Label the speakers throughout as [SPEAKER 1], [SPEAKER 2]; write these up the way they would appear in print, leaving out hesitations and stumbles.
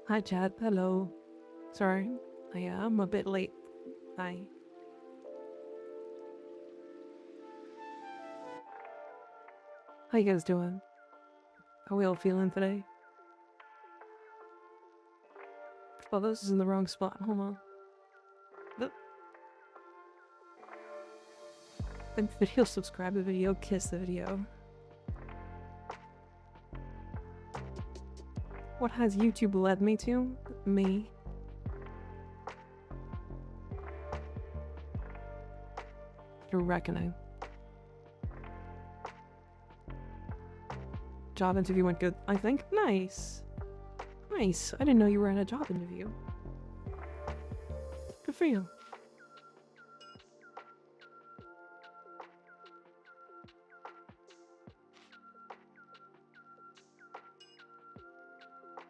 [SPEAKER 1] Hi, Chad. Hello. Sorry, I'm a bit late. Hi. How you guys doing? How we all feeling today? Oh, this is in the wrong spot. Hold on. The video, subscribe the video, kiss the video. What has YouTube led me to? Me. You're reckoning. Job interview went good, I think. Nice. Nice. I didn't know you were in a job interview. Good for you.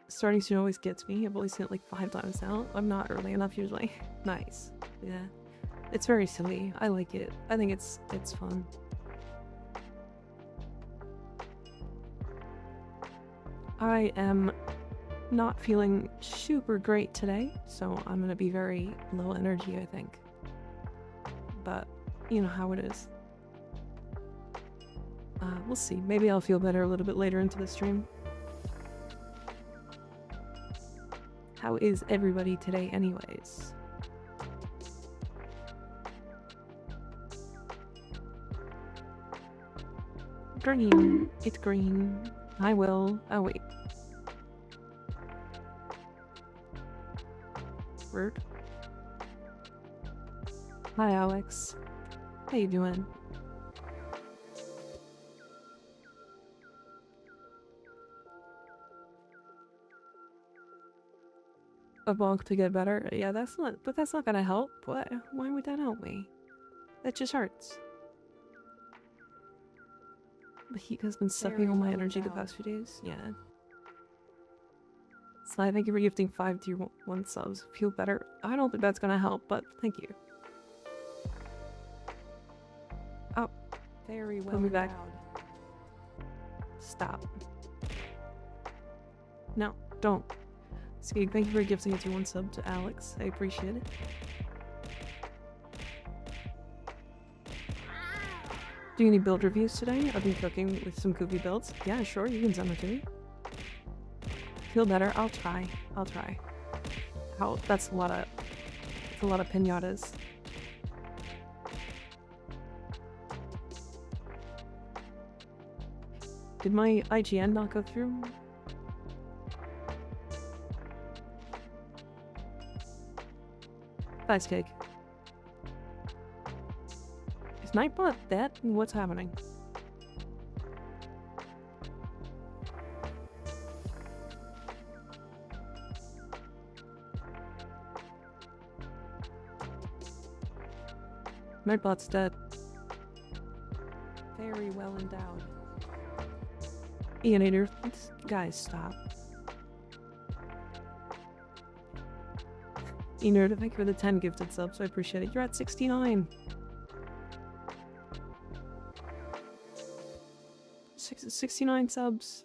[SPEAKER 1] Starting soon always gets me. I've only seen it like 5 times now. I'm not early enough usually. Nice. Yeah. It's very silly. I like it. I think it's fun. I am not feeling super great today, so I'm gonna be very low energy, I think. But you know how it is. We'll see. Maybe I'll feel better a little bit later into the stream. How is everybody today anyways? Green. It's green. I will. Oh, wait. Rude. Hi, Alex. How you doing? A bonk to get better? Yeah, that's not gonna help. What? Why would that help me? That just hurts. The heat has been sucking all my energy the past few days. Yeah. So thank you for gifting 5 tier 1 subs. Feel better. I don't think that's gonna help, but thank you. Oh.
[SPEAKER 2] Very well.
[SPEAKER 1] Put me back. Stop. No, don't. Skig, thank you for gifting a tier 1 sub to Alex. I appreciate it. Do you need build reviews today? I've been cooking with some goofy builds. Yeah, sure, you can send them to me. Feel better? I'll try. I'll try. How? That's a lot of pinatas. Did my IGN not go through? Thanks, Cake. Is Nightbot dead? What's happening? Nightbot's dead.
[SPEAKER 2] Very well endowed.
[SPEAKER 1] Ianator, guys, stop. Enerd, thank you for the 10 gifted subs, I appreciate it. You're at 69. 69 subs.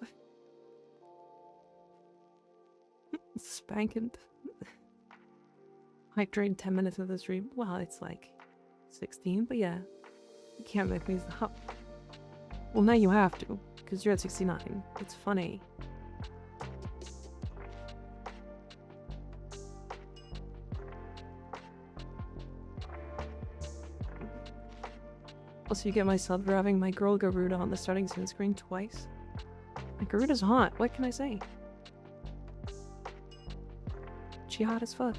[SPEAKER 1] Spanking. Might drain 10 minutes of the stream. Well, it's like 16, but yeah. You can't make me stop. Well, now you have to, because you're at 69. It's funny. Also, you get my sub for having my girl Garuda on the starting scene screen twice. My Garuda's hot, what can I say? She hot as fuck.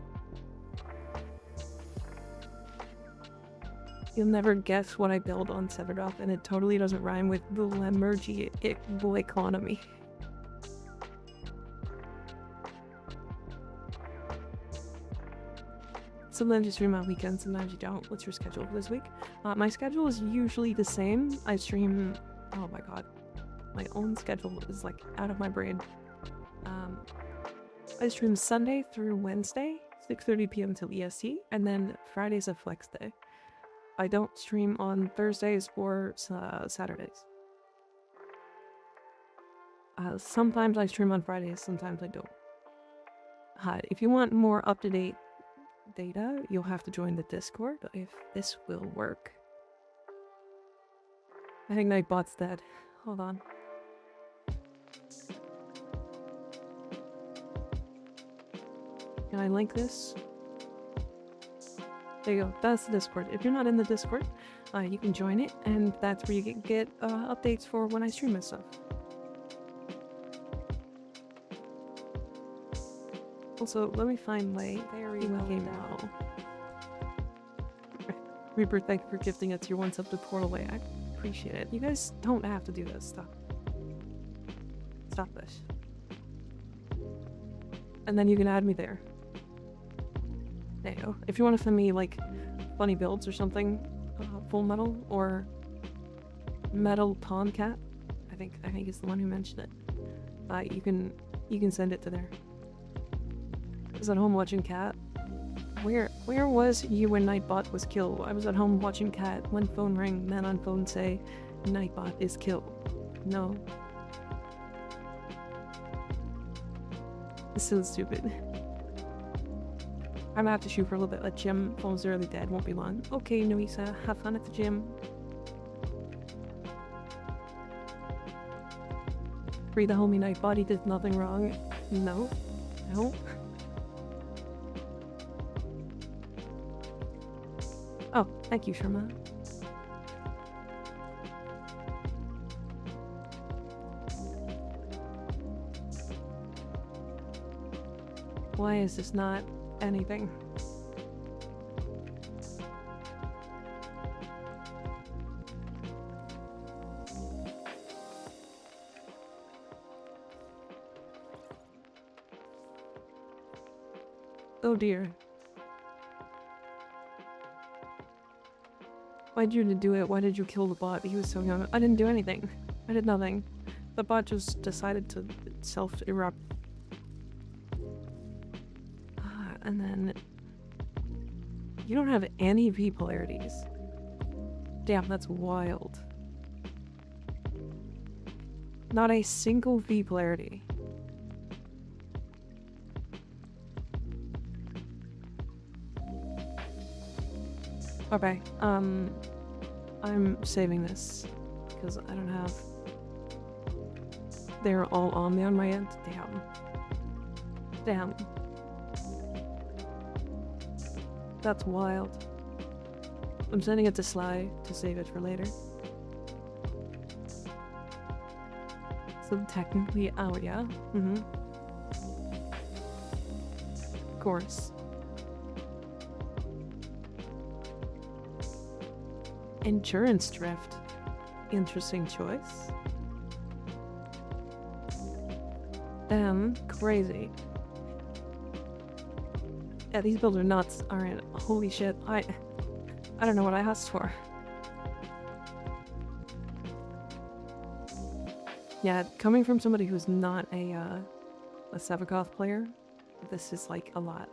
[SPEAKER 1] You'll never guess what I build on Severdorf, and it totally doesn't rhyme with the Lemergy economy. Sometimes you stream on weekends, sometimes you don't. What's your schedule for this week? My schedule is usually the same. I stream... Oh my god. My own schedule is like out of my brain. I stream Sunday through Wednesday, 6:30 p.m. till EST, and then Friday's a flex day. I don't stream on Thursdays or Saturdays. Sometimes I stream on Fridays, sometimes I don't. If you want more up-to-date data, you'll have to join the Discord if this will work. I think Nightbot's dead. Hold on. Can I link this? There you go. That's the Discord. If you're not in the Discord, you can join it, and that's where you can get updates for when I stream and stuff. Also, let me find my game model. Reaper, thank you for gifting us your one sub to Portal Way. I appreciate it. You guys don't have to do this. Stop. Stop this. And then you can add me there. There you go. If you want to send me, like, funny builds or something, Full Metal or Metal Tomcat, I think is the one who mentioned it. You can send it to there. I was at home watching Cat. Where was you when Nightbot was killed? I was at home watching Cat when phone ring, then on phone say, Nightbot is killed. No. It's so stupid. I'm gonna have to shoot for a little bit. Let Jim, phone's early dead, won't be long. Okay, Noisa, have fun at the gym. Free the homie Nightbot, he did nothing wrong. No. No. Oh, thank you, Sharma. Why is this not anything? Oh dear. Why'd you do it? Why did you kill the bot? He was so young. I didn't do anything. I did nothing. The bot just decided to self-erupt. And then... You don't have any V polarities. Damn, that's wild. Not a single V polarity. Okay, I'm saving this because I don't have... They're all on me on my end. Damn. Damn. That's wild. I'm sending it to Sly to save it for later. So technically out, yeah? Mm-hmm. Of course. Endurance drift. Interesting choice. Damn, crazy. Yeah, these builds are nuts, aren't? Holy shit, I don't know what I asked for. Yeah, coming from somebody who's not a Sevagoth player, this is like a lot.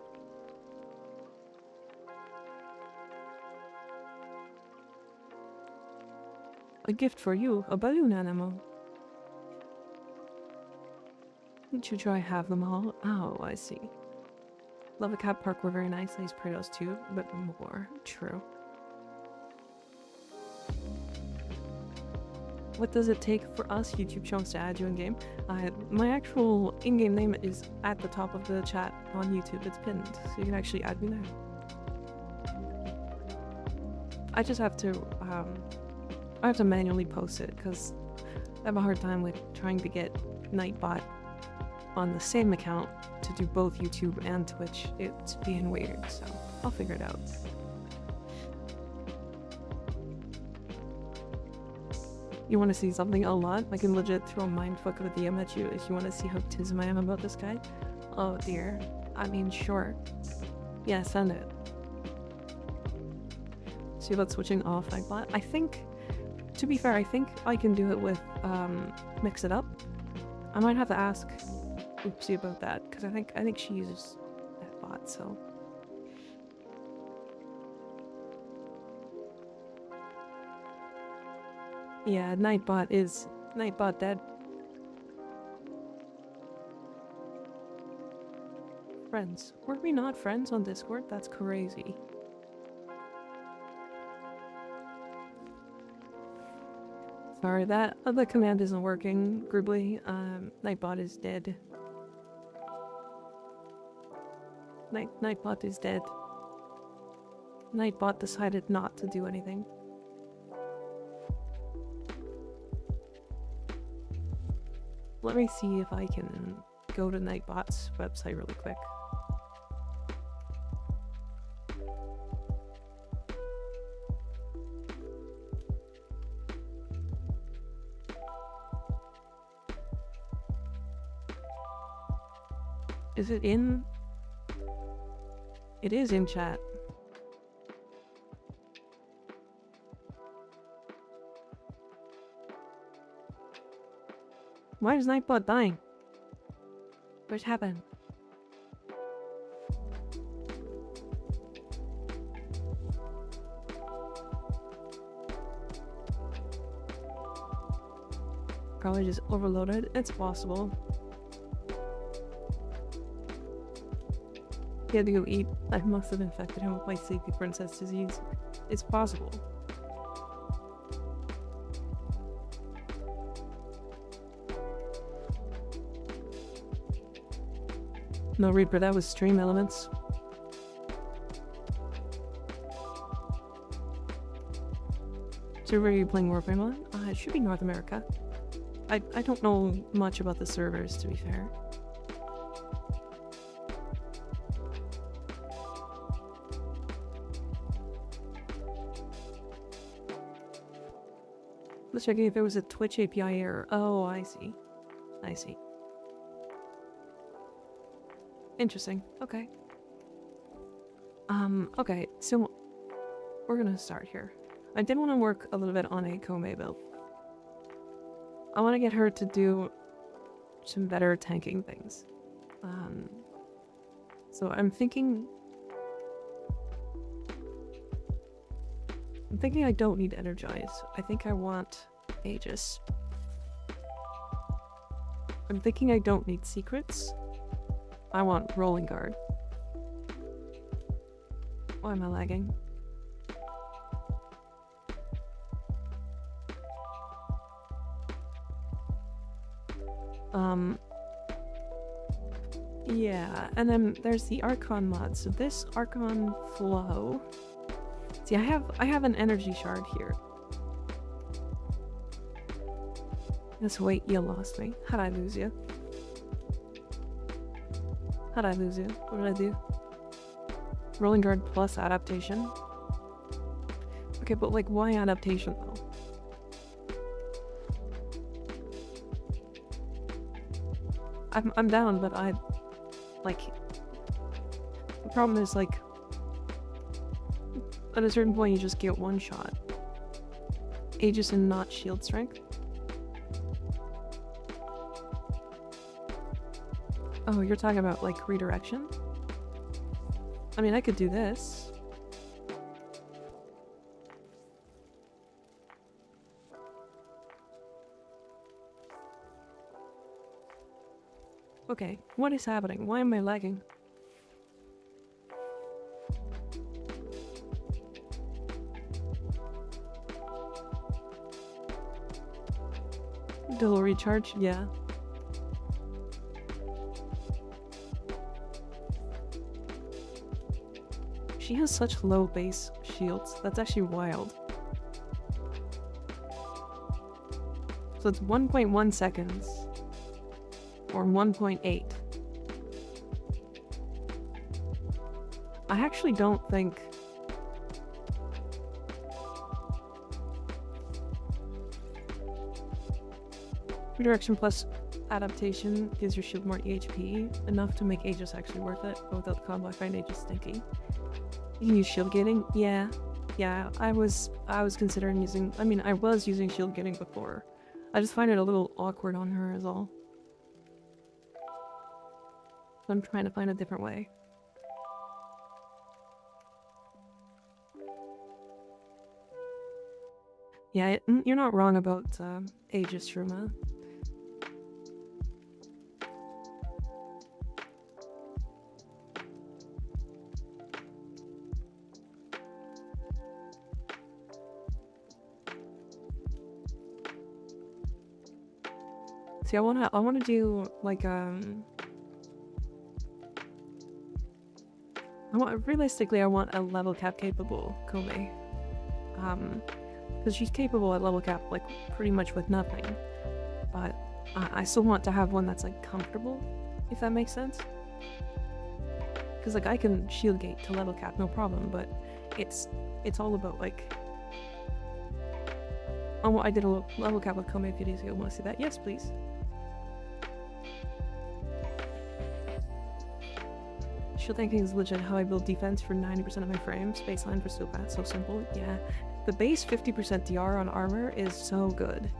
[SPEAKER 1] A gift for you, a balloon animal. Didn't you try have them all? Oh, I see. Lava Cat Park were very nice. These Prados too, but more. True. What does it take for us YouTube channels to add you in game? My actual in-game name is at the top of the chat on YouTube. It's pinned, so you can actually add me there. I just have to, I have to manually post it because I have a hard time with trying to get Nightbot on the same account to do both YouTube and Twitch. It's being weird, so I'll figure it out. You want to see something a lot? I can legit throw a mindfuck of a DM at you if you want to see how tism I am about this guy. Oh dear. I mean, sure. Yeah, send it. See about switching off Nightbot? I think, to be fair, I think I can do it with, mix it up. I might have to ask Oopsie about that, because I think she uses that bot, so. Yeah, Nightbot dead. Friends. Were we not friends on Discord? That's crazy. Sorry, that other command isn't working, Gribbly. Nightbot is dead. Nightbot is dead. Nightbot decided not to do anything. Let me see if I can go to Nightbot's website really quick. Is it in? It is in chat. Why is Nightbot dying? What happened? Probably just overloaded. It's possible. He had to go eat. I must have infected him with my sleepy princess disease. It's possible. No, Reaper, that was stream elements. So where are you playing Warframe on? It should be North America. I don't know much about the servers, to be fair. Let's check if there was a Twitch API error. Oh, I see. I see. Interesting. Okay. Okay, so we're gonna start here. I did want to work a little bit on a Kome build. I want to get her to do some better tanking things. So I'm thinking I don't need Energize. I think I want Aegis. I'm thinking I don't need Secrets. I want Rolling Guard. Why am I lagging? Yeah, and then there's the Archon mod. So this Archon flow. See, I have an energy shard here. Just wait, you lost me. How'd I lose you? How'd I lose you? What did I do? Rolling Guard plus adaptation. Okay, but like, why adaptation though? I'm down, but I like the problem is like at a certain point you just get one shot. Aegis and not shield strength. Oh, you're talking about like redirection? I mean, I could do this. Okay, what is happening? Why am I lagging? Double recharge, yeah. She has such low base shields. That's actually wild. So it's 1.1 seconds. Or 1.8. I actually don't think... Redirection plus adaptation gives your shield more EHP, enough to make Aegis actually worth it, but without the combo I find Aegis stinky. You can use shield gating? Yeah. Yeah, I was considering using... I mean, I was using shield gating before. I just find it a little awkward on her is all. So I'm trying to find a different way. Yeah, you're not wrong about Aegis, Shruma. See, I wanna do like realistically I want a level cap capable Kome. Because she's capable at level cap like pretty much with nothing. But I still want to have one that's like comfortable, if that makes sense. Because like I can shield gate to level cap no problem, but it's all about like... Oh, I did a level cap with Kome a few days ago. Want to see that? Yes, please. Shield tanking is legit how I build defense for 90% of my frames. Baseline for Steel-Pat, so simple. Yeah. The base 50% DR on armor is so good.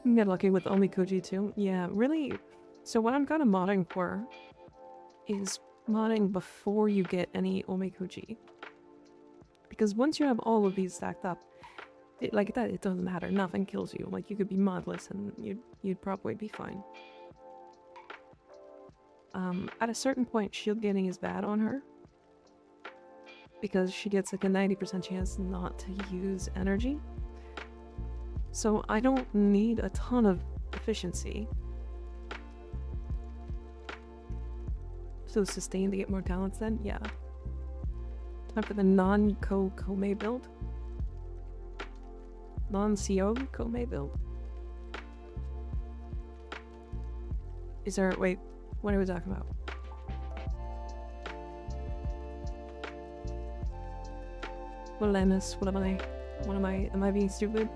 [SPEAKER 1] You get lucky with Omikuji too. Yeah, really. So what I'm kind of modding for is modding before you get any Omikuji. Because once you have all of these stacked up, it doesn't matter. Nothing kills you. Like, you could be modless and you'd probably be fine. At a certain point, shield gating is bad on her. Because she gets like a 90% chance not to use energy. So I don't need a ton of efficiency. So sustain to get more talents then? Yeah. Time for the non-co Kome build. Non-CO Kome build. Is there... wait, what are we talking about? What did I miss? What am I being stupid?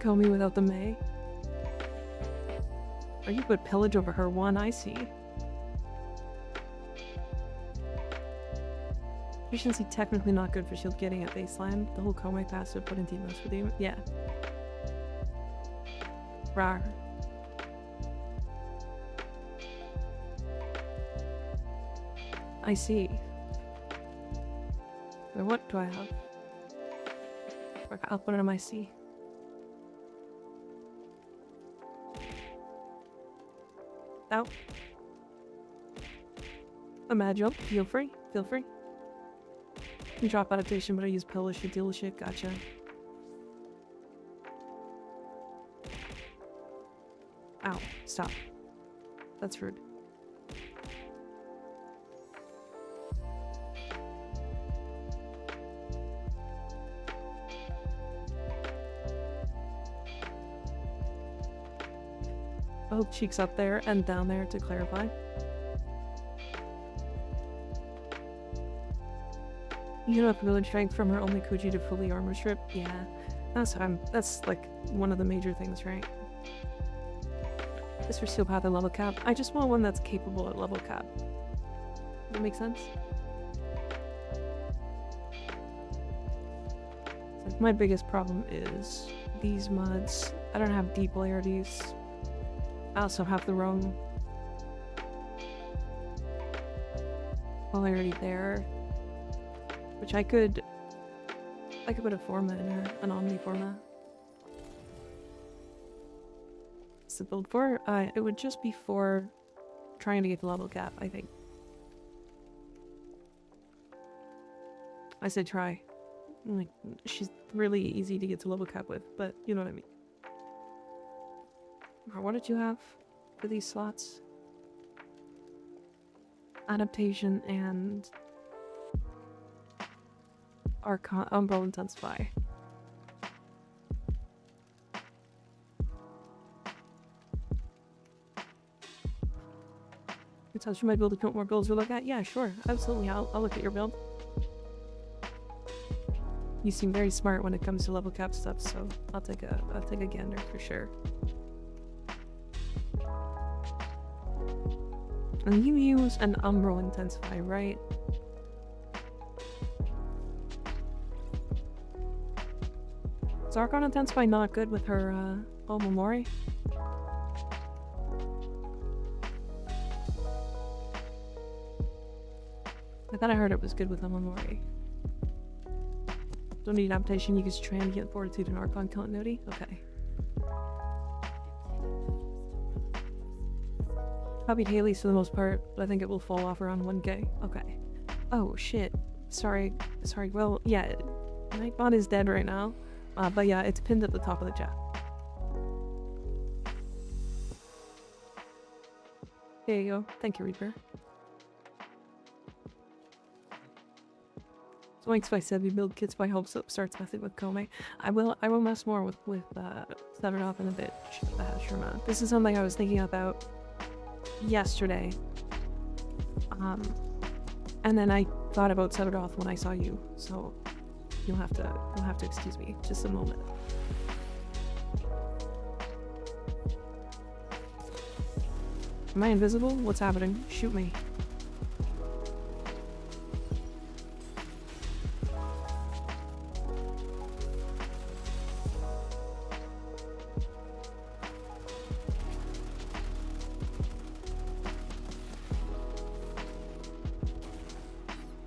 [SPEAKER 1] Kome without the May. Or you put pillage over her one, I see. Efficiency technically not good for shield getting at baseline. The whole Kome passive put in Demos with you. Yeah. Rar. I see. Wait, what do I have? I'll put it on my C. Out. Imagine. Feel free. Feel free. You drop adaptation, but I use pillish to deal with shit. Gotcha. Ow. Stop. That's rude. Both cheeks up there and down there to clarify. You know, village strength from her only Kuji to fully armor strip. Yeah, that's like one of the major things, right? This for Steel Path and level cap. I just want one that's capable at level cap. Does that make sense? Like, my biggest problem is these mods. I don't have deep layer use. I also have the wrong polarity there, which I could put a forma in her, an omni forma. What's the build for? It would just be for trying to get the level cap, I think. I said try. Like, she's really easy to get to level cap with, but you know what I mean. What did you have for these slots? Adaptation and Umbral Intensify. You touch my build if you want more builds to look at? Yeah, sure. Absolutely. I'll look at your build. You seem very smart when it comes to level cap stuff, so I'll take a gander for sure. And you use an Umbral Intensify, right? Is Archon Intensify not good with her Omamori? I thought I heard it was good with Omamori. Don't need adaptation, you can just transient fortitude and Archon continuity? Okay. Copied Haley's for the most part, but I think it will fall off around 1k. Okay. Oh shit. Sorry. Well, yeah, Nightbot is dead right now. But yeah, it's pinned at the top of the chat. There you go. Thank you, Reaper. Zoinks by Sebi build kits by Hopes Up starts messing with Kome. I will mess more with Severoth in a bit. Sure. This is something I was thinking about yesterday. And then I thought about Severoth when I saw you, so you'll have to excuse me just a moment. Am I invisible? What's happening? Shoot me.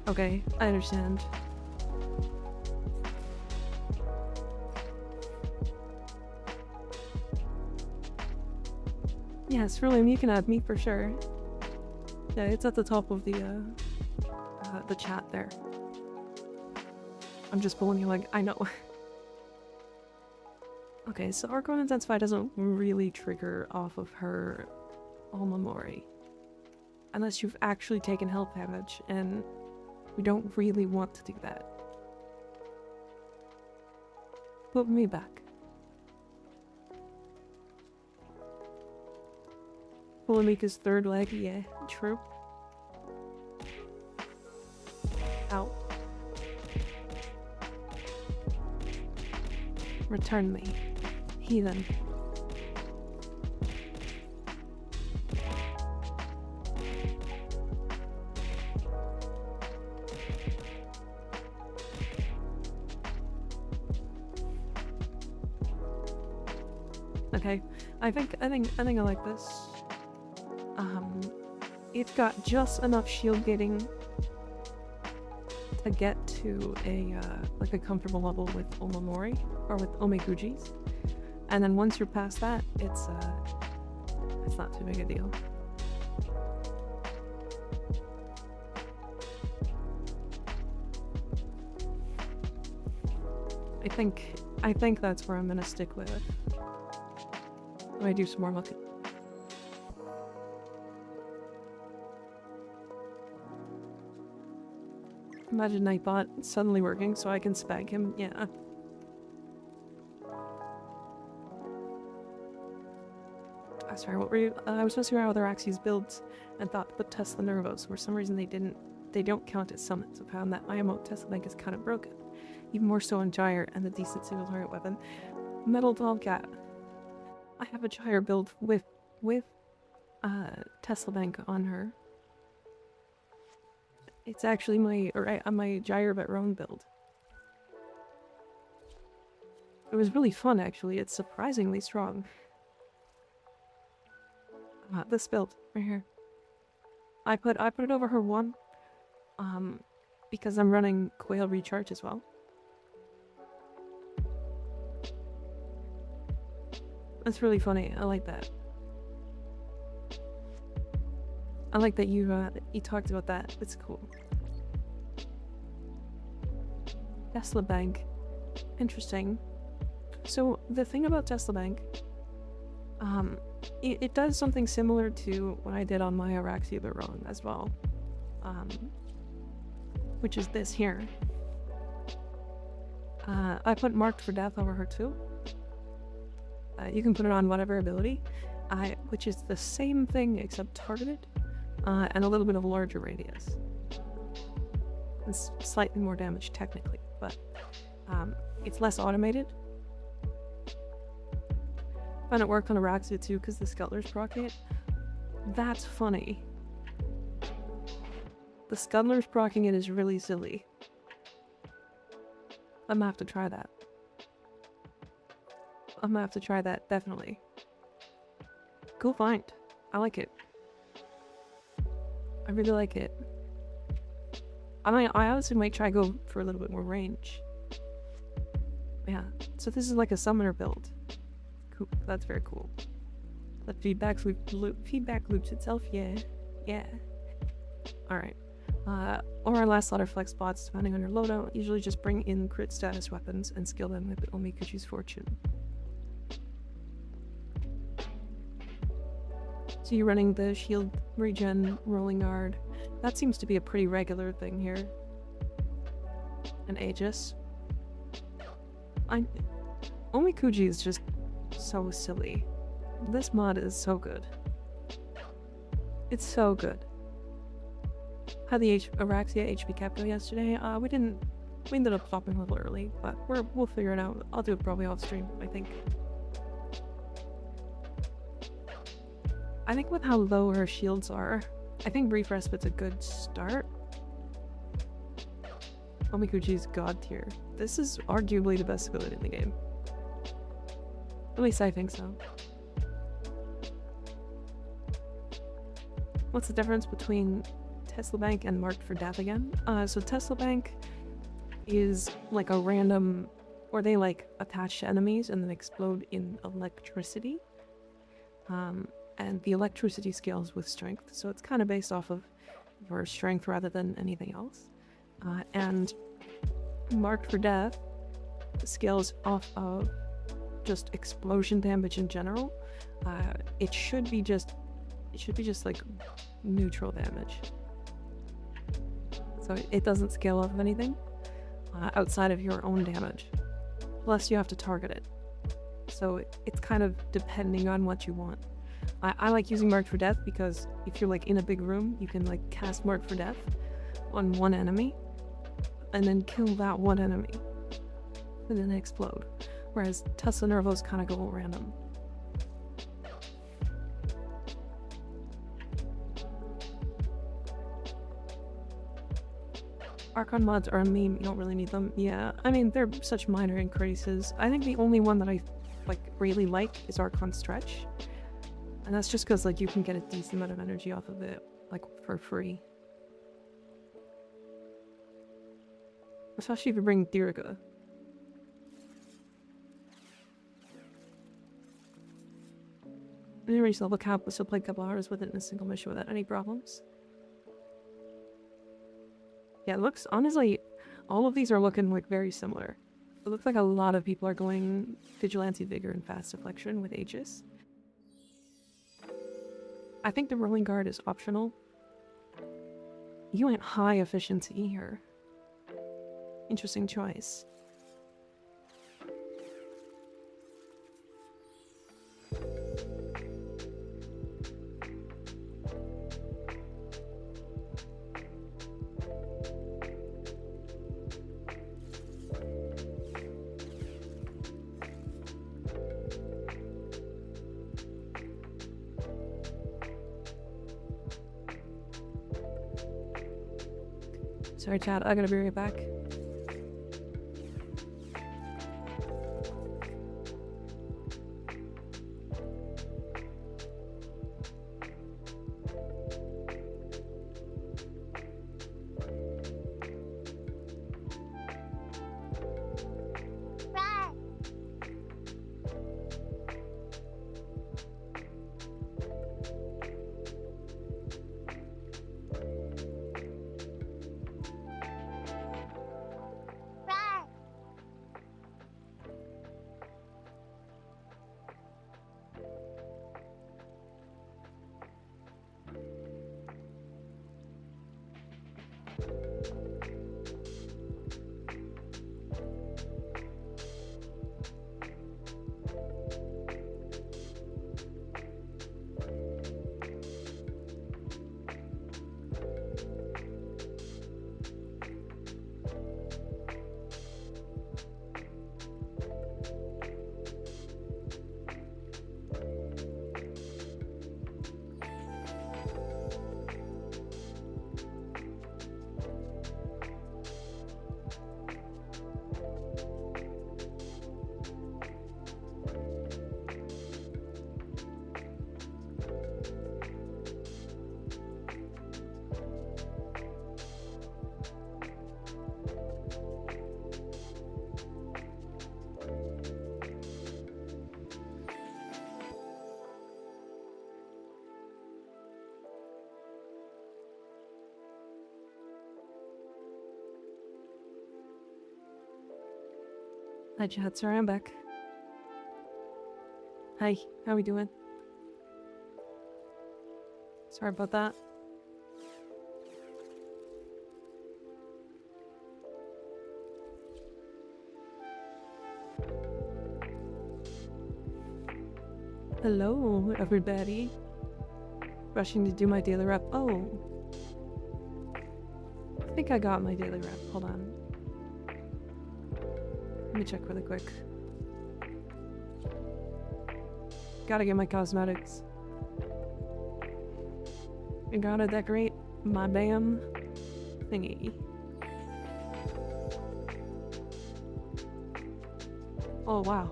[SPEAKER 1] Okay, I understand. Yes, William, you can add me for sure. Yeah, it's at the top of the chat there. I'm just pulling you like, I know. Okay, so Archon Intensify doesn't really trigger off of her Omamori. Unless you've actually taken health damage, and we don't really want to do that. Put me back. Polemika's third leg, yeah, true. Ow. Return me, heathen. Okay, I think I like this. It's got just enough shield gating to get to a like a comfortable level with Omamori or with Omegujis, and then once you're past that, it's not too big a deal. I think that's where I'm gonna stick with. Let me do some more looking. Imagine Nightbot suddenly working so I can spag him. Yeah. Sorry, what were you? I was supposed to hear how other Axies builds and thought to put Tesla Nervos. For some reason they don't count as summons. I found that IMO Tesla Bank is kind of broken. Even more so on Gyre and the decent single target weapon. Metal Tomcat. I have a Gyre build with Tesla Bank on her. It's actually my Gyre but Roan build. It was really fun actually, it's surprisingly strong. This build right here. I put it over her one, because I'm running Quail Recharge as well. That's really funny. I like that. I like that you talked about that. It's cool. Tesla Bank. Interesting. So the thing about Tesla Bank, it does something similar to what I did on my Araxia the Wrong as well. Which is this here. I put Marked for Death over her too. You can put it on whatever ability, which is the same thing except targeted, and a little bit of a larger radius. It's slightly more damage technically, but it's less automated. Found it worked on Araxia too because the Scuttlers proc it. That's funny. The Scuttlers procking it is really silly. I'm gonna have to try that. I'm gonna have to try that, definitely. Cool find. I like it. I really like it. I honestly might try go for a little bit more range. Yeah, so this is like a summoner build. Cool. That's very cool. The feedback loops itself, yeah. Yeah. Alright. Or our last slot flex spots, depending on your loadout. Usually just bring in crit status weapons and skill them with Omikuchi's Fortune. So you're running the shield regen, rolling guard. That seems to be a pretty regular thing here. And Aegis. Omikuji is just so silly. This mod is so good. It's so good. Had the Araxia HP cap go yesterday. We ended up stopping a little early, but we'll figure it out. I'll do it probably off stream, I think. I think with how low her shields are, I think Brief Respite's a good start. Omikuji's god tier. This is arguably the best ability in the game. At least I think so. What's the difference between Tesla Bank and Marked for Death again? So Tesla Bank is like a random, or they like attach to enemies and then explode in electricity. And the electricity scales with strength, so it's kind of based off of your strength rather than anything else. And Marked for Death scales off of just explosion damage in general. It should be just like neutral damage. So it doesn't scale off of anything outside of your own damage. Plus you have to target it. So it's kind of depending on what you want. I like using Marked for Death because if you're like in a big room, you can like cast Marked for Death on one enemy and then kill that one enemy and then explode. Whereas Tesla Nervos kind of go random. Archon mods are a meme, you don't really need them. Yeah, I mean, they're such minor increases. I think the only one that I like really like is Archon Stretch. And that's just because like you can get a decent amount of energy off of it, like for free. Especially if you bring Diriga. I didn't reach level cap, but still played a couple hours with it in a single mission without any problems. Yeah, it looks, honestly, all of these are looking like very similar. It looks like a lot of people are going Vigilante Vigor and Fast Deflection with Aegis. I think the Rolling Guard is optional. You went high efficiency here. Interesting choice. Sorry, chat, I gotta be right back. Hi chat, sorry I'm back. Hi, how we doing? Sorry about that. Hello, everybody. Rushing to do my daily rep. Oh. I think I got my daily rep. Hold on. Let me check really quick. Gotta get my cosmetics. I gotta decorate my damn thingy. Oh, wow.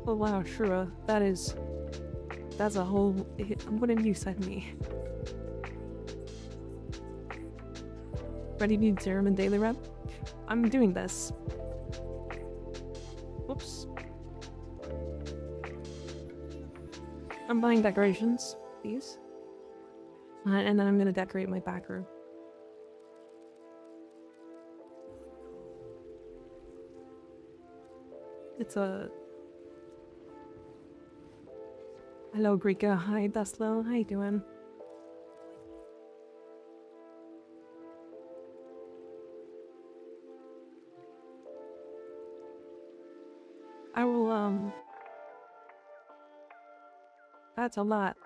[SPEAKER 1] Oh, wow, Shura. That's a whole... What did you send me? Ready to do serum and daily rep? I'm doing this. Whoops. I'm buying decorations. These. And then I'm gonna decorate my back room. It's a... Hello, Grika. Hi, Dustlo. How you doing? I will, That's a lot.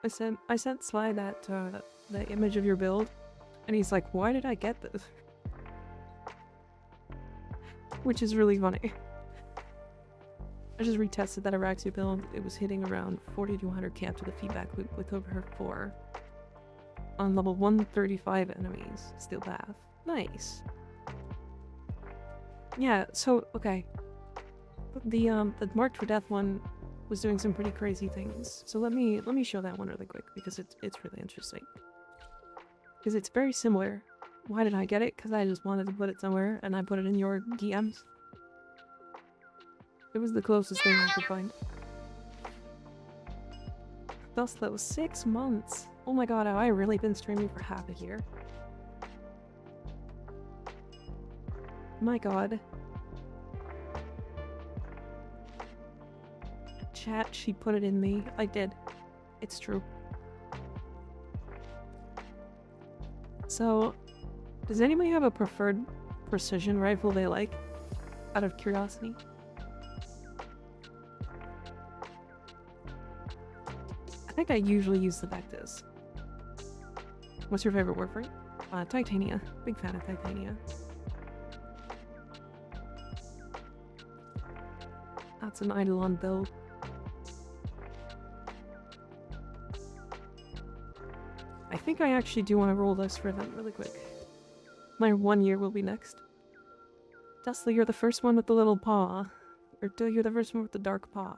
[SPEAKER 1] I sent Sly that, the image of your build, and he's like, why did I get this? Which is really funny. I just retested that Araxia build. It was hitting around 40 to 100 camp to the feedback loop with over 4. On level 135 enemies. Steel Bath. Nice. Yeah, so, okay. The Marked for Death one was doing some pretty crazy things. So let me show that one really quick, because it's really interesting. Because it's very similar. Why did I get it? Because I just wanted to put it somewhere, and I put it in your DMs. It was the closest thing I could find. Thus, that was 6 months. Oh my god, have I really been streaming for half a year? My god. Chat, she put it in me. I did. It's true. So, does anybody have a preferred precision rifle they like? Out of curiosity? I think I usually use the Vectis. What's your favorite warframe? Titania. Big fan of Titania. That's an Eidolon build. I think I actually do want to roll this for them really quick. My 1 year will be next. Tesla, you're the first one with the little paw. Or you're the first one with the dark paw.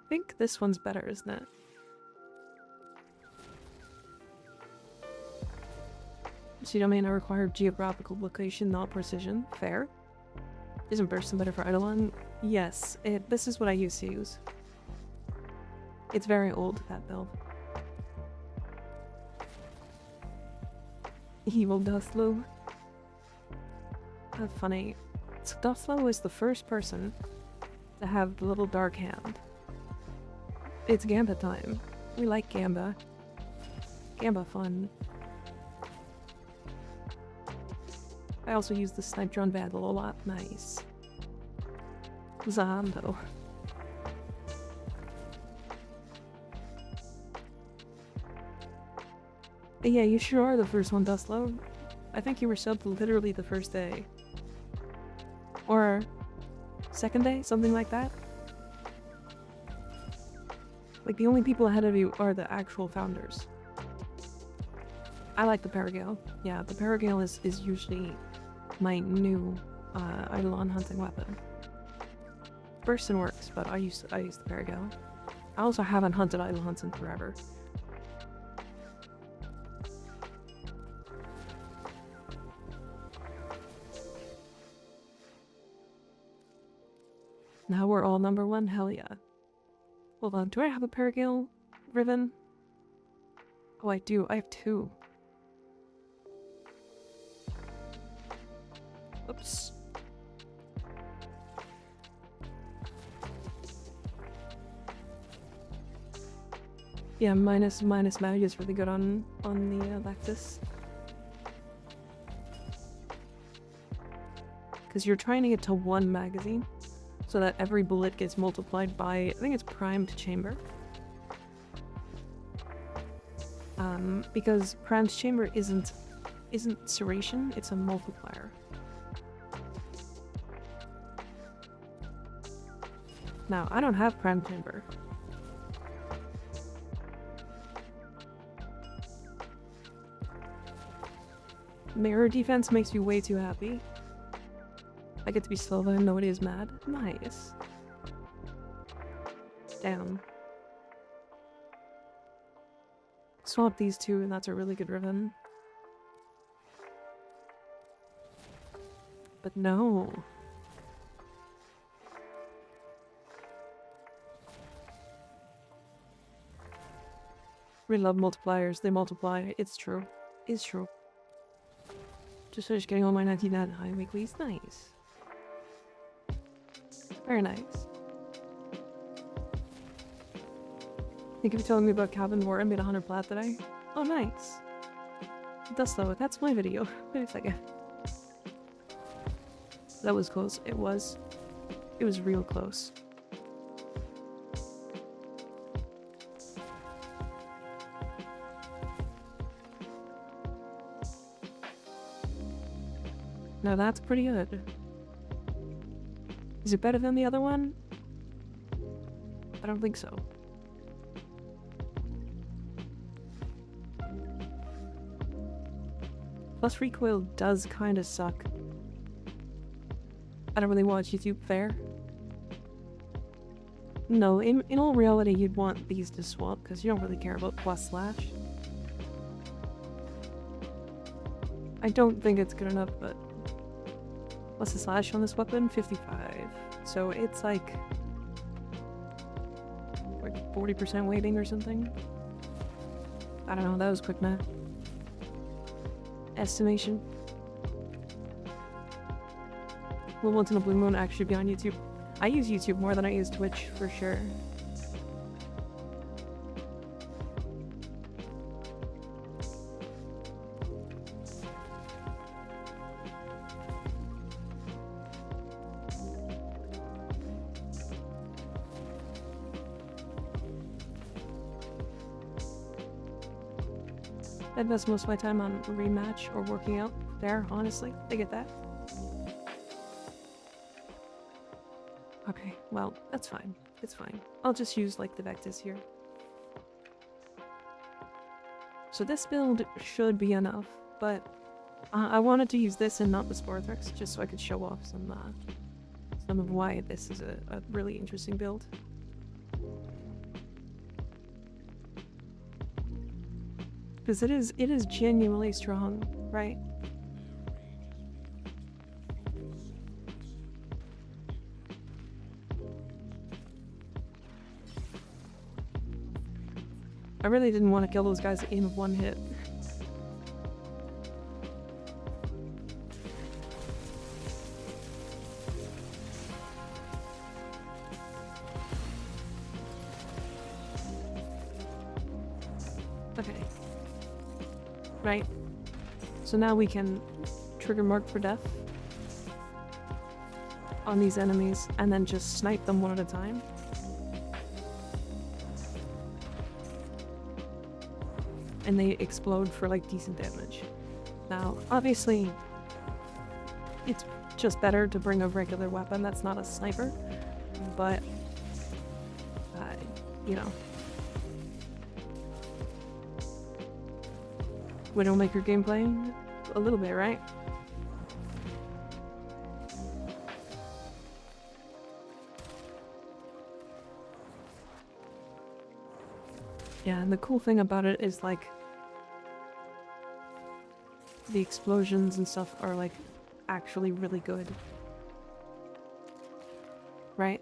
[SPEAKER 1] I think this one's better, isn't it? Pseudomain I require geographical location, not precision. Fair. Isn't Burston better for Eidolon? Yes, this is what I used to use. It's very old, that build. Evil Dustlo. That's funny. So Dustlo is the first person to have the little dark hand. It's Gamba time. We like Gamba. Gamba fun. I also use the Snipe Drone Vandal a lot. Nice. Zando. Yeah, you sure are the first one, Dustlo. I think you were subbed literally the first day. Or second day? Something like that? Like, the only people ahead of you are the actual founders. I like the Paragale. Yeah, the Paragale is usually my new Eidolon hunting weapon. Burston works, but I use the Paragale. I also haven't hunted Eidolons in forever. Now we're all number 1. Hell yeah. Hold on. Do I have a Paragale Riven? Oh, I do. I have 2. Oops. Yeah, minus mag is really good on the Lactus. Because you're trying to get to 1 magazine, so that every bullet gets multiplied by, I think it's primed chamber. Because primed chamber isn't serration, it's a multiplier. Now, I don't have primed chamber. Mirror defense makes you way too happy. I get to be Silva and nobody is mad. Nice. Damn. Swap these 2 and that's a really good Riven. But no. We love multipliers. They multiply. It's true. It's true. Just finished getting all my 99 high weeklies. Nice. Very nice. Thank you for telling me about Cabin War. I made 100 plat today. Oh, nice. Dusto, that's my video. Wait a second. That was close. It was real close. Now that's pretty good. Is it better than the other one? I don't think so. Plus recoil does kind of suck. I don't really watch YouTube, fair? No, in all reality you'd want these to swap because you don't really care about plus slash. I don't think it's good enough, but what's the slash on this weapon? 55. So it's like 40% weighting or something. I don't know, that was quick math. Estimation. Will Once in a Blue Moon actually be on YouTube? I use YouTube more than I use Twitch, for sure. I invest most of my time on rematch or working out. There, honestly, I get that. Okay, well, that's fine. It's fine. I'll just use, like, the Vectis here. So this build should be enough, but I wanted to use this and not the Sporthrix, just so I could show off some of why this is a really interesting build. Because it is genuinely strong, right? I really didn't want to kill those guys in 1 hit. Okay. Right. So now we can trigger mark for death on these enemies and then just snipe them one at a time. And they explode for like decent damage. Now, obviously, it's just better to bring a regular weapon that's not a sniper, but, you know. Widowmaker gameplay? A little bit, right? Yeah, and the cool thing about it is, like, the explosions and stuff are, like, actually really good. Right?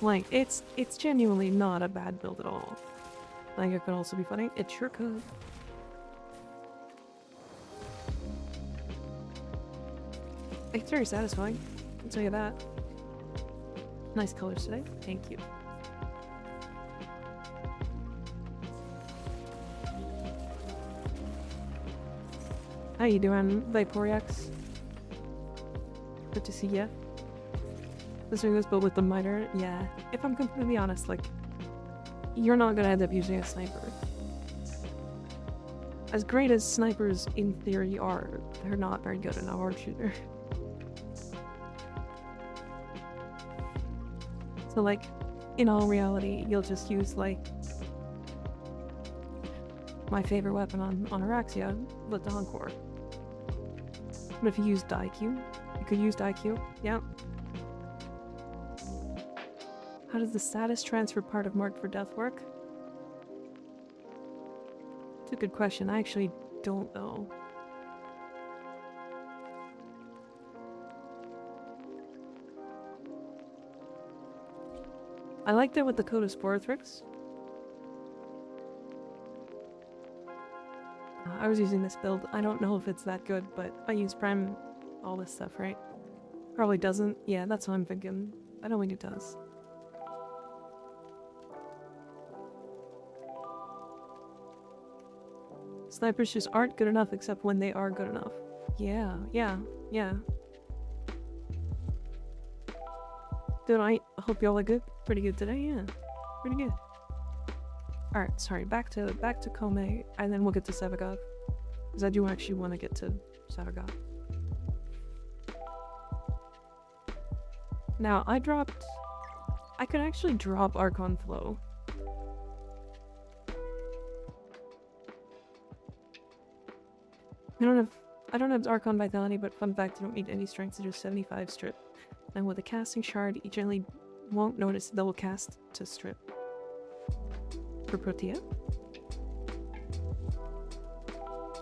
[SPEAKER 1] Like, it's genuinely not a bad build at all. Like, it could also be funny. It sure could. It's very satisfying. I'll tell you that. Nice colors today. Thank you. How you doing, Viporiax? Good to see ya. This doing this build with the miter, yeah. If I'm completely honest, like, you're not gonna end up using a sniper. As great as snipers in theory are, they're not very good in a hard shooter. So like, in all reality, you'll just use like my favorite weapon on Araxia, the Donkor. But if you use IQ, you could use IQ, yeah. How does the status transfer part of Marked for Death work? It's a good question. I actually don't know. I liked it with the Code of Sporothrix. I was using this build. I don't know if it's that good, but I use Prime all this stuff, right? Probably doesn't. Yeah, that's what I'm thinking. I don't think it does. Snipers just aren't good enough except when they are good enough. Yeah. Dude, I hope y'all are good. Pretty good today, yeah. Pretty good. Alright, sorry, back to Kome, and then we'll get to Sevagov. Because I do actually want to get to Sevagov. Now, I could actually drop Archon Flow. I don't have Archon Vitality, but fun fact, I don't need any strength to just 75 strip. And with a casting shard, you generally won't notice double cast to strip. For Protea?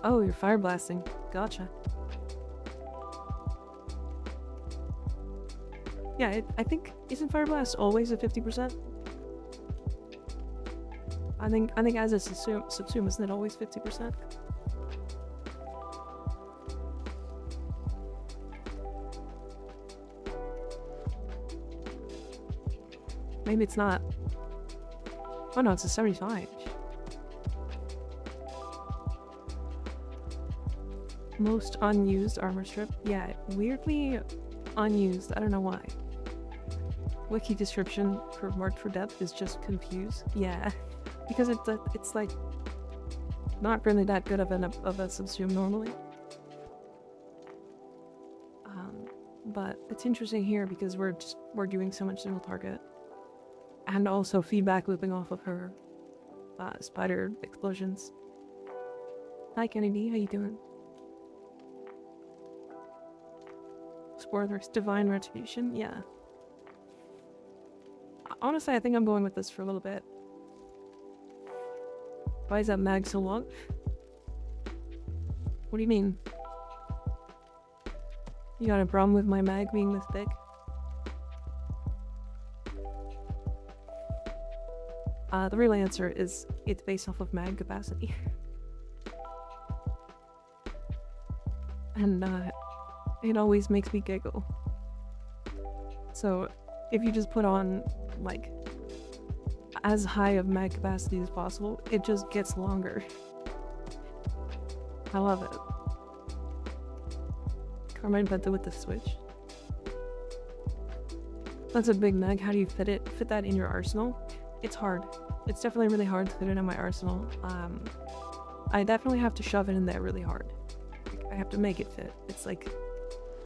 [SPEAKER 1] Oh, you're fire blasting. Gotcha. Yeah, I think, isn't Fire Blast always at 50%? I think as a subsume, isn't it always 50%? Maybe it's not. Oh no, it's a 75. Most unused armor strip. Yeah, weirdly unused. I don't know why. Wiki description for Marked for Death is just confused. Yeah, because it's like not really that good of a subsume normally. But it's interesting here because we're doing so much single target. And also feedback looping off of her spider explosions. Hi Kennedy, how you doing? Sporothrix Divine Retribution, yeah. Honestly, I think I'm going with this for a little bit. Why is that mag so long? What do you mean? You got a problem with my mag being this big? The real answer is it's based off of mag capacity. And it always makes me giggle. So if you just put on like as high of mag capacity as possible, it just gets longer. I love it. Carmine Penta with the switch. That's a big mag. How do you fit that in your arsenal? It's hard. It's definitely really hard to fit it in my arsenal. I definitely have to shove it in there really hard. Like, I have to make it fit. It's like,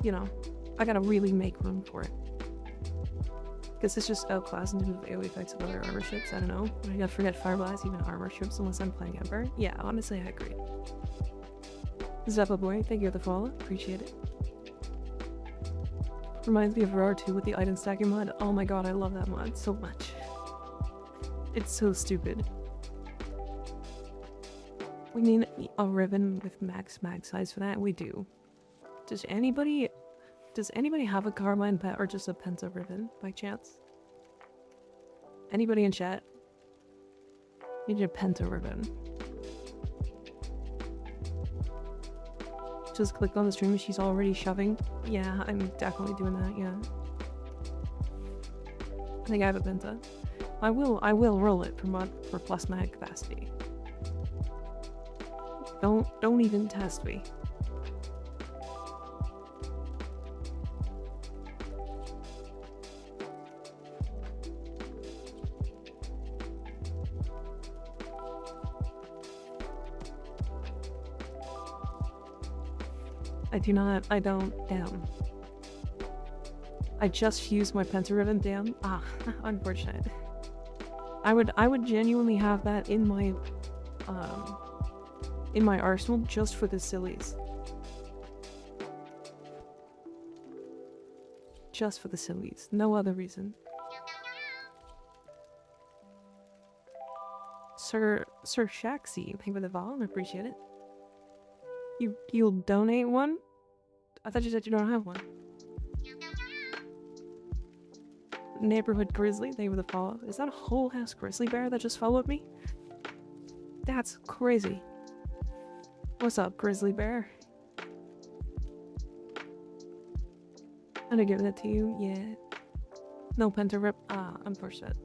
[SPEAKER 1] you know, I gotta really make room for it. Because it's just outclassed in terms of AoE effects of other armor ships. I don't know. I gotta forget Fire Blast, even armor ships, unless I'm playing Ember. Yeah, honestly, I agree. Zeppa Boy, thank you for the follow. Appreciate it. Reminds me of RAR 2 with the item stacking mod. Oh my god, I love that mod so much. It's so stupid. We need a ribbon with max mag size for that. We do. Does anybody have a Carmine pet or just a Penta ribbon by chance? Anybody in chat? Need a penta ribbon. Just click on the stream and she's already shoving. Yeah, I'm definitely doing that, yeah. I think I have a penta. I will roll it for plus mag capacity. Don't even test me. I don't, damn. I just fused my penta ribbon, damn. Ah, unfortunate. I would genuinely have that in my arsenal just for the sillies. Just for the sillies, no other reason. Sir Shaxi, thank you for the vol, I appreciate it. You'll donate one? I thought you said you don't have one. Neighborhood Grizzly, thank you for the follow. Is that a whole house grizzly bear that just followed me? That's crazy. What's up, grizzly bear? I'm giving it to you, yeah. No penta rip. Ah, unfortunate.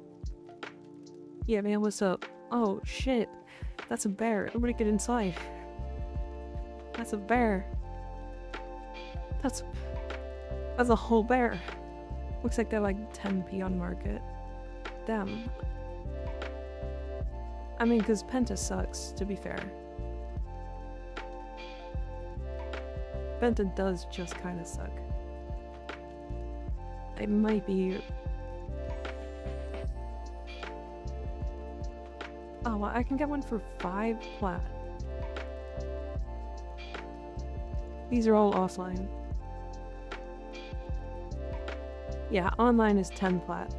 [SPEAKER 1] Yeah, man, what's up? Oh, shit. That's a bear. Everybody get inside. That's a bear. That's a whole bear. Looks like they're like 10p on market. Damn. I mean, because penta sucks, to be fair. Penta does just kind of suck. It might be... Oh, well, I can get one for 5 plat. These are all offline. Yeah, online is 10 plat.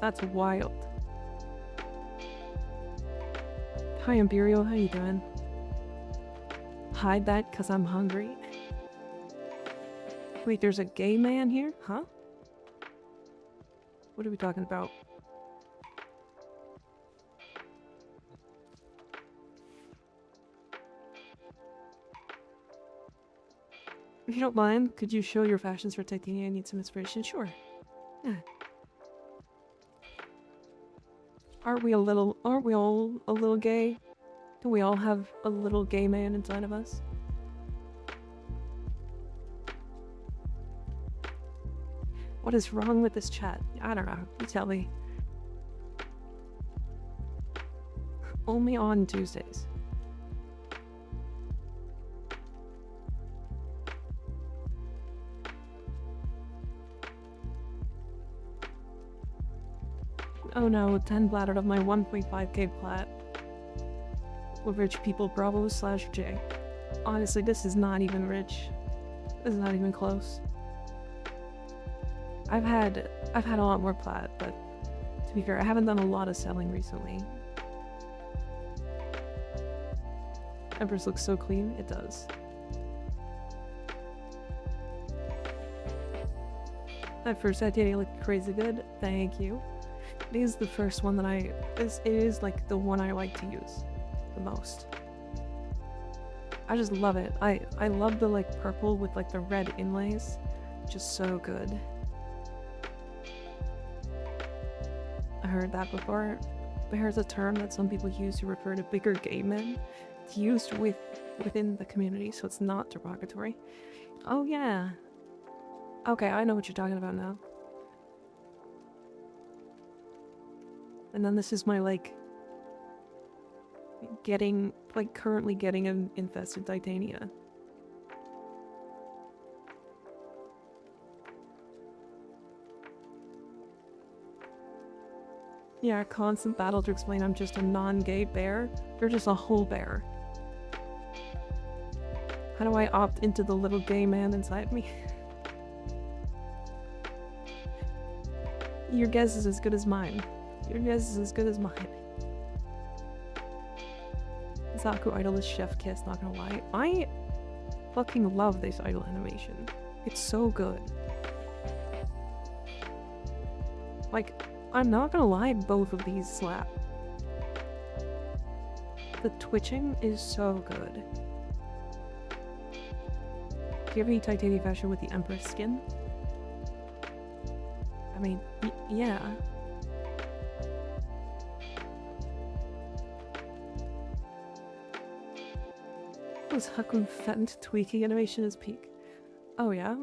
[SPEAKER 1] That's wild. Hi Imperial, how you doing? Hide that cause I'm hungry. Wait, there's a gay man here? Huh? What are we talking about? If you don't mind, could you show your fashions for Titania? I need some inspiration. Sure. Yeah. Aren't we all a little gay? Do we all have a little gay man inside of us? What is wrong with this chat? I don't know. You tell me. Only on Tuesdays. Oh no, 10 plat out of my 1.5k plat. With rich people Bravo / J. Honestly, this is not even rich. This is not even close. I've had a lot more plat, but to be fair, I haven't done a lot of selling recently. Empress looks so clean, it does. That first idea looked crazy good, thank you. It is the first one that it is like the one I like to use the most. I just love it. I love the like purple with like the red inlays. Just so good. I heard that before. Bear is a term that some people use to refer to bigger gay men. It's used within the community, so it's not derogatory. Oh yeah. Okay, I know what you're talking about now. And then this is my like currently getting an infested Titania. Yeah, constant battle to explain I'm just a non-gay bear. You're just a whole bear. How do I opt into the little gay man inside me? Your guess is as good as mine. Your guess is as good as mine. Zaku Idol is Chef Kiss, not gonna lie. I fucking love this idol animation. It's so good. Like, I'm not gonna lie, both of these slap. The twitching is so good. Do you have any titanium fashion with the Empress skin? I mean, yeah. Was Hakun Fent tweaking animation is peak? Oh yeah?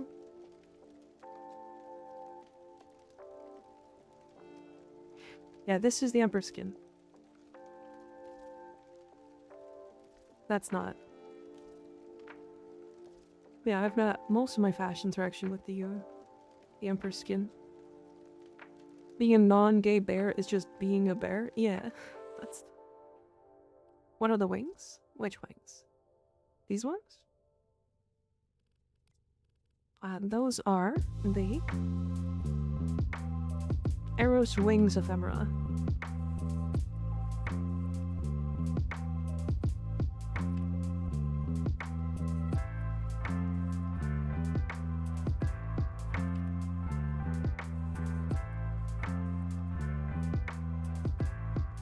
[SPEAKER 1] Yeah, this is the Emperor skin. That's not. Yeah, I've got most of my fashions are actually with the Emperor skin. Being a non-gay bear is just being a bear? Yeah, that's... What are the wings? Which wings? These ones? Those are the Eros Wings Ephemera.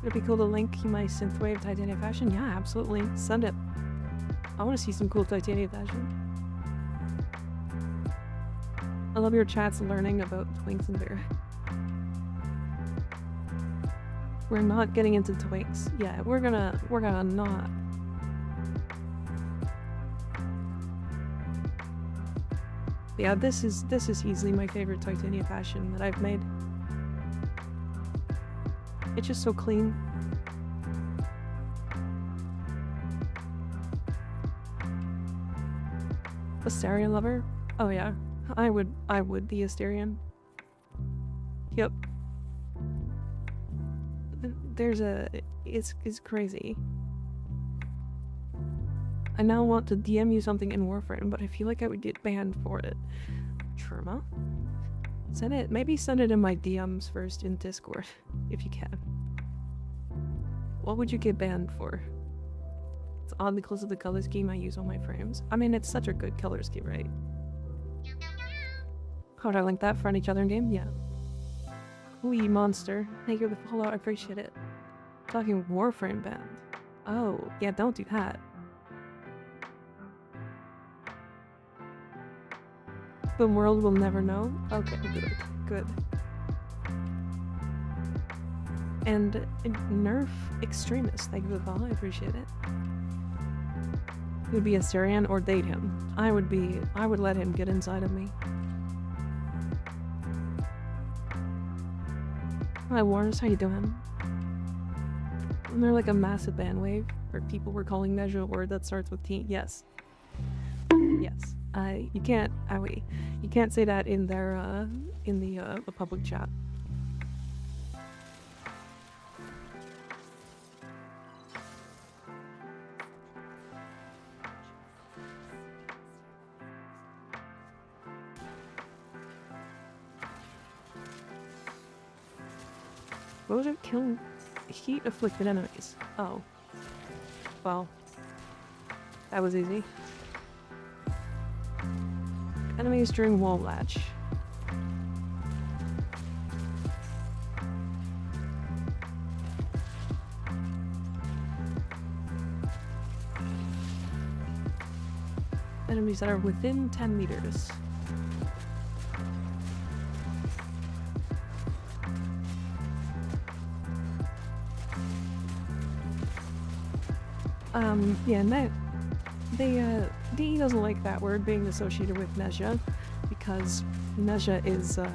[SPEAKER 1] Would it be cool to link my synthwave titanium fashion? Yeah, absolutely. Send it. I want to see some cool titanium fashion. I love your chats learning about twinks and bear. We're not getting into twinks. Yeah, we're gonna not. But yeah, this is easily my favorite titanium fashion that I've made. It's just so clean. Astarian lover? Oh yeah. I would be Astarian. Yep. There's a... It's crazy. I now want to DM you something in Warframe, but I feel like I would get banned for it. Trauma? Send it... Maybe send it in my DMs first in Discord, if you can. What would you get banned for? It's oddly close to the color scheme I use on my frames. I mean, it's such a good color scheme, right? How would I link that? Friend each other in game? Yeah. Wee monster. Thank you for the follow, I appreciate it. Talking Warframe banned. Oh, yeah, don't do that. The world will never know? Okay, good. And nerf extremist, thank you for the follow, I appreciate it. He would be a Syrian or date him. I would let him get inside of me. Hi Warners, how you doing? Isn't there like a massive bandwave where people were calling measure a word that starts with T? Yes. Yes. You can't you can't say that in their in the public chat. What was it? Kill heat afflicted enemies. Oh. Well. That was easy. Enemies during wall latch. Enemies that are within 10 meters. Yeah, and DE doesn't like that word being associated with Nezha, because Nezha is a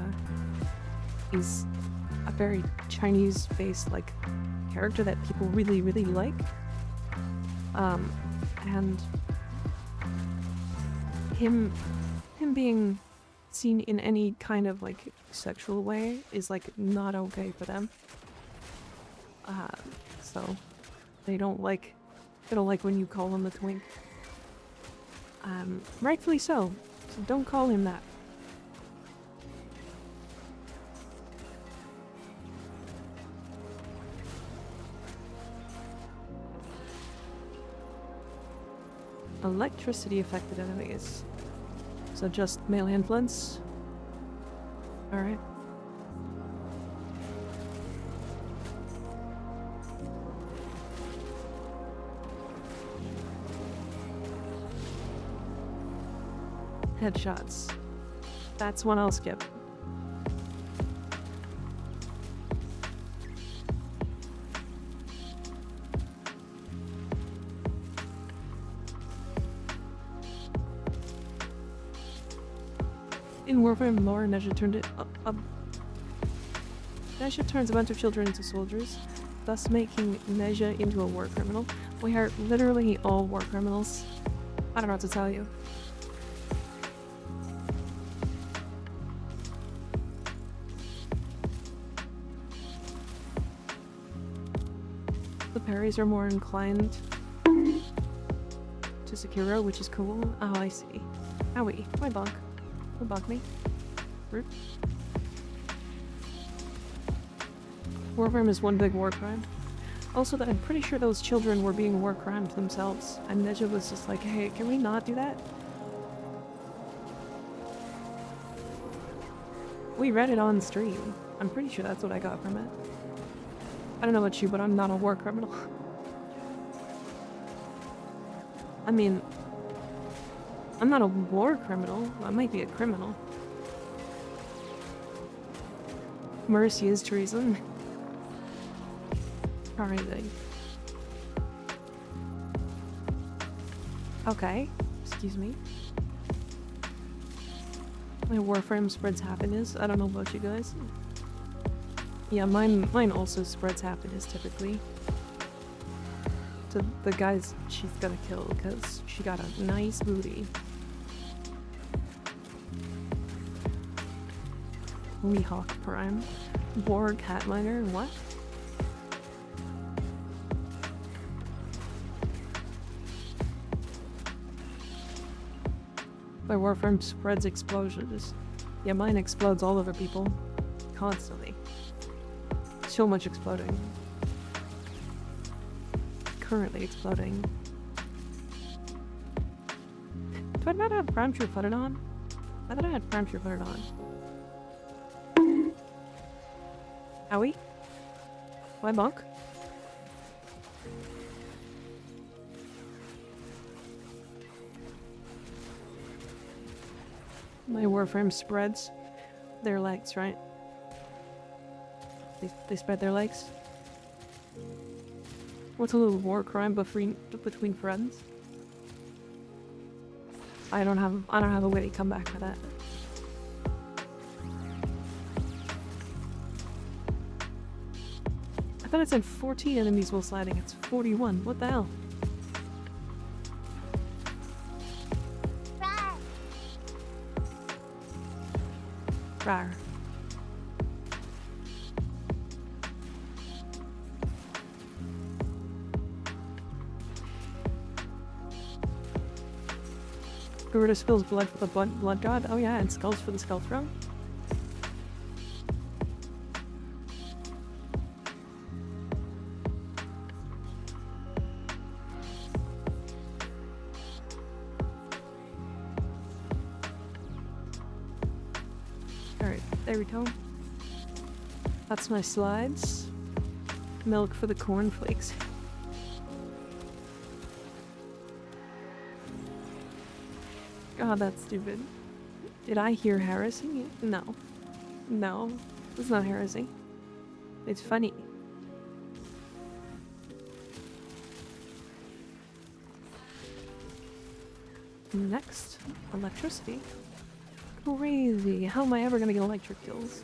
[SPEAKER 1] very Chinese-based, like, character that people really, really like. And him being seen in any kind of, like, sexual way is, like, not okay for them. So they don't like when you call him a twink. Rightfully so. So don't call him that. Electricity affected enemies. So just melee influence. Alright. Headshots. That's one I'll skip. In Warframe lore, Nesha turns a bunch of children into soldiers, thus making Nesha into a war criminal. We are literally all war criminals. I don't know what to tell you. The parries are more inclined to Sekiro, which is cool. Oh, I see. Owie. My bunk. Don't bug me. Rude. Warframe is one big war crime. Also, that I'm pretty sure those children were being war crimed themselves, and Nesha was just like, hey, can we not do that? We read it on stream. I'm pretty sure that's what I got from it. I don't know about you, but I'm not a war criminal. I mean, I'm not a war criminal. I might be a criminal. Mercy is treason. Alright. Okay. Excuse me. My Warframe spreads happiness. I don't know about you guys. Yeah, mine also spreads happiness typically. To the guys she's gonna kill because she got a nice booty. Weehawk Prime. War Cat Miner. What? My Warframe spreads explosions. Yeah, mine explodes all over people. Constantly. So much exploding. Currently exploding. Do I not have Prime True Footed on? I thought I had Prime True Footed on. Owie? My monk? My Warframe spreads their legs, right? They spread their legs. What's a little war crime between friends? I don't have a witty comeback for that. I thought it said 14 enemies while sliding. It's 41. What the hell? Rar. Garuda spills blood for the blood god. Oh yeah, and skulls for the skull throne. Alright, there we go. That's my slides. Milk for the cornflakes. God, that's stupid. Did I hear heresy? No. No. It's not heresy. It's funny. Next, electricity. Crazy. How am I ever gonna get electric kills?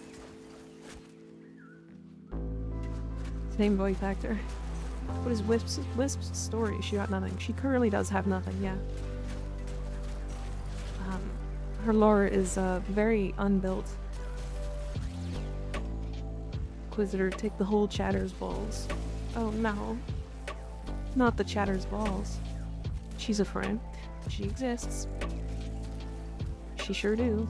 [SPEAKER 1] Same voice actor. What is Wisp's story? She got nothing. She currently does have nothing, yeah. Her lore is very unbuilt. Inquisitor, take the whole Chatter's balls. Oh no. Not the Chatter's balls. She's a friend. She exists. She sure do.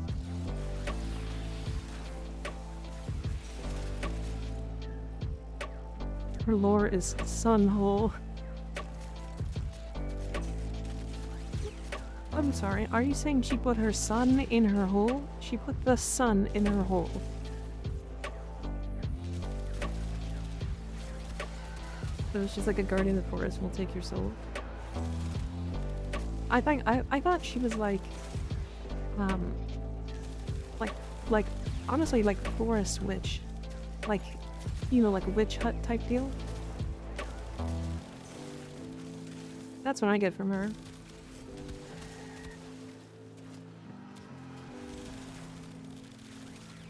[SPEAKER 1] Her lore is Sunhole. I'm sorry, are you saying she put her son in her hole? She put the sun in her hole. So it's just like a guardian of the forest will take your soul. I thought she was like Um, like, like, honestly, like forest witch. Like, you know, like a witch hut type deal. That's what I get from her.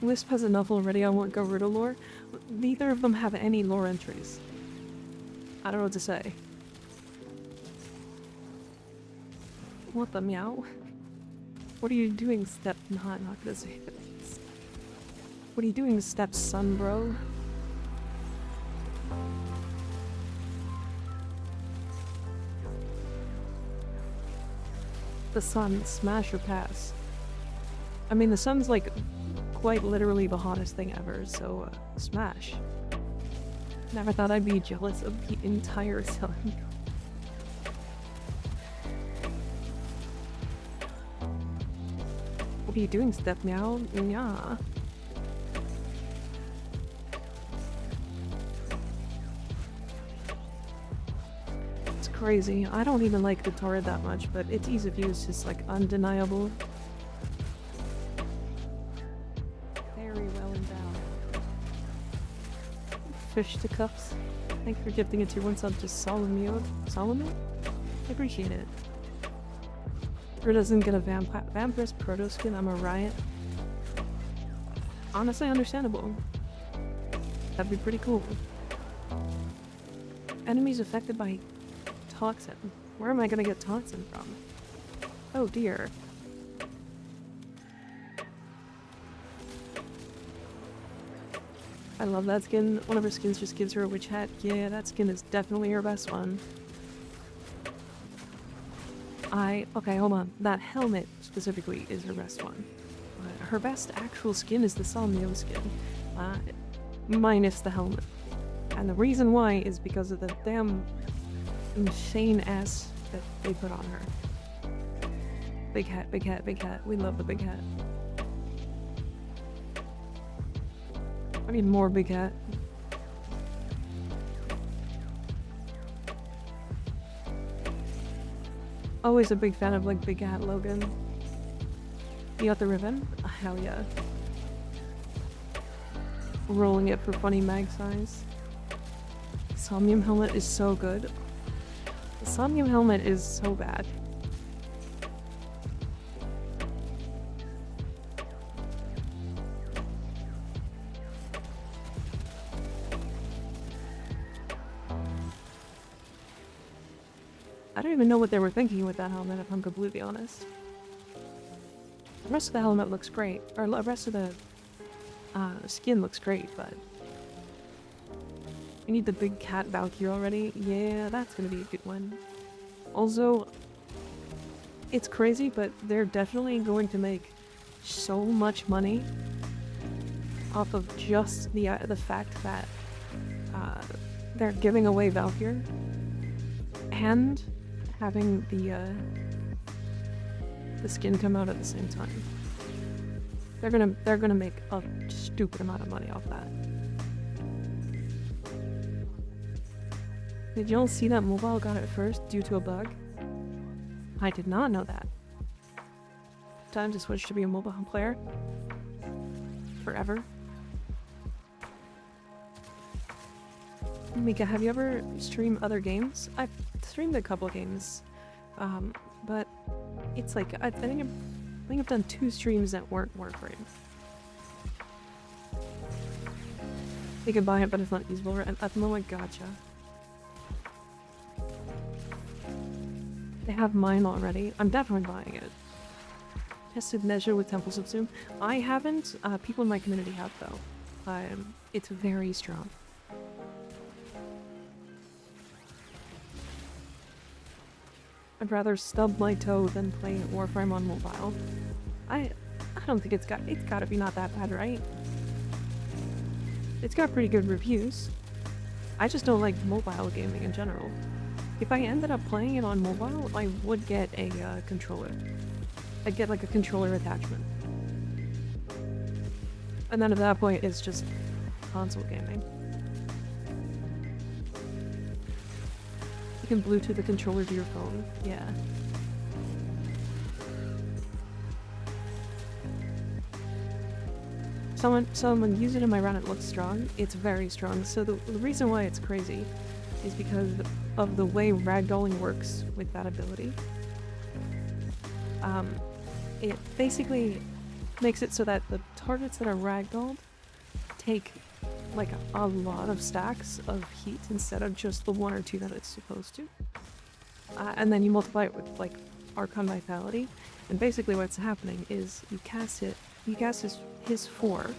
[SPEAKER 1] Wisp has enough already on what Garuda lore. Neither of them have any lore entries. I don't know what to say. What the meow? What are you doing, step? No, I'm not gonna say this. What are you doing, stepson, bro? The sun, smash or pass? I mean, the sun's like quite literally the hottest thing ever, so smash. Never thought I'd be jealous of the entire sun. What are you doing, step meow? Yeah. It's crazy. I don't even like the turret that much, but its ease of use is like undeniable.
[SPEAKER 2] Very well endowed.
[SPEAKER 1] Fish to cups. Thank you for gifting a tier 1 sub to Solomon. Solomon? I appreciate it. Or doesn't get a vampir's proto skin, I'm a riot. Honestly, understandable. That'd be pretty cool. Enemies affected by toxin. Where am I gonna get toxin from? Oh dear. I love that skin. One of her skins just gives her a witch hat. Yeah, that skin is definitely her best one. Okay, hold on. That helmet specifically is her best one. Her best actual skin is the Salmio skin. Minus the helmet. And the reason why is because of the damn insane ass that they put on her. Big hat, big hat, big hat. We love the big hat. I need more big hat. Always a big fan of like big hat Logan. You got the ribbon? Hell yeah. Rolling it for funny mag size. Somnium helmet is so good. The Somnium helmet is so bad. I don't even know what they were thinking with that helmet, if I'm completely honest. The rest of the helmet looks great, or the rest of the skin looks great, but we need the big cat Valkyrie already. Yeah, that's gonna be a good one. Also, it's crazy, but they're definitely going to make so much money off of just the fact that they're giving away Valkyrie and having the skin come out at the same time. They're gonna make a stupid amount of money off that. Did y'all see that mobile got it first due to a bug? I did not know that. Time to switch to be a mobile player. Forever. Mika, have you ever streamed other games? I've streamed a couple games, but it's like I think I've done 2 streams that weren't warframe. You can buy it, but it's not usable at the moment. Gotcha. They have mine already. I'm definitely buying it. Tested measure with Temple Subsume. I haven't. People in my community have though. It's very strong. I'd rather stub my toe than play Warframe on mobile. I don't think it's gotta be not that bad, right? It's got pretty good reviews. I just don't like mobile gaming in general. If I ended up playing it on mobile, I would get a controller. I'd get like a controller attachment. And then at that point, it's just console gaming. You can Bluetooth the controller to your phone. Yeah. someone used it in my run, it looks strong. It's very strong. So the reason why it's crazy is because of the way ragdolling works with that ability. It basically makes it so that the targets that are ragdolled take like a lot of stacks of heat instead of just the 1 or 2 that it's supposed to. And then you multiply it with like Archon Vitality, and basically what's happening is you cast his 4,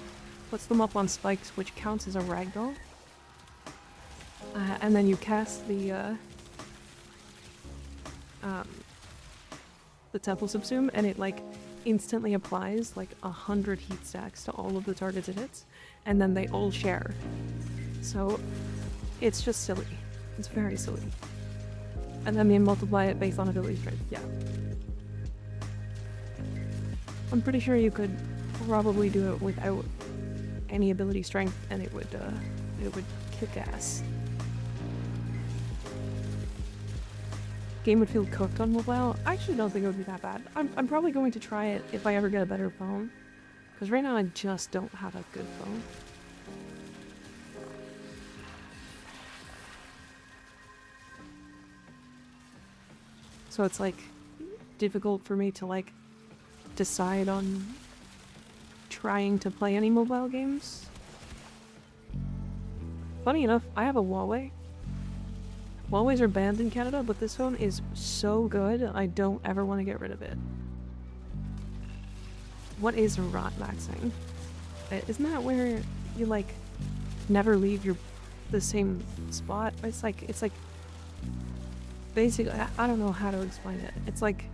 [SPEAKER 1] puts them up on spikes, which counts as a ragdoll, and then you cast the Temple Subsume, and it like instantly applies like 100 heat stacks to all of the targets it hits, and then they all share. So it's just silly. It's very silly. And then you multiply it based on ability strength. Yeah. I'm pretty sure you could probably do it without any ability strength, and it would kick ass. Game would feel cooked on mobile. I actually don't think it would be that bad. I'm probably going to try it if I ever get a better phone, because right now I just don't have a good phone. So it's like difficult for me to like decide on trying to play any mobile games. Funny enough, I have a Huawei. Huawei's are banned in Canada, but this phone is so good, I don't ever want to get rid of it. What is rot maxing? Isn't that where you like never leave the same spot? It's like basically, I don't know how to explain it. It's like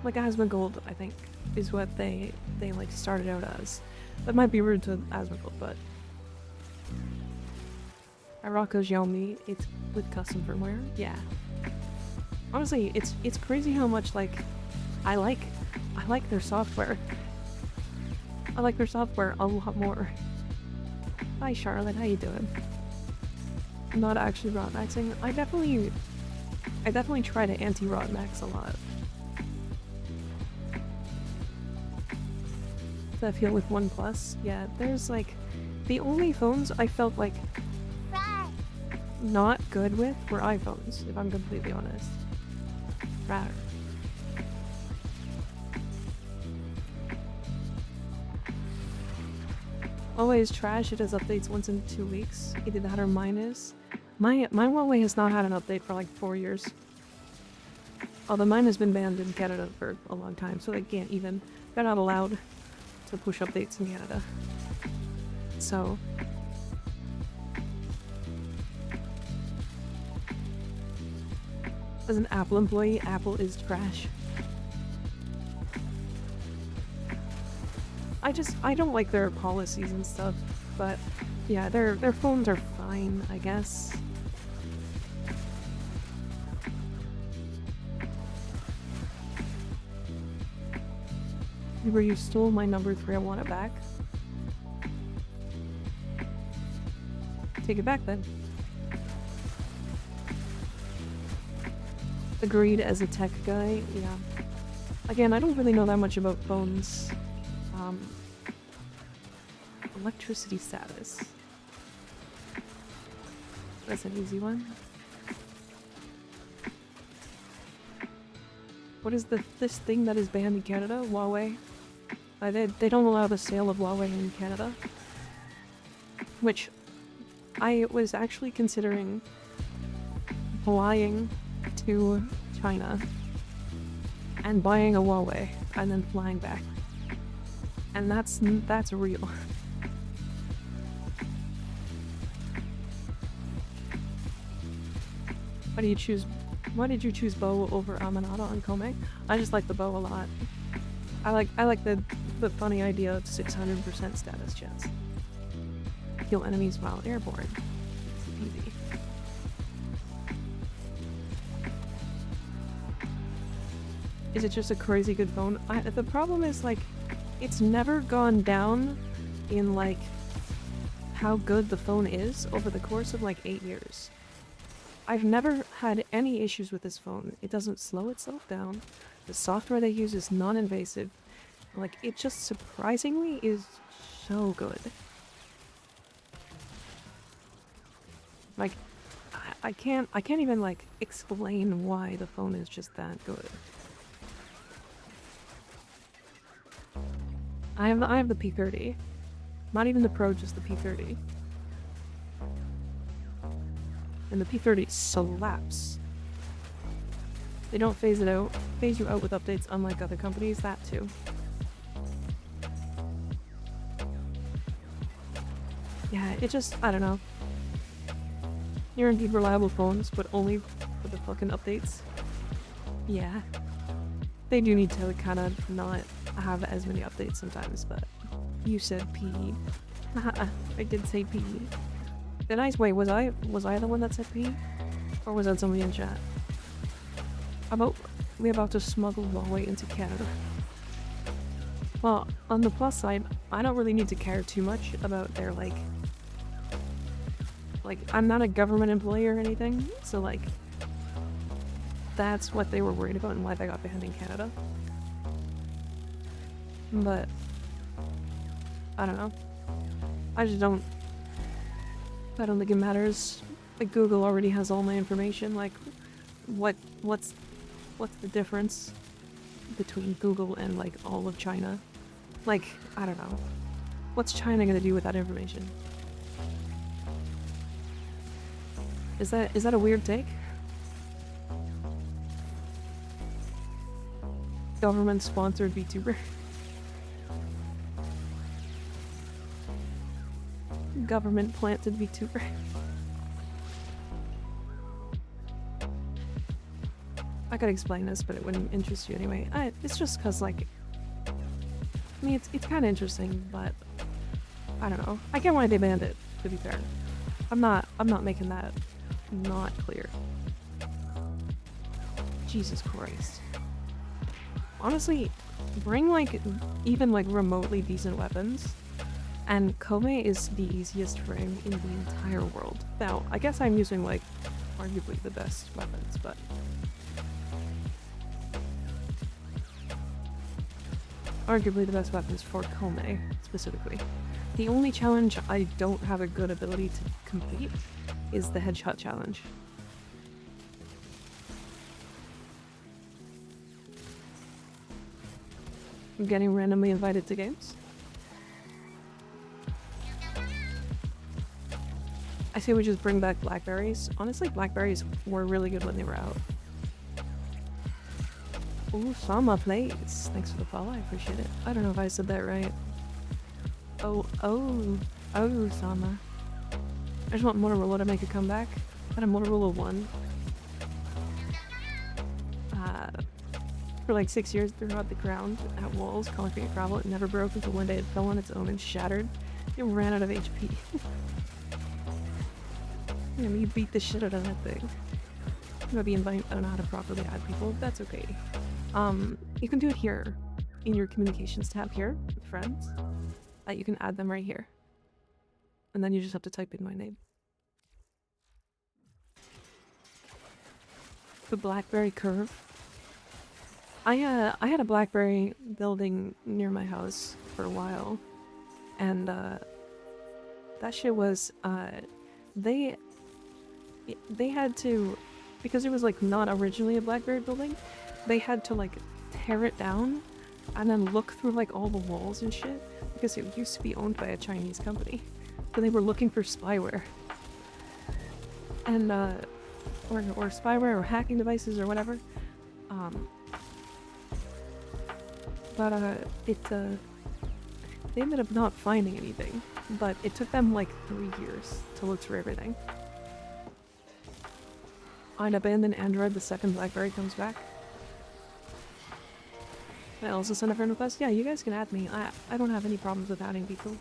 [SPEAKER 1] Asmongold, I think, is what they like started out as. That might be rude to Asmongold, but I rock a Xiaomi. It's with custom firmware. Yeah. Honestly, it's crazy how much like I like their software. I like their software a lot more. Hi Charlotte, how you doing? I'm not actually rot maxing. I definitely try to anti-rot max a lot. Does that feel with OnePlus? Yeah, there's like the only phones I felt like not good with were iPhones, if I'm completely honest. Rather. Always trash, it does updates once in 2 weeks. Either that or mine is. My Huawei has not had an update for like 4 years. Although mine has been banned in Canada for a long time, so they can't even. They're not allowed to push updates in Canada. So. As an Apple employee, Apple is trash. I don't like their policies and stuff, but yeah, their phones are fine, I guess. Remember you stole my number 3, I want it back. Take it back then. Agreed as a tech guy, yeah. Again, I don't really know that much about phones. Electricity status. That's an easy one. What is this thing that is banned in Canada? Huawei? They don't allow the sale of Huawei in Canada. Which I was actually considering flying to China and buying a Huawei and then flying back. And that's real. Why did you choose bow over Amanada on Kome? I just like the bow a lot. I like the funny idea of 600% status chance. Kill enemies while airborne. It's easy. Is it just a crazy good phone? The problem is like, it's never gone down in like how good the phone is over the course of like 8 years. I've never had any issues with this phone. It doesn't slow itself down. The software they use is non-invasive. Like, it just surprisingly is so good. Like, I can't even like explain why the phone is just that good. I have the P30. Not even the Pro, just the P30. And the P30 slaps. They don't phase you out with updates unlike other companies, that too. Yeah, it just, I don't know. You're indeed reliable phones, but only for the fucking updates. Yeah. They do need to kind of not have as many updates sometimes, but you said P. I did say P. Did I? Wait, was I the one that said P? Or was that somebody in chat? We about to smuggle Huawei into Canada. Well, on the plus side, I don't really need to care too much about their like I'm not a government employee or anything, so like that's what they were worried about and why they got banned in Canada. But I don't know. I don't think it matters. Like Google already has all my information. Like what's the difference between Google and like all of China? Like, I don't know. What's China gonna do with that information? Is that a weird take? Government-sponsored VTuber. Government-planted VTuber. I could explain this, but it wouldn't interest you anyway. It's just because, like, I mean, it's kind of interesting, but I don't know. I get why they banned it, to be fair. I'm not making that not clear. Jesus Christ. Honestly, bring like even like remotely decent weapons, and Kome is the easiest frame in the entire world. Now, I guess I'm using like arguably the best weapons, but arguably the best weapons for Kome specifically. The only challenge I don't have a good ability to complete is the headshot challenge. I'm getting randomly invited to games. I say we just bring back Blackberries. Honestly, Blackberries were really good when they were out. Ooh, Sama plays. Thanks for the follow, I appreciate it. I don't know if I said that right. Oh, Sama. I just want Motorola to make a comeback. I had a Motorola 1. For like 6 years, threw out the ground at walls, concrete and gravel. It never broke until one day it fell on its own and shattered. It ran out of HP. Yeah, you beat the shit out of that thing. I'm gonna be inviting. I don't know how to properly add people. That's okay. You can do it here, in your communications tab here, with friends. You can add them right here, and then you just have to type in my name. The BlackBerry curve. I had a BlackBerry building near my house for a while, and that shit was they had to, because it was like not originally a BlackBerry building, they had to like tear it down and then look through like all the walls and shit because it used to be owned by a Chinese company, so they were looking for spyware and or spyware or hacking devices or whatever. They ended up not finding anything, but it took them like 3 years to look through everything. On abandoned Android, the second BlackBerry comes back. Can I also send a friend request? Yeah, you guys can add me. I don't have any problems with adding people.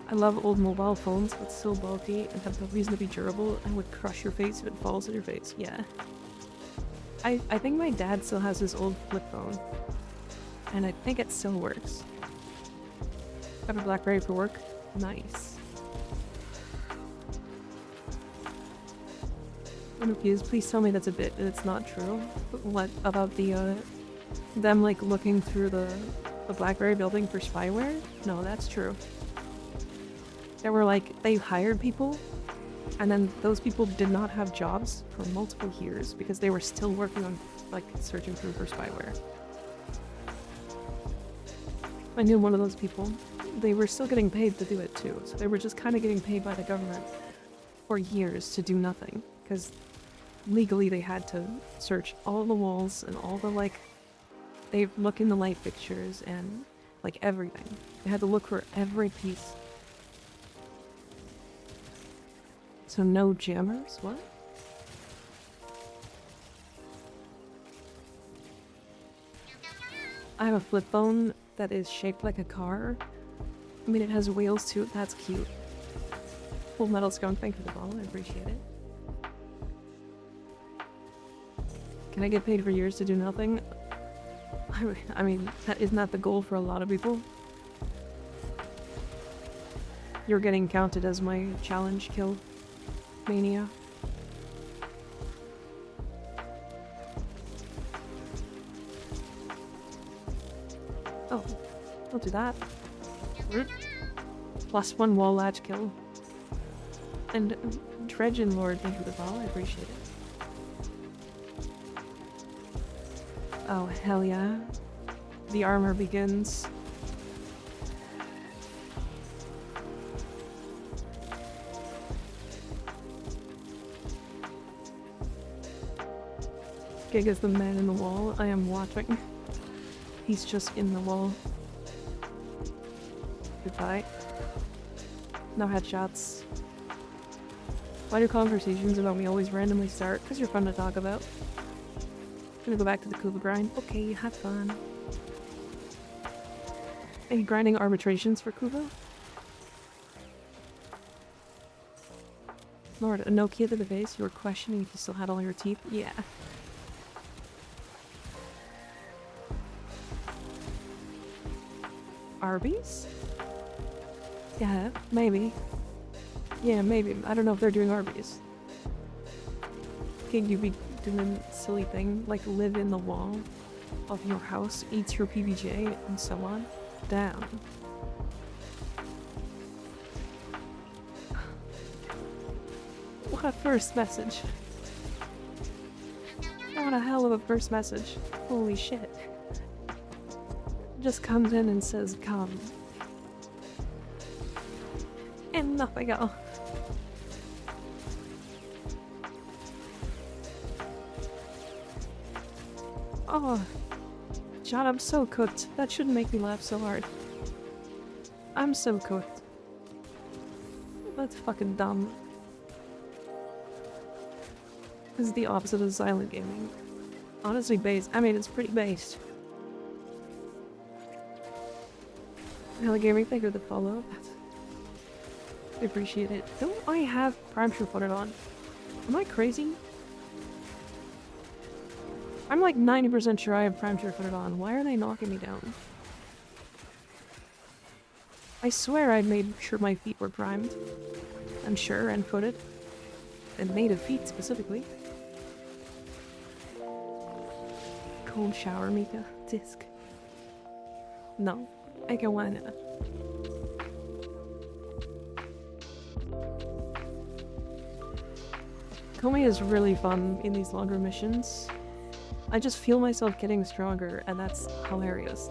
[SPEAKER 1] I love old mobile phones, but still bulky and have no reason to be durable and would crush your face if it falls in your face. Yeah. I think my dad still has his old flip phone, and I think it still works. Got a BlackBerry for work? Nice. I'm confused. Please tell me that's not true. What about the Them like looking through the BlackBerry building for spyware? No, that's true. There were like, they hired people, and then those people did not have jobs for multiple years because they were still working on like searching through for spyware. I knew one of those people. They were still getting paid to do it too, so they were just kind of getting paid by the government for years to do nothing, because legally they had to search all the walls and all the like, they look in the light fixtures and like everything. They had to look for every piece. So no jammers? What? I have a flip phone that is shaped like a car. I mean, it has wheels too. That's cute. Full Metal Skunk, thank you for the follow. I appreciate it. Can I get paid for years to do nothing? I mean, isn't that the goal for a lot of people? You're getting counted as my challenge kill mania. Oh, don't do that. +1 wall latch kill. And Dredgen Lord, thank you for the follow, I appreciate it. Oh, hell yeah. The armor begins. Gig is the man in the wall. I am watching. He's just in the wall. Goodbye. No headshots. Why do conversations about me always randomly start? Because you're fun to talk about. Gonna go back to the Kuba grind. Okay, have fun. Are you grinding arbitrations for Kuba? Lord, a Nokia to the face. You were questioning if you still had all your teeth? Yeah. Arby's? Yeah, maybe. Yeah, maybe. I don't know if they're doing Arby's. Can you be doing a silly thing like live in the wall of your house, eat your PBJ, and so on? Damn. What a first message. What a hell of a first message. Holy shit. Just comes in and says come. And nothing else. Oh, John, I'm so cooked. That shouldn't make me laugh so hard. I'm so cooked. That's fucking dumb. This is the opposite of silent gaming. Honestly, based. I mean, it's pretty based. Hello Gaming, thank you for the follow. I appreciate it. Don't I have Prime True Footed on? Am I crazy? I'm like 90% sure I have Prime True Footed on. Why are they knocking me down? I swear I made sure my feet were primed. I'm sure, and footed. And made of feet specifically. Cold shower, Mika. Disc. No. I can wanna. Komi is really fun in these longer missions. I just feel myself getting stronger, and that's hilarious.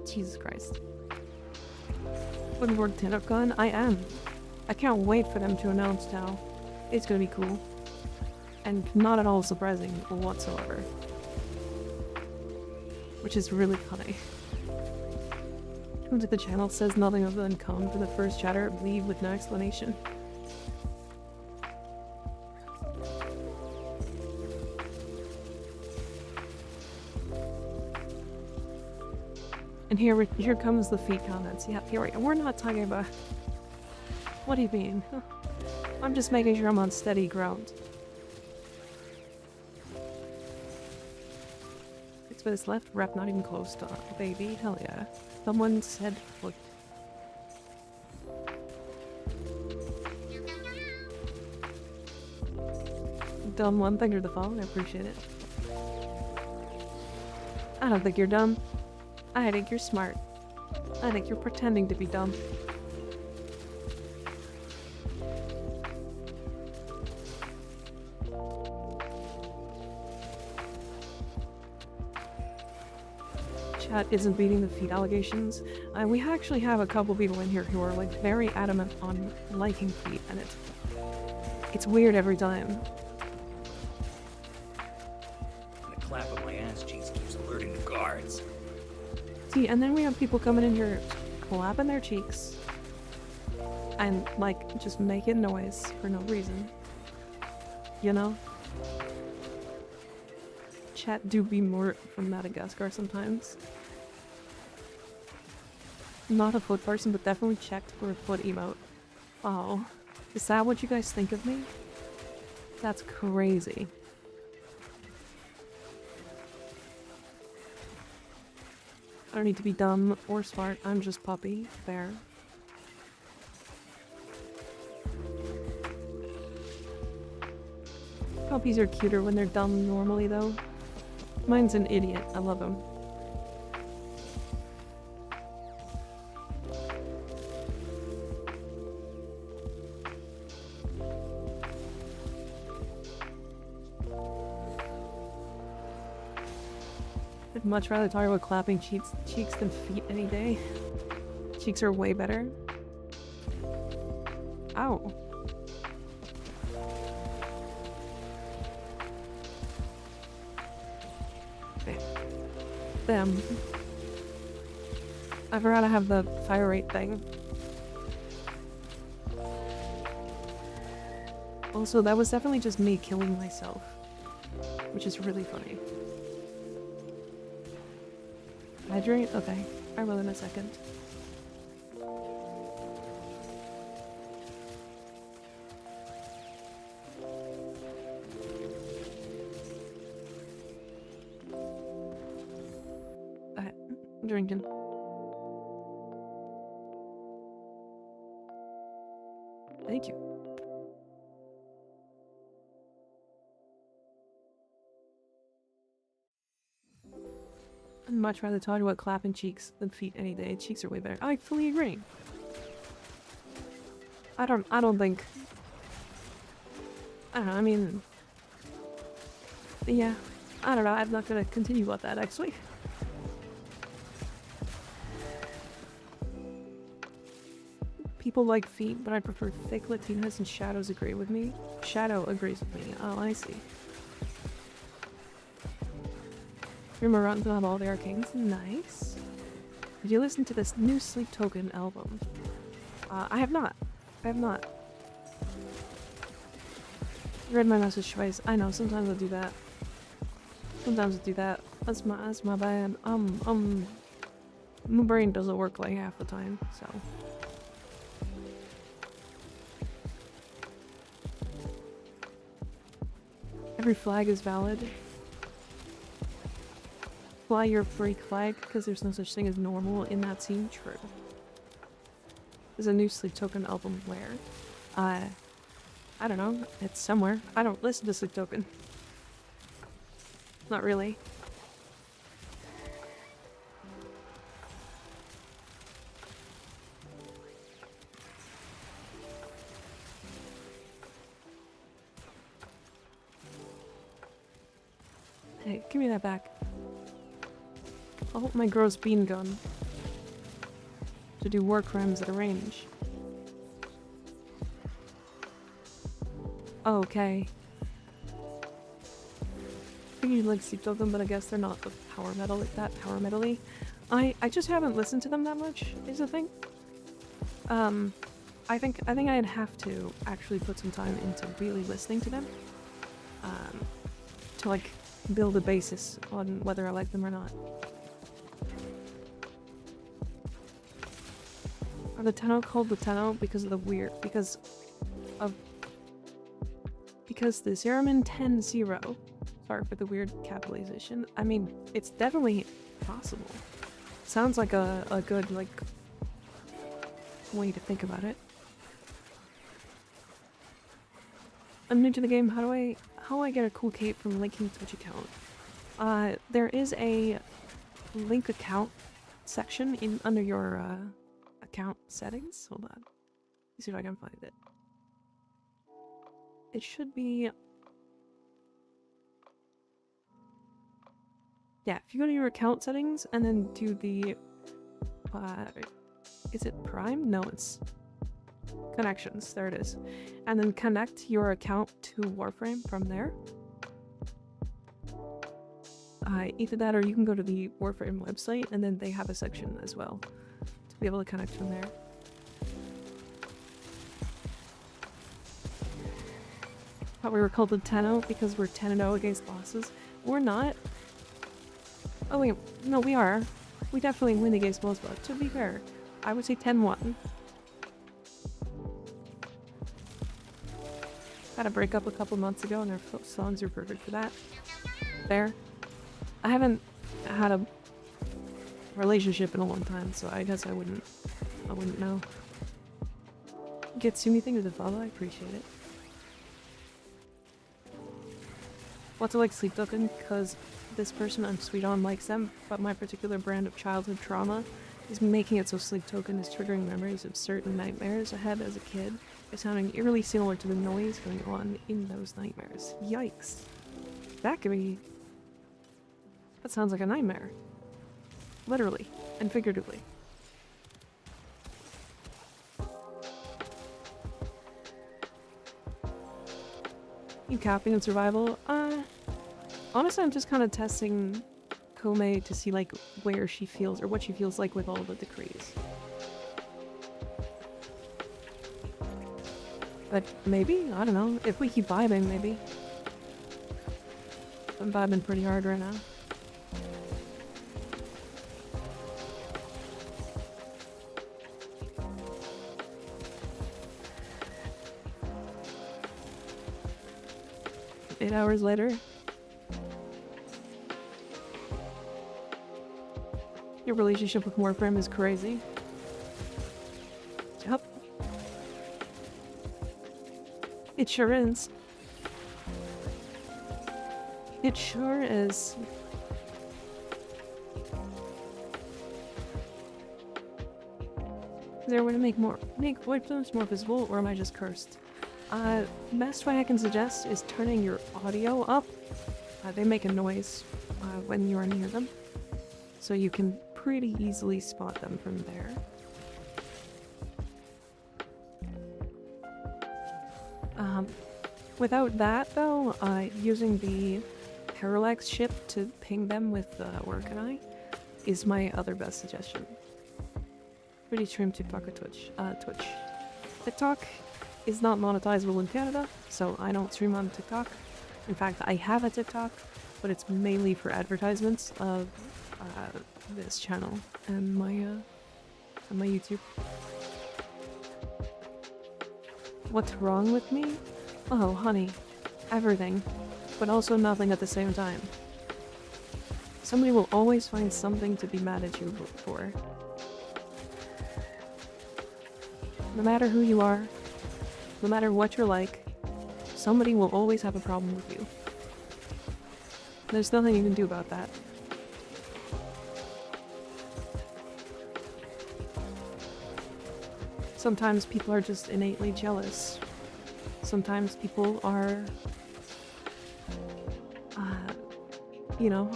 [SPEAKER 1] Jesus Christ. Looking forward to TanupCon? I am. I can't wait for them to announce now. It's gonna be cool. And not at all surprising whatsoever. Which is really funny. Come to the channel, says nothing other than come for the first chatter, leave with no explanation. And here comes the feet comments. Yeah, here we go. We're not talking about... What do you mean? I'm just making sure I'm on steady ground. 6 minutes left, rep not even close to baby. Hell yeah. Someone said foot. Done one thing or the phone, I appreciate it. I don't think you're dumb. I think you're smart. I think you're pretending to be dumb. Chat isn't beating the feet allegations. We actually have a couple people in here who are like very adamant on liking feet, and it's weird every time.
[SPEAKER 3] And the clap of my ass cheeks keeps alerting the guards.
[SPEAKER 1] See, and then we have people coming in here clapping their cheeks and like just making noise for no reason. You know? Chat do be more from Madagascar sometimes. Not a foot person, but definitely checked for a foot emote. Oh, is that what you guys think of me? That's crazy. I don't need to be dumb or smart, I'm just puppy. Fair. Puppies are cuter when they're dumb normally though. Mine's an idiot, I love him. I'd much rather talk about clapping cheeks than feet any day. Cheeks are way better. Ow. Okay. Them. I forgot to have the fire rate thing. Also, that was definitely just me killing myself, which is really funny. Hydrate? Okay, I will in a second. Okay, I'm drinking. Thank you. I'd much rather talk about clapping cheeks than feet any day. Cheeks are way better. I fully agree. I don't think... I don't know, I mean... Yeah. I don't know, I'm not gonna continue about that, actually. People like feet, but I prefer thick Latinas, and Shadows agree with me. Shadow agrees with me. Oh, I see. Remember Rotten to have all the arcanes? Nice. Did you listen to this new Sleep Token album? I have not. I have not. Read my message twice. I know, sometimes I do that. Sometimes I do that. That's my bad. My brain doesn't work like half the time, so. Every flag is valid. Fly your freak flag, because there's no such thing as normal in that scene. True. There's a new Sleep Token album where? I don't know. It's somewhere. I don't listen to Sleep Token. Not really. Hey, give me that back. Oh, my gross bean gun. To do war crimes at a range. Okay. I figured you'd like Sleep Token, but I guess they're not the power metal like that power metal-y. I just haven't listened to them that much, is the thing. I think I'd have to actually put some time into really listening to them. To like build a basis on whether I like them or not. Are the Tenno called the Tenno because of the weird, because the Zeramin 10-0, sorry for the weird capitalization. I mean, it's definitely possible. Sounds like a good, like, way to think about it. I'm new to the game. How do I get a cool cape from linking Twitch account? There is a link account section in under your account settings. Hold on. Let's see if I can find it. It should be... Yeah, if you go to your account settings and then do the... is it Prime? No, it's... Connections. There it is. And then connect your account to Warframe from there. Either that or you can go to the Warframe website and then they have a section as well to be able to connect from there. Thought we were called the 10-0 because we're 10-0 against bosses. We're not. Oh wait, no we are. We definitely win against most bosses. To be fair, I would say 10-1. Had a breakup a couple months ago and their songs are perfect for that. There. I haven't had a relationship in a long time, so I guess I wouldn't know. Getsumi, thank you for the follow, I appreciate it. What's it like Sleep Token? Because this person I'm sweet on likes them, but my particular brand of childhood trauma is making it so Sleep Token is triggering memories of certain nightmares I had as a kid. It's sounding eerily similar to the noise going on in those nightmares. Yikes. That could be... That sounds like a nightmare. Literally. And figuratively. You capping and survival? Honestly, I'm just kind of testing Kome to see, like, where she feels, or what she feels like with all the decrees. But maybe? I don't know. If we keep vibing, maybe. I'm vibing pretty hard right now. Eight hours later. Your relationship with Warframe is crazy. Yep. It sure is. It sure is. Is there a way to make void films more visible, or am I just cursed? Best way I can suggest is turning your audio up. They make a noise when you are near them, so you can pretty easily spot them from there. Without that though, using the parallax chip to ping them with Workanai is my other best suggestion. Pretty stream TikTok or Twitch. Twitch. TikTok is not monetizable in Canada, so I don't stream on TikTok. In fact, I have a TikTok, but it's mainly for advertisements of this channel and my YouTube. What's wrong with me? Oh, honey. Everything. But also nothing at the same time. Somebody will always find something to be mad at you for. No matter who you are, no matter what you're like, somebody will always have a problem with you. There's nothing you can do about that. Sometimes people are just innately jealous. Sometimes people are, you know,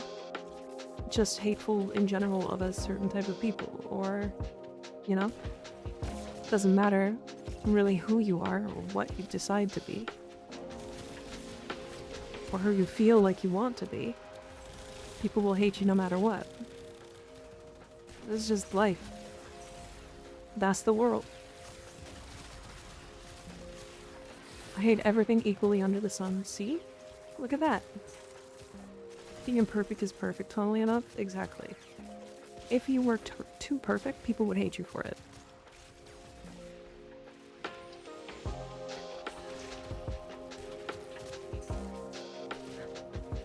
[SPEAKER 1] just hateful in general of a certain type of people, or, you know, doesn't matter really who you are or what you decide to be, or who you feel like you want to be. People will hate you no matter what. This is just life. That's the world. I hate everything equally under the sun. See? Look at that. Being imperfect is perfect, funnily enough. Exactly. If you were too perfect, people would hate you for it.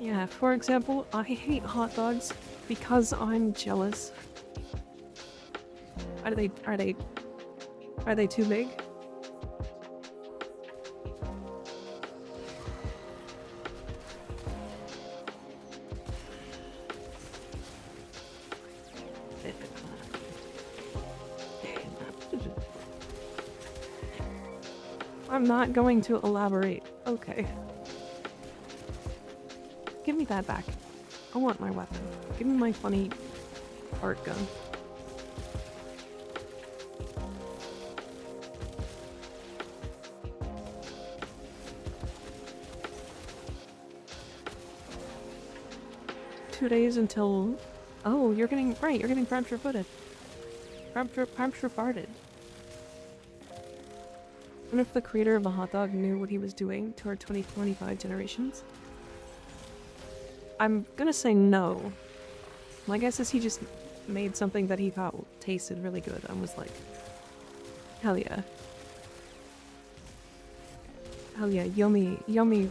[SPEAKER 1] Yeah, for example, I hate hot dogs because I'm jealous. Are they too big? I'm not going to elaborate. Okay. Give me that back. I want my weapon. Give me my funny art gun. Two days until... Oh, you're getting... Right, you're getting Pramshire-footed. Pramshire-farted. I wonder if the creator of the hot dog knew what he was doing to our 2025 generations. I'm gonna say no. My guess is he just made something that he thought tasted really good and was like, hell yeah. Hell yeah, yummy, yummy,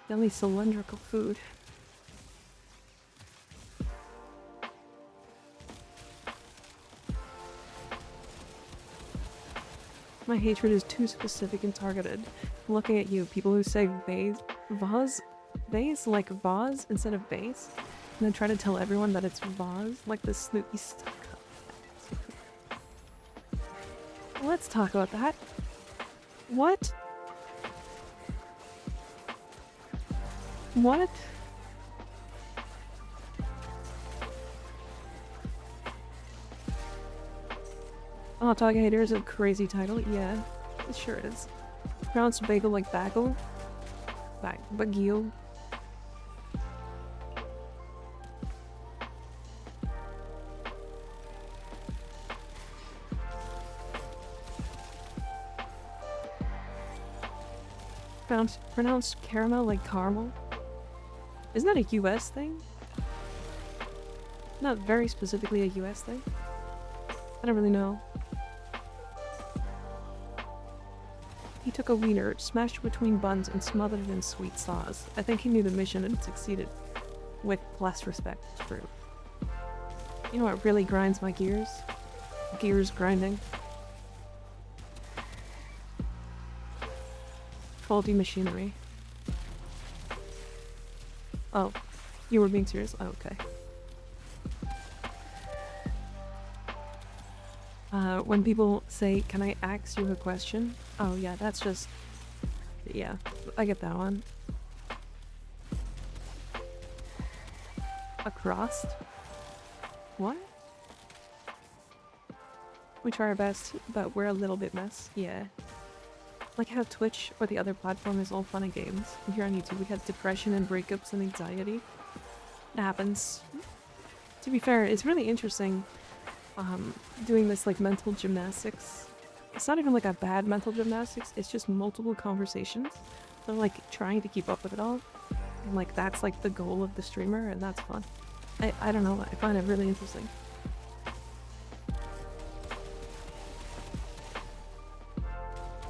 [SPEAKER 1] yummy cylindrical food. My hatred is too specific and targeted. I'm looking at you, people who say vase like vase instead of vase, and then try to tell everyone that it's vase, like the Snooki stuck up. Let's talk about that. What? What? Oh, Dog Hater is a crazy title. Yeah, it sure is. Pronounced bagel like bagel. Bagil. Pronounced caramel like caramel. Isn't that a US thing? Not very specifically a US thing. I don't really know. He took a wiener, smashed it between buns, and smothered it in sweet sauce. I think he knew the mission and succeeded. With less respect, it's true. You know what really grinds my gears? Gears grinding. Faulty machinery. Oh, you were being serious? Oh, okay. When people say, can I ask you a question? Oh yeah, that's just... Yeah, I get that one. A crust? What? We try our best, but we're a little bit mess. Yeah. Like how Twitch or the other platform is all fun and games. And here on YouTube we have depression and breakups and anxiety. It happens. To be fair, it's really interesting doing this like mental gymnastics. It's not even like a bad mental gymnastics, it's just multiple conversations. So like trying to keep up with it all. And like that's like the goal of the streamer, and that's fun. I don't know, I find it really interesting.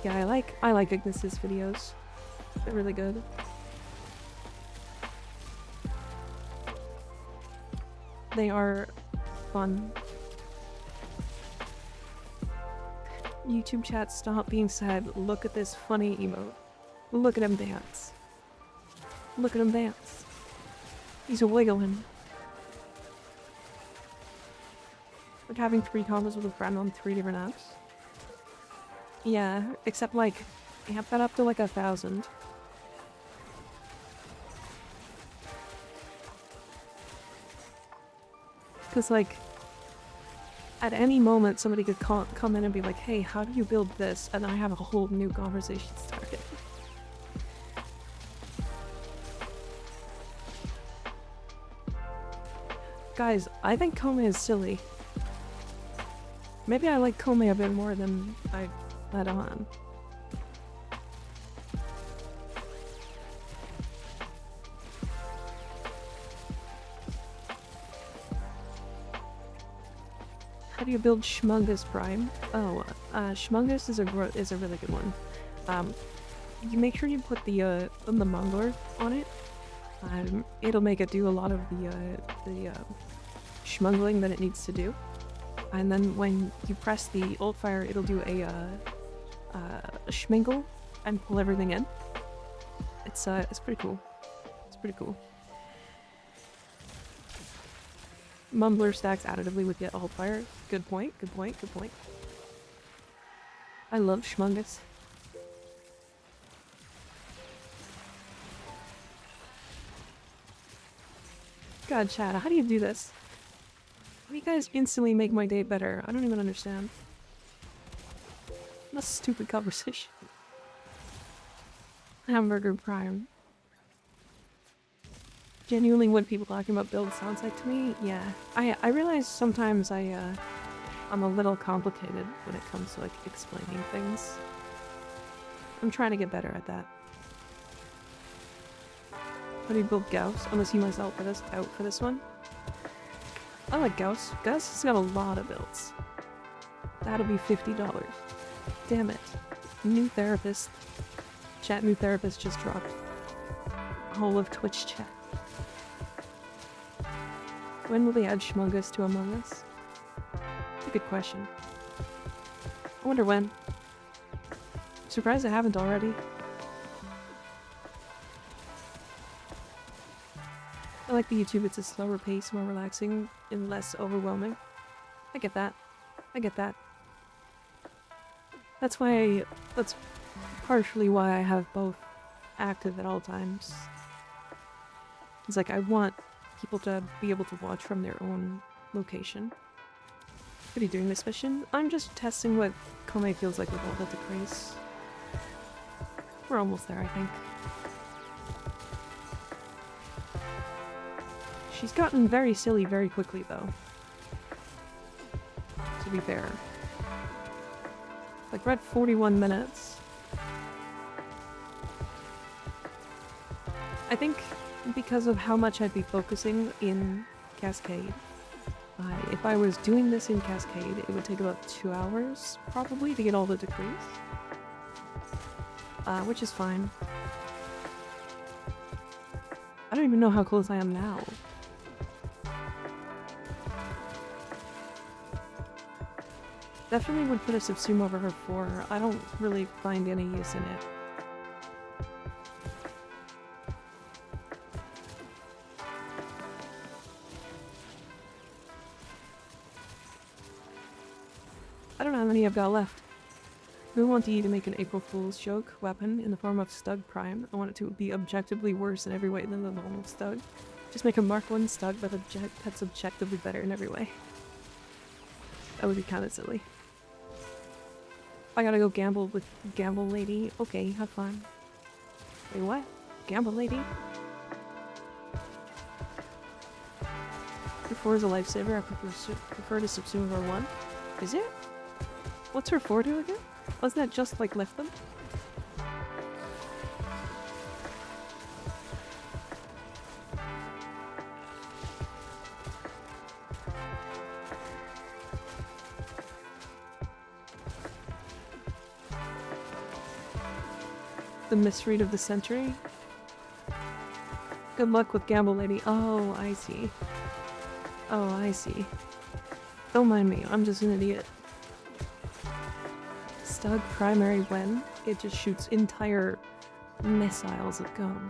[SPEAKER 1] Yeah, I like Ignis's videos. They're really good. They are fun. YouTube chat, stop being sad. Look at this funny emote. Look at him dance. Look at him dance. He's wiggling. Like having 3 combos with a friend on 3 different apps. Yeah, except like, amp that up to like 1,000. Cause like, at any moment somebody could come in and be like, hey, how do you build this? And then I have a whole new conversation started. Guys, I think Kome is silly. Maybe I like Kome a bit more than I let on. How do you build Schmungus Prime? Oh, Schmungus is a really good one. You make sure you put the Mongler on it. It'll make it do a lot of the schmungling that it needs to do. And then when you press the alt fire, it'll do a schmingle and pull everything in. It's pretty cool. It's pretty cool. Mumbler stacks additively with the alt fire. Good point, good point, good point. I love Schmungus. God, chat, how do you do this? How do you guys instantly make my day better? I don't even understand. What a stupid conversation. Hamburger Prime. Genuinely what people talking about build sounds like to me? Yeah. I realize sometimes I'm a little complicated when it comes to like explaining things. I'm trying to get better at that. How do you build Gauss? I'm gonna see myself out for this one. I like Gauss. Gauss has got a lot of builds. That'll be $50. Damn it. New therapist. Chat, new therapist just dropped. Whole of Twitch chat. When will they add Schmungus to Among Us? That's a good question. I wonder when. I'm surprised I haven't already. I like the YouTube, it's a slower pace, more relaxing, and less overwhelming. I get that. I get that. That's partially why I have both active at all times. It's like I want people to be able to watch from their own location. What are you doing this mission? I'm just testing what Kome feels like with all the decrease. We're almost there, I think. She's gotten very silly very quickly, though. To be fair. Like, we're at 41 minutes. I think because of how much I'd be focusing in Cascade. If I was doing this in Cascade, it would take about 2 hours, probably, to get all the decrees. Which is fine. I don't even know how close I am now. Definitely would put a subsume over her 4. I don't really find any use in it. I don't know how many I've got left. We want you to make an April Fool's joke weapon in the form of Stug Prime. I want it to be objectively worse in every way than the normal Stug. Just make a Mark 1 Stug that's objectively better in every way. That would be kind of silly. I gotta go gamble with Gamble Lady. Okay, have fun. Wait, what? Gamble Lady? Her 4 is a lifesaver. I prefer to subsume her 1. Is it? What's her 4 do again? Wasn't that just like lift them? The misread of the century? Good luck with Gamble Lady. Oh, I see. Oh, I see. Don't mind me, I'm just an idiot. Stug primary when? It just shoots entire missiles of gum.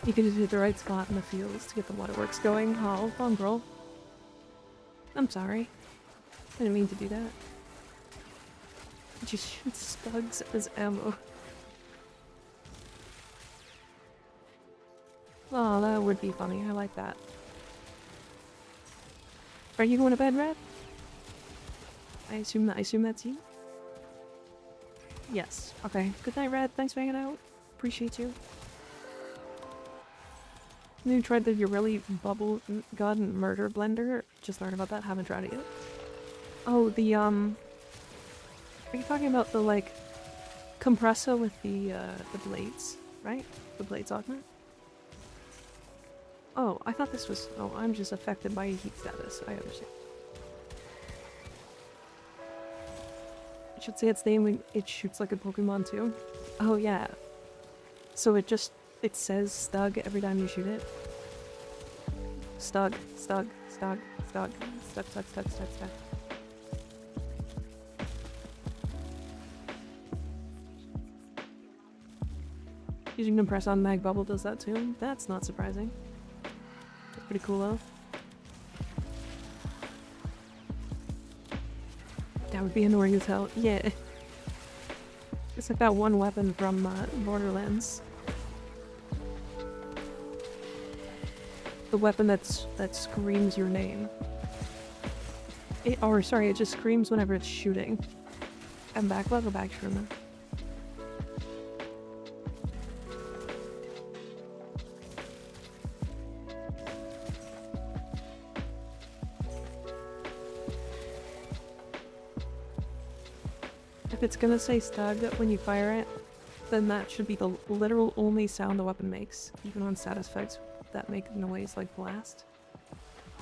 [SPEAKER 1] You can just hit the right spot in the fields to get the waterworks going. Oh, mongrel. I'm sorry. I didn't mean to do that. It just shoots Stugs as ammo. Oh, that would be funny. I like that. Are you going to bed, Red? I assume that's you? Yes. Okay. Good night, Red. Thanks for hanging out. Appreciate you. You tried the Urelli Bubble God Murder Blender? Just learned about that. Haven't tried it yet. Oh, the are you talking about the like compressor with the blades, right? The blades augment? Oh, I thought this was... Oh, I'm just affected by heat status. I understand. I should say its name when it shoots like a Pokemon too. Oh, yeah. So it says Stug every time you shoot it. Stug, Stug, Stug, Stug, Stug, Stug, Stug, Stug, Stug. Using compress on Mag Bubble does that too? That's not surprising. Pretty cool though. That would be annoying as hell. Yeah. It's like that one weapon from Borderlands. the weapon that screams your name. It just screams whenever it's shooting. I'm back, welcome back, Sherman. If it's gonna say stug when you fire it, then that should be the literal only sound the weapon makes, even on status effects that make noise like blast.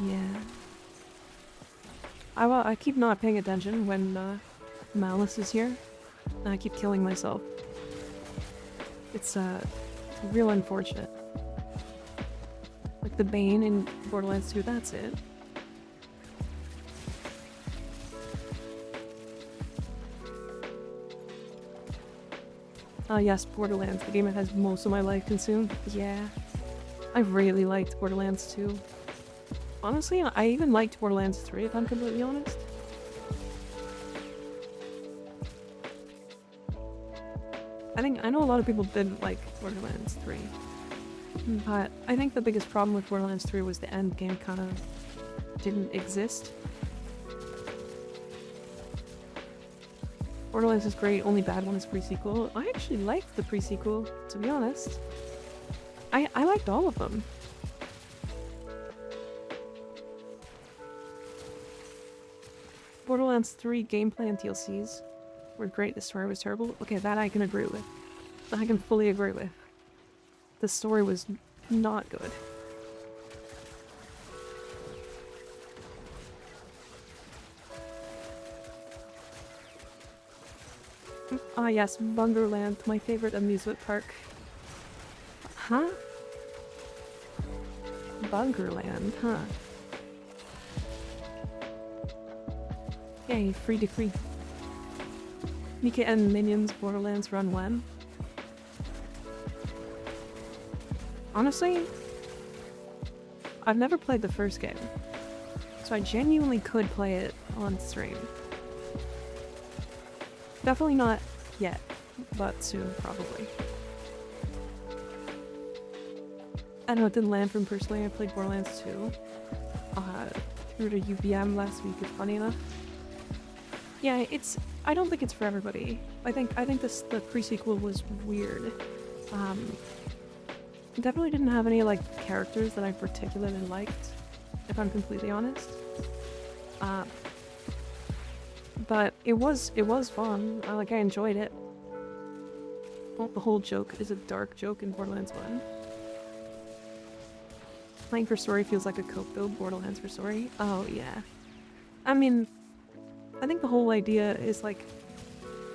[SPEAKER 1] Yeah. I keep not paying attention when Malice is here, and I keep killing myself. It's real unfortunate. Like the Bane in Borderlands 2, that's it. Yes, Borderlands, the game that has most of my life consumed. Yeah. I really liked Borderlands 2. Honestly, I even liked Borderlands 3, if I'm completely honest. I know a lot of people didn't like Borderlands 3. But I think the biggest problem with Borderlands 3 was the end game kind of didn't exist. Borderlands is great, only bad one is pre-sequel. I actually liked the pre-sequel, to be honest. I liked all of them. Borderlands 3 gameplay and DLCs were great, the story was terrible. Okay, that I can agree with. That I can fully agree with. The story was not good. Ah yes, Bungerland, my favorite amusement park. Huh? Bungerland, huh? Yay, free decree. Mika and Minions Borderlands run when? Honestly, I've never played the first game, so I genuinely could play it on stream. Definitely not yet, but soon, probably. I know it didn't land from personally, I played Borderlands 2. Through to UVM last week, it's funny enough. Yeah, I don't think it's for everybody. I think the pre-sequel was weird. Definitely didn't have any, like, characters that I particularly liked, if I'm completely honest. But it was fun. I enjoyed it. Well, the whole joke is a dark joke in Borderlands 1. Playing for story feels like a cope build, Borderlands for story. Oh yeah. I mean, I think the whole idea is like,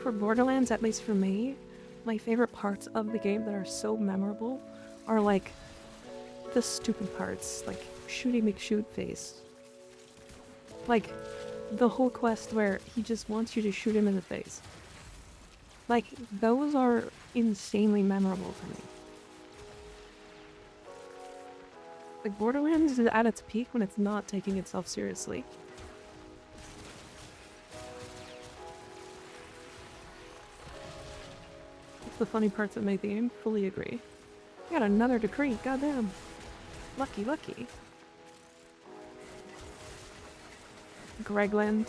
[SPEAKER 1] for Borderlands, at least for me, my favorite parts of the game that are so memorable are like the stupid parts, like shooty McShoot face. Like the whole quest where he just wants you to shoot him in the face. Like, those are insanely memorable for me. Like, Borderlands is at its peak when it's not taking itself seriously. It's the funny parts that make the game. Fully agree. I got another decree, goddamn. Lucky, lucky. Gregland.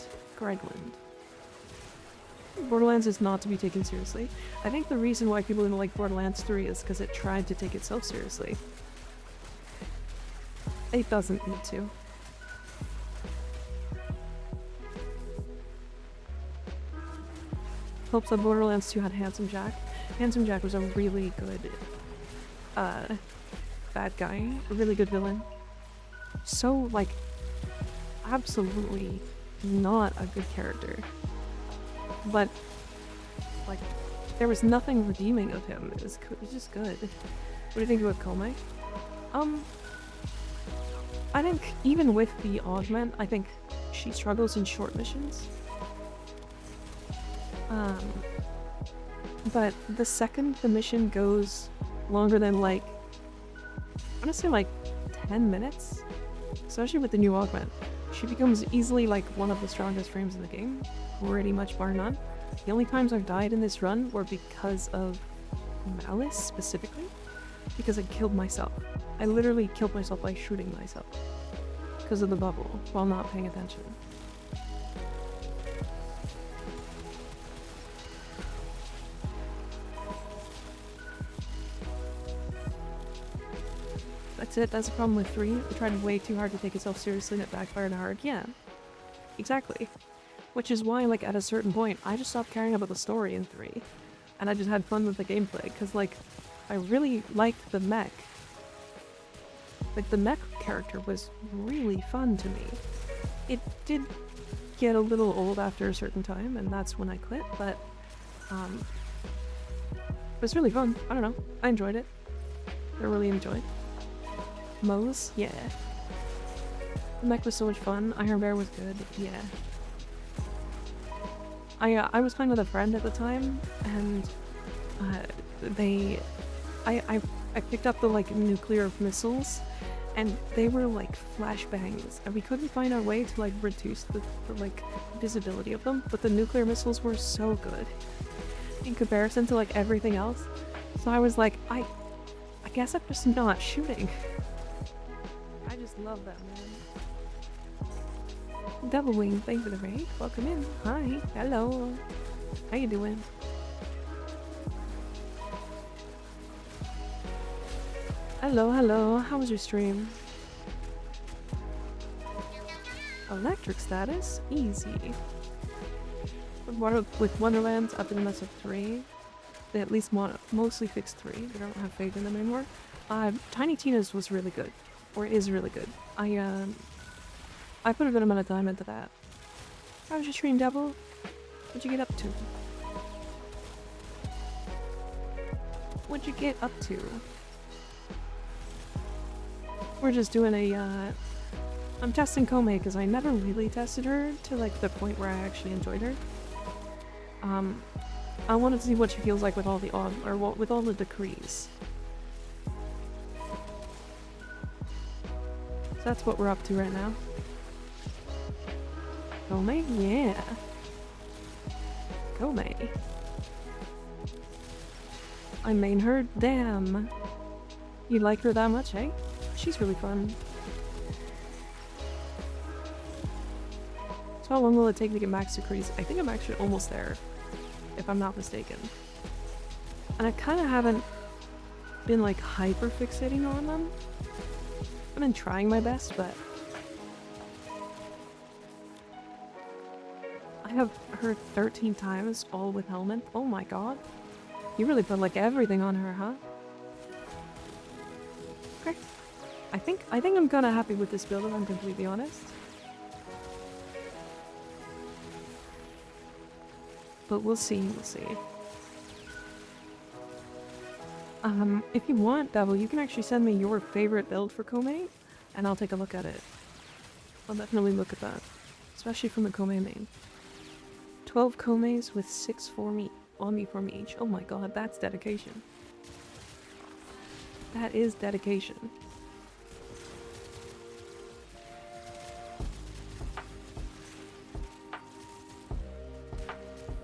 [SPEAKER 1] Borderlands is not to be taken seriously. I think the reason why people didn't like Borderlands 3 is because it tried to take itself seriously. It doesn't need to. Hopes that Borderlands 2 had Handsome Jack. Handsome Jack was a really good bad guy. A really good villain. So, like, absolutely not a good character. But, like, there was nothing redeeming of him. It was just good. What do you think about Komei? I think even with the augment, I think she struggles in short missions. But the second the mission goes longer than, like, I want to say like 10 minutes, especially with the new augment, she becomes easily like one of the strongest frames in the game, pretty much bar none. The only times I've died in this run were because of Malice, specifically, because I killed myself. I literally killed myself by shooting myself because of the bubble while not paying attention. That's it. That's the problem with 3. It tried way too hard to take itself seriously and it backfired hard. Yeah, exactly. Which is why, like, at a certain point, I just stopped caring about the story in 3. And I just had fun with the gameplay, because, like, I really liked the mech. Like, the mech character was really fun to me. It did get a little old after a certain time, and that's when I quit, but, it was really fun. I don't know. I enjoyed it. I really enjoyed. Moe's? Yeah. The mech was so much fun. Iron Bear was good. Yeah. I was playing with a friend at the time, and I picked up the like nuclear missiles, and they were like flashbangs, and we couldn't find our way to like reduce the like visibility of them. But the nuclear missiles were so good in comparison to like everything else. So I was like, I guess I'm just not shooting. I just love that, man. Double Wing, thank you for the raid. Welcome in. Hi. Hello. How you doing? Hello, hello. How was your stream? Electric status? Easy. With Wonderlands up in the mess of 3. They at least mostly fixed 3. They don't have faith in them anymore. Tiny Tina's was really good. Or is really good. I put a good amount of time into that. How was your stream, Devil? What'd you get up to? What'd you get up to? We're just doing a, I'm testing Komei because I never really tested her to like the point where I actually enjoyed her. I wanted to see what she feels like with all the with all the decrees. So that's what we're up to right now. Komei? Yeah. Komei. I main her? Damn. You like her that much, eh? She's really fun. So how long will it take to get max decrees? I think I'm actually almost there, if I'm not mistaken. And I kind of haven't been like hyper fixating on them. I've been trying my best, but I have her 13 times, all with helmet. Oh my god. You really put like everything on her, huh? Okay. I think I'm kinda happy with this build if I'm completely honest. But we'll see, we'll see. If you want, Devil, you can actually send me your favorite build for Komei, and I'll take a look at it. I'll definitely look at that. Especially from the Komei main. 12 Komeis with 6 on me from each. Oh my god, that's dedication. That is dedication.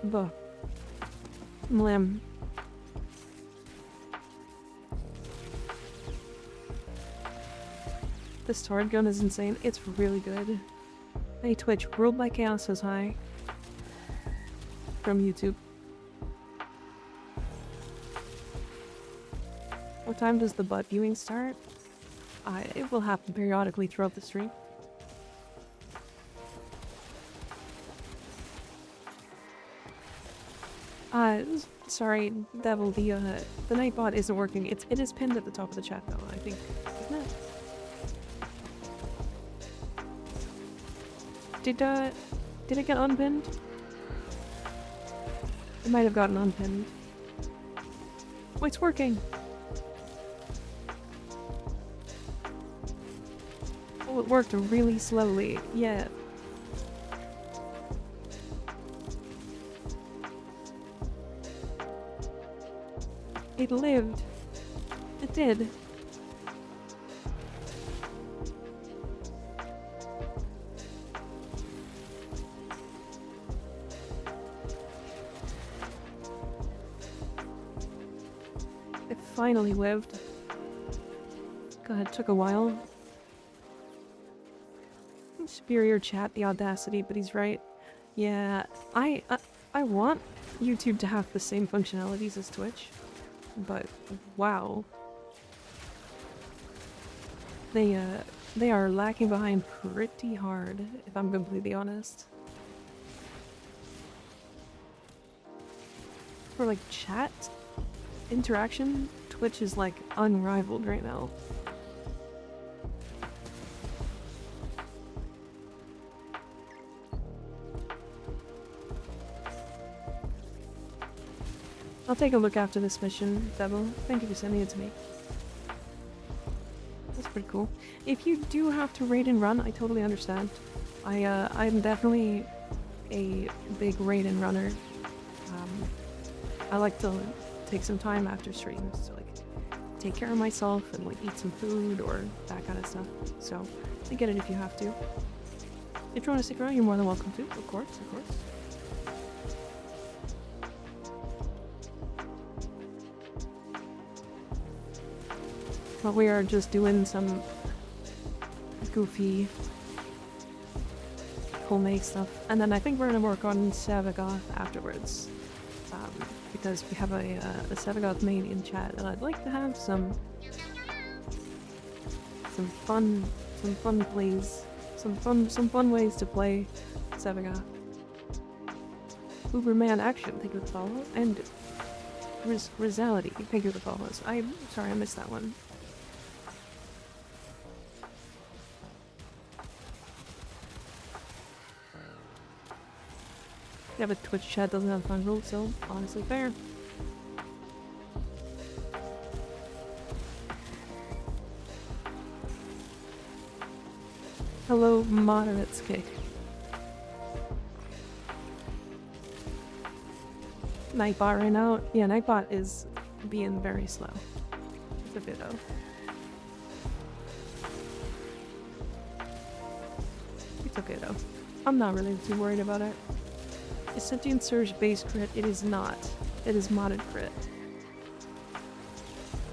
[SPEAKER 1] Buh. Mlam. This sword gun is insane. It's really good. Hey Twitch, World by Chaos says hi. From YouTube. What time does the butt viewing start? It will happen periodically throughout the stream. Sorry, Devil, the Nightbot isn't working. It is pinned at the top of the chat though, I think. Isn't it? Did it get unpinned? It might have gotten unpinned. Oh, it's working! Oh, it worked really slowly. Yeah. It lived. It did. It finally lived. God, it took a while. Superior chat, the audacity, but he's right. Yeah, I want YouTube to have the same functionalities as Twitch, but wow. They are lacking behind pretty hard, if I'm completely honest. For like chat interaction, Twitch is like unrivaled right now. I'll take a look after this mission, Devil. Thank you for sending it to me. That's pretty cool. If you do have to raid and run, I totally understand. I'm definitely a big raid and runner. I like to take some time after streams to like take care of myself and like eat some food or that kind of stuff. So I get it if you have to. If you want to stick around, you're more than welcome to. Of course, of course. But we are just doing some goofy homemade stuff, and then I think we're gonna work on Savagoth afterwards, because we have a Savagoth main in chat, and I'd like to have some fun plays, some fun ways to play Savagoth. Uberman Action, thank you for the follow, and Rizality, thank you for the follows. I'm sorry I missed that one. Yeah, but Twitch chat doesn't have fun rules, so honestly fair. Hello, moderates kick. Nightbot right now? Yeah, Nightbot is being very slow. It's a bit of. It's okay though. I'm not really too worried about it. Is Sentient Surge base crit? It is not. It is modded crit.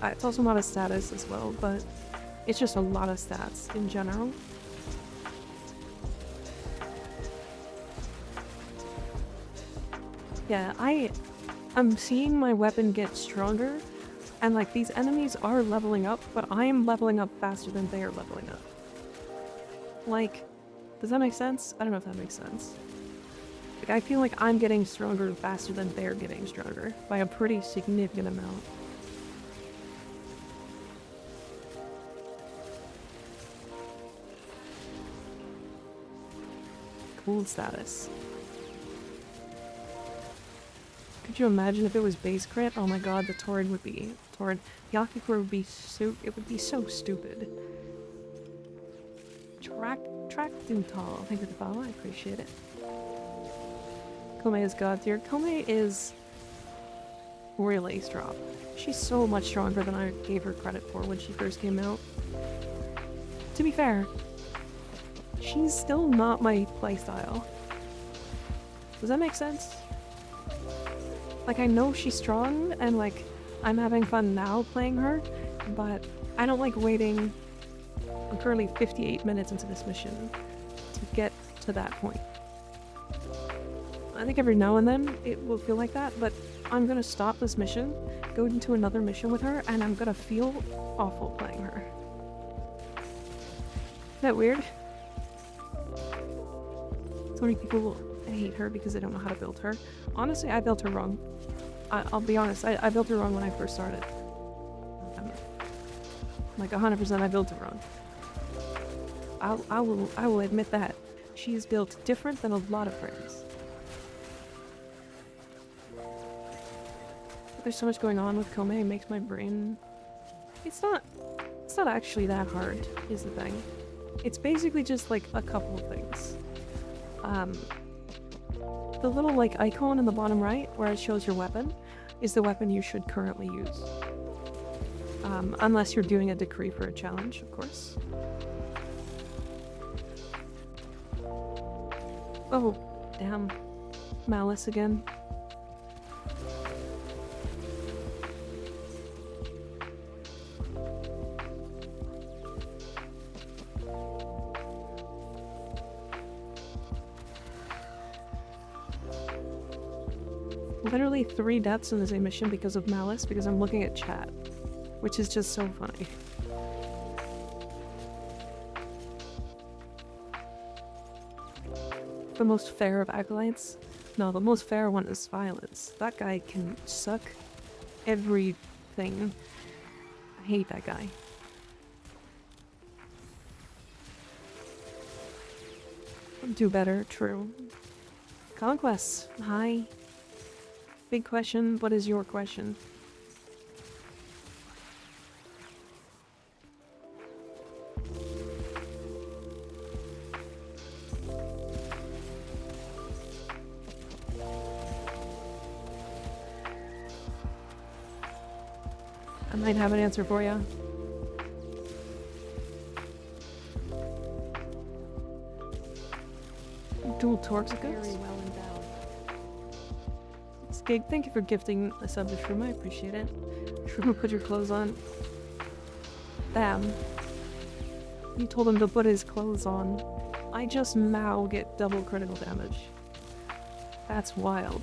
[SPEAKER 1] It's also modded status as well, but it's just a lot of stats in general. Yeah, I'm seeing my weapon get stronger, and like these enemies are leveling up, but I am leveling up faster than they are leveling up. Like, does that make sense? I don't know if that makes sense. Like, I feel like I'm getting stronger faster than they're getting stronger by a pretty significant amount. Cool status. Could you imagine if it was base crit? Oh my god, the Torrid would be... Yakikor would be so... It would be so stupid. Track Duntal. Thank you for the follow, I appreciate it. Kome is god tier. Kome is really strong. She's so much stronger than I gave her credit for when she first came out. To be fair, she's still not my playstyle. Does that make sense? Like, I know she's strong, and like, I'm having fun now playing her, but I don't like waiting. I'm currently 58 minutes into this mission to get to that point. I think every now and then it will feel like that, but I'm gonna stop this mission, go into another mission with her, and I'm gonna feel awful playing her. Isn't that weird? So many people hate her because they don't know how to build her. Honestly, I built her wrong. I'll be honest, I built her wrong when I first started. Like 100% I built her wrong. I will admit that. She's built different than a lot of frames. There's so much going on with Kome, it makes my brain... It's not actually that hard, is the thing. It's basically just like a couple of things. The little like icon in the bottom right where it shows your weapon is the weapon you should currently use. Unless you're doing a decree for a challenge, of course. Oh, damn. Malice again. literally 3 deaths in the same mission because of malice, because I'm looking at chat, which is just so funny. The most fair of acolytes? No, the most fair one is violence. That guy can suck everything. I hate that guy. Do better, true. Conquest, hi. Big question, what is your question? I might have an answer for you. Dual torques are good.
[SPEAKER 2] Very well endowed.
[SPEAKER 1] Skig, thank you for gifting a sub to Shroom, I appreciate it. Shroom, put your clothes on. Bam. You told him to put his clothes on. I just now get double critical damage. That's wild.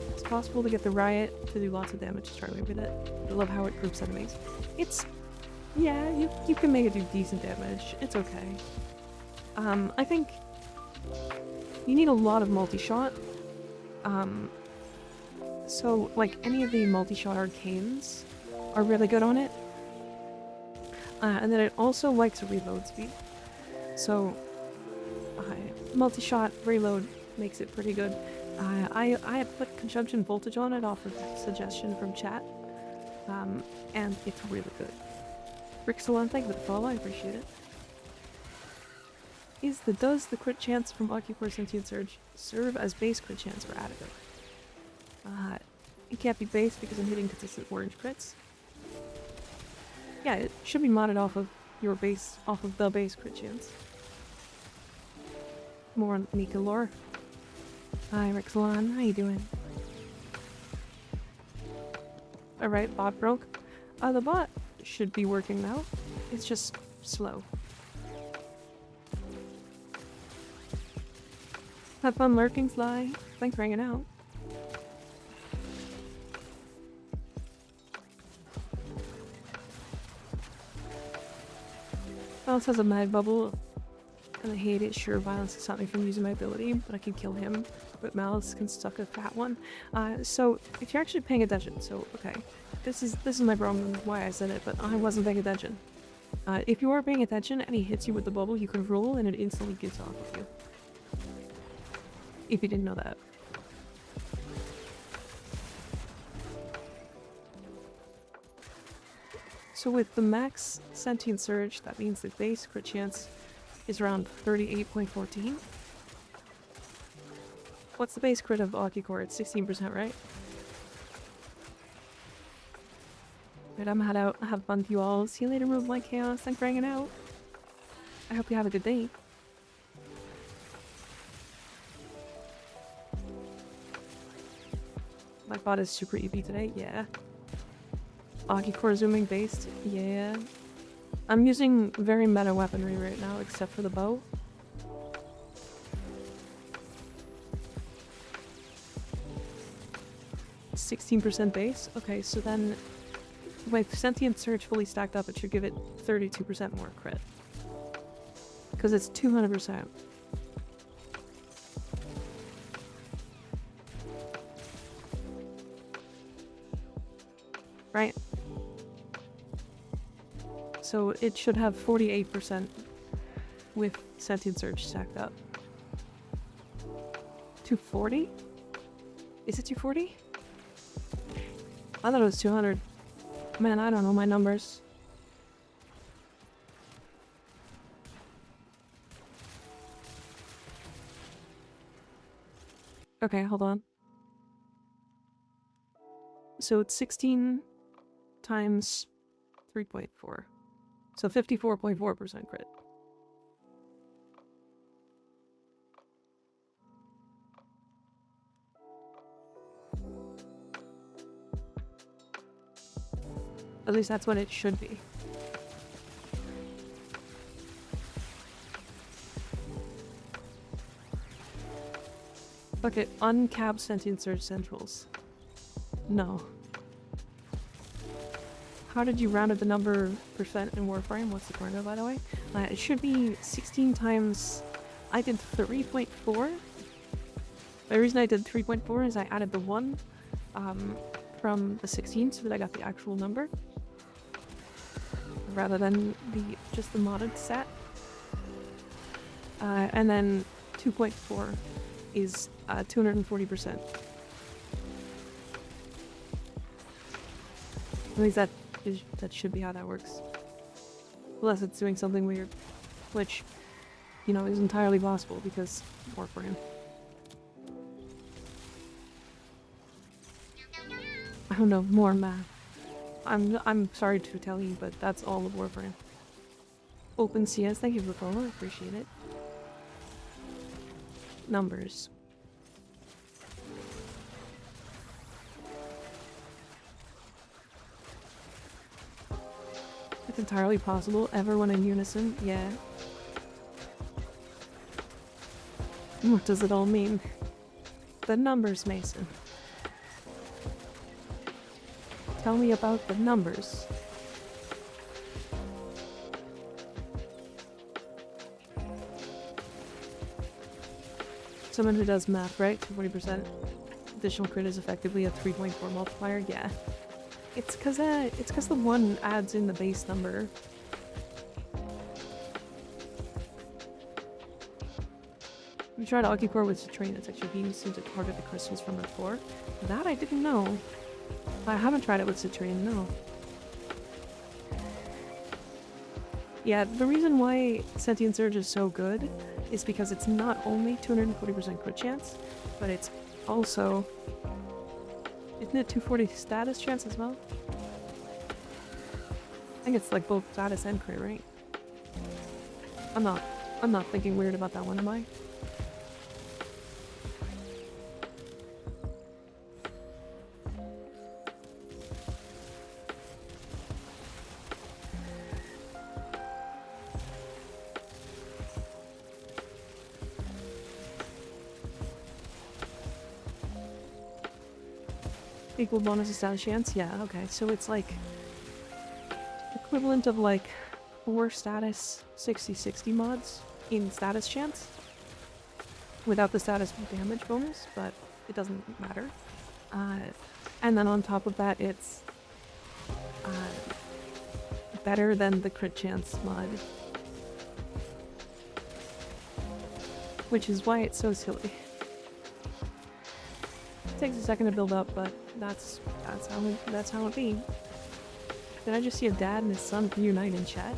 [SPEAKER 1] It's possible to get the riot to do lots of damage to start with it. I love how it groups enemies. It's... yeah, you can make it do decent damage. It's okay. I think you need a lot of multi-shot. So, like, any of the multi-shot arcanes are really good on it. And then it also likes reload speed. So, multi-shot reload makes it pretty good. I put consumption voltage on it off of a suggestion from chat. And it's really good. Rixalon, thank you for the follow, I appreciate it. Does the crit chance from Occucore Sentient Surge serve as base crit chance or additive? It can't be base because I'm hitting consistent orange crits. Yeah, it should be modded off of your base, off of the base crit chance. More on Mika lore. Hi Rixalon, how you doing? Alright, bot broke. The bot should be working now. It's just slow. Have fun lurking, Sly. Thanks for hanging out. Violence has a mag bubble, and I hate it. Sure, violence can stop me from using my ability, but I can kill him. But malice can suck a fat one. So if you're actually paying attention, so okay, this is my problem. Why I said it, but I wasn't paying attention. If you are paying attention and he hits you with the bubble, you can roll and it instantly gets off of you. If you didn't know that. So with the max Sentient Surge, that means the base crit chance is around 38.14. What's the base crit of Occucore? It's 16%, right? Right, I'm head out. Have fun with you all. See you later, Move Like Chaos. Thanks for hanging out. I hope you have a good day. My bot is super EP today, yeah. Occucore zooming based, yeah. I'm using very meta weaponry right now, except for the bow. %16 base? Okay, so then with Sentient Surge fully stacked up, it should give it 32% more crit. Because it's 200%. Right? So it should have 48% with Sentient Surge stacked up. 240? Is it 240? I thought it was 200. Man, I don't know my numbers. Okay, hold on. So it's 16 times 3.4. So 54.4% crit. At least that's what it should be. Fuck it, uncab sentient surge centrals. No. How did you round up the number percent in Warframe? What's the formula, by the way? It should be 16 times... I did 3.4. The reason I did 3.4 is I added the 1 from the 16 so that I got the actual number. Rather than just the modded set. And then 2.4 is 240%. At least that should be how that works. Unless it's doing something weird. Which, you know, is entirely possible because Warframe. I don't know, more math. I'm sorry to tell you, but that's all of Warframe. Open CS, thank you for the follow, I appreciate it. Numbers. It's entirely possible. Everyone in unison, yeah. What does it all mean? The numbers, Mason. Tell me about the numbers. Someone who does math, right? 240%. Additional crit is effectively a 3.4 multiplier. Yeah. It's cause the 1 adds in the base number. We tried Occucore with Citrain. It's actually being used to target the crystals from the core. That I didn't know. I haven't tried it with Citrain, no. Yeah, the reason why Sentient Surge is so good is because it's not only 240% crit chance, but it's also... Isn't it 240 status chance as well? I think it's like both status and crit, right? I'm not thinking weird about that one, am I? Equal bonus to status chance? Yeah, okay. So it's like equivalent of like 4 status 60-60 mods in status chance. Without the status damage bonus, but it doesn't matter. And then on top of that, it's better than the crit chance mod. Which is why it's so silly. It takes a second to build up, but that's how it be. Did I just see a dad and his son reunite in chat?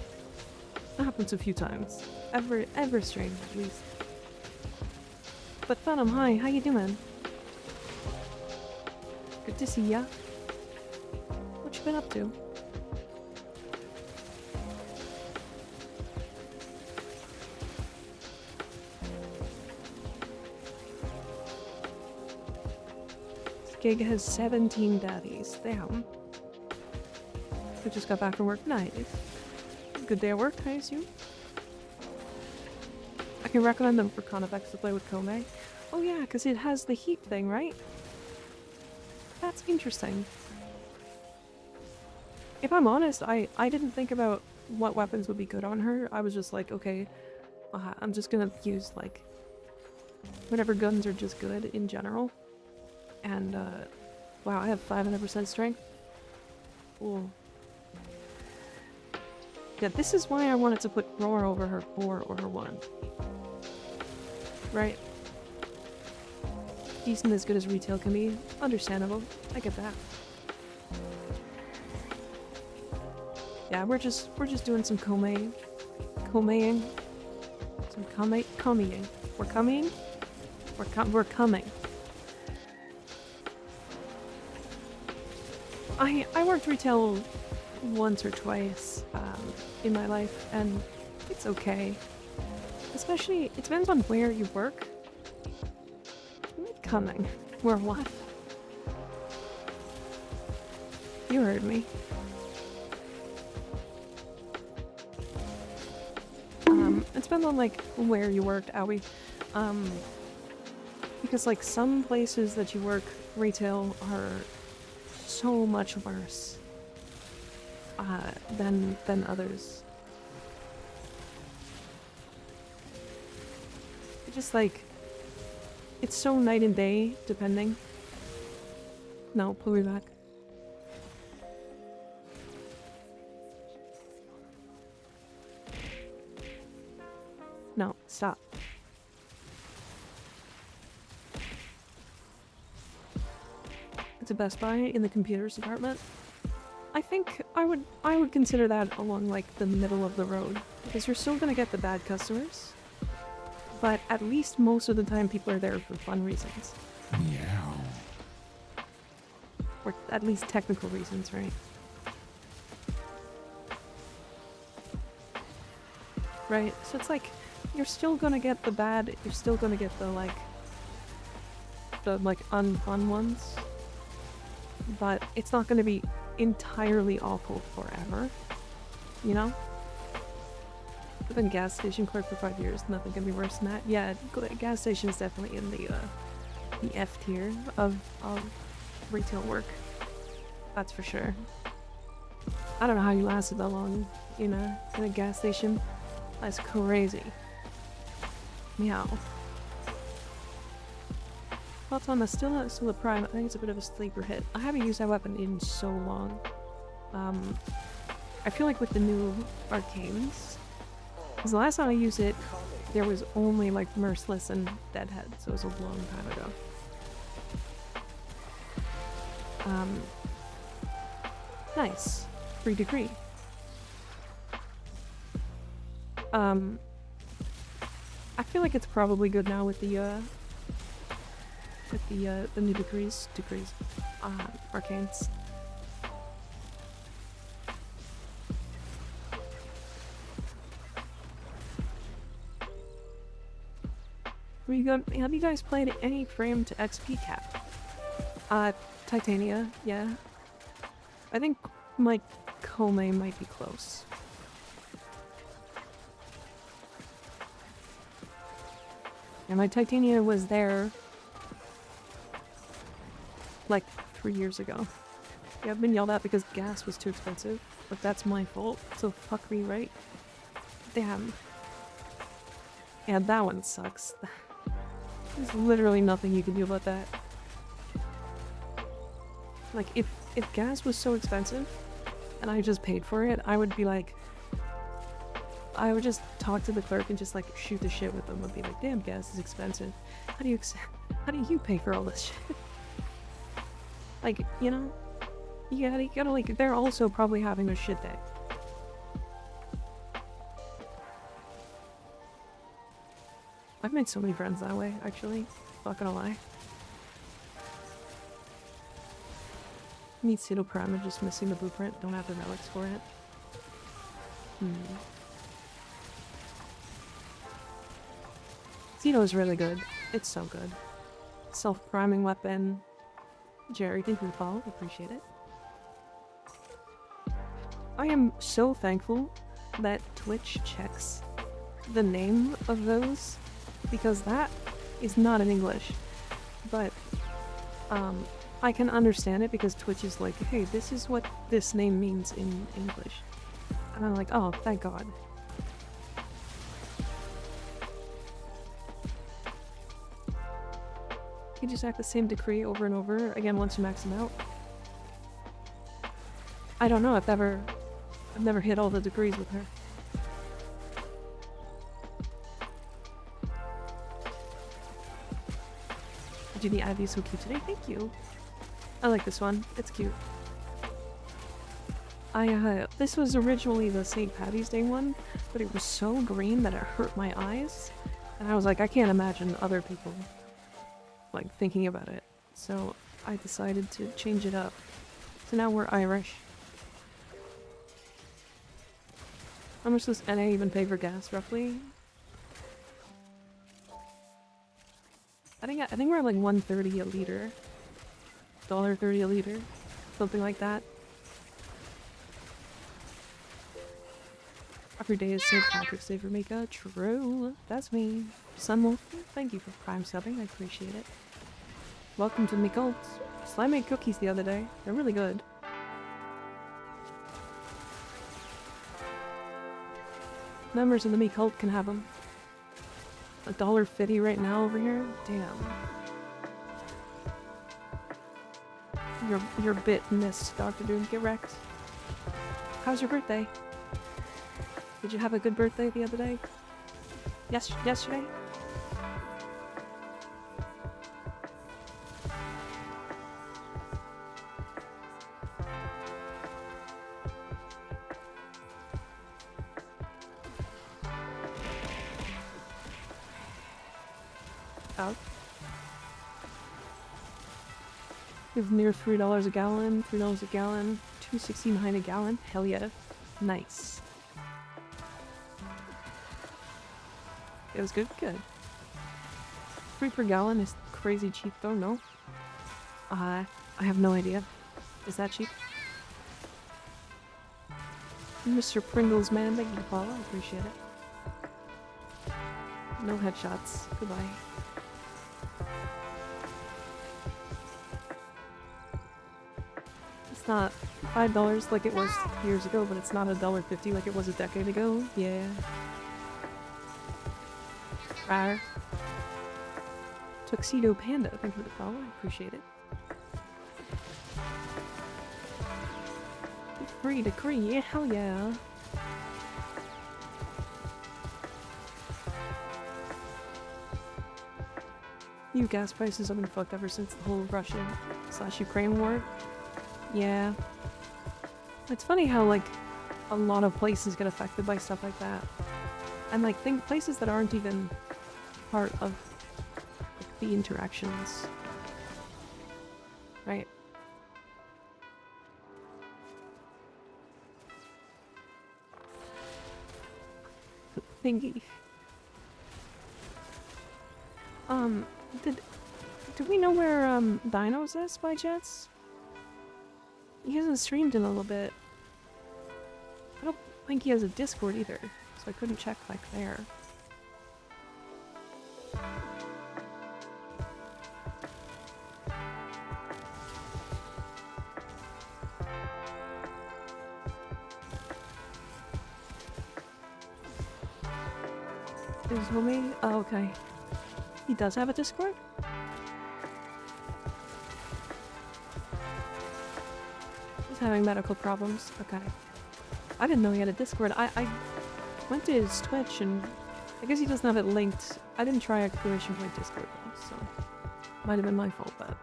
[SPEAKER 1] That happens a few times. Ever strange, at least. But Phantom, hi, how you doing? Good to see ya. What you been up to? Gig has 17 daddies. Damn. I just got back from work. Nice. Good day at work, I assume. I can recommend them for Conifex to play with Kome. Oh yeah, because it has the heat thing, right? That's interesting. If I'm honest, I didn't think about what weapons would be good on her. I was just like, okay, I'm just gonna use like whatever guns are just good in general. And, wow, I have 500% strength. Cool. Yeah, this is why I wanted to put Roar over her 4 or her 1. Right? Decent as good as retail can be. Understandable. I get that. Yeah, we're just doing some Komeing. Some Komeing. We're coming? We're coming. I worked retail once or twice in my life, and it's okay. Especially, it depends on where you work. Coming. Where what? You heard me. It depends on like where you worked, Owie. Because like some places that you work retail are so much worse than others. Just like it's so night and day depending. No, pull me back. No, stop. It's a Best Buy in the computers department. I think I would consider that along like the middle of the road because you're still gonna get the bad customers, but at least most of the time people are there for fun reasons.
[SPEAKER 4] Meow.
[SPEAKER 1] Or at least technical reasons, right? Right, so it's like you're still gonna get the bad, you're still gonna get the like unfun ones, but it's not gonna be entirely awful forever, you know? I've been gas station clerk for 5 years, nothing can be worse than that. Yeah, gas station is definitely in the F tier of retail work. That's for sure. I don't know how you lasted that long in a gas station. That's crazy. Meow. Thoughts on the still a prime. I think it's a bit of a sleeper hit. I haven't used that weapon in so long. I feel like with the new arcanes, because the last time I used it, there was only like Merciless and Deadhead, so it was a long time ago. Nice. Free decree. I feel like it's probably good now with the new decrees, arcanes. Have you guys played any frame to XP cap? Titania, yeah. I think my Kome might be close. Yeah, my Titania was there like 3 years ago. Yeah, I've been yelled at because gas was too expensive, but that's my fault, so fuck me, right? Damn. Yeah, that one sucks. There's literally nothing you can do about that. Like, if gas was so expensive, and I just paid for it, I would be like... I would just talk to the clerk and just like shoot the shit with them. I'd be like, damn, gas is expensive. How do you pay for all this shit? Like, you know? You gotta like, they're also probably having a shit day. I've made so many friends that way, actually. Not gonna lie. Need pseudo prime, I'm just missing the blueprint. Don't have the relics for it. Zito is really good. It's so good. Self-priming weapon. Jerry, thank you for the follow. Appreciate it. I am so thankful that Twitch checks the name of those, because that is not in English. But I can understand it because Twitch is like, hey, this is what this name means in English. And I'm like, oh, thank God. You just act the same decree over and over again once you max them out. I don't know, I've never hit all the decrees with her. Judy Ivy is so cute today, thank you. I like this one, it's cute. This was originally the St. Patty's Day one, but it was so green that it hurt my eyes. And I was like, I can't imagine other people like thinking about it, so I decided to change it up. So now we're Irish. How much does NA even pay for gas, roughly? I think we're at like $1.30 a liter. $1.30 a liter. Something like that. Every day is St. Patrick's Day for Mika. True. That's me. Sunwolf, thank you for prime subbing. I appreciate it. Welcome to Mika. Slime made cookies the other day. They're really good. Members of the Me Cult can have them. $1.50 right now over here? Damn. You're a bit missed, Dr. Doom. Get wrecked. How's your birthday? Did you have a good birthday the other day? Yesterday? Out. We've near $3 a gallon, $3 a gallon, $2.69 a gallon. Hell yeah. Nice. It was good? Good. 3 per gallon is crazy cheap though, no? I have no idea. Is that cheap? Mr. Pringles man, thank you for follow, I appreciate it. No headshots. Goodbye. It's not $5 like it was years ago, but it's not $1.50 like it was a decade ago. Yeah. Rar. Tuxedo Panda, thank you for the follow, I appreciate it. Decree, yeah, hell yeah. You gas prices have been fucked ever since the whole Russia/Ukraine war. Yeah. It's funny how, like, a lot of places get affected by stuff like that. And, like, places that aren't even part of like, the interactions. Right? Thingy. Do we know where, Dinos is by chance? He hasn't streamed in a little bit. I don't think he has a Discord either, so I couldn't check, like, there. Is homie? Oh, okay. He does have a Discord? He's having medical problems. Okay. I didn't know he had a Discord. I went to his Twitch and I guess he doesn't have it linked. I didn't try activation point Discord though, so might have been my fault, but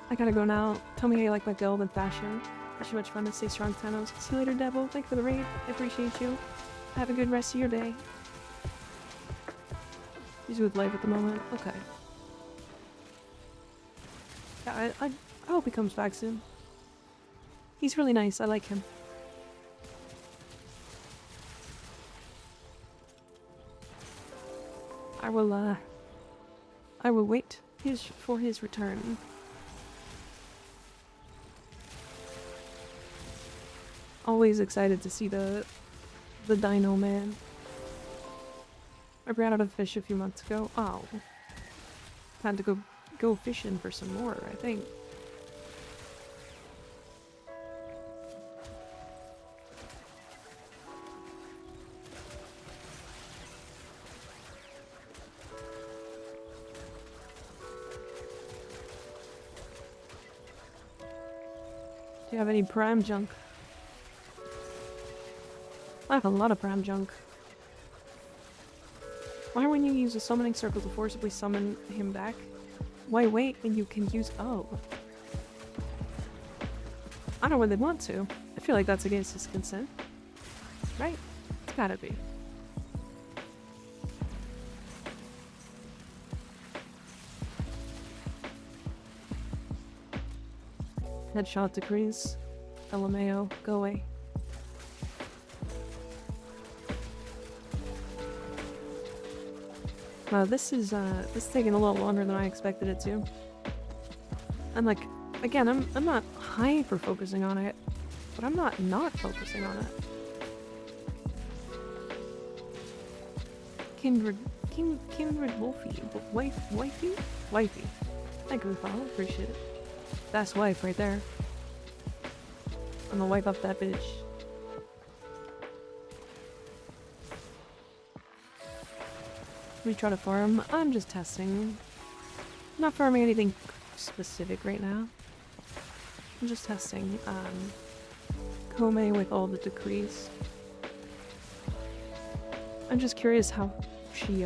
[SPEAKER 1] I gotta go now. Tell me how you like my build and fashion. Wish you much fun and stay strong, Thanos. See you later, Devil. Thank you for the raid. I appreciate you. Have a good rest of your day. He's with life at the moment. Okay. Yeah, I hope he comes back soon. He's really nice. I like him. I will wait for his return. Always excited to see the Dino Man. I ran out of fish a few months ago. Oh. Had to go fishing for some more, I think. Do you have any prime junk? I have a lot of prime junk. Why when you use a summoning circle to forcibly summon him back? Why wait when you can use— oh. I don't know when they want to. I feel like that's against his consent. Right? It's gotta be. Headshot decrees. LMAO, go away. Wow, this is taking a little longer than I expected it to. And like, again, I'm not hyper focusing on it, but I'm not focusing on it. Kindred Wolfie, wifey. Thank you, follow, appreciate it. That's wife right there. I'm gonna wipe up that bitch. We try to farm. I'm just testing. Not farming anything specific right now. I'm just testing Kome with all the decrees. I'm just curious how she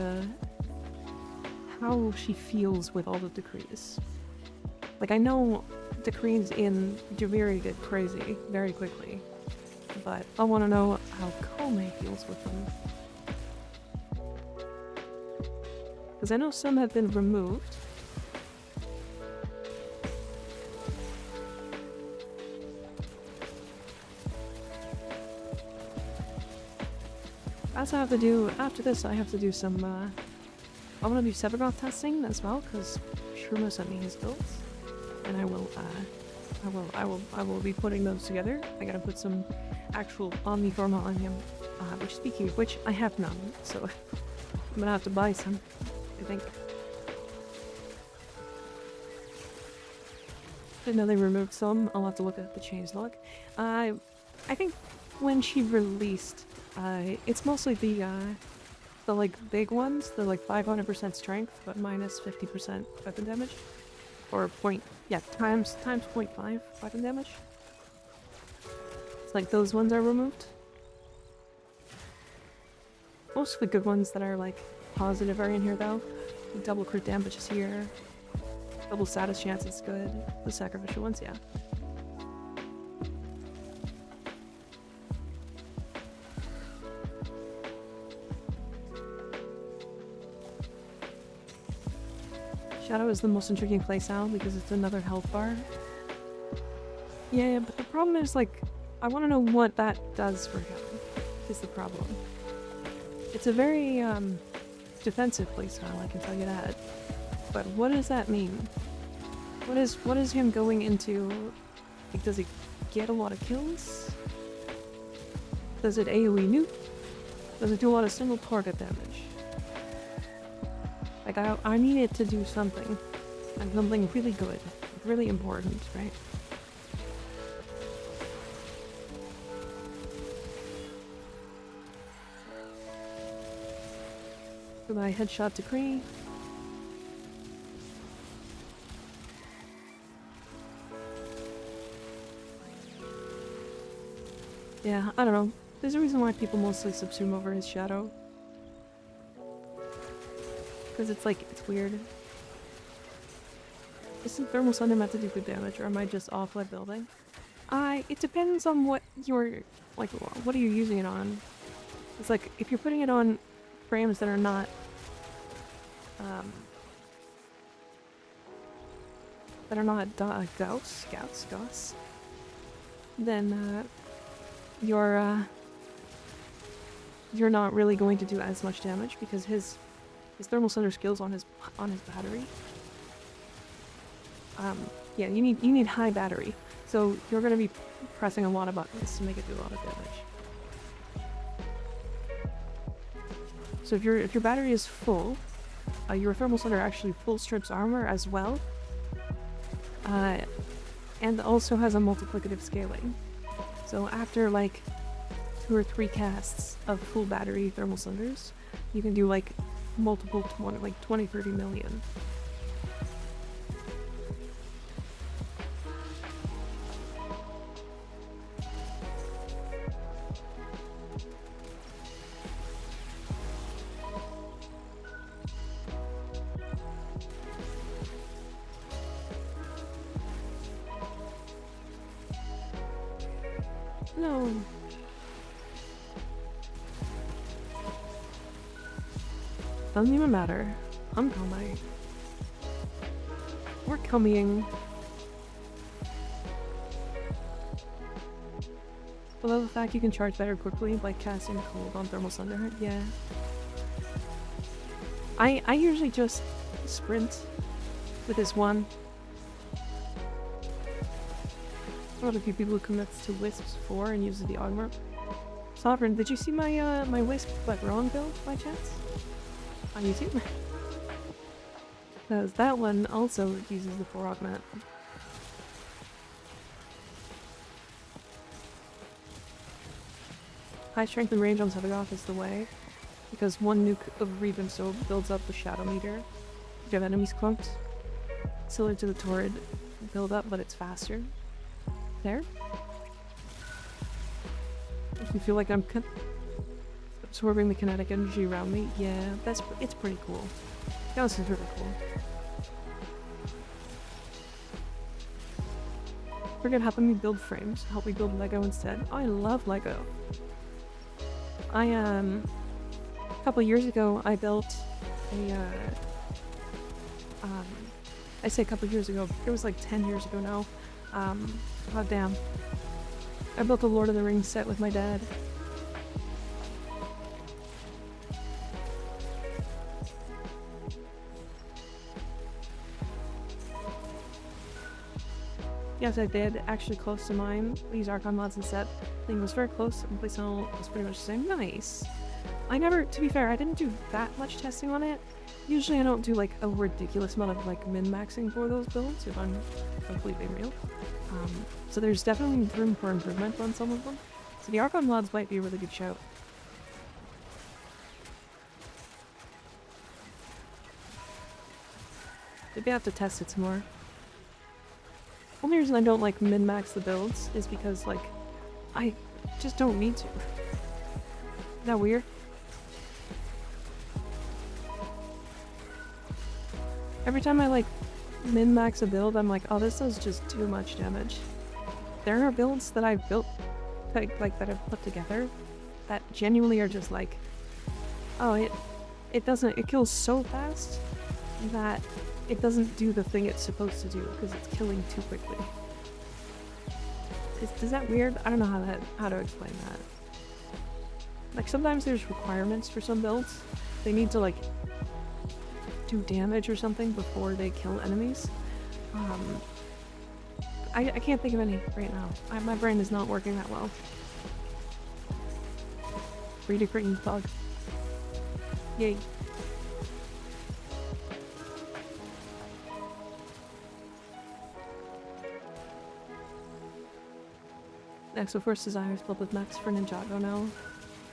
[SPEAKER 1] feels with all the decrees. Like, I know decrees in Javiri get crazy very quickly, but I want to know how Kome feels with them. Because I know some have been removed. As I have to do, after this I have to do some, I want to do Sephiroth testing as well, because Shruma sent me his builds. And I will be putting those together. I gotta put some actual Omniforma on him. Which, speaking of which, I have none, so I'm gonna have to buy some, I think. Didn't know they removed some. I'll have to look at the changelog. I think when she released, it's mostly the like big ones, the like 500% strength, but minus 50% weapon damage. Or times 0.5 weapon damage. It's like those ones are removed. Most of the good ones that are like positive are in here though. The double crit damage is here. Double status chance is good. The sacrificial ones, yeah. Shadow is the most intriguing playsound because it's another health bar. Yeah, but the problem is, like, I want to know what that does for him, is the problem. It's a very, defensive playstyle, I can tell you that. But what does that mean? What is him going into? Like, does he get a lot of kills? Does it AoE nuke? Does it do a lot of single target damage? Like, I need it to do something. And something really good. Really important, right? For my headshot decree. Yeah, I don't know. There's a reason why people mostly subsume over his shadow. Because it's like, it's weird. Isn't Thermal Thunder meant to do good damage, or am I just offline building? It depends on what you're, like, what are you using it on? It's like, if you're putting it on frames that are not, Gauss, then, you're not really going to do as much damage, because his thermal thunder skills on his battery. Yeah, you need high battery, so you're gonna be pressing a lot of buttons to make it do a lot of damage. So if your battery is full, your thermal thunder actually full strips armor as well, and also has a multiplicative scaling. So after like 2 or 3 casts of full battery thermal thunders, you can do like multiple 20-30 million. No. Doesn't even matter. I'm coming. We're coming. Below the fact you can charge better quickly by casting cold on Thermal Thunder. Yeah. I usually just sprint with this one. One of the few people who commits to Wisps 4 and uses the augment. Sovereign, did you see my my Wisp but wrong build by chance? On YouTube? Because that one also uses the 4 augment. High strength and range on Sevagoth is the way, because one nuke of Reap and Soap builds up the shadow meter. If you have enemies clumped, similar to the Torrid build up, but it's faster. There. If you feel like I'm absorbing the kinetic energy around me, yeah, it's pretty cool. That was really cool. Forget helping me build frames. Help me build Lego instead. Oh, I love Lego. A couple years ago, I built a, I say a couple years ago, it was like 10 years ago now. Oh damn. I built a Lord of the Rings set with my dad. Yes, I did. Actually close to mine. We use Archon mods instead. I think it was very close, and playstyle was pretty much the same. Nice. I never, to be fair, I didn't do that much testing on it. Usually I don't do like a ridiculous amount of like min-maxing for those builds, if I'm completely real. So there's definitely room for improvement on some of them. So the Archon mods might be a really good shout. Maybe I have to test it some more. Only reason I don't like min-max the builds is because like I just don't need to. Is that weird? Every time I like min-max a build, I'm like, oh, this does just too much damage. There are builds that I've built, like that I've put together, that genuinely are just like, oh, it kills so fast that it doesn't do the thing it's supposed to do because it's killing too quickly. Is that weird? I don't know how to explain that. Like sometimes there's requirements for some builds. They need to like do damage or something before they kill enemies. I can't think of any right now. My brain is not working that well. Read a green bug. Yay. Next, so first desire is built with Max for Ninjago now.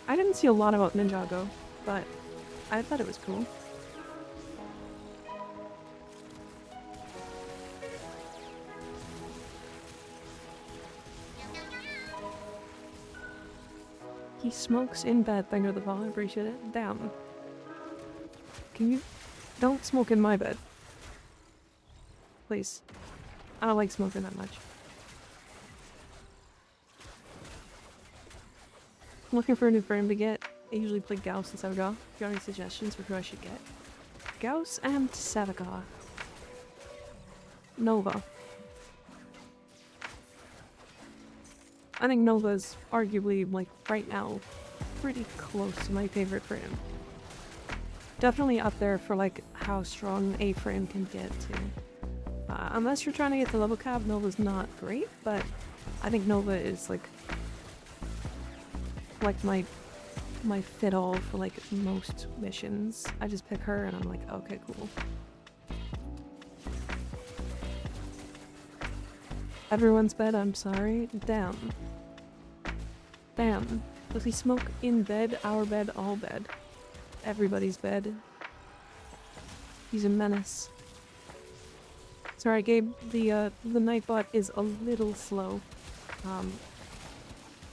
[SPEAKER 1] I didn't see a lot about Ninjago, but I thought it was cool. He smokes in bed. Thank you for the follow. Appreciate it. Damn. Can you... Don't smoke in my bed. Please. I don't like smoking that much. I'm looking for a new frame to get. I usually play Gauss and Sevagoth. If you have any suggestions for who I should get? Gauss and Sevagoth. Nova. I think Nova is arguably, like, right now, pretty close to my favorite frame. Definitely up there for, like, how strong a frame can get to. Unless you're trying to get to level cap, Nova's not great, but I think Nova is, like my fit-all for, like, most missions. I just pick her and I'm like, okay, cool. Everyone's bed, I'm sorry. Damn. Damn. Does he smoke in bed, our bed, all bed? Everybody's bed. He's a menace. Sorry, Gabe, the Nightbot is a little slow.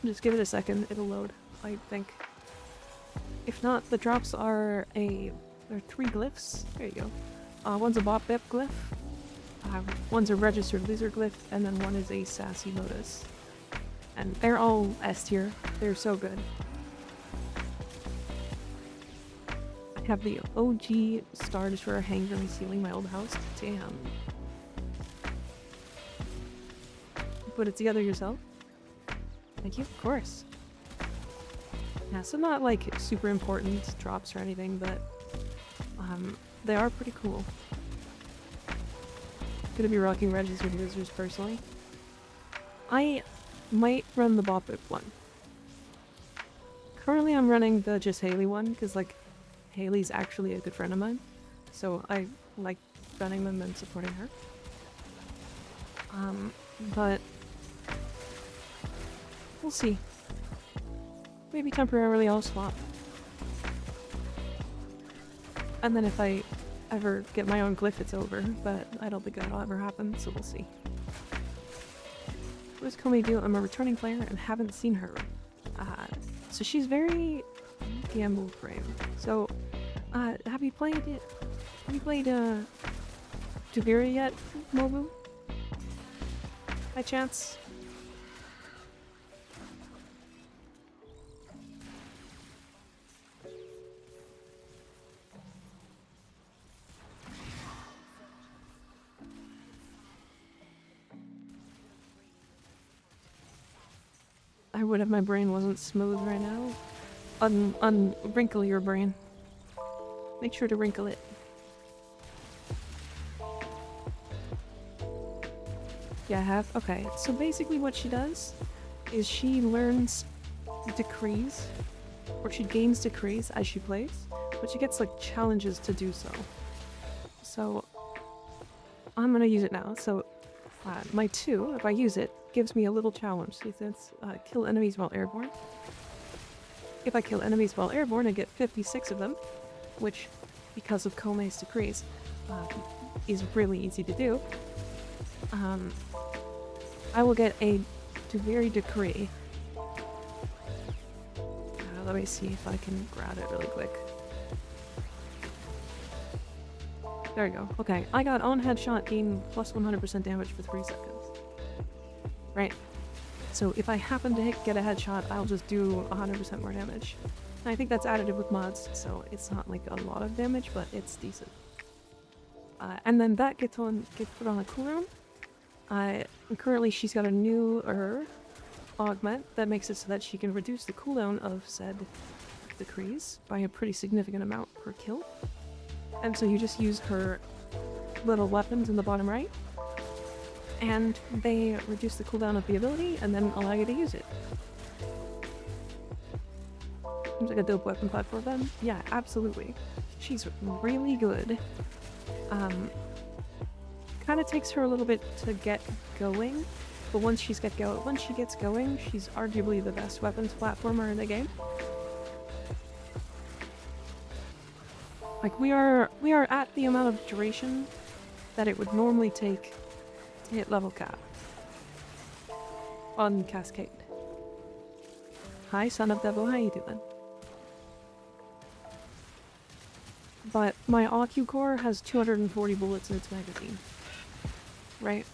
[SPEAKER 1] Just give it a second, it'll load, I think. If not, the drops are there are 3 glyphs. There you go. One's a Bop Bip glyph. One's a registered lizard glyph, and then one is a sassy lotus. And they're all S tier. They're so good. I have the OG Star Destroyer hanging from the ceiling in my old house. Damn. Put it together yourself? Thank you, of course. Yeah, so not like super important drops or anything, but they are pretty cool. Gonna be rocking registered users personally. I might run the Bop Whip one. Currently I'm running the Just Haley one, because like, Haley's actually a good friend of mine. So I like running them and supporting her. But we'll see. Maybe temporarily I'll swap. And then if I ever get my own glyph, it's over, but I don't think that'll ever happen, so we'll see. What does Comey do? I'm a returning player and haven't seen her. So she's very gamble frame. So, have you played Tuvira yet, Mobu? By chance? I would if my brain wasn't smooth right now. Unwrinkle your brain. Make sure to wrinkle it. Yeah, I have? Okay, so basically what she does is she learns decrees, or she gains decrees as she plays, but she gets like challenges to do so. So I'm gonna use it now. So my 2, if I use it, gives me a little challenge. See, it's kill enemies while airborne. If I kill enemies while airborne, I get 56 of them, which, because of Komei's decrees, is really easy to do. I will get a very decree. Let me see if I can grab it really quick. There we go. Okay, I got on headshot gain plus 100% damage for 3 seconds. Right. So if I happen to get a headshot, I'll just do 100% more damage. And I think that's additive with mods, so it's not like a lot of damage, but it's decent. And then that gets put on a cooldown. Currently she's got a newer augment that makes it so that she can reduce the cooldown of said decrees by a pretty significant amount per kill. And so you just use her little weapons in the bottom right, and they reduce the cooldown of the ability and then allow you to use it. Seems like a dope weapon platform then. Yeah, absolutely. She's really good. Kind of takes her a little bit to get going, but once she gets going, she's arguably the best weapons platformer in the game. Like we are at the amount of duration that it would normally take to hit level cap on Cascade. Hi, son of devil, how you doing? But my AQ core has 240 bullets in its magazine. Right?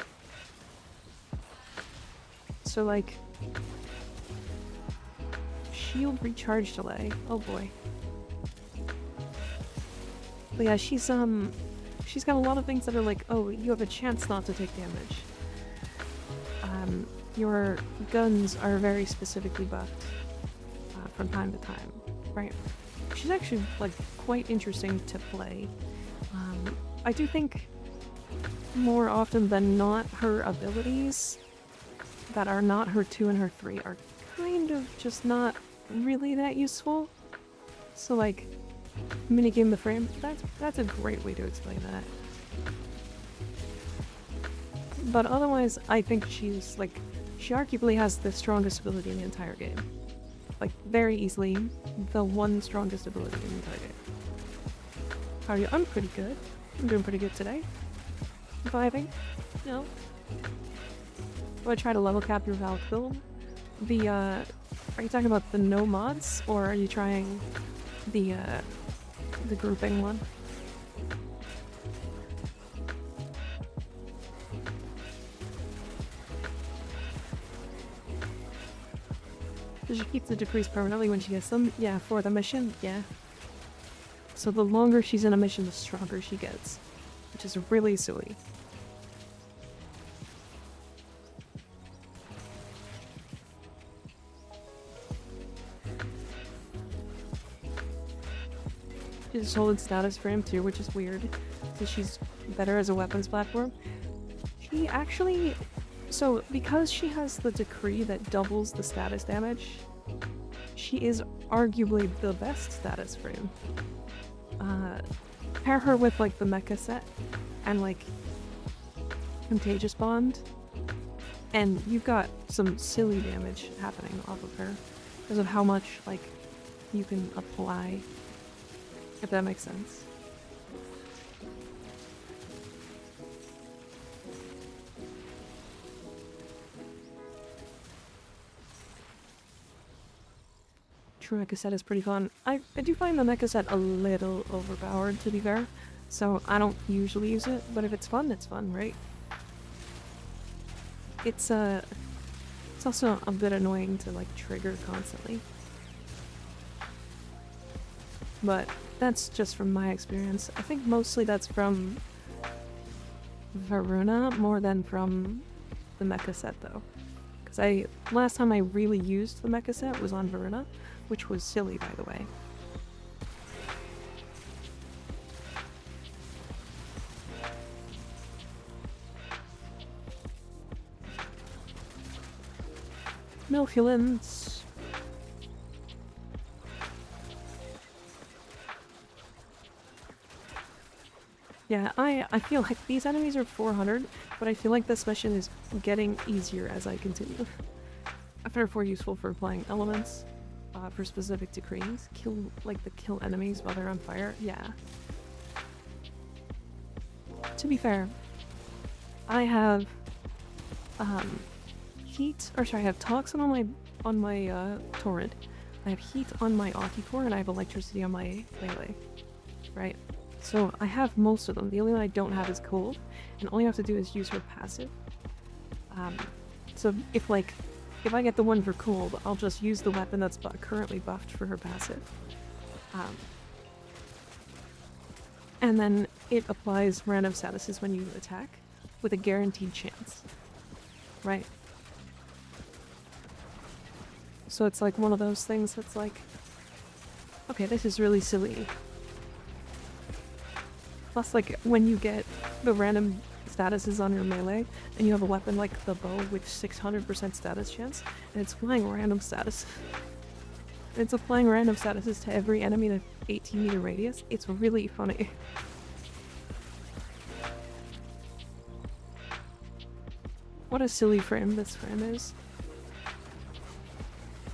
[SPEAKER 1] So like, shield recharge delay. Oh boy. But yeah, she's got a lot of things that are like, oh, you have a chance not to take damage. Your guns are very specifically buffed from time to time, right? She's actually like quite interesting to play. I do think more often than not, her abilities that are not her 2 and her 3 are kind of just not really that useful. So like, minigame the frame, that's a great way to explain that. But otherwise, I think she's like, she arguably has the strongest ability in the entire game. Like, very easily, the one strongest ability in the entire game. How are you? I'm pretty good. I'm doing pretty good today. Surviving. No. Do I try to level cap your Valk build? Are you talking about the no mods, or are you trying the grouping one? Does she keep the decrees permanently when she gets them? Yeah, for the mission, yeah. So the longer she's in a mission, the stronger she gets, which is really silly. She's just holding status for him too, which is weird, because she's better as a weapons platform. She actually So, because she has the decree that doubles the status damage, she is arguably the best status frame. Pair her with, like, the mecha set and, like, Contagious Bond, and you've got some silly damage happening off of her because of how much, like, you can apply, if that makes sense. True, mecha set is pretty fun. I do find the mecha set a little overpowered, to be fair, so I don't usually use it, but if it's fun, right? It's also a bit annoying to, like, trigger constantly. But that's just from my experience. I think mostly that's from Varuna more than from the mecha set, though. Because last time I really used the mecha set was on Varuna, which was silly, by the way. Milkulins. Yeah, I feel like these enemies are 400, but I feel like this mission is getting easier as I continue. I find it more useful for applying elements, for specific decrees. Kill enemies while they're on fire. Yeah. To be fair, I have, I have toxin on my torrent. I have heat on my Octi-core, and I have electricity on my melee. Right? So I have most of them. The only one I don't have is cold, and all you have to do is use her passive. So if I get the one for cold, I'll just use the weapon that's currently buffed for her passive. And then it applies random statuses when you attack, with a guaranteed chance. Right? So it's like one of those things that's like, okay, this is really silly. Plus, like, when you get the random statuses on your melee, and you have a weapon like the bow with 600% status chance, and it's applying random status. It's applying random statuses to every enemy in an 18-meter radius. It's really funny. What a silly frame this frame is.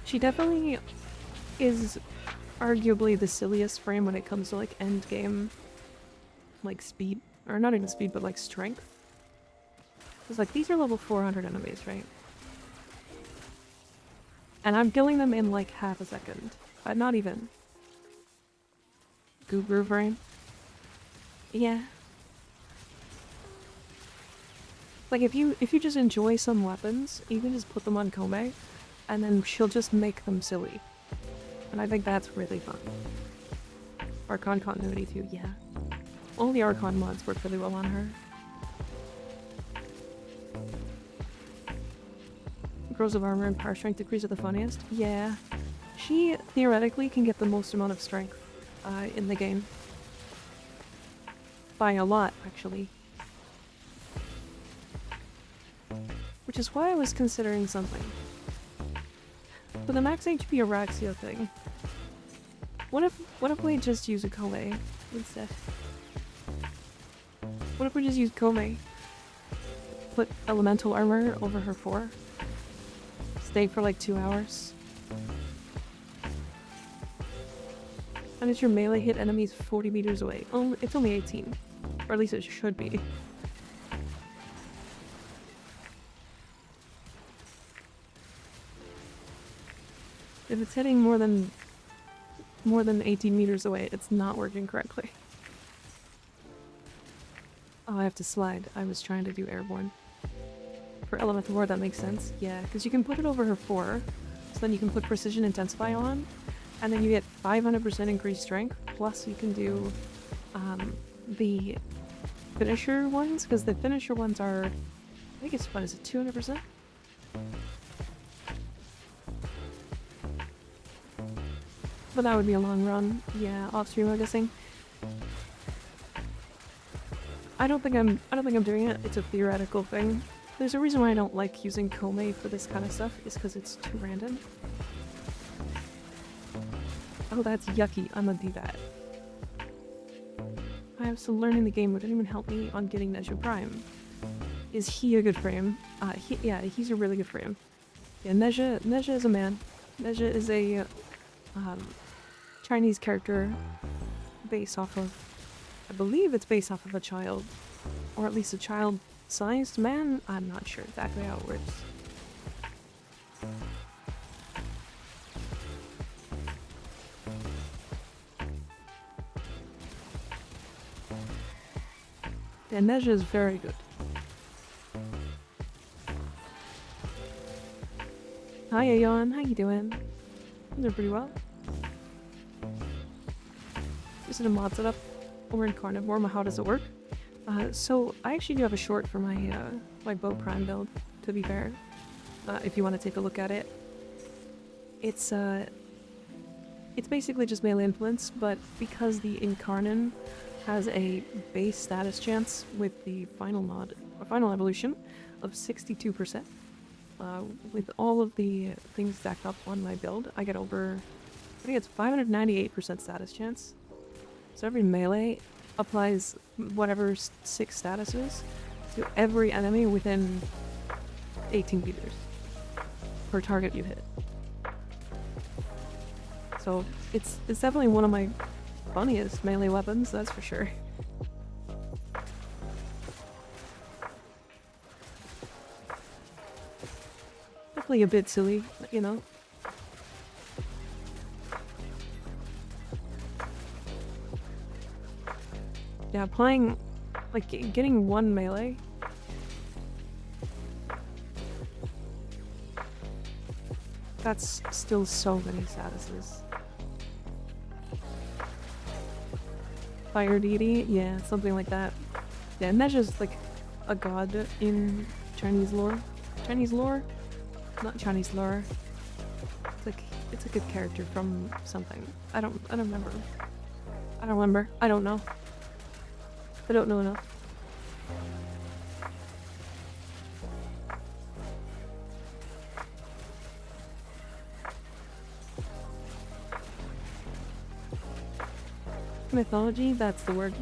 [SPEAKER 1] She definitely is arguably the silliest frame when it comes to, like, end game, like, speed. Or not even speed, but, like, strength. It's like, these are level 400 enemies, right? And I'm killing them in, like, half a second. Not even. Guru frame. Yeah. Like, if you just enjoy some weapons, you can just put them on Kome, and then she'll just make them silly. And I think that's really fun. Archon continuity too, yeah. All the Archon mods work really well on her. Grows of armor and power strength decrease are the funniest. Yeah. She theoretically can get the most amount of strength in the game. By a lot, actually. Which is why I was considering something. For the max HP Araxia thing, what if we just use a Kome instead? What if we just use Kome? Put elemental armor over her 4. Stay for like 2 hours. And it's your melee hit enemies 40 meters away. Oh, it's only 18. Or at least it should be. If it's hitting more than 18 meters away, it's not working correctly. Oh, I have to slide. I was trying to do airborne. For elemental war, that makes sense. Yeah, because you can put it over her 4, so then you can put precision intensify on, and then you get 500% increased strength, plus you can do the finisher ones, because the finisher ones are, I think it's, what is it, 200%? But that would be a long run. Yeah, off stream, I'm guessing. I don't think I'm doing it. It's a theoretical thing. There's a reason why I don't like using Kome for this kind of stuff, is because it's too random. Oh, that's yucky. I'm gonna do that. I have some learning the game, but didn't even help me on getting Neju Prime. Is he a good frame? Yeah, he's a really good frame. Yeah, Neja is a man. Neja is a Chinese character based off of, I believe it's based off of a child, or at least a child-sized man. I'm not sure exactly how it works. Yeah, Neja is very good. Hi Aeon, how you doing? I'm doing pretty well. Just in a mod setup over in Carnivore. How does it work? So I actually do have a short for my my bow prime build, to be fair. If you want to take a look at it. It's basically just melee influence, but because the Incarnon has a base status chance with the final mod, or final evolution, of 62%. With all of the things stacked up on my build, I get over, I think it's 598% status chance. So every melee applies whatever 6 status is to every enemy within 18 meters per target you hit. So it's definitely one of my funniest melee weapons, that's for sure. Definitely a bit silly, you know. Yeah, playing, like, getting one melee. That's still so many statuses. Fire deity? Yeah, something like that. Yeah, Neja's like a god in Chinese lore. Chinese lore? Not Chinese lore. It's a good character from something. I don't remember. I don't remember. I don't know. I don't know enough. Mythology, that's the word.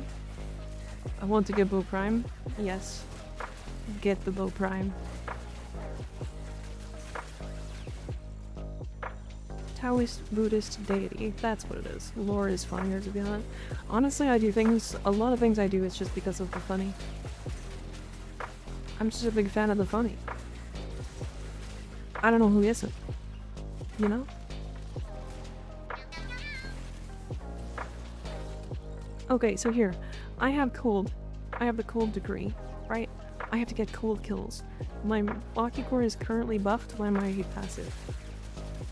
[SPEAKER 1] I want to get bow prime. Yes. Get the bow prime. Taoist Buddhist deity. That's what it is. Lore is funnier, to be honest. Honestly, I do things, a lot of things I do is just because of the funny. I'm just a big fan of the funny. I don't know who isn't. You know? Okay, so here. I have cold. I have the cold degree, right? I have to get cold kills. My wacky core is currently buffed by my passive.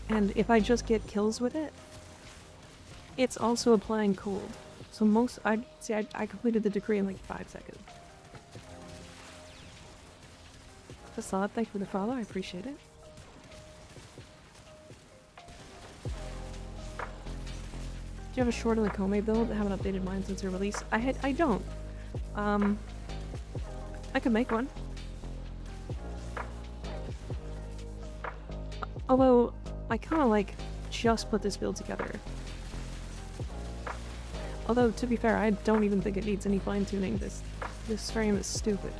[SPEAKER 1] And if I just get kills with it, it's also applying cold. So I completed the degree in like 5 seconds. Facade, thank you for the follow, I appreciate it. Do you have a short on the Kome build? I haven't updated mine since their release. I don't. I could make one. Although, I kinda like just put this build together. Although, to be fair, I don't even think it needs any fine-tuning. This frame is stupid.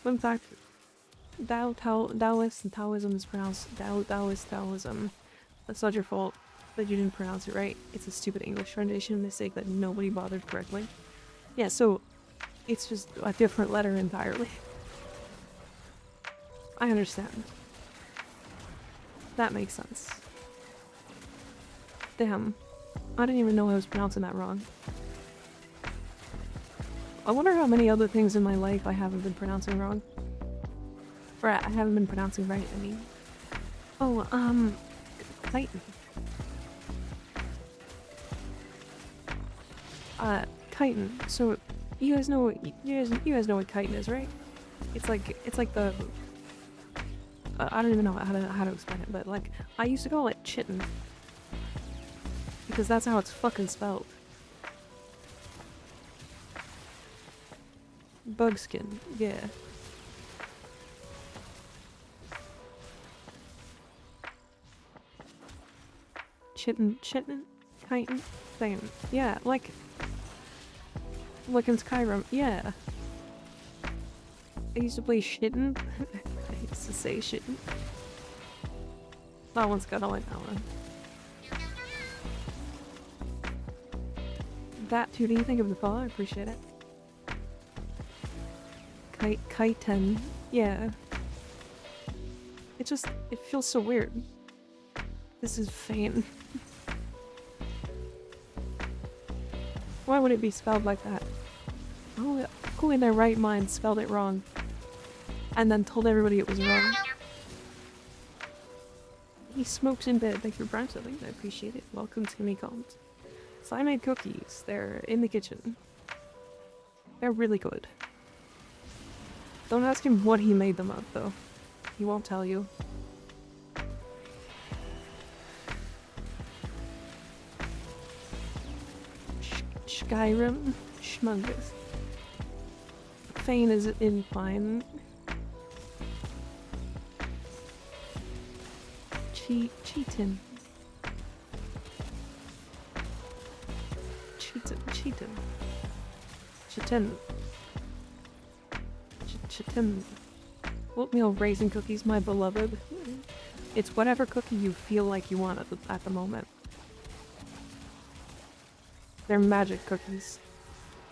[SPEAKER 1] In fact, Taoist and Taoism is pronounced Taoist Taoism. That's not your fault that you didn't pronounce it right. It's a stupid English translation mistake that nobody bothered correctly. Yeah, so it's just a different letter entirely. I understand. That makes sense. Damn. I didn't even know I was pronouncing that wrong. I wonder how many other things in my life I haven't been pronouncing wrong. Or I haven't been pronouncing right, I mean. Oh, Titan. Chitin. So, You guys know what you guys know what chitin is, right? It's like the I don't even know how to explain it, but like I used to call it chitin because that's how it's fucking spelled. Bugskin, yeah. Chitin, chitin, same. Yeah, like in Skyrim, yeah. I used to play shitten. I used to say shitten. That one's good, I like that one. That too, do you think of the follow? I appreciate it. Kaiten, yeah. It feels so weird. This is Fane. Why would it be spelled like that? Who in their right mind spelled it wrong? And then told everybody it was wrong. He smokes in bed. Thank you for brunch, I appreciate it. Welcome to me, Combs. So I made cookies. They're in the kitchen. They're really good. Don't ask him what he made them of, though. He won't tell you. Skyrim? Schmungus. Fane is in fine. Cheatin'. Chitin. Oatmeal raisin cookies, my beloved. It's whatever cookie you feel like you want at the moment. They're magic cookies.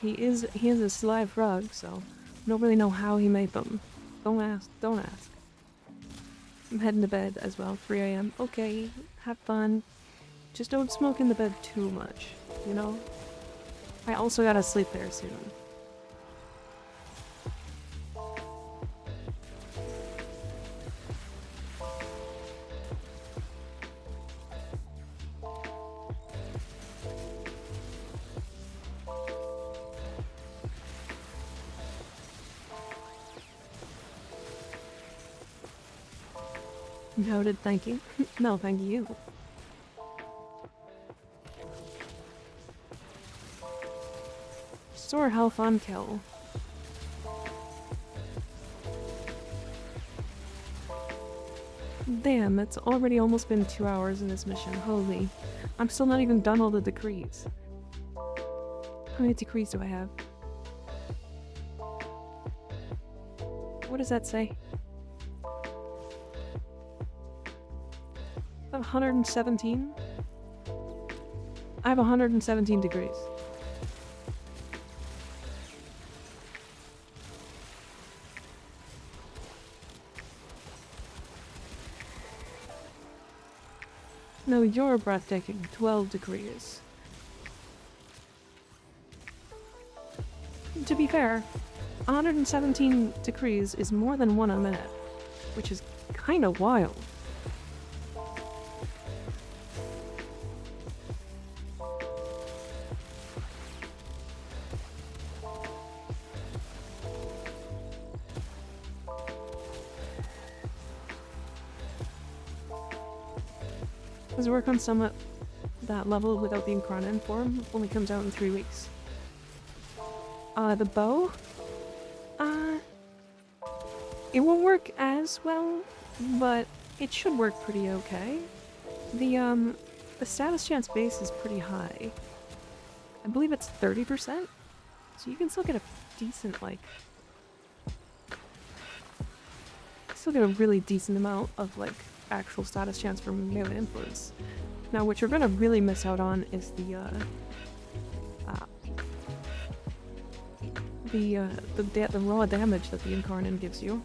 [SPEAKER 1] He is a sly frog, so I don't really know how he made them. Don't ask. I'm heading to bed as well, 3 AM. Okay, have fun. Just don't smoke in the bed too much, you know? I also gotta sleep there soon. Noted, thank you. No, thank you. Store health on kill. Damn, it's already almost been 2 hours in this mission. Holy. I'm still not even done all the decrees. How many decrees do I have? What does that say? 117? I have 117 degrees. No, you're breathtaking. 12 degrees. To be fair, 117 degrees is more than 1 a minute, which is kind of wild. Let's work on some at that level without the incarnate form. Only comes out in 3 weeks. The bow? It won't work as well, but it should work pretty okay. The status chance base is pretty high. I believe it's 30%, so you can still get a decent, like... still get a really decent amount of, like, actual status chance for melee influence. Now, what you're gonna really miss out on is the raw damage that the incarnate gives you.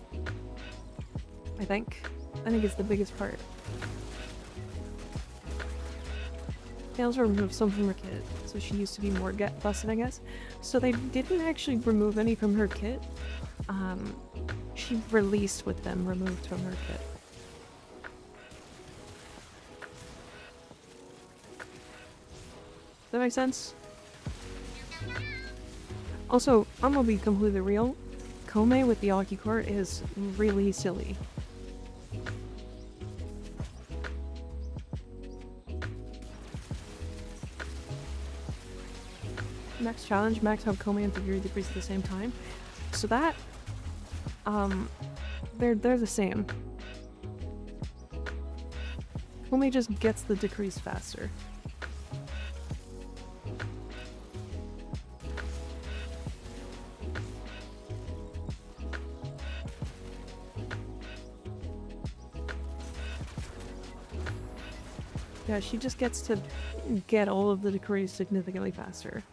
[SPEAKER 1] I think it's the biggest part. They also removed some from her kit, so she used to be more busted, I guess. So they didn't actually remove any from her kit. She released with them removed from her kit. Does that make sense? Also, I'm gonna be completely real. Kome with the Aki core is really silly. Max challenge, max out Kome and Figure decrease at the same time. So that, they're the same. Kome just gets the decrease faster. Yeah, she just gets to get all of the decrees significantly faster.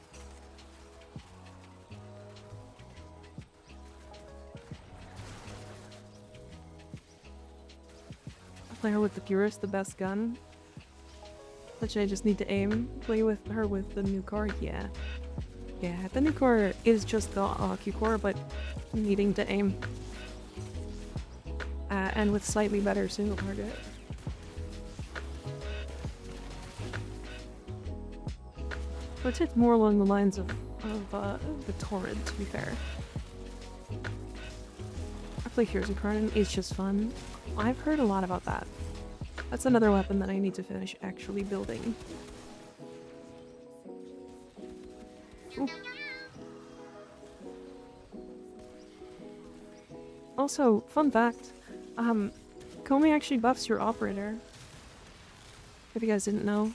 [SPEAKER 1] Play her with the Purist, the best gun. Which I just need to aim. Play with her with the new core, yeah. Yeah, the new core is just the Aki core, but needing to aim. And with slightly better single target. Which it's more along the lines of the Torrid, to be fair. I play Heroes of Cronin, it's just fun. I've heard a lot about that. That's another weapon that I need to finish actually building. Ooh. Also, fun fact, Kome actually buffs your operator. If you guys didn't know.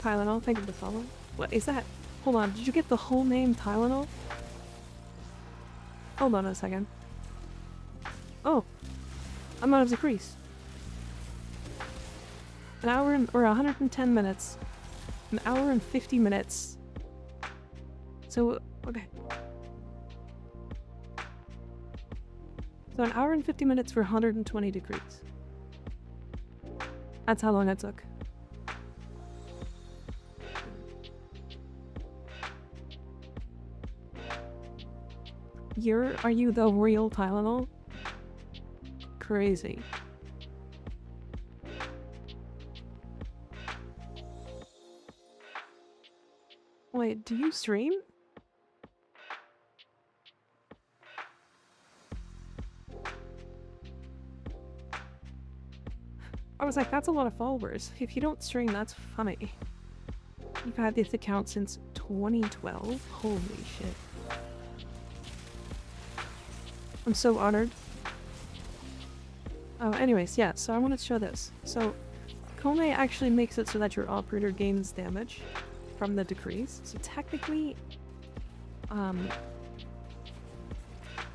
[SPEAKER 1] Tylenol, thank you for the follow. What is that? Hold on, did you get the whole name Tylenol? Hold on a second. Oh, I'm out of decrease. An hour and, or 110 minutes. An hour and 50 minutes. So, okay. So an hour and 50 minutes for 120 degrees. That's how long it took. Are you the real Tylenol? Crazy. Wait, do you stream? I was like, that's a lot of followers. If you don't stream, that's funny. You've had this account since 2012? Holy shit. I'm so honored. Oh, anyways, yeah, so I wanted to show this. So, Kome actually makes it so that your operator gains damage from the decrease. So technically,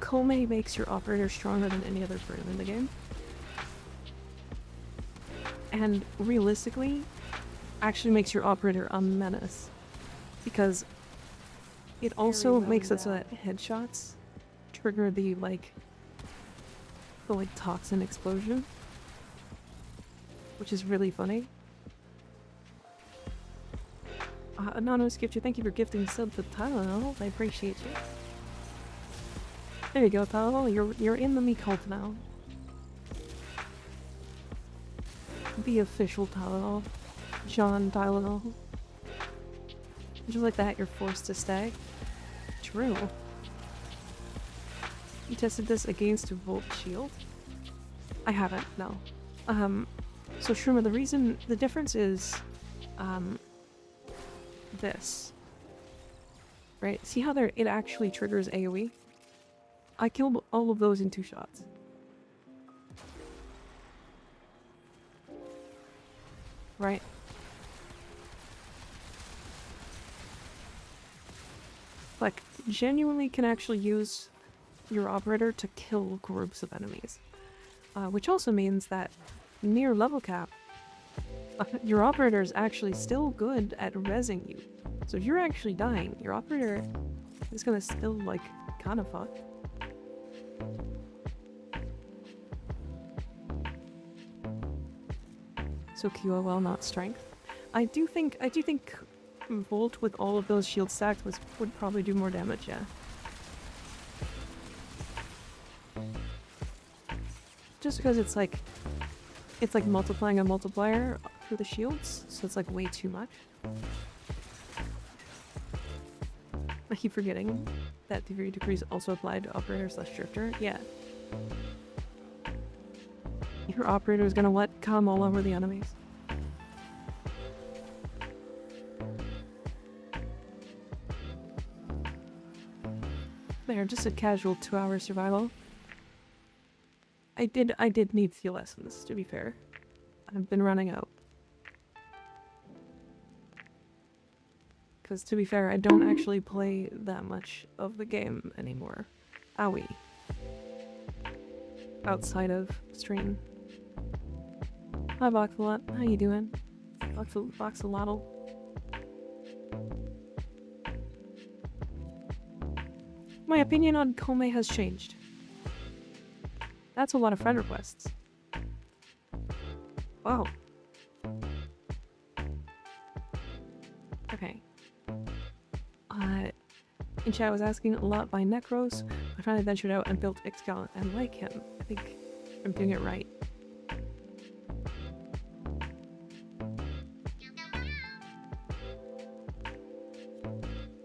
[SPEAKER 1] Kome makes your operator stronger than any other frame in the game. And realistically, actually makes your operator a menace. Because it also makes it so that headshots trigger the toxin explosion, which is really funny. Anonymous Gifter, thank you for gifting sub to Tylenol. I appreciate you. There you go, Tylenol. You're in the me cult now. The official Tylenol. John Tylenol. Just like that, you're forced to stay. True. You tested this against a Volt Shield? I haven't, no. So Shroomer, the difference is, this. Right? See how it actually triggers AoE? I killed all of those in 2 shots. Right? Like, genuinely can actually use your operator to kill groups of enemies. Which also means that near level cap, your operator is actually still good at rezzing you. So if you're actually dying, your operator is gonna still, kind of fuck. So QOL, not strength. I do think Volt with all of those shield stacked would probably do more damage, yeah. Just because it's like multiplying a multiplier for the shields, so it's way too much. I keep forgetting that degree decrees also apply to operator slash drifter. Yeah. Your operator is gonna what? Come all over the enemies. There, just a casual 2-hour survival. I did need few lessons, to be fair. I've been running out. Because to be fair, I don't actually play that much of the game anymore. Owie. Outside of stream. Hi Voxelot, how you doing? Voxelotl. My opinion on Kome has changed. That's a lot of friend requests. Wow. Okay. In chat was asking a lot by Necros. I finally ventured out and built Ixcal and like him. I think I'm doing it right.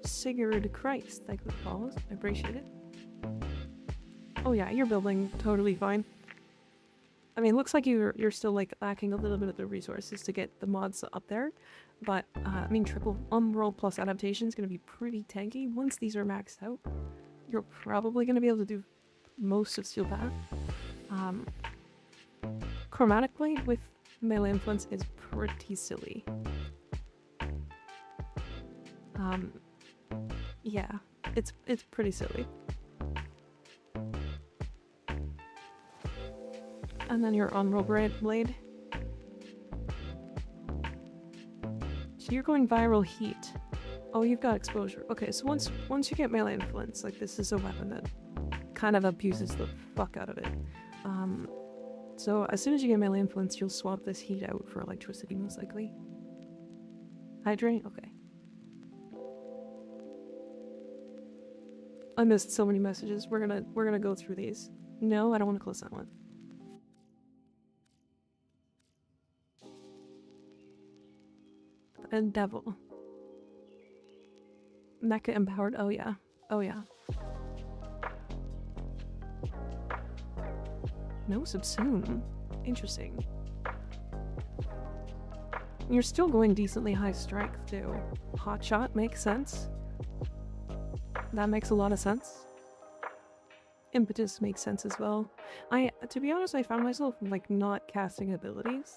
[SPEAKER 1] Sigurd Christ, thank you for the follows. I appreciate it. Oh yeah, you're building totally fine. I mean, it looks like you're still like lacking a little bit of the resources to get the mods up there, but I mean, triple Umbral plus adaptation is going to be pretty tanky. Once these are maxed out, you're probably going to be able to do most of Steel Path. Chromatic Blade with melee influence is pretty silly. Yeah, it's pretty silly. And then your Umbral Blade. So you're going viral heat. Oh, you've got exposure. Okay, so once you get melee influence, like this is a weapon that kind of abuses the fuck out of it. So as soon as you get melee influence, you'll swap this heat out for electricity most likely. Hydrate? Okay. I missed so many messages. We're gonna go through these. No, I don't want to close that one. And Devil. Mecha empowered. Oh yeah. Oh yeah. No subsume. Interesting. You're still going decently high strength too. Hot shot makes sense. That makes a lot of sense. Impetus makes sense as well. To be honest, I found myself like not casting abilities.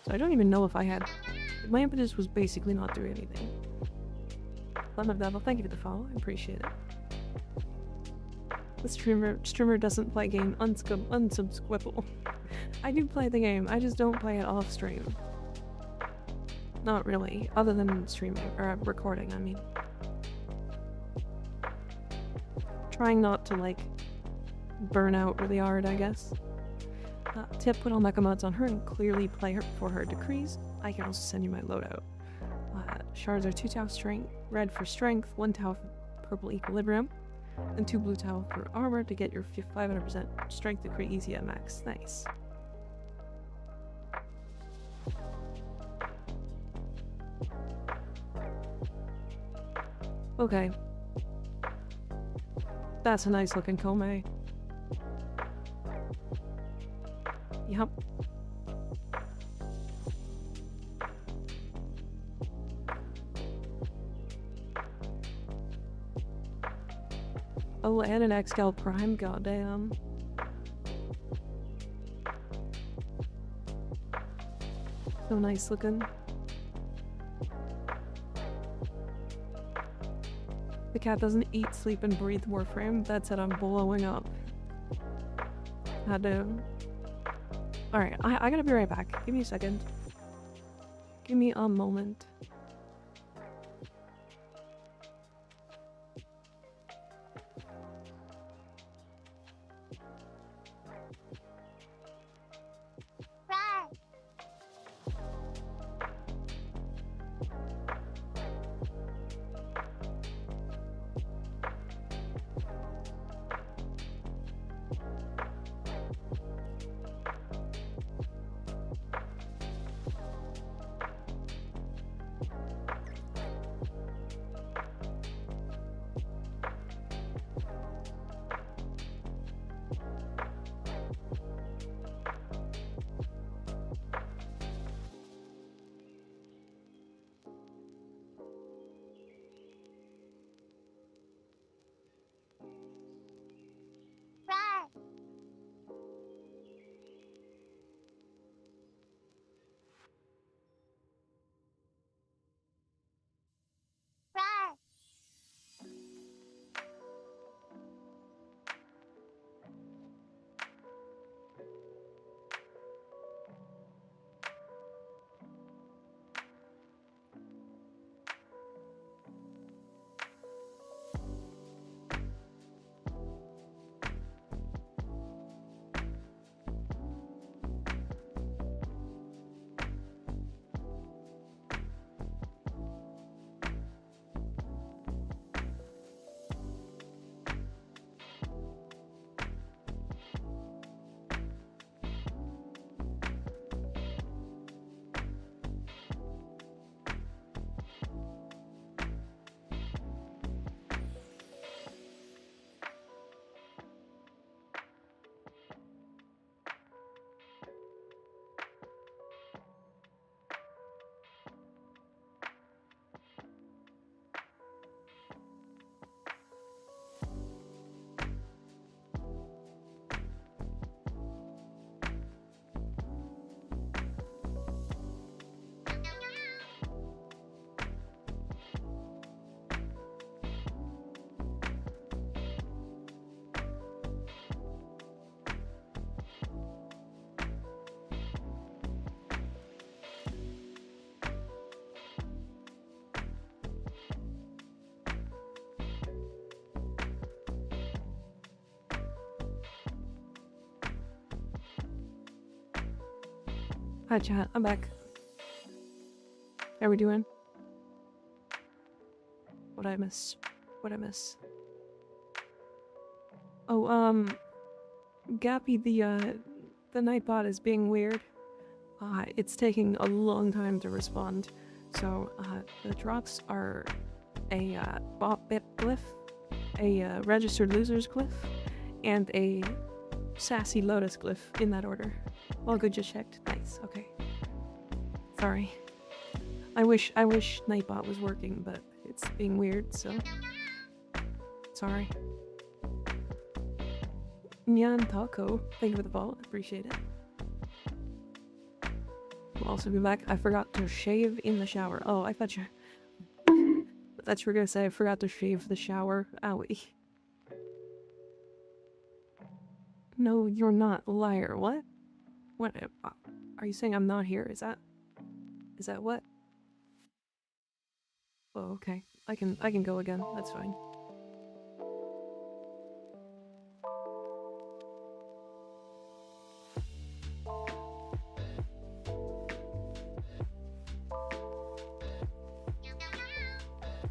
[SPEAKER 1] So I don't even know if I had... My impetus was basically not doing anything. Lemon Devil, thank you for the follow. I appreciate it. The streamer doesn't play game unsubscribable. I do play the game, I just don't play it off stream. Not really, other than streaming, or recording, I mean. Trying not to, like, burn out really hard, I guess. Tip, put all mecha mods on her and clearly play her for her decrees. I can also send you my loadout. Shards are 2 tau strength, red for strength, 1 tau for purple equilibrium, and 2 blue tau for armor to get your 500% strength decree easy at max. Nice. Okay. That's a nice looking Kome. Yep. Oh, and an Excal Prime, goddamn. So nice looking. The cat doesn't eat, sleep, and breathe warframe. That's it, I'm blowing up. Had to... Alright, I gotta be right back. Give me a second. Give me a moment. Hi chat, I'm back. How we doing? What'd I miss? What'd I miss? Oh, Gappy, the Nightbot is being weird. It's taking a long time to respond. So, the drops are a, bot bit glyph, a, registered losers glyph, and a sassy lotus glyph in that order. All good, just checked. Nice, okay. Sorry. I wish Nightbot was working, but it's being weird, so... Sorry. Nyan Taco, thank you for the follow, appreciate it. We'll also be back. I forgot to shave in the shower. Oh, I thought you were gonna say I forgot to shave the shower. Owie. No, you're not, liar. What? What? Are you saying I'm not here? Is that what? Oh, okay. I can go again. That's fine.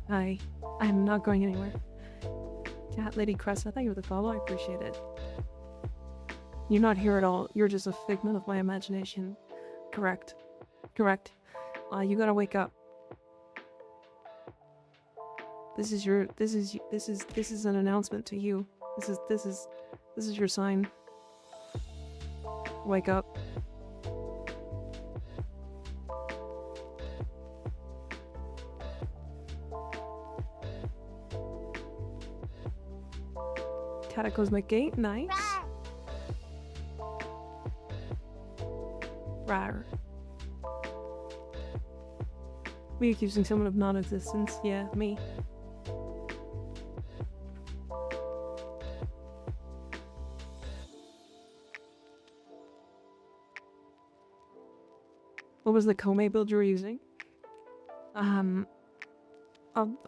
[SPEAKER 1] Hi. I'm not going anywhere. Cat Lady Cressa, thank you for the follow. I appreciate it. You're not here at all. You're just a figment of my imagination. Correct. Correct. You gotta wake up. This is an announcement to you. This is your sign. Wake up. Cataclysmic Gate, nice. Rar. Me accusing someone of non-existence. Yeah, me. What was the Kome build you were using? I'll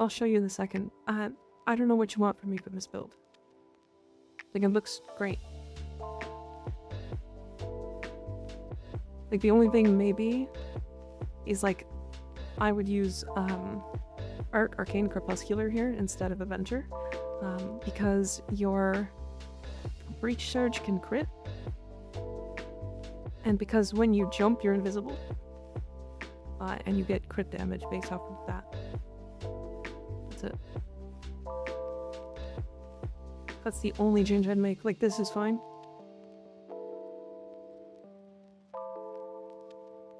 [SPEAKER 1] show you in a second. I don't know what you want from me for this build. I think it looks great. Like, the only thing maybe is, like, I would use, Arcane Crepuscular here instead of Avenger, because your Breach Surge can crit, and because when you jump, you're invisible, and you get crit damage based off of that. That's it. That's the only change I'd make. Like, this is fine.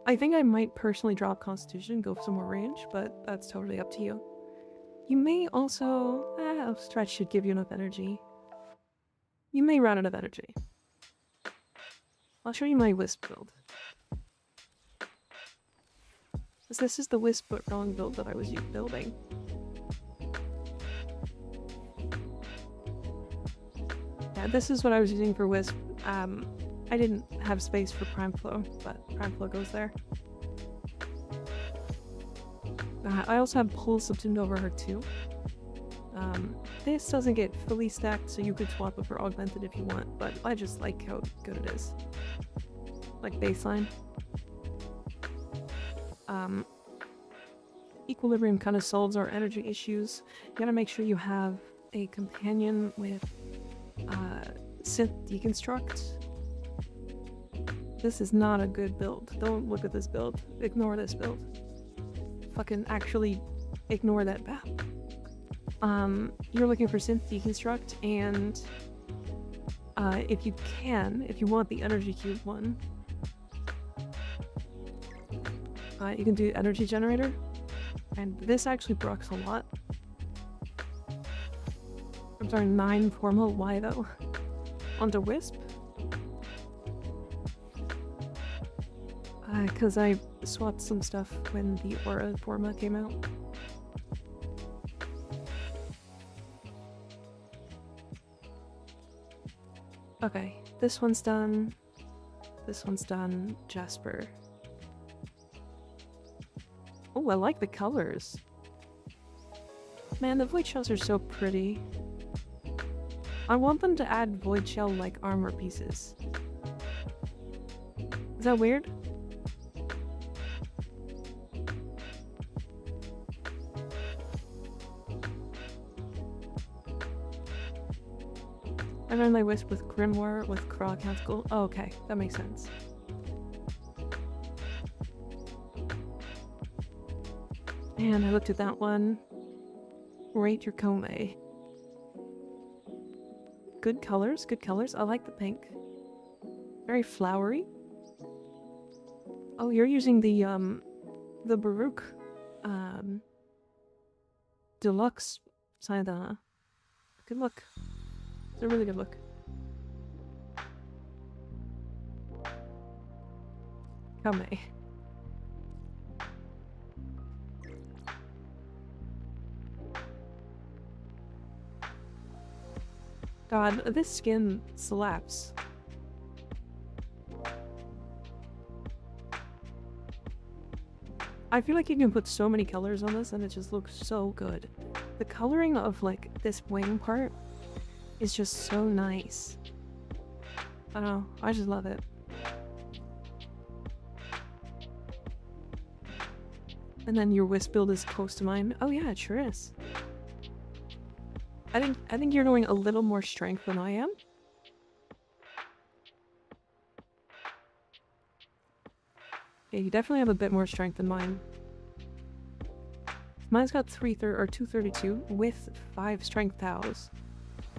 [SPEAKER 1] I think I might personally drop Constitution and go for some more range, but that's totally up to you. You may also... Stretch should give you enough energy. You may run out of energy. I'll show you my Wisp build. This is the Wisp but wrong build that I was building. Yeah, this is what I was using for Wisp. I didn't have space for Prime Flow, but Prime Flow goes there. I also have Pull subsumed over her too. This doesn't get fully stacked, so you could swap it for Augmented if you want, but I just like how good it is. Like baseline. Equilibrium kind of solves our energy issues. You gotta make sure you have a companion with Synth Deconstruct. This is not a good build. Don't look at this build. Ignore this build. Fucking actually ignore that map. You're looking for Synth Deconstruct, and if you want the Energy Cube one, you can do Energy Generator, and this actually procs a lot. I'm sorry, 9 Formal, why though? Onto Wisp? Because I swapped some stuff when the Aura Forma came out. Okay, this one's done. This one's done. Jasper. Oh, I like the colors. Man, the void shells are so pretty. I want them to add void shell like armor pieces. Is that weird? I ran my wisp with Grimoire with Craw Council. Oh, okay, that makes sense. And I looked at that one. Rate your Kome. Good colors, good colors. I like the pink. Very flowery. Oh, you're using the Baruch, deluxe side, good look. It's a really good look. Kame. God, this skin slaps. I feel like you can put so many colors on this and it just looks so good. The coloring of like this wing part is just so nice. I don't know, I just love it. And then your wisp build is close to mine. Oh yeah, it sure is. I think you're doing a little more strength than I am. Yeah, you definitely have a bit more strength than mine. Mine's got 232 with 5 strength towels,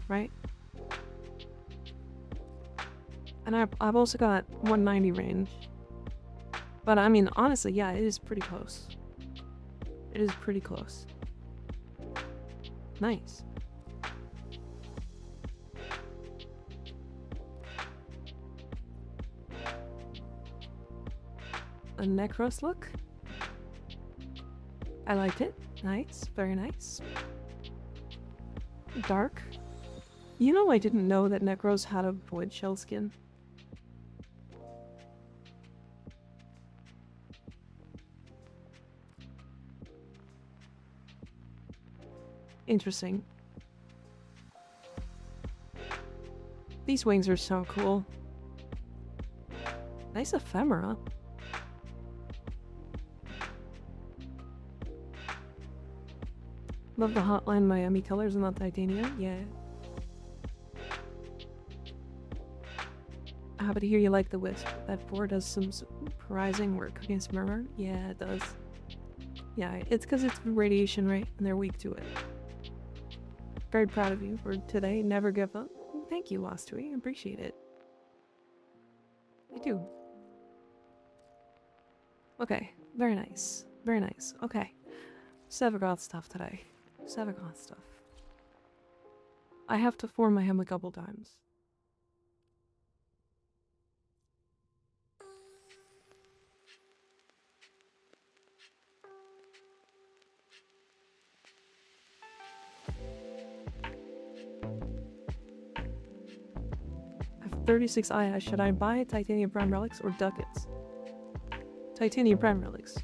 [SPEAKER 1] right? And I've also got 190 range. But I mean, honestly, yeah, it is pretty close. It is pretty close. Nice. A Necros look. I liked it. Nice. Very nice. Dark. You know, I didn't know that Necros had a void shell skin. Interesting. These wings are so cool. Nice ephemera. Love the Hotline Miami colors and the titanium. Yeah. Happy to hear you like the wisp. That 4 does some surprising work against murmur. Yeah, it does. Yeah, it's because it's radiation, right? And they're weak to it. Very proud of you for today. Never give up. Thank you, Lostui. I appreciate it. I do. Okay. Very nice. Very nice. Okay. Sevagoth stuff today. Sevagoth stuff. I have to form my hem a couple times. I have 36 eye. Should I buy titanium prime relics or ducats? Titanium prime relics.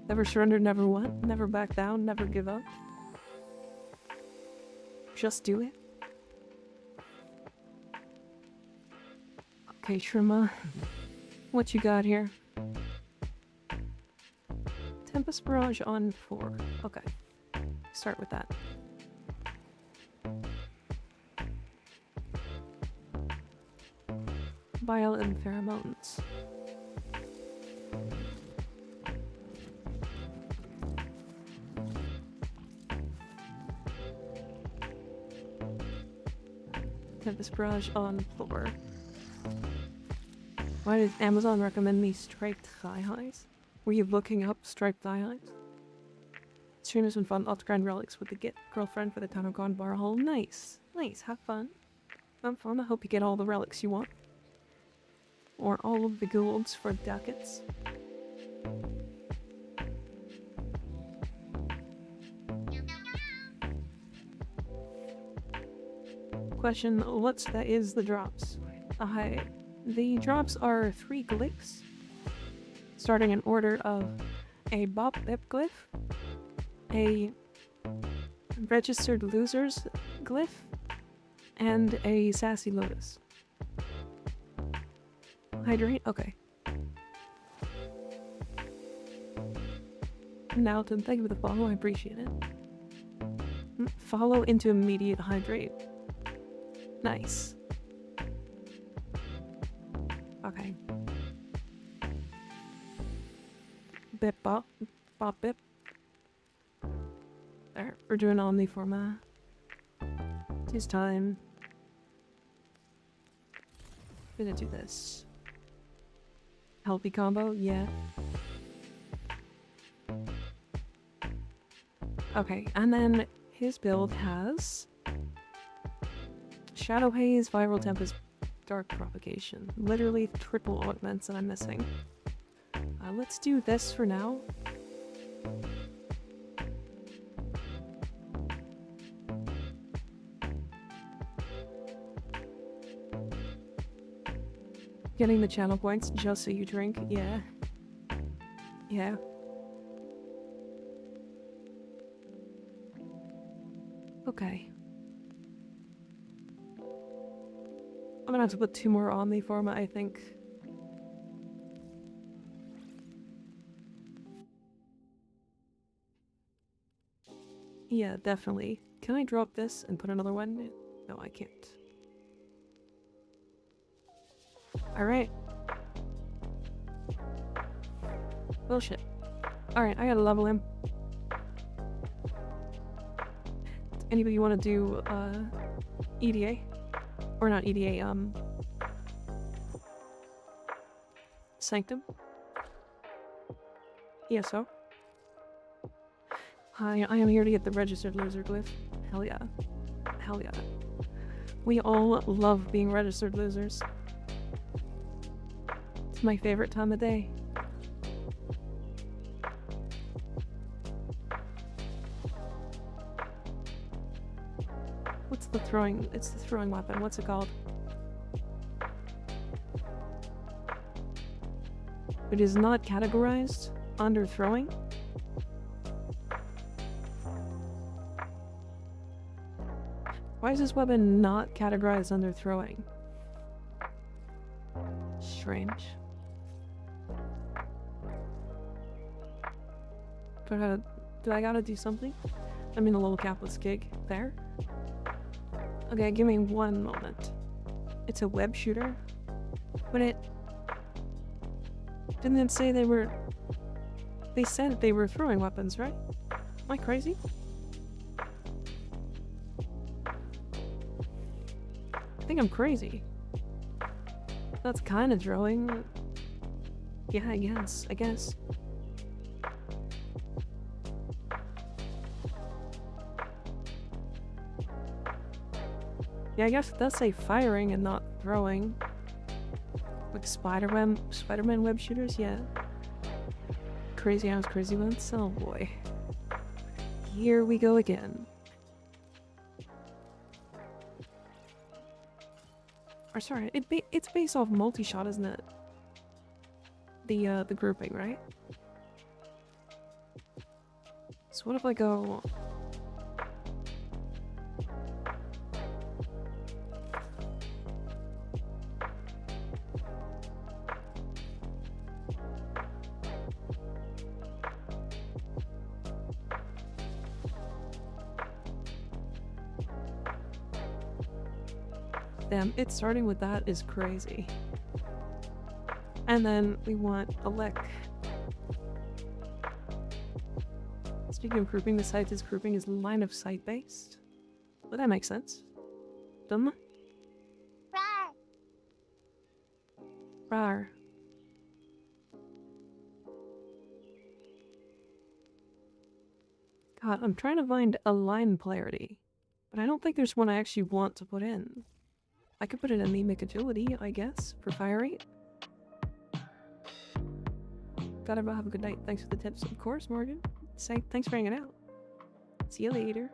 [SPEAKER 1] Never surrender, never what? Never back down, never give up. Just do it. Okay, Trima. What you got here? Tempest Barrage on 4. Okay. Start with that. Bile and pheromones. Tempest Barrage on 4. Why did Amazon recommend me striped thigh highs? Were you looking up striped thigh highs? Stream has been fun. Lots of grand relics with the Git girlfriend for the town of Gone Bar Hole. Nice. Nice. Have fun. Have fun. I hope you get all the relics you want. Or all of the golds for ducats. Question, what is the drops? The drops are 3 glyphs, starting in order of a Bop Bip glyph, a Registered Losers glyph, and a Sassy Lotus. Hydrate? Okay. Nalton, thank you for the follow, I appreciate it. Follow into immediate hydrate. Nice. Okay. Bip bop. Bop bip. There, we're doing Omniforma. Tis time. Gonna do this. Healthy combo? Yeah. Okay, and then his build has Shadow Haze, Viral Tempest, Dark Propagation. Literally triple augments that I'm missing. Let's do this for now. Getting the channel points just so you drink? Yeah. Yeah. Okay. I'm gonna have to put 2 more Omniforma, I think. Yeah, definitely. Can I drop this and put another one? No, I can't. Alright. Bullshit. Alright, I gotta level him. Anybody want to do, EDA? Or not EDA, Sanctum? ESO? Hi, I am here to get the registered loser glyph. Hell yeah. Hell yeah. We all love being registered losers. It's my favorite time of day. What's the throwing? It's the throwing weapon. What's it called? It is not categorized under throwing. Why is this weapon not categorized under throwing? Strange. Do I gotta do something? I'm in a little capless gig. There? Okay, give me 1 moment. It's a web shooter? But it... Didn't it say they were... They said they were throwing weapons, right? Am I crazy? I think I'm crazy. That's kind of throwing. Yeah, I guess. Yeah, I guess it does say firing and not throwing. Like Spider-Man web shooters, yeah. Crazy House Crazy Ones, oh boy. Here we go again. Or sorry, it's based off multi-shot, isn't it? The grouping, right? So what if I go... Damn, it starting with that is crazy. And then we want a lek. Speaking of grouping, the site is grouping is line of sight based. Would that make sense? Dumb? Rar. God, I'm trying to find a line polarity, but I don't think there's one I actually want to put in. I could put in anemic agility, I guess, for fire rate. Gotta have a good night. Thanks for the tips, of course, Morgan. Thanks for hanging out. See you later.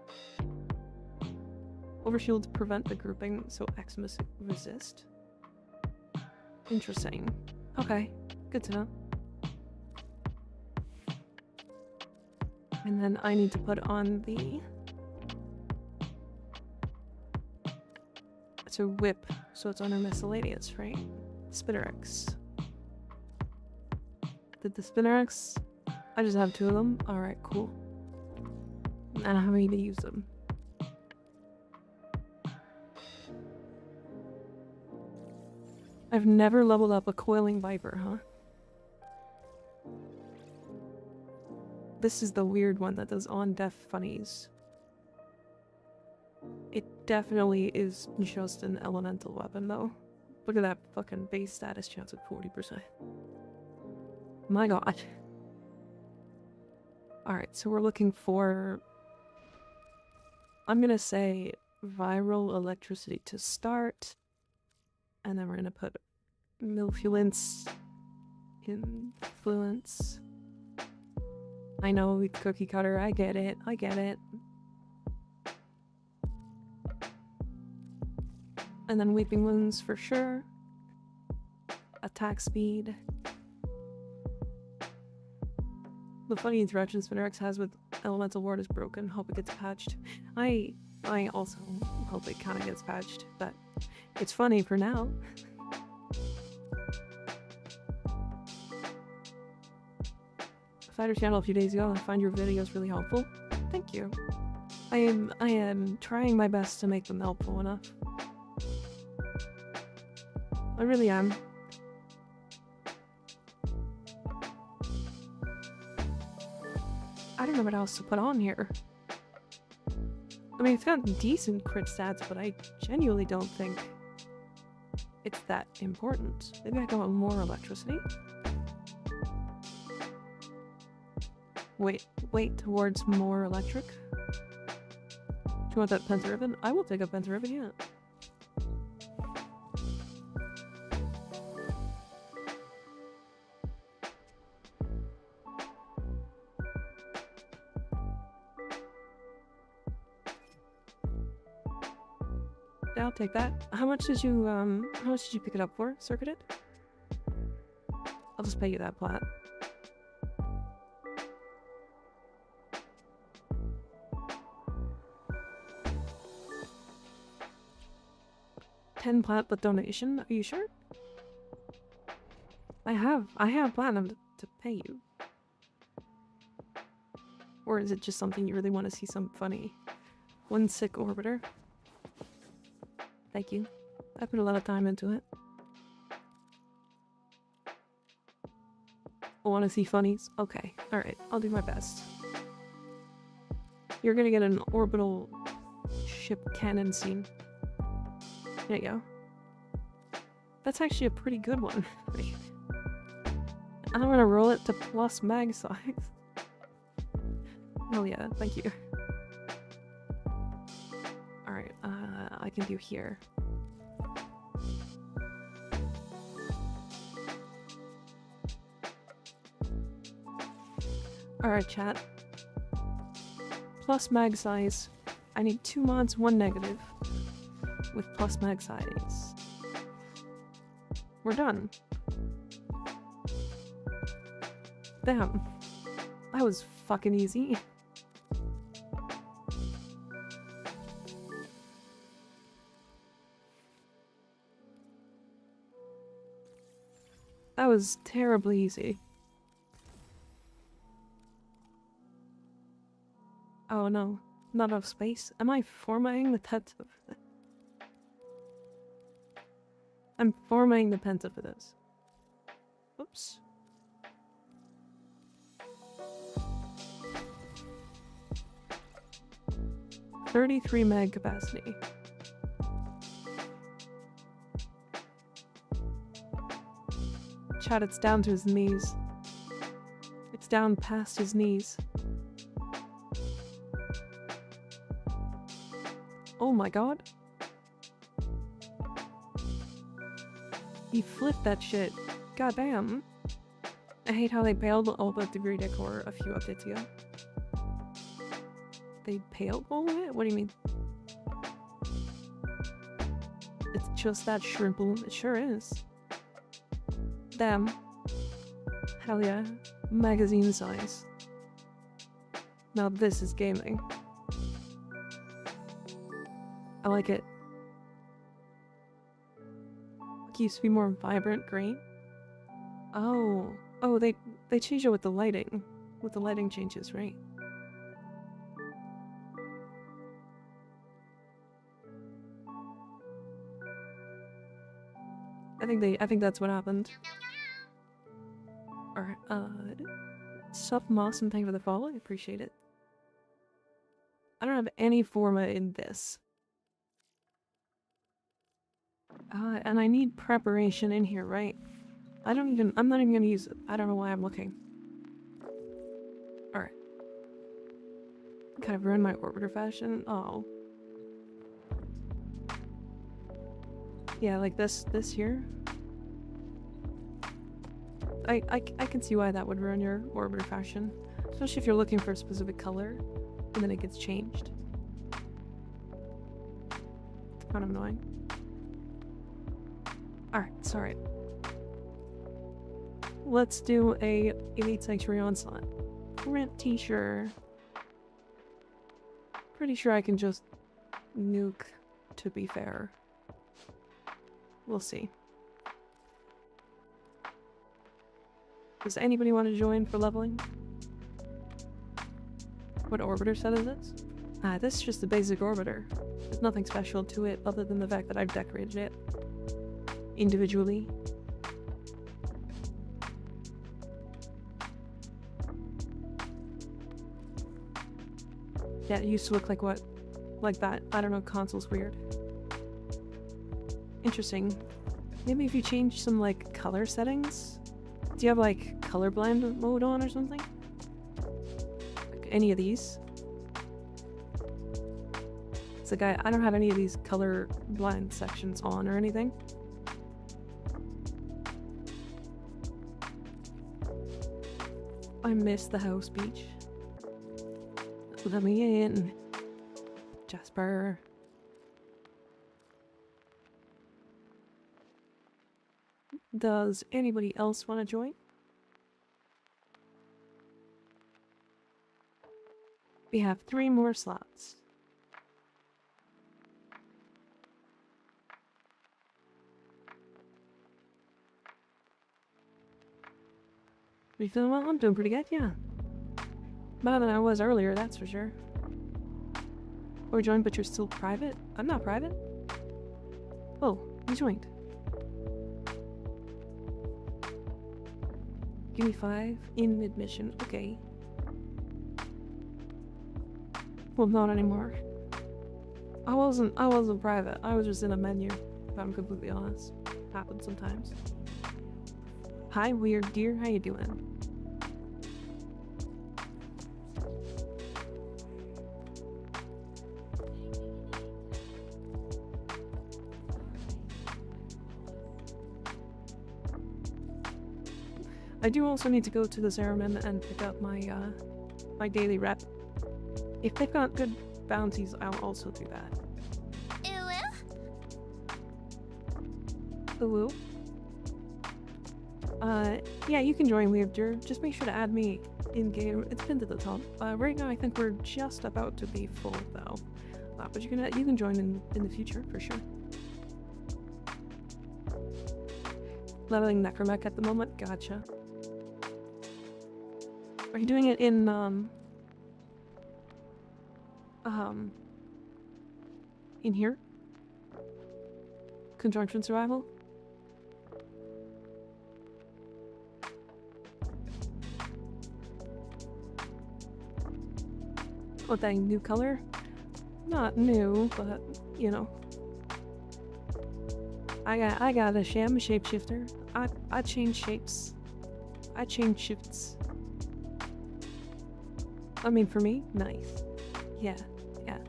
[SPEAKER 1] Overshields prevent the grouping, so Xmas resist. Interesting. Okay, good to know. And then I need to put on the... It's a whip, so it's under miscellaneous, right? Spinner-X. Did the Spinner-X? I just have 2 of them. Alright, cool. And how many to use them? I've never leveled up a coiling viper, huh? This is the weird one that does on-death funnies. It definitely is just an elemental weapon, though. Look at that fucking base status chance at 40%. My god. Alright, so we're looking for... I'm gonna say viral electricity to start. And then we're gonna put milfluence, influence. I know, cookie cutter, I get it, I get it. And then weeping wounds for sure. Attack speed. The funny interaction Spinnerex has with Elemental Ward is broken. Hope it gets patched. I also hope it kind of gets patched, but it's funny for now. I found your channel a few days ago and I find your videos really helpful. Thank you. I am trying my best to make them helpful enough. I really am. I don't know what else to put on here. I mean, it's got decent crit stats, but I genuinely don't think it's that important. Maybe I go on more electricity? Wait towards more electric? Do you want that pentaribbon? I will take a pentaribbon, yeah. I'll take that. How much did you pick it up for, Circuited? I'll just pay you that plat. $10 plat with donation, are you sure? I have platinum to pay you. Or is it just something you really want to see some funny? One sick orbiter. Thank you. I put a lot of time into it. I want to see funnies? Okay. Alright. I'll do my best. You're gonna get an orbital ship cannon scene. There you go. That's actually a pretty good one. I'm gonna roll it to plus mag size. Hell yeah. Thank you. Alright. I can do here. Alright, chat. Plus mag size. I need 2 mods, 1 negative. With plus mag size. We're done. Damn. That was fucking easy. That was terribly easy. Oh no, not enough space. Am I formatting the penta for this? I'm formatting the penta for this. Oops. $33 meg capacity. Chat, it's down to his knees. It's down past his knees. Oh my god. He flipped that shit. Goddamn. I hate how they paled all but degree decor a few updates ago. They paled all of it? What do you mean? It's just that shrimple. It sure is. Damn. Hell yeah. Magazine size. Now this is gaming. I like it. It used to be more vibrant green. Oh. Oh, they change it with the lighting. With the lighting changes, right? I think that's what happened. Alright, Sup Moss and thank you for the follow, I appreciate it. I don't have any forma in this. And I need preparation in here, right? I'm not even gonna use it. I don't know why I'm looking. Alright. Kind of ruined my orbiter fashion. Oh. Yeah, like this here. I can see why that would ruin your orbiter fashion. Especially if you're looking for a specific color and then it gets changed. It's kind of annoying. Alright, sorry. Let's do a Elite Sanctuary Onslaught. Rent t-shirt. Pretty sure I can just nuke, to be fair. We'll see. Does anybody want to join for leveling? What orbiter set is this? This is just a basic orbiter. There's nothing special to it other than the fact that I've decorated it individually. Yeah, it used to look like what? Like that. I don't know, console's weird. Interesting. Maybe if you change some, like, color settings? Do you have, like, color blend mode on or something? Like, any of these? It's like, I don't have any of these color blend sections on or anything. I miss the house beach. Let me in. Jasper. Does anybody else want to join? We have 3 more slots. You feeling well? I'm doing pretty good, yeah. Better than I was earlier, that's for sure. Or joined, but you're still private? I'm not private. Oh, you joined. Give me 5 in admission. Okay. Well, not anymore. I wasn't private. I was just in a menu, if I'm completely honest. Happens sometimes. Hi, weird deer. How you doing? I do also need to go to the Zeraman and pick up my my daily rep. If they've got good bounties, I'll also do that. Ooh. Yeah, you can join Weirder. Just make sure to add me in game. It's pinned at the top. Right now, I think we're just about to be full though. But you can join in the future for sure. Leveling Necromech at the moment. Gotcha. Are you doing it in in here? Conjunction survival? What, that new color? Not new, but you know. I got a shapeshifter. I change shapes. I change shifts. I mean, for me, nice. Yeah, yeah.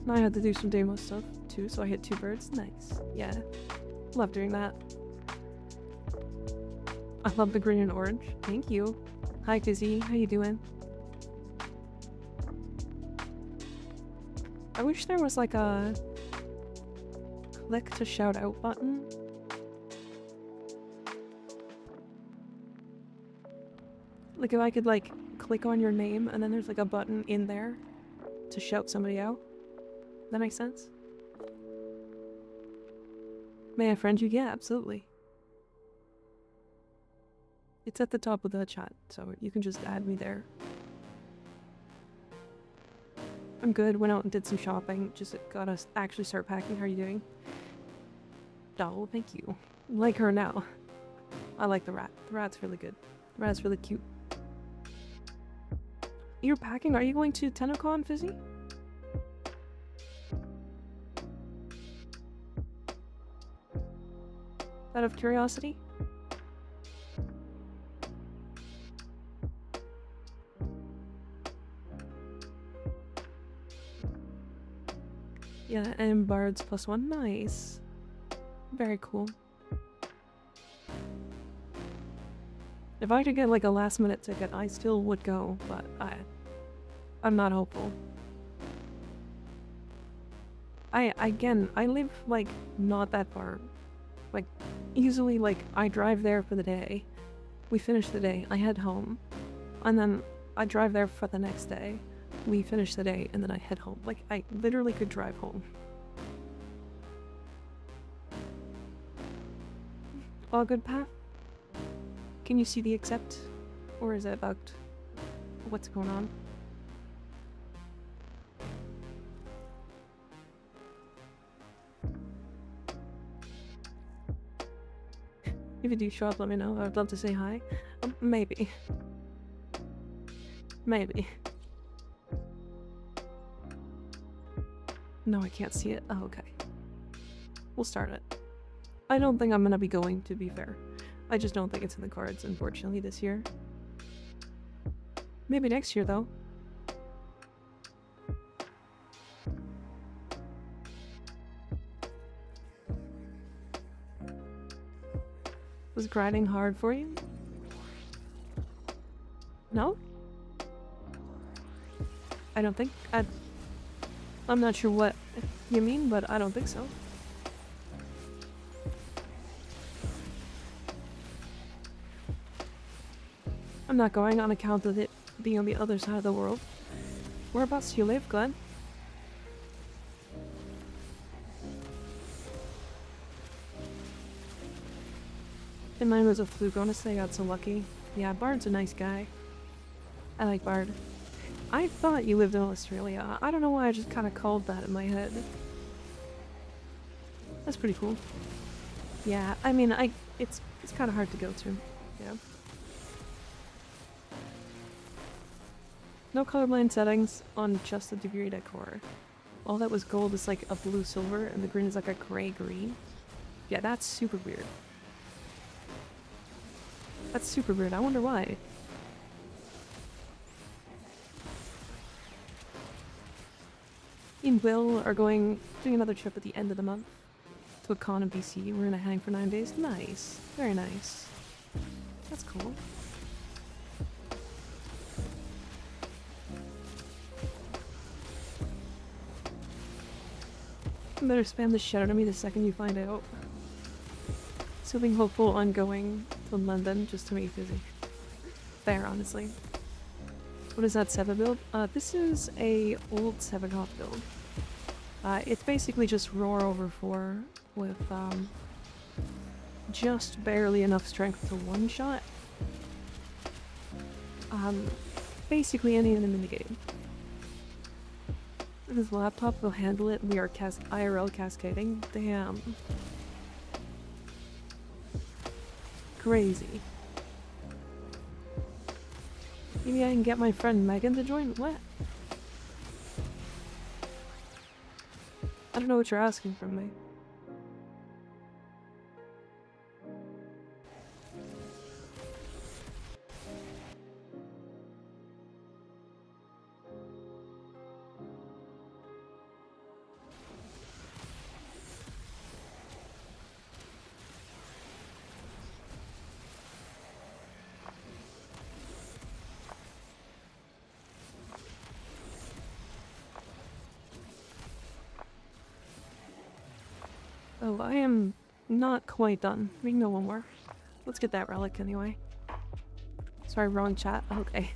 [SPEAKER 1] Now I had to do some demo stuff too, so I hit 2 birds. Nice. Yeah. Love doing that. I love the green and orange. Thank you. Hi, Fizzy. How you doing? I wish there was like a click to shout out button. Like if I could like click on your name and then there's like a button in there to shout somebody out. That makes sense? May I friend you? Yeah, absolutely. It's at the top of the chat, so you can just add me there. I'm good. Went out and did some shopping. Just gotta actually start packing. How are you doing? Oh, thank you. Like her now. I like the rat. The rat's really good. The rat's really cute. You're packing? Are you going to TennoCon, Fizzy? Out of curiosity? Yeah, and Bards +1. Nice. Very cool. If I could get like a last minute ticket, I still would go, but I'm not hopeful. Again, I live like not that far. Like easily, like I drive there for the day. We finish the day, I head home. And then I drive there for the next day. We finish the day and then I head home. Like I literally could drive home. All good, Pat? Can you see the accept? Or is it bugged? What's going on? If you do show up, let me know. I would love to say hi. Maybe. Maybe. No, I can't see it. Oh, okay. We'll start it. I don't think I'm gonna be going, to be fair. I just don't think it's in the cards, unfortunately, this year. Maybe next year, though. Was grinding hard for you? No? I don't think. I'm not sure what you mean, but I don't think so. I'm not going on account of it being on the other side of the world. Whereabouts do you live, Glenn? And mine was a fluke, honestly. I got so lucky. Yeah, Bard's a nice guy. I like Bard. I thought you lived in Australia. I don't know why I just kind of called that in my head. That's pretty cool. Yeah, I mean, it's kind of hard to go to. Yeah. No colorblind settings on just the degree decor. All that was gold is like a blue silver and the green is like a gray green. Yeah, that's super weird. That's super weird. I wonder why. Me and Will are doing another trip at the end of the month to a con in BC. We're gonna hang for 9 days. Nice. Very nice. That's cool. You better spam the shit out of me the second you find out. Still being hopeful on going to London just to make busy. Fair, honestly. What is that 7 build? This is a old 7 hop build. It's basically just roar over 4 with just barely enough strength to one-shot. Basically any enemy in the game. This laptop will handle it. We are IRL cascading. Damn. Crazy. Maybe I can get my friend Megan to join? What? I don't know what you're asking from me. Oh, I am not quite done. We can go one more. Let's get that relic anyway. Sorry, wrong chat. Okay.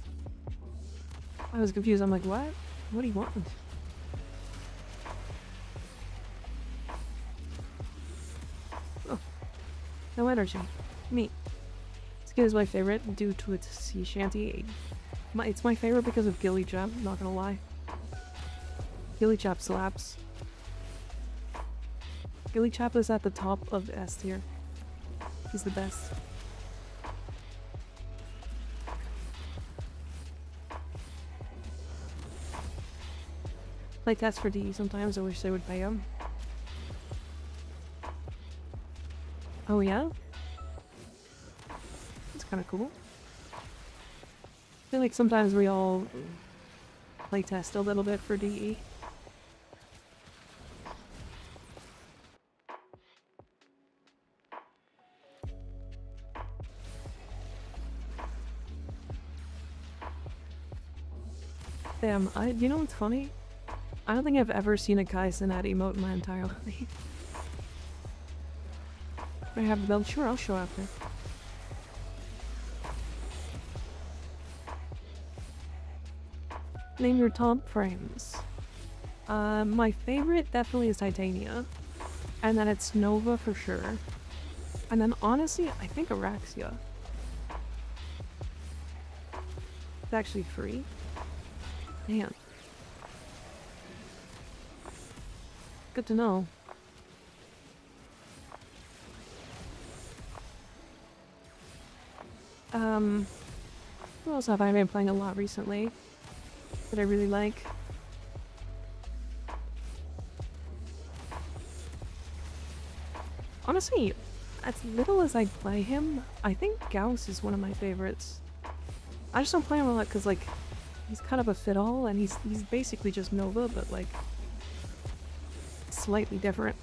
[SPEAKER 1] I was confused. I'm like, what? What do you want? Oh. No energy. Neat. This game is my favorite due to its sea shanty. It's my favorite because of Gilly Gem, not gonna lie. Gilly Chap slaps. Gilly Chap is at the top of S tier. He's the best. Playtest for D. Sometimes I wish they would pay him. Oh yeah? That's kind of cool. I feel like sometimes we all playtest a little bit for DE. Damn, you know what's funny? I don't think I've ever seen a Kai Sinat emote in my entire life. I have the build? Sure, I'll show after. Name your top frames. My favorite definitely is Titania. And then it's Nova for sure. And then honestly, I think Araxia. It's actually free. Damn. Good to know. What else have I been playing a lot recently that I really like? Honestly, as little as I play him, I think Gauss is one of my favorites. I just don't play him a lot because, like, he's kind of a fit-all, and he's basically just Nova, but, like, slightly different.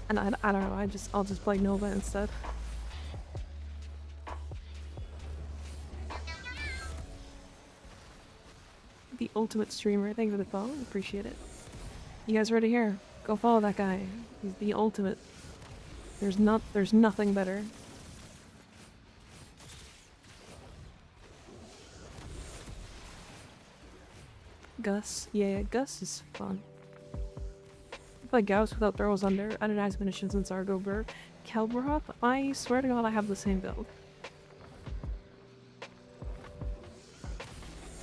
[SPEAKER 1] And I don't know, I'll just play Nova instead. The ultimate streamer, thank you for the follow, appreciate it. You guys ready here? Go follow that guy. He's the ultimate. There's nothing better. Gus, yeah, Gus is fun. I play Gauss without throws under, unannounced munitions and Zargober. Kelberhoff, I swear to God I have the same build.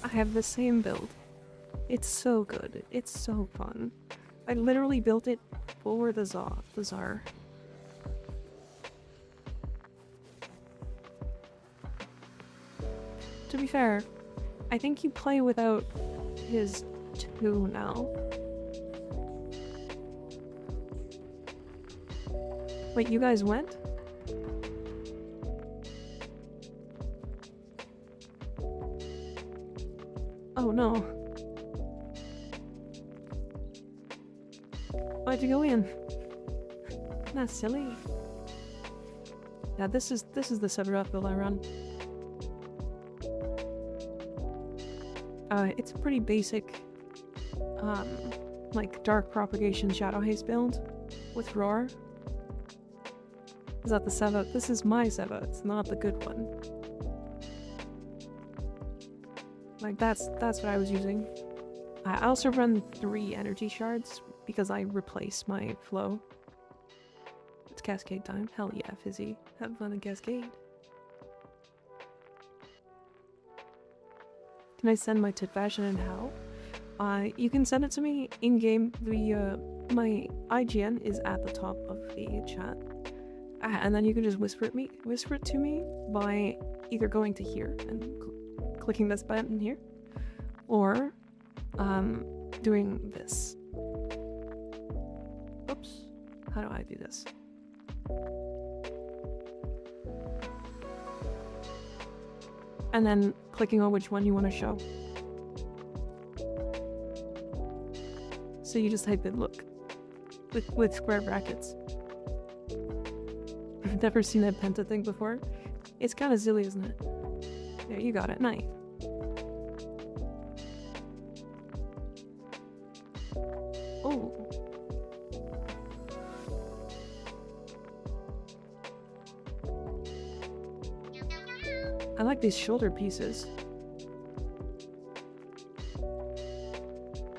[SPEAKER 1] I have the same build. It's so good. It's so fun. I literally built it for the Tsar. To be fair, I think you play without his 2 now. Wait, you guys went? Oh no. Why'd you go in? That's silly. Yeah, this is the Sephiroth build I run. It's a pretty basic, like dark propagation shadow haste build with roar. Is that the Seva? This is my Seva. It's not the good one. Like that's what I was using. I also run 3 energy shards because I replace my flow. It's Cascade time. Hell yeah, Fizzy. Have fun in Cascade. Can I send my tit fashion and how? You can send it to me in game. My IGN is at the top of the chat, and then you can just whisper it to me by either going to here and clicking this button here, or doing this. Oops, how do I do this? And then clicking on which one you want to show. So you just type in look with square brackets. I've never seen that penta thing before. It's kind of silly, isn't it? There, you got it. Nice. Oh. I like these shoulder pieces.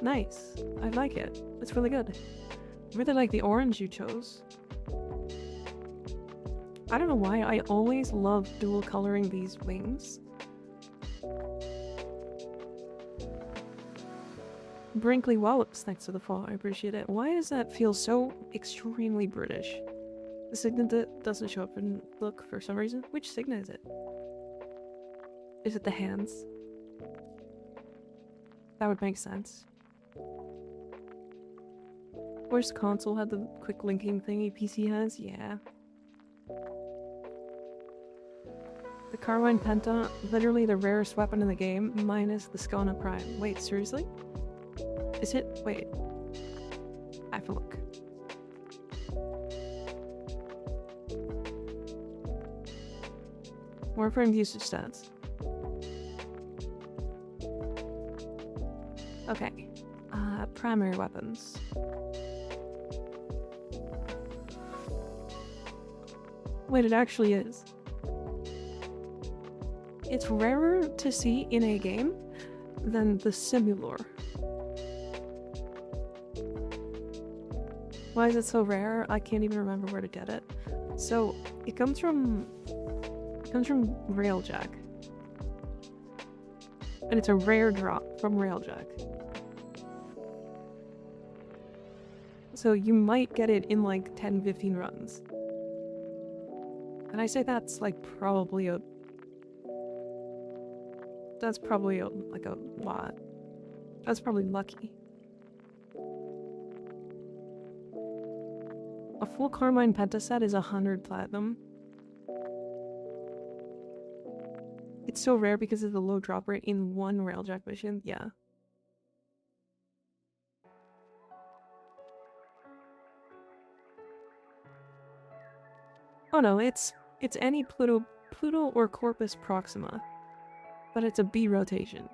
[SPEAKER 1] Nice. I like it. It's really good. I really like the orange you chose. I don't know why I always love dual coloring these wings. Brinkley Wallops next to the fall. I appreciate it. Why does that feel so extremely British? The signet that doesn't show up in look for some reason. Which signet is it? Is it the hands? That would make sense. Where's console had the quick linking thingy PC has? Yeah. The Carmine Penta, literally the rarest weapon in the game, minus the Skona Prime. Wait, seriously? Is it? Wait. I have to look. Warframe usage stats. Okay. Primary weapons. Wait, it actually is. It's rarer to see in a game than the Simulor. Why is it so rare? I can't even remember where to get it. So, it comes from Railjack. And it's a rare drop from Railjack. So you might get it in like 10-15 runs. And I say that's like probably a... That's probably like a lot. That's probably lucky. A full Carmine Penta set is 100 platinum. It's so rare because of the low drop rate in one Railjack mission. Yeah. Oh no, it's any Pluto or Corpus Proxima, but it's a B rotation.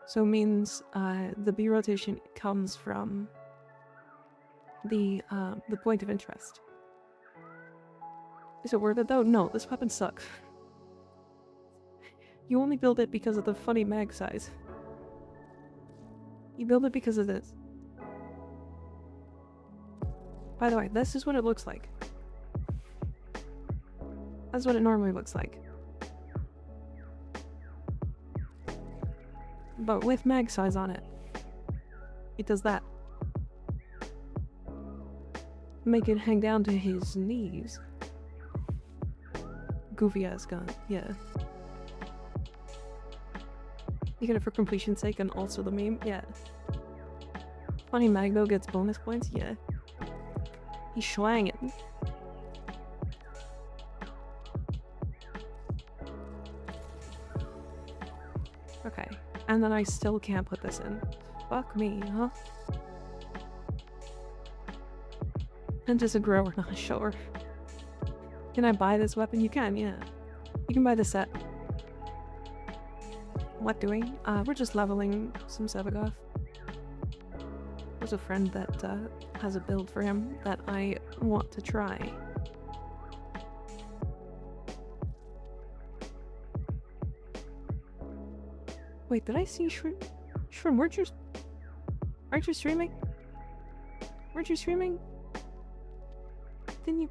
[SPEAKER 1] So it means the B rotation comes from the point of interest. Is it worth it though? No, this weapon sucks. You only build it because of the funny mag size. You build it because of this. By the way, this is what it looks like. That's what it normally looks like. But with mag size on it. It does that. Make it hang down to his knees. Goofy ass gun, yeah. You get it for completion's sake and also the meme, yeah. Funny Magno gets bonus points, yeah. He's schwangin'. Okay, and then I still can't put this in. Fuck me, huh? And just a grower, not a shower. Can I buy this weapon? You can, yeah. You can buy the set. What doing? We're just leveling some Sevigov. There's a friend that has a build for him that I want to try. Wait, did I see Shrimp? Shrimp, aren't you streaming? Weren't you streaming? Didn't you?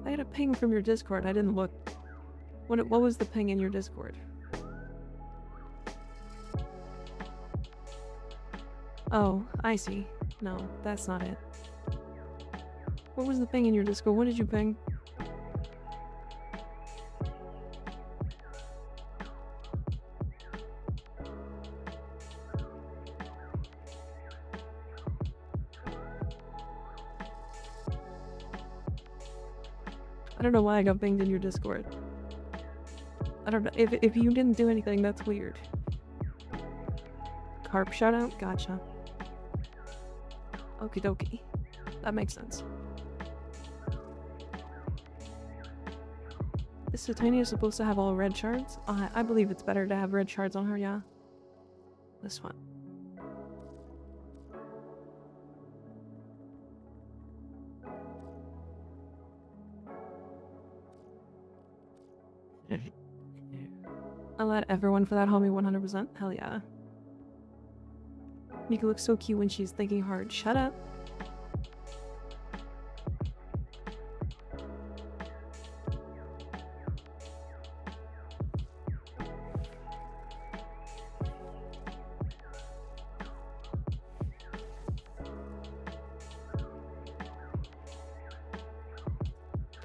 [SPEAKER 1] I had a ping from your Discord. I didn't look. What was the ping in your Discord? Oh, I see. No, that's not it. What was the ping in your Discord? What did you ping? I don't know why I got pinged in your Discord. I don't know. If you didn't do anything, that's weird. Carp shoutout? Gotcha. Okie dokie. That makes sense. Is Titania supposed to have all red shards? I believe it's better to have red shards on her, yeah. This one. I'll let everyone for that, homie, 100%. Hell yeah. Mika looks so cute when she's thinking hard. Shut up.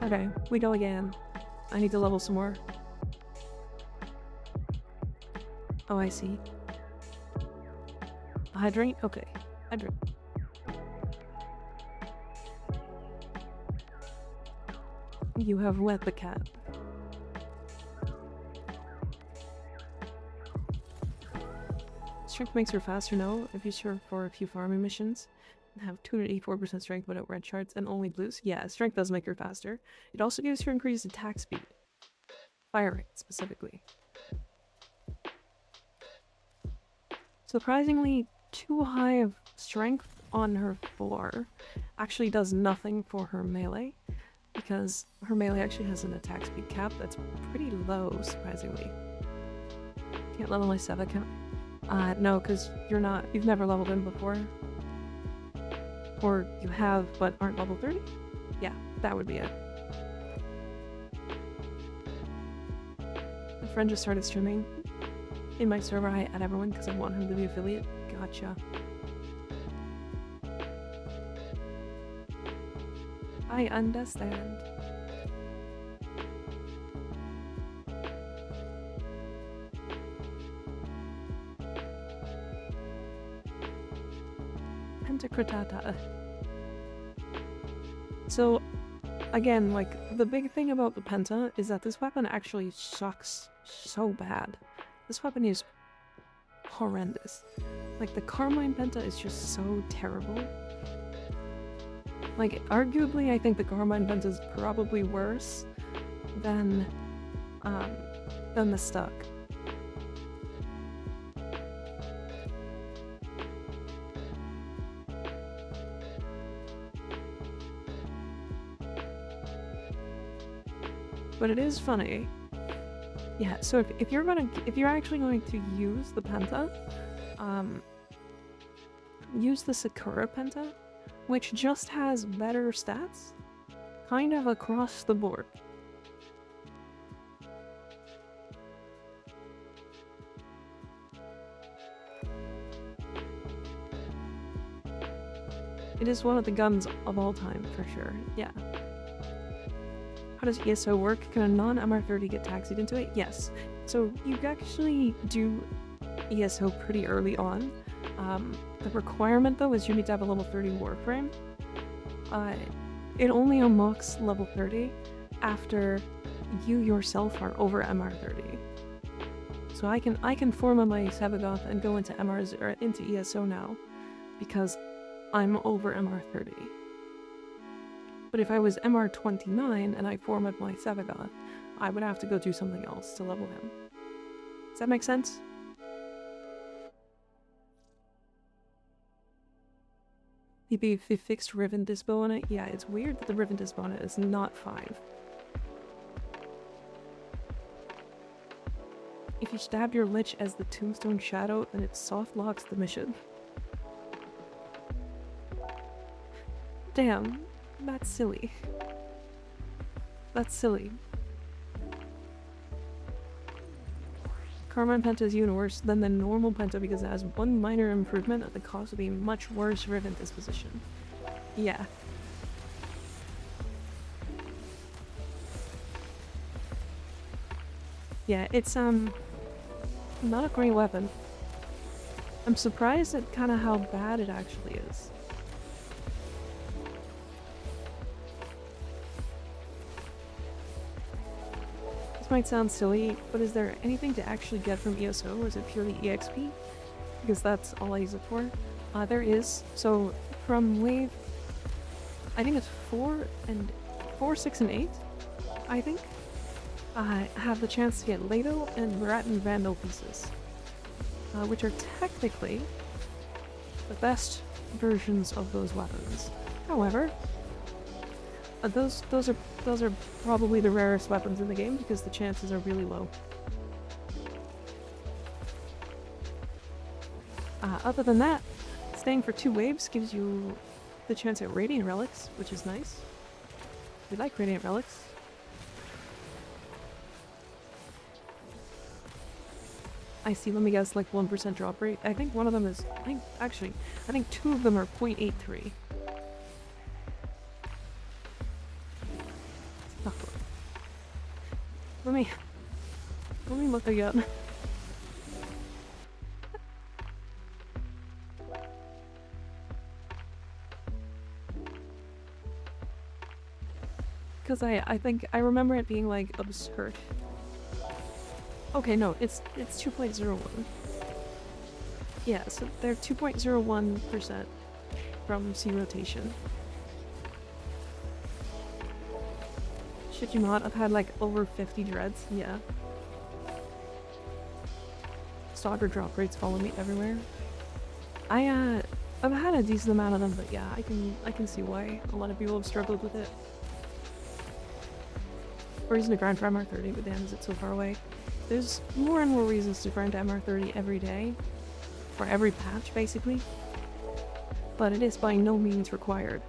[SPEAKER 1] Okay, we go again. I need to level some more. Oh, I see. Hydrate? Okay. Hydrate. You have wet the cat. Strength makes her faster, no? If you serve for a few farming missions and have 284% strength without red charts and only blues, yeah, strength does make her faster. It also gives her increased attack speed. Fire rate, specifically. Surprisingly, too high of strength on her 4 actually does nothing for her melee, because her melee actually has an attack speed cap that's pretty low, surprisingly. Can't level my Seva count. No, because you've never leveled him before. Or you have, but aren't level 30? Yeah, that would be it. My friend just started streaming. In my server, I add everyone because I want him to be affiliate. Gotcha. I understand. Pentacratata. So, again, like, the big thing about the Penta is that this weapon actually sucks so bad. This weapon is horrendous. Like, the Carmine Penta is just so terrible. Like, arguably, I think the Carmine Penta is probably worse than the Stuck. But it is funny. Yeah, so if you're actually going to use the Penta, use the Sakura Penta, which just has better stats, kind of across the board. It is one of the guns of all time, for sure, yeah. How does ESO work? Can a non-MR30 get taxied into it? Yes. So you actually do ESO pretty early on. The requirement though is you need to have a level 30 warframe. It only unlocks level 30 after you yourself are over MR30. So I can form on my Sabagoth and go into MRs or into ESO now because I'm over MR30. But if I was MR29 and I formed my Sabagoth, I would have to go do something else to level him. Does that make sense? Maybe if they fixed Riven Dispo on it? Yeah, it's weird that the Riven Dispo on it is not 5. If you stab your Lich as the Tombstone Shadow, then it soft locks the mission. Damn. That's silly. That's silly. Carmine Penta is even worse than the normal Penta because it has one minor improvement at the cost of a much worse Riven disposition. Yeah. Yeah, it's not a great weapon. I'm surprised at kind of how bad it actually is. Might sound silly, but is there anything to actually get from ESO, or is it purely EXP? Because that's all I use it for. There is. So from wave, I think it's 4, 6, and 8, I think, I have the chance to get Lado and Rattan Vandal pieces, which are technically the best versions of those weapons. However, those are probably the rarest weapons in the game because the chances are really low. Other than that, staying for 2 waves gives you the chance at Radiant Relics, which is nice. We like Radiant Relics. I see, let me guess, like 1% drop rate. I think one of them is, I think 2 of them are 0.83. Oh. Let me look again. Because I think I remember it being like absurd. Okay, no, it's 2.01. Yeah, so they're 2.01% from sea rotation. Shit you not, I've had like over 50 dreads, yeah. Stalker drop rates follow me everywhere. I've had a decent amount of them, but yeah, I can see why a lot of people have struggled with it. Reason to grind for MR30, but damn, is it so far away? There's more and more reasons to grind MR30 every day, or every patch, basically. But it is by no means required.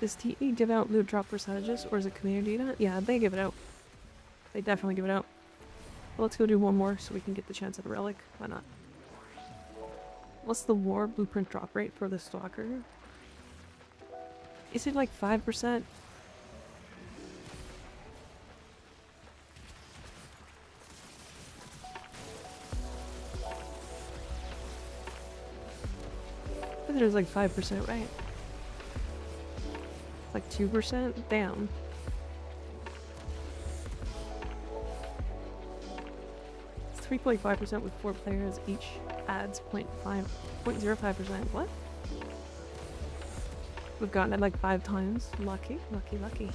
[SPEAKER 1] Does TE give out loot drop percentages, or is it community data? Yeah, they give it out. They definitely give it out. Well, let's go do one more so we can get the chance at a relic. Why not? What's the war blueprint drop rate for the stalker? Is it like 5%? I think there's like 5%, right? Like 2%? Damn. It's 3.5% with 4 players each adds 0.05%. What? We've gotten it like 5 times. Lucky, lucky, lucky.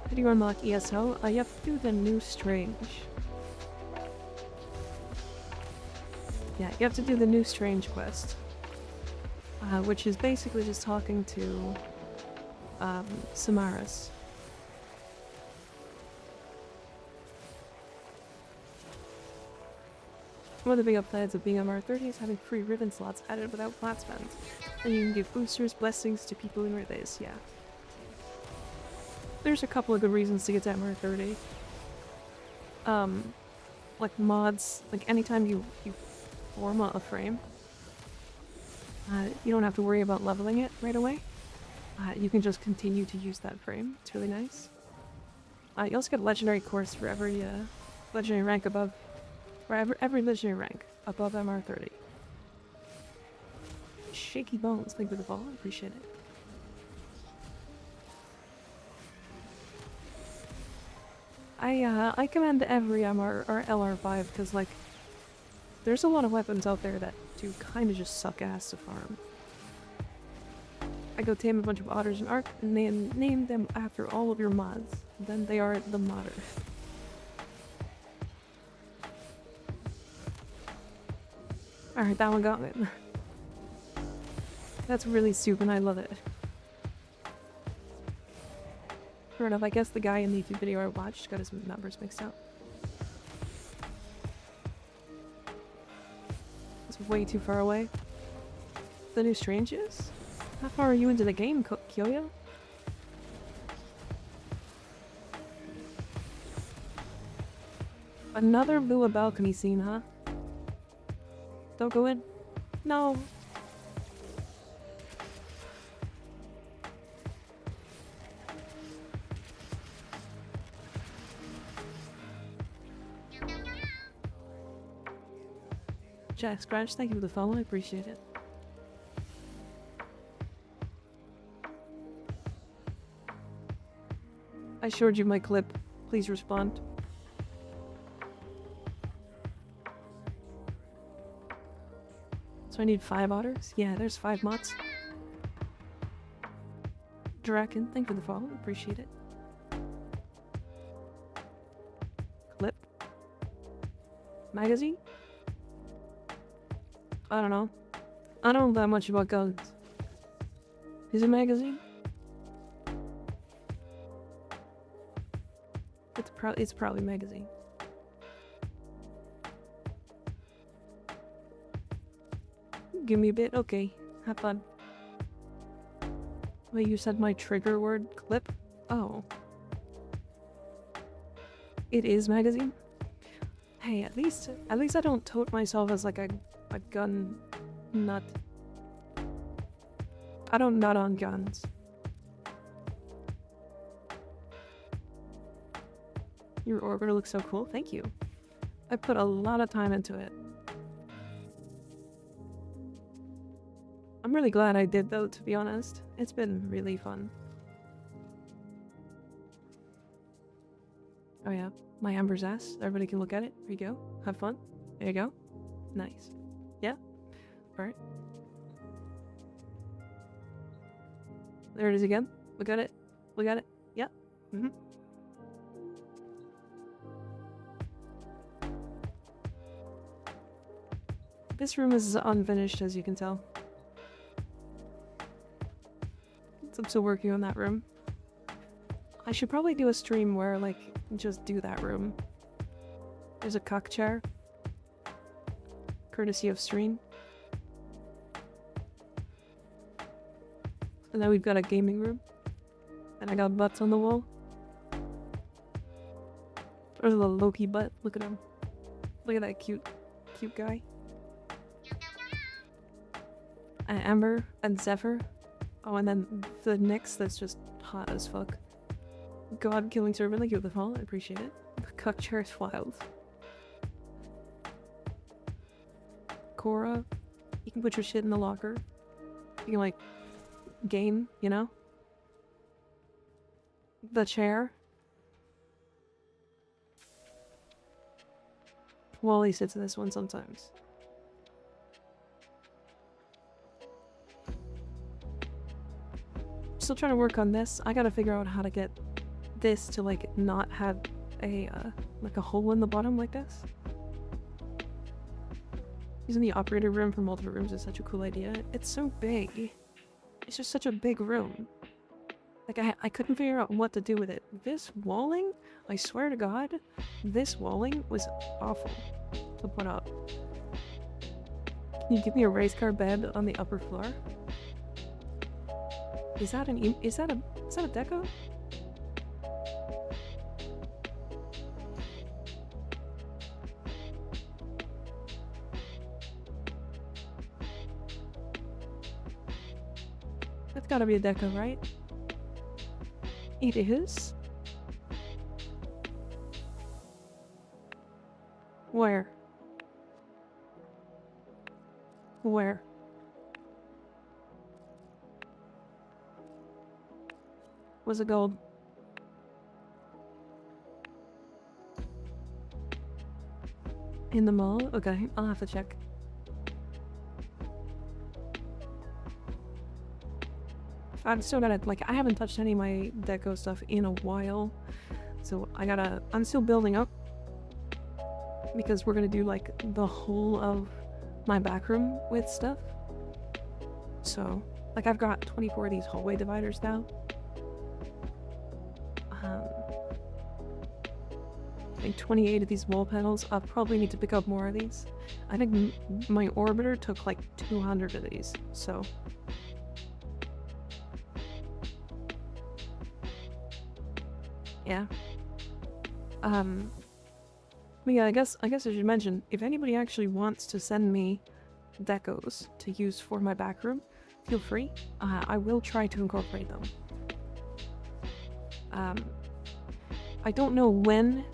[SPEAKER 1] How do you unlock ESO? You have to do the new strange. Yeah, you have to do the new strange quest. Which is basically just talking to Samaras. One of the big upsides of being MR30 is having free ribbon slots added without flat spends. And you can give boosters, blessings to people in Reyes, yeah. There's a couple of good reasons to get to MR30. Like mods, like anytime you form a frame, you don't have to worry about leveling it right away. You can just continue to use that frame. It's really nice. You also get a legendary course for every legendary rank above, or every legendary rank above MR30. Shaky Bones, thank you for the follow, appreciate it. I commend every MR or LR5 because like there's a lot of weapons out there that do kind of just suck ass to farm. I go tame a bunch of otters in Ark and name them after all of your mods. Then they are the modder. Alright, that one got it. That's really stupid and I love it. Fair enough, I guess the guy in the YouTube video I watched got his numbers mixed up. It's way too far away. The new strange is? How far are you into the game, Kyoya? Another Lua balcony scene, huh? Don't go in. No. Jack Scratch, thank you for the follow, I appreciate it. I showed you my clip. Please respond. So I need 5 otters? Yeah, there's 5 mods. Draken, thank you for the follow. Appreciate it. Clip. Magazine? I don't know. I don't know that much about guns. Is it magazine? It's probably magazine. Give me a bit? Okay. Have fun. Wait, you said my trigger word clip? Oh. It is magazine? Hey, at least I don't tote myself as like a gun nut. I don't nut on guns. Your orbiter looks so cool. Thank you. I put a lot of time into it. I'm really glad I did though, to be honest. It's been really fun. Oh yeah, my Amber's ass. Everybody can look at it. There you go. Have fun. There you go. Nice. Yeah? Alright. There it is again. Look at it. Look at it. Yeah. Mm-hmm. This room is unfinished, as you can tell. I'm still working on that room. I should probably do a stream where, like, just do that room. There's a cock chair. Courtesy of stream. And then we've got a gaming room. And I got butts on the wall. There's a Loki butt. Look at him. Look at that cute guy. And Amber and Zephyr. Oh, and then the next that's just hot as fuck. God killing servant, thank you for the follow, I appreciate it. The cuck chair is wild. Cora, you can put your shit in the locker. You can, like, game, you know? The chair. Wally sits in this one sometimes. Still trying to work on this. I gotta figure out how to get this to, like, not have a like a hole in the bottom like this. Using the operator room for multiple rooms is such a cool idea. It's so big. It's just such a big room. Like, I couldn't figure out what to do with it. This walling, I swear to God, this walling was awful to put up. Can you give me a race car bed on the upper floor? Is that a deco? That's gotta be a deco, right? It is? Where? Where? Was it gold? In the mall? Okay, I'll have to check. I'm still gotta, like, I haven't touched any of my deco stuff in a while. So I'm still building up. Because we're gonna do, like, the whole of my back room with stuff. So, like, I've got 24 of these hallway dividers now. Like 28 of these wall panels. I'll probably need to pick up more of these. I think my orbiter took like 200 of these, so. Yeah. But yeah, I guess I should mention, if anybody actually wants to send me decos to use for my back room, feel free. I will try to incorporate them. I don't know when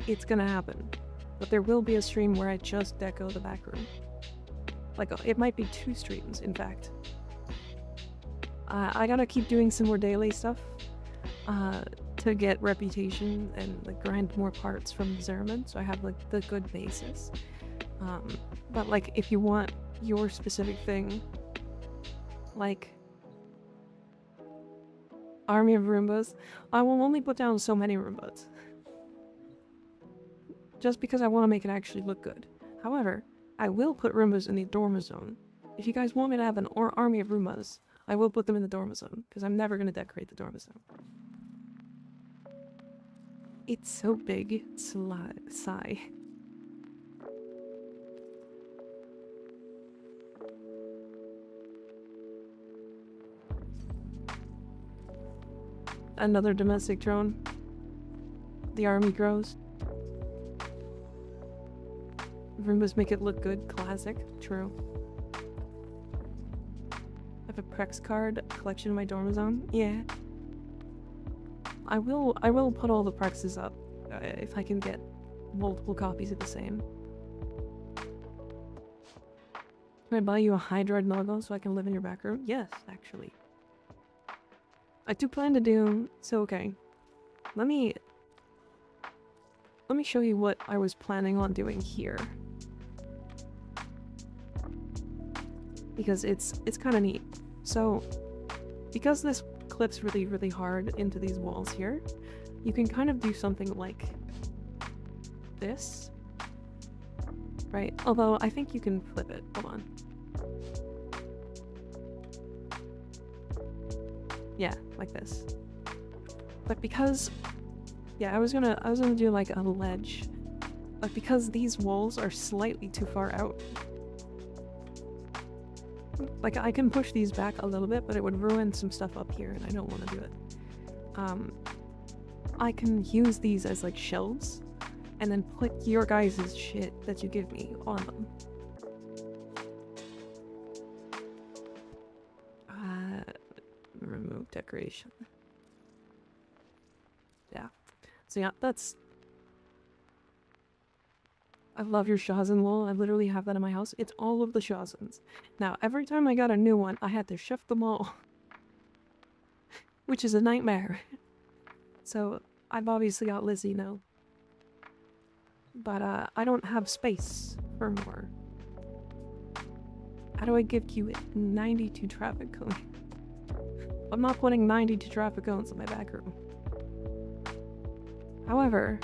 [SPEAKER 1] it's gonna happen, but there will be a stream where I just deco the back room. Like, it might be 2 streams, in fact. I gotta keep doing some more daily stuff to get reputation and, like, grind more parts from the Zerman, so I have, like, the good basis. But, like, if you want your specific thing, like army of Roombas, I will only put down so many Roombas. Just because I want to make it actually look good. However, I will put Roombas in the Dorma Zone. If you guys want me to have an army of Roombas, I will put them in the Dorma Zone, because I'm never going to decorate the Dorma Zone. It's so big. Sigh. another domestic drone. The army grows. Roombas make it look good. Classic. True. I have a Prex card collection in my dorm zone. Yeah. I will put all the Prexes up if I can get multiple copies of the same. Can I buy you a Hydroid Noggle so I can live in your back room? Yes, actually. I do plan to do... So, okay. Let me show you what I was planning on doing here. Because it's kind of neat. So, because this clips really, really hard into these walls here, you can kind of do something like this. Right? Although, I think you can flip it. Hold on. Yeah, like this. But because... Yeah, I was gonna do like a ledge. But because these walls are slightly too far out... Like, I can push these back a little bit, but it would ruin some stuff up here, and I don't want to do it. I can use these as, like, shelves, and then put your guys' shit that you give me on them. Remove decoration. Yeah. So yeah, that's... I love your Shazin wool. I literally have that in my house. It's all of the Shazins. Now, every time I got a new one, I had to shift them all. Which is a nightmare. So, I've obviously got Lizzie now. But, I don't have space for more. How do I give you 92 traffic cones? I'm not putting 92 traffic cones in my back room. However...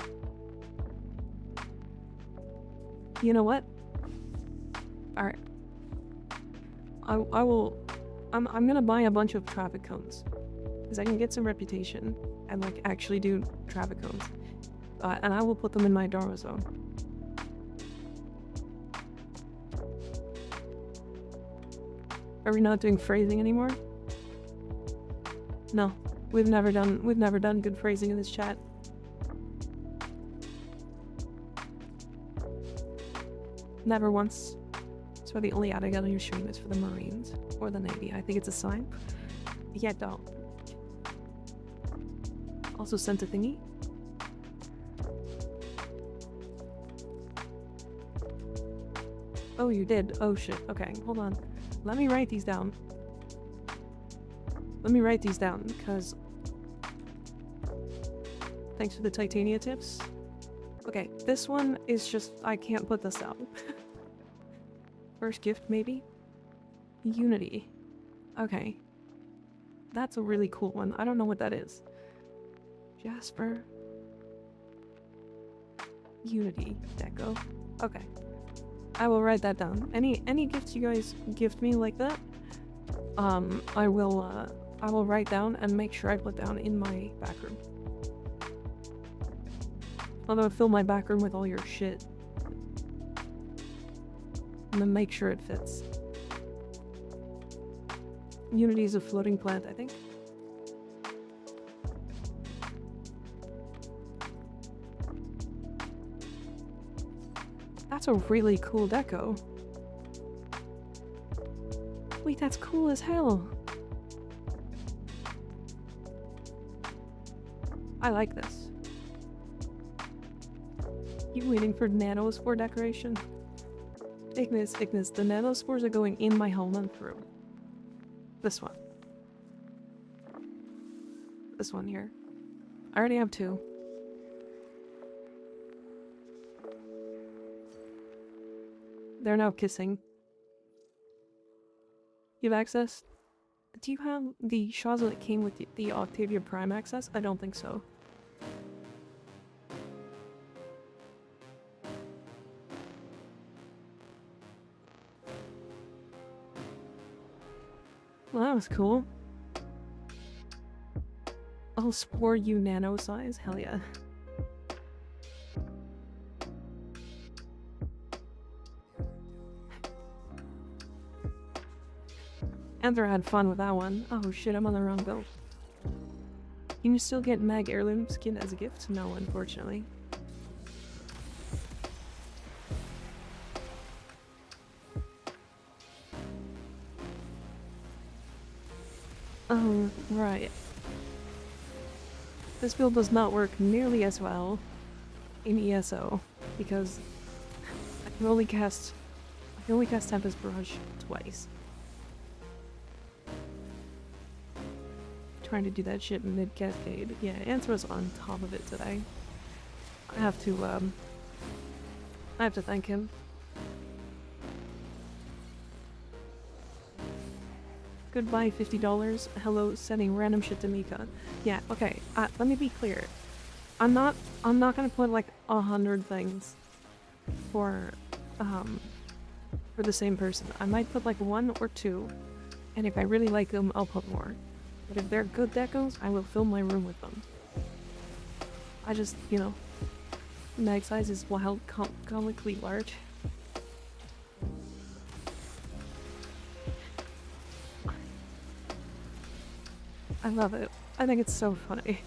[SPEAKER 1] You know what? Alright. I'm gonna buy a bunch of traffic cones. Because I can get some reputation and, like, actually do traffic cones. And I will put them in my Dharma zone. Are we not doing phrasing anymore? No. We've never done good phrasing in this chat. Never once. So the only ad I got on your stream is for the Marines or the Navy. I think it's a sign. Yeah, don't. Also sent a thingy. Oh, you did. Oh shit. Okay, hold on. Let me write these down. Let me write these down, because... Thanks for the Titania tips. Okay, this one is just... I can't put this down. First gift, maybe? Unity. Okay. That's a really cool one. I don't know what that is. Jasper. Unity. Deco. Okay. I will write that down. Any gifts you guys gift me like that, I will write down and make sure I put down in my back room. Although fill my back room with all your shit. And then make sure it fits. Unity is a floating plant, I think. That's a really cool deco. Wait, that's cool as hell. I like this. You waiting for nanospore decoration? Ignis, the nanospores are going in my helmet room. This one. This one here. I already have two. They're now kissing. You have access? Do you have the Shaza that came with the Octavia Prime access? I don't think so. Well, that was cool. I'll spore you nano size? Hell yeah. Anther had fun with that one. Oh shit, I'm on the wrong build. Can you still get Mag Heirloom skin as a gift? No, unfortunately. Right. This build does not work nearly as well in ESO because I can only cast Tempest Barrage twice. Trying to do that shit mid cascade. Yeah, Answer's on top of it today. I have to thank him. Goodbye, $50. Hello, sending random shit to Mika. Yeah, okay. Let me be clear. I'm not gonna put like 100 things for the same person. I might put like 1 or 2, and if I really like them, I'll put more. But if they're good decos, I will fill my room with them. I just, you know, mag size is wild, comically large. I love it. I think it's so funny.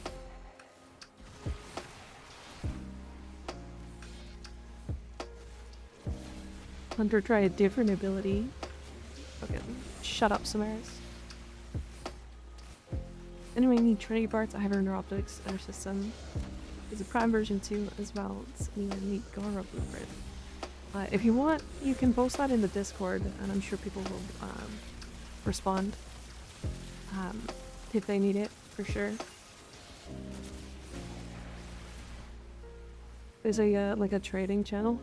[SPEAKER 1] Hunter, try a different ability. Okay, shut up, Samaris. Anyway, I need Trinity parts. I have her Neuroptics in her system. There's a Prime version 2 as well. It's a neat Goro blueprint. If you want, you can post that in the Discord, and I'm sure people will respond if they need it, for sure. There's a like a trading channel.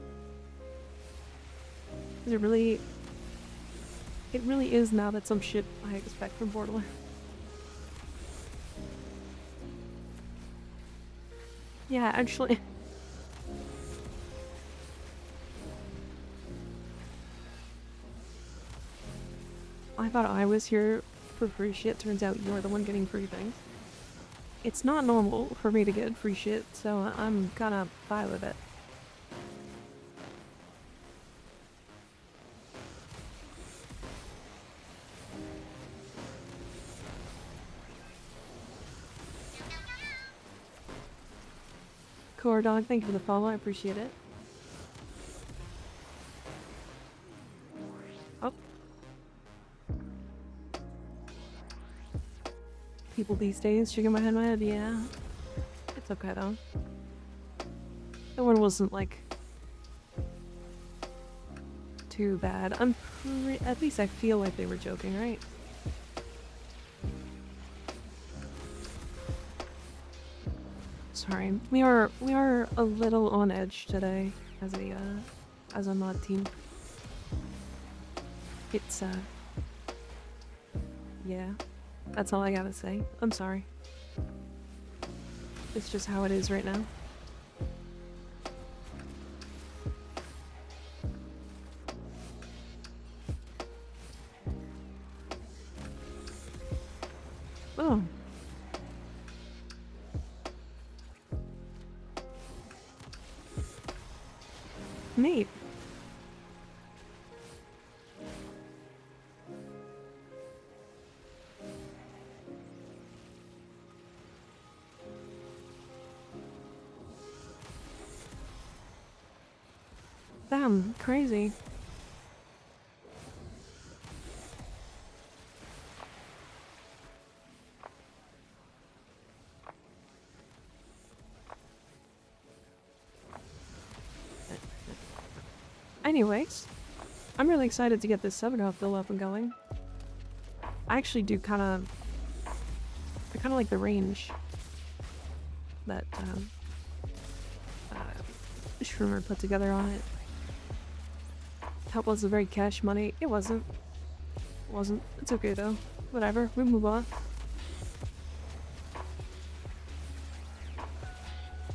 [SPEAKER 1] It really is now that some shit I expect from Borderlands. Yeah, actually. I thought I was here for free shit. Turns out you're the one getting free things. It's not normal for me to get free shit, so I'm kinda fine with it. Core Dog, thank you for the follow, I appreciate it. Oh. People these days shaking my head, yeah. It's okay though. That one wasn't like too bad. At least I feel like they were joking, right? Sorry, we are a little on edge today as a mod team. It's yeah, that's all I gotta say. I'm sorry. It's just how it is right now. Oh. Neat. Damn, crazy. Anyways, I'm really excited to get this Sephiroth build up and going. I actually do I kind of like the range that Shroomer put together on it. That was a very cash money. It wasn't. It wasn't. It's okay though. Whatever. We move on.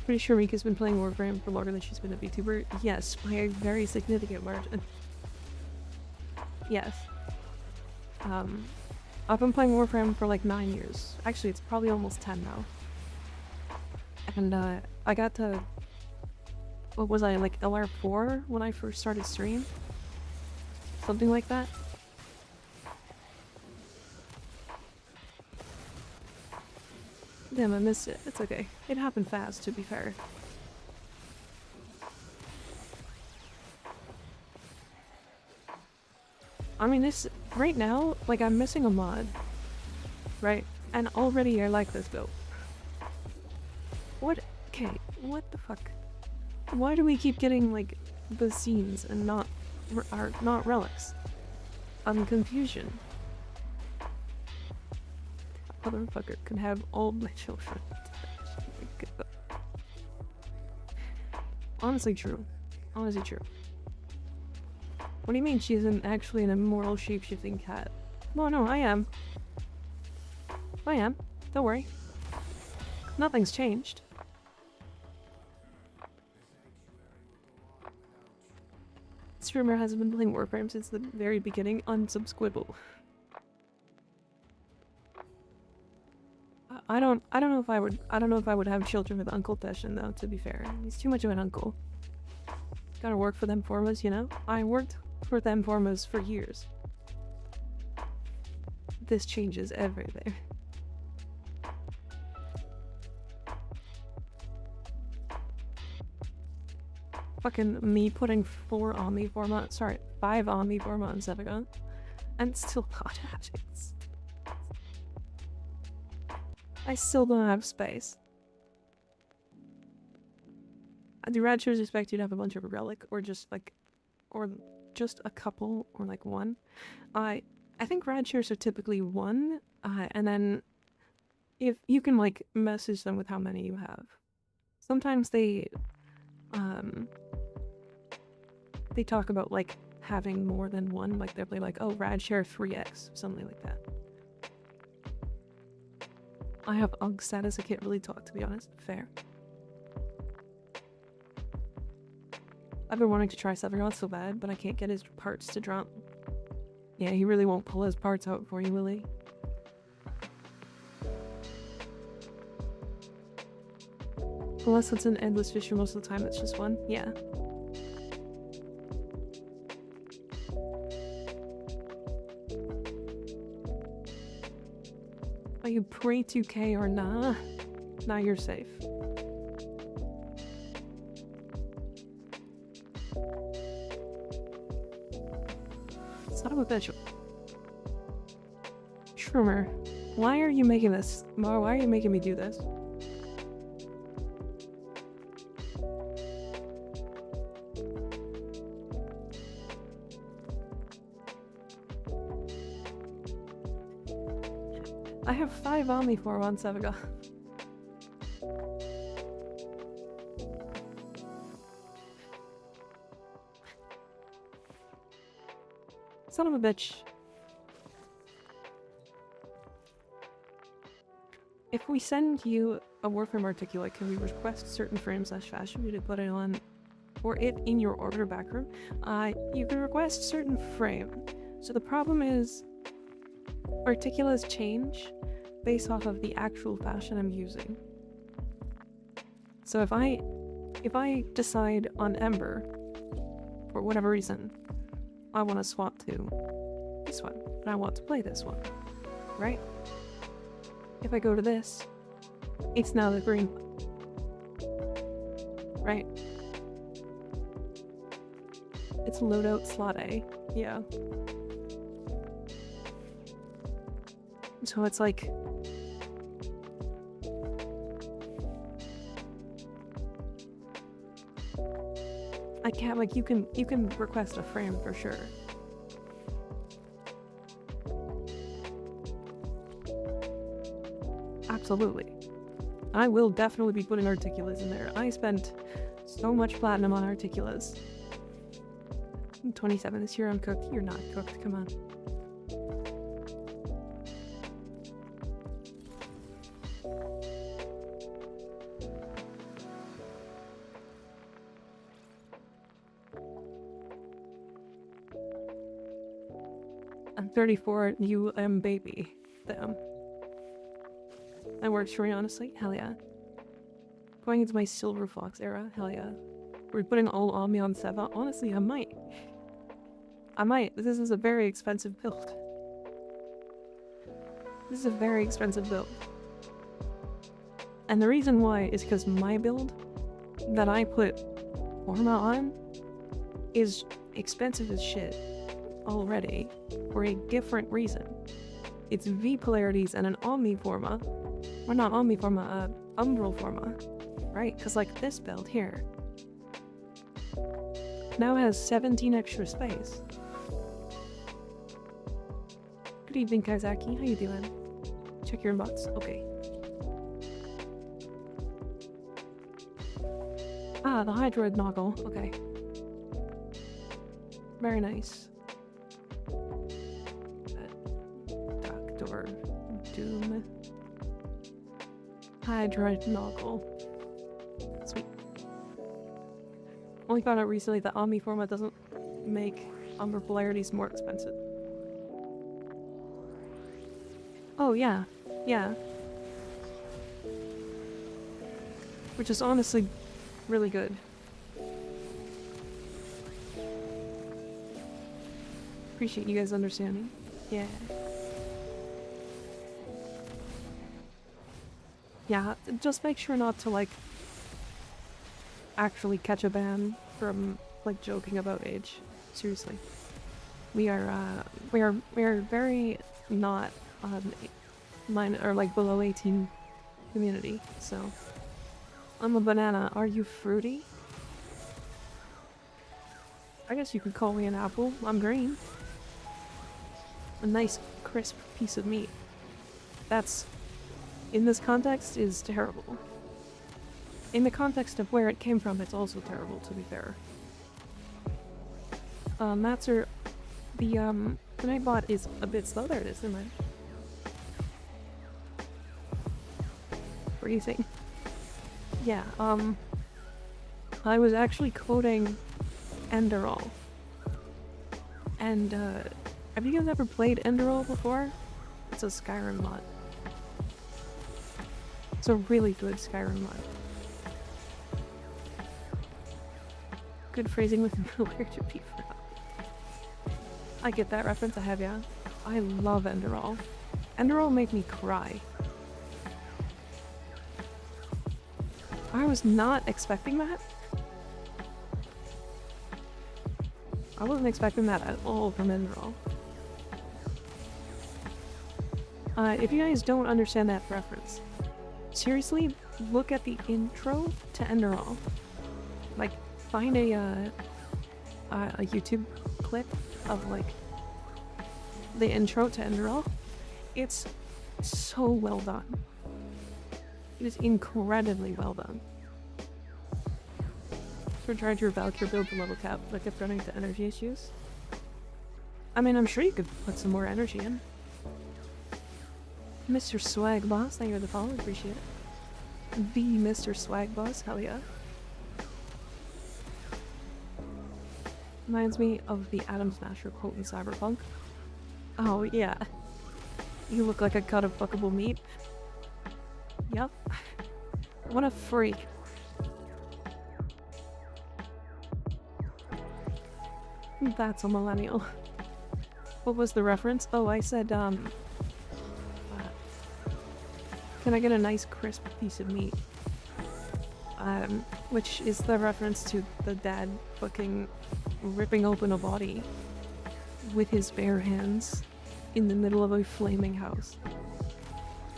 [SPEAKER 1] Pretty sure Mika's been playing Warframe for longer than she's been a VTuber. Yes, by a very significant margin. Yes. I've been playing Warframe for like 9 years. Actually, it's probably almost 10 now. And I got to, what was I, like LR4 when I first started stream? Something like that. Damn, I missed it. It's okay. It happened fast, to be fair. I mean, this... Right now, like, I'm missing a mod. Right? And already I like this build. What? Okay, what the fuck? Why do we keep getting, like, the scenes and not relics? I'm confusion. Motherfucker can have all my children. Honestly true. Honestly true. What do you mean she isn't actually an immortal shape-shifting cat? Well, no, I am. I am. Don't worry. Nothing's changed. Streamer has been playing Warframe since the very beginning. Unsubscribable. I don't know if I would have children with Uncle Teshin though, to be fair. He's too much of an uncle. Gotta work for them formers, you know? I worked for them formers for years. This changes everything. Fucking me putting 4 on me 4 months, sorry, 5 on me 4 months ago, and still not having it. I still don't have space. Do Radshers expect you to have a bunch of relic, or just like, or just a couple, or like one? I think Radshers are typically one, and then if you can like message them with how many you have. Sometimes they talk about like having more than one, like they'll be like, oh, Radshare 3x, something like that. I have UGG status, I can't really talk, to be honest. Fair. I've been wanting to try Sephiroth so bad, but I can't get his parts to drop. Yeah, he really won't pull his parts out for you, will he? Unless it's an endless fisher most of the time, it's just one. Yeah. Are you pre-2K or nah? Nah, you're safe. Son of a bitch. Shroomer, why are you making this? Why are you making me do this? I have 5 on me 4 months ago. Son of a bitch. If we send you a Warframe articulate, can we request certain frames / fashion to put it on, or it in your order backroom? You can request certain frame. So the problem is, articulates change based off of the actual fashion I'm using. So if I decide on Ember, for whatever reason, I want to swap to this one, and I want to play this one, right? If I go to this, it's now the green one, right? It's loadout slot A, yeah. So it's like, I can't, like, you can request a frame for sure. Absolutely. I will definitely be putting articulates in there. I spent so much platinum on articulates. I'm 27 this year, I'm cooked. You're not cooked, come on. I'm 34, you am baby. Damn. That works for me, honestly. Hell yeah. Going into my Silver Fox era. Hell yeah. We're putting all on me on Seva. Honestly, I might. This is a very expensive build. This is a very expensive build. And the reason why is because my build that I put Forma on is expensive as shit already for a different reason. It's V polarities and an Omniforma, or not Omniforma, Umbral Forma, right? Because like this build here now has 17 extra space. Good evening, Kaizaki. How you doing? Check your inbox. Okay. Ah, the Hydroid Noggle. Okay. Very nice. Dr. Doom. Hydroid Noggle. Sweet. Only found out recently that Omniforma doesn't make Umbra polarities more expensive. Oh, yeah. Yeah. Which is honestly really good. Appreciate you guys understanding. Yeah. Yeah, just make sure not to, like, actually catch a ban from, like, joking about age. Seriously. We are very not, or like below 18 community, so. I'm a banana. Are you fruity? I guess you could call me an apple. I'm green. A nice, crisp piece of meat. That's, in this context, is terrible. In the context of where it came from, it's also terrible, to be fair. Matzer, the Nightbot is a bit slow. There it is, never mind. Freezing. Yeah, I was actually coding Enderall. And, have you guys ever played Enderall before? It's a Skyrim mod. It's a really good Skyrim mod. Good phrasing with where to be from. I get that reference, I have, yeah. I love Enderall. Enderall made me cry. I was not expecting that. I wasn't expecting that at all from Enderall. If you guys don't understand that reference, seriously, look at the intro to Enderall. Like, find a YouTube clip of, like, the intro to Enderall. It's so well done. It is incredibly well done. So tried your Valkyrie build to level cap, but kept running into energy issues. I mean, I'm sure you could put some more energy in. Mr. Swag Boss, thank you for the follow, appreciate it. The Mr. Swag Boss, hell yeah. Reminds me of the Atom Smasher quote in Cyberpunk. Oh yeah. You look like a cut of fuckable meat. Yep. What a freak. That's a millennial. What was the reference? Oh, I said, can I get a nice crisp piece of meat? Which is the reference to the dad fucking ripping open a body with his bare hands in the middle of a flaming house.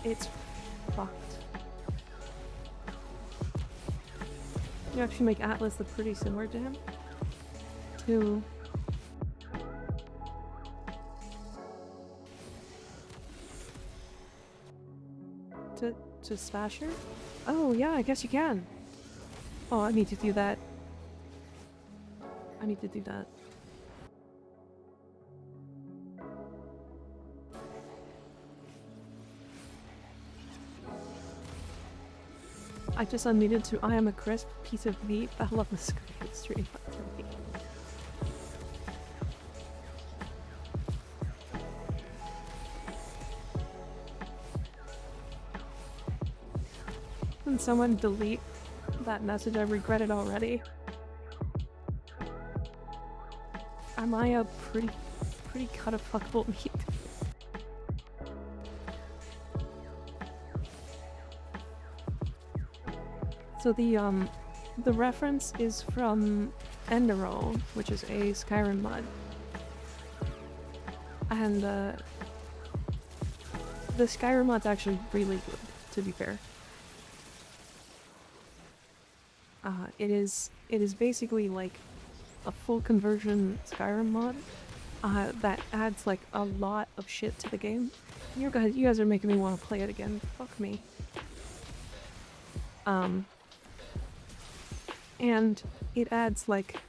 [SPEAKER 1] It's fucked. You actually make Atlas look pretty similar to him. To Smasher? Oh yeah, I guess you can. Oh, I need to do that. I need to do that. I just unmuted to I am a crisp piece of meat. I love the screen stream. Can someone delete that message? I regret it already. Am I a pretty cut of fuckable meat? So the reference is from Enderroll, which is a Skyrim mod. And the Skyrim mod's actually really good, to be fair. It is basically like a full conversion Skyrim mod that adds like a lot of shit to the game. You guys are making me want to play it again. Fuck me. And it adds like...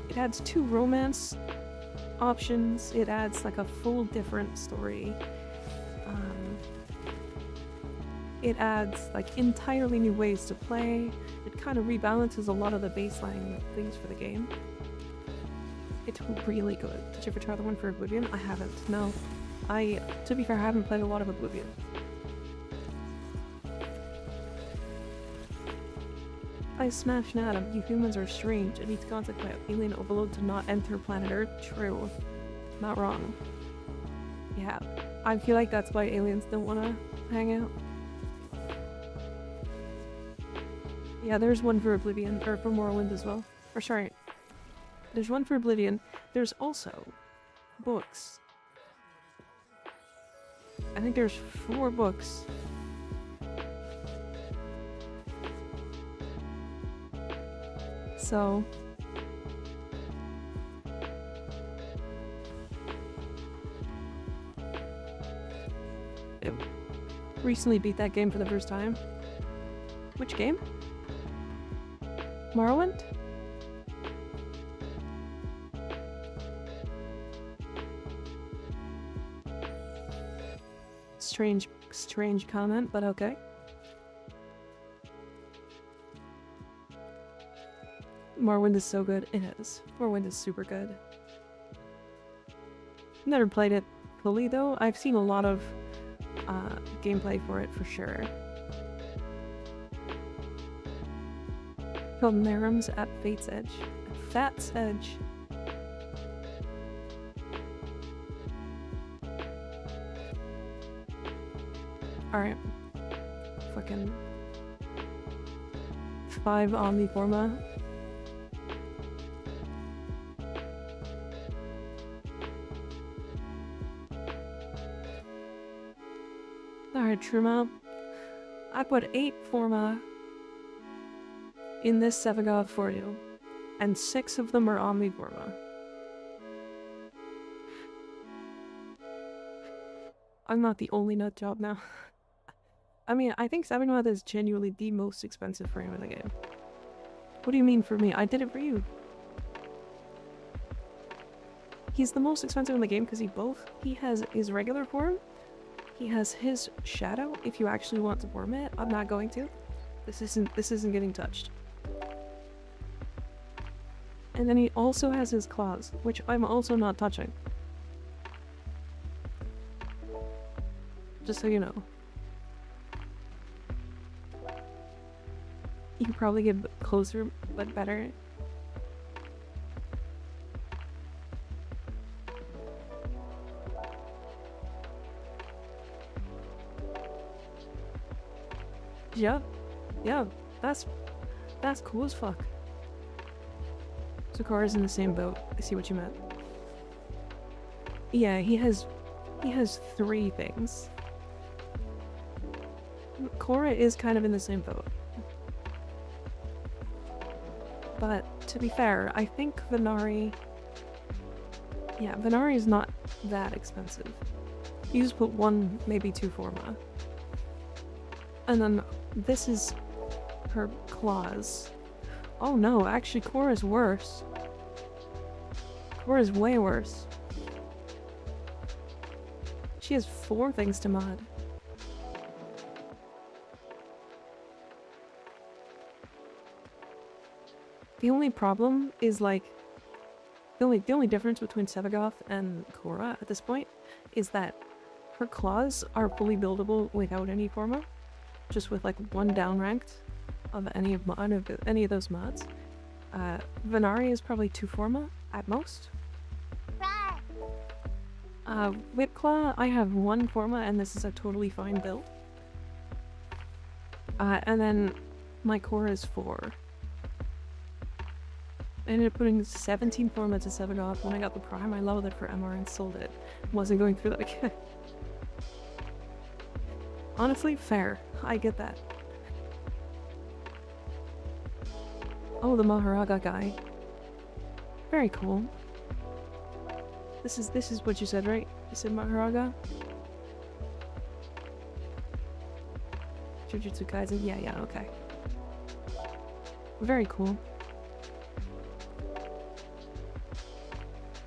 [SPEAKER 1] It adds 2 romance options. It adds like a full different story. It adds like entirely new ways to play. It kind of rebalances a lot of the baseline things for the game. It's really good. Did you ever try the one for Oblivion? I haven't. No. To be fair, I haven't played a lot of Oblivion. I smashed an atom. You humans are strange. It needs contact by alien overload to not enter planet Earth. True. Not wrong. Yeah. I feel like that's why aliens don't want to hang out. Yeah, there's one for Oblivion, or for Morrowind as well. Or sorry, there's one for Oblivion. There's also books. I think there's 4 books. So... I recently beat that game for the first time. Which game? Morrowind? Strange comment, but okay. Morrowind is so good. It is. Morrowind is super good. Never played it fully though. I've seen a lot of gameplay for it for sure. Called Narums at Fate's Edge. At Fat's Edge. Alright. Fucking 5 Omniforma. Alright, Truma. I put 8 Forma in this Sevagoth for you, and 6 of them are Omniforma. I'm not the only nut job now. I mean, I think Sevagoth is genuinely the most expensive frame in the game. What do you mean for me? I did it for you. He's the most expensive in the game because he has his regular form, he has his shadow if you actually want to form it. I'm not going to. This isn't getting touched. And then he also has his claws, which I'm also not touching. Just so you know. You can probably get closer, but better. Yeah. Yeah. That's cool as fuck. Sakura's in the same boat. I see what you meant. Yeah, he has 3 things. Korra is kind of in the same boat. But to be fair, I think Venari... Yeah, Venari is not that expensive. You just put 1, maybe 2 Forma. And then this is her claws. Oh no, actually Korra's worse. Korra's way worse. She has 4 things to mod. The only problem is like the only difference between Sevagoth and Korra at this point is that her claws are fully buildable without any Forma, just with like 1 down ranked of any of those mods. Venari is probably 2 Forma at most. Whipclaw, I have 1 Forma and this is a totally fine build. And then my core is 4. I ended up putting 17 format to 7 off. When I got the Prime, I leveled it for MR and sold it. Wasn't going through that again. Honestly, fair. I get that. Oh, the Maharaga guy. Very cool. This is what you said, right? You said Maharaga? Jujutsu Kaisen? Yeah, okay. Very cool.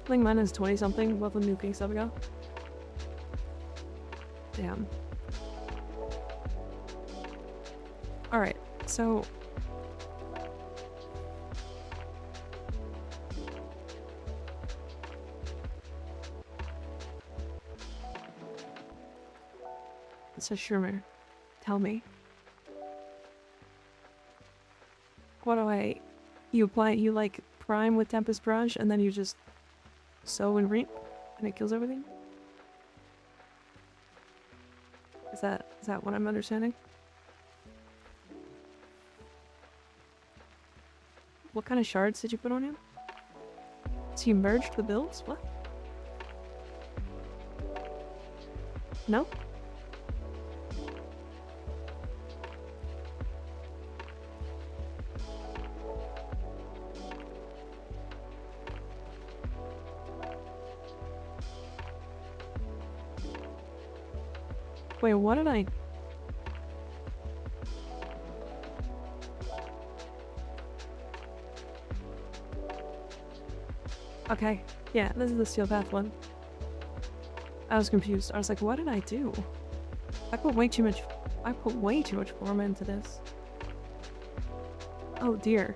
[SPEAKER 1] I think mine is 20-something, level nuking stuff ago. Damn. Alright, so... It says Shermer. Tell me. What do I... You apply it, you like prime with Tempest Barrage, and then you just sow and reap, and it kills everything? Is that what I'm understanding? What kind of shards did you put on him? So you merged the builds? What? No? Wait, what did I... Okay, yeah, this is the Steel Path one. I was confused. I was like, what did I do? I put way too much form into this. Oh dear.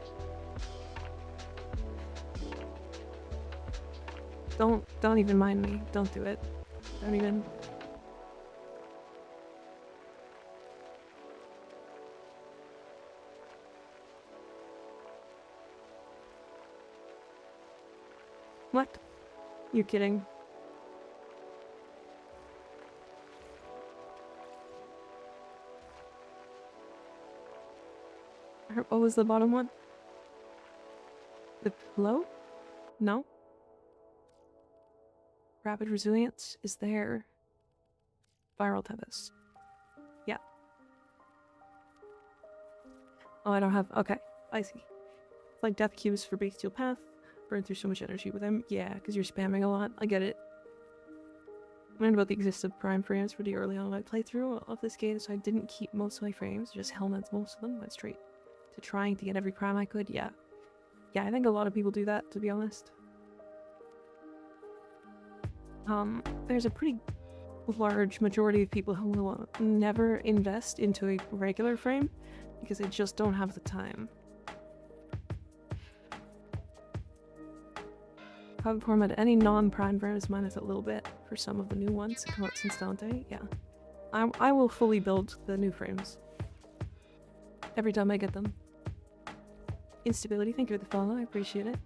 [SPEAKER 1] Don't even mind me. Don't do it. Don't even... What? You're kidding. What was the bottom one? The flow? No? Rapid resilience is there. Viral tempest. Yeah. Oh, I don't have... Okay, I see. It's like death cubes for bestial path. Burn through so much energy with them. Yeah, because you're spamming a lot. I get it. I learned about the existence of prime frames pretty early on in my playthrough of this game, so I didn't keep most of my frames, just helmets most of them. Went straight to trying to get every prime I could. Yeah, I think a lot of people do that, to be honest. There's a pretty large majority of people who will never invest into a regular frame because they just don't have the time. Haven't formatted any non-prime frames minus a little bit for some of the new ones that come out since Dante. Yeah, I will fully build the new frames every time I get them. Instability, thank you for the follow, I appreciate it.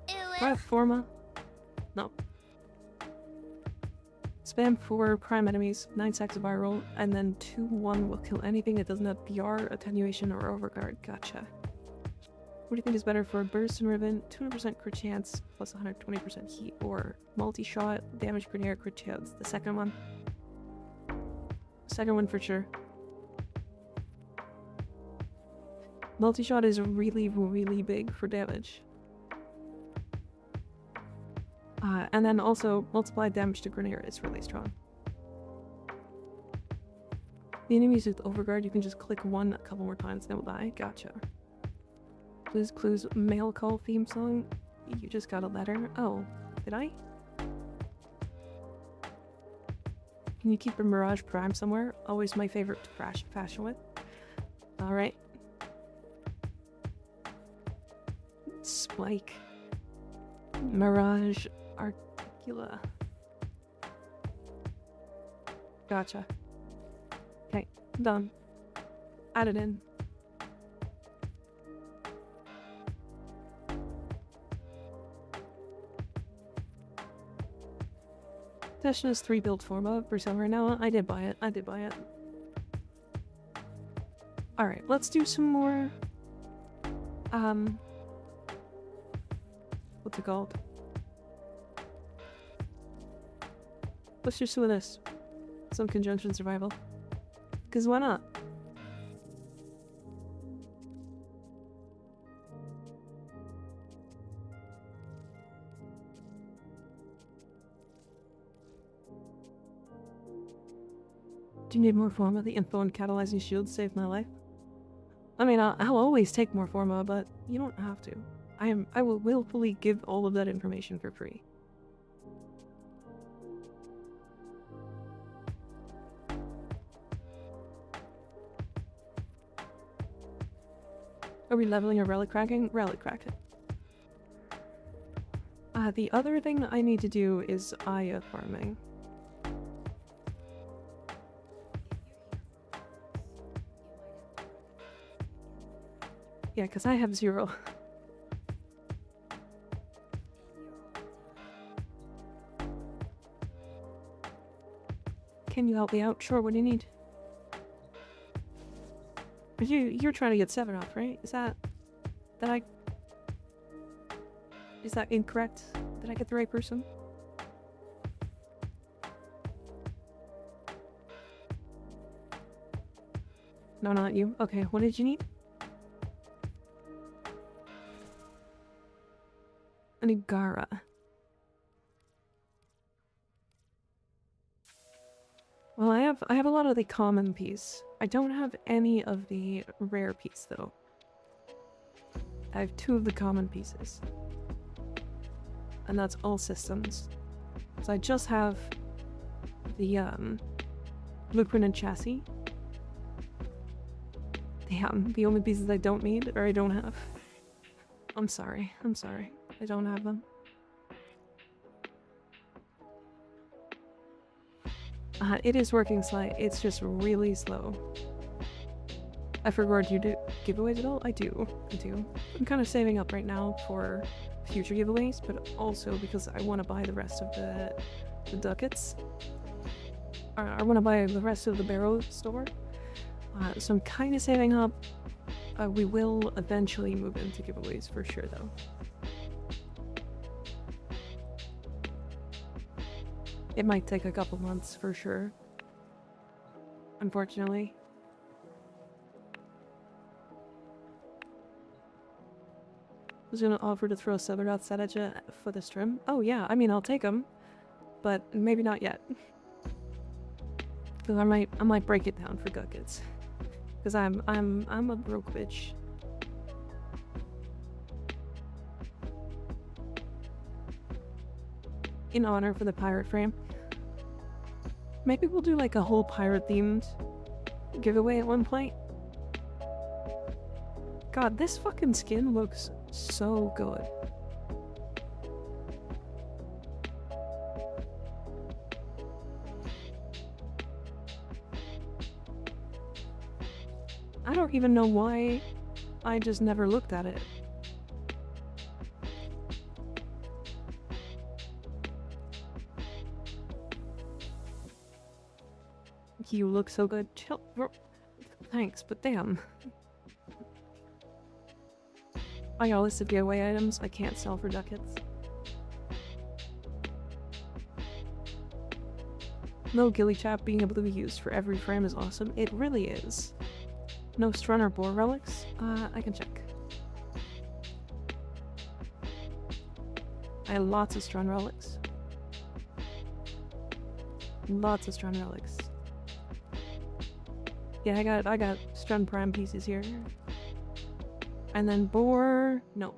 [SPEAKER 1] Do I have Forma? No. Spam 4 prime enemies, 9 stacks of viral, and then 2-1 will kill anything that doesn't have PR, attenuation, or overguard. Gotcha. What do you think is better for a burst and ribbon? 200% crit chance plus 120% heat, or multi-shot, damage grenade, crit chance? The second one. Second one for sure. Multi-shot is really, really big for damage. And then also, multiplied damage to Grenier is really strong. The enemies with Overguard, you can just click one a couple more times, they will die. Gotcha. Blue's Clues mail call theme song. You just got a letter. Oh, did I? Can you keep a Mirage Prime somewhere? Always my favorite to fashion with. Alright. Spike. Mirage Articula. Gotcha. Okay, done. Add it in. Possession is 3 build forma for sale right now. I did buy it. I did buy it. Alright, let's do some more... What's it called? Let's do some of this. Some conjunction survival. Because why not? Do you need more forma? The info and catalyzing shield saved my life. I mean, I'll always take more forma, but you don't have to. I will willfully give all of that information for free. Are we leveling or relic cracking? Relic cracking. The other thing I need to do is Aya farming. Yeah, because I have 0. Can you help me out? Sure, what do you need? You're trying to get 7 off, right? Is that incorrect? Did I get the right person? No, not you. Okay, what did you need? An Igara. Well, I have a lot of the common piece. I don't have any of the rare piece though. I have 2 of the common pieces. And that's all systems. So I just have the blueprint and chassis. Damn, the only pieces I don't need or I don't have. I'm sorry. I don't have them. It is working slight. It's just really slow. I forgot you do giveaways at all? I do. I'm kind of saving up right now for future giveaways, but also because I want to buy the rest of the ducats. I want to buy the rest of the barrel store. So I'm kind of saving up. We will eventually move into giveaways for sure, though. It might take a couple months for sure. Unfortunately. I was gonna offer to throw a sub outside at you for the stream. Oh yeah, I mean I'll take them, but maybe not yet. Because I might break it down for ducats. Because I'm a broke bitch. In honor for the pirate frame. Maybe we'll do like a whole pirate themed giveaway at one point. God, this fucking skin looks so good. I don't even know why I just never looked at it. You look so good. Chill. Thanks, but damn. I got a list of giveaway items I can't sell for ducats. No ghillie chap being able to be used for every frame is awesome. It really is. No strun or boar relics? I can check. I have lots of strun relics. Lots of strun relics. Yeah, I got strun prime pieces here. And then boar... no.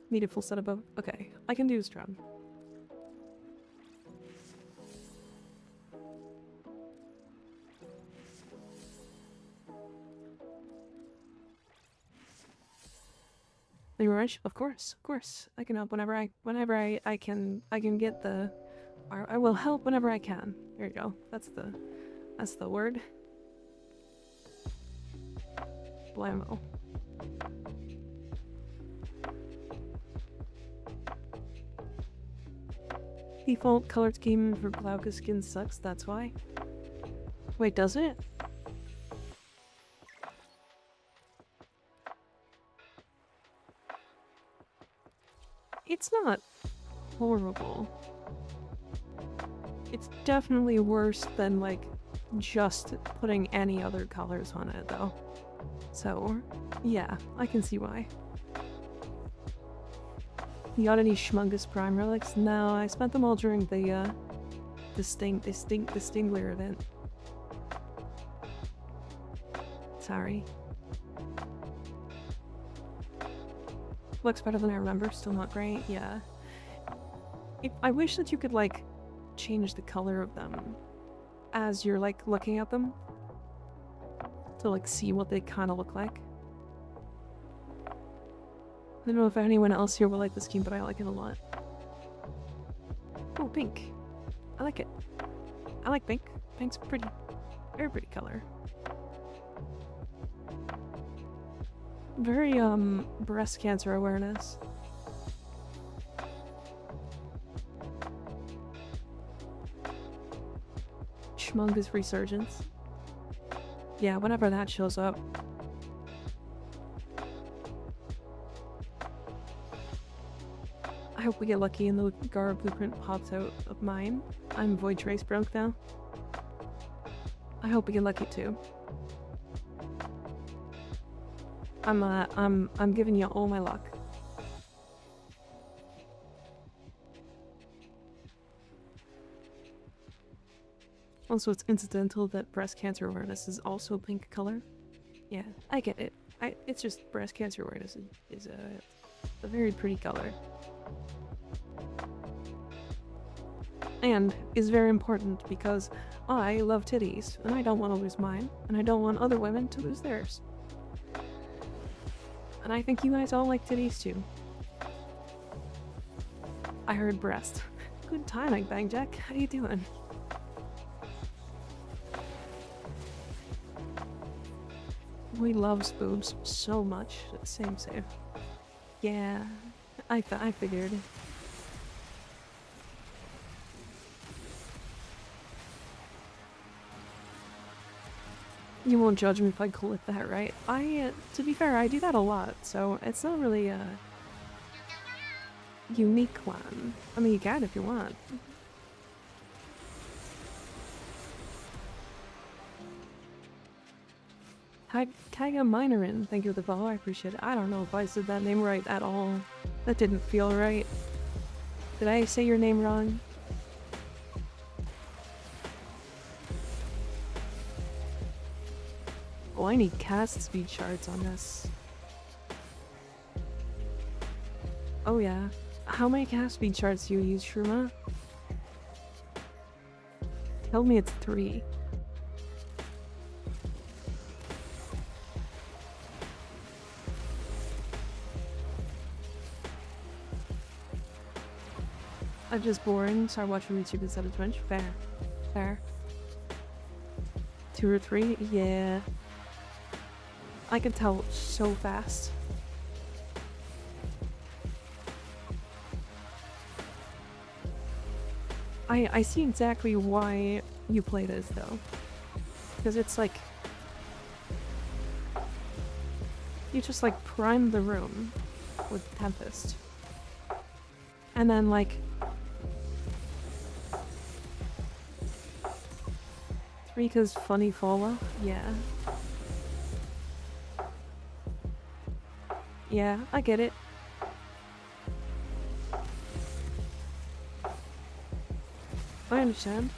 [SPEAKER 1] Need a full set of both? Okay, I can do strun. You rush? Of course. I can help whenever I can get the... I will help whenever I can. There you go. That's the word. Blammo. default color scheme for Glaucus skin sucks, that's why. Wait, does it? It's not horrible. It's definitely worse than, like, just putting any other colors on it, though. So, yeah, I can see why. You got any Schmungus Prime relics? No, I spent them all during the Stingler event. Sorry. Looks better than I remember, still not great, yeah. I wish that you could, like, change the color of them as you're, like, looking at them. To, like, see what they kind of look like. I don't know if anyone else here will like this scheme, but I like it a lot. Oh, pink. I like it. I like pink. Pink's pretty. Very pretty color. Very, breast cancer awareness. Schmungus Resurgence. Yeah, whenever that shows up. I hope we get lucky and the Gara blueprint pops out of mine. I'm Void Trace broke now. I hope we get lucky too. I'm giving you all my luck. Also, it's incidental that breast cancer awareness is also pink color. Yeah, I get it. It's just breast cancer awareness is a very pretty color. And is very important because I love titties, and I don't want to lose mine, and I don't want other women to lose theirs. And I think you guys all like titties too. I heard breast. Good timing, Bang Jack. How you doing? We love boobs so much. Same. Yeah, I figured. You won't judge me if I call it that, right? To be fair, I do that a lot, so it's not really a unique one. I mean, you can if you want. Hi, Kaiga Minorin, thank you for the follow, I appreciate it. I don't know if I said that name right at all. That didn't feel right. Did I say your name wrong? Oh, I need cast speed charts on this. Oh yeah. How many cast speed charts do you use, Shruma? Tell me it's 3. I'm just boring, start watching YouTube instead of Twitch. Fair. 2 or 3? Yeah. I can tell so fast. I see exactly why you play this though. Because it's like... You just like prime the room with Tempest. And then like... 3 'cause funny follow? Yeah. Yeah, I get it. I understand.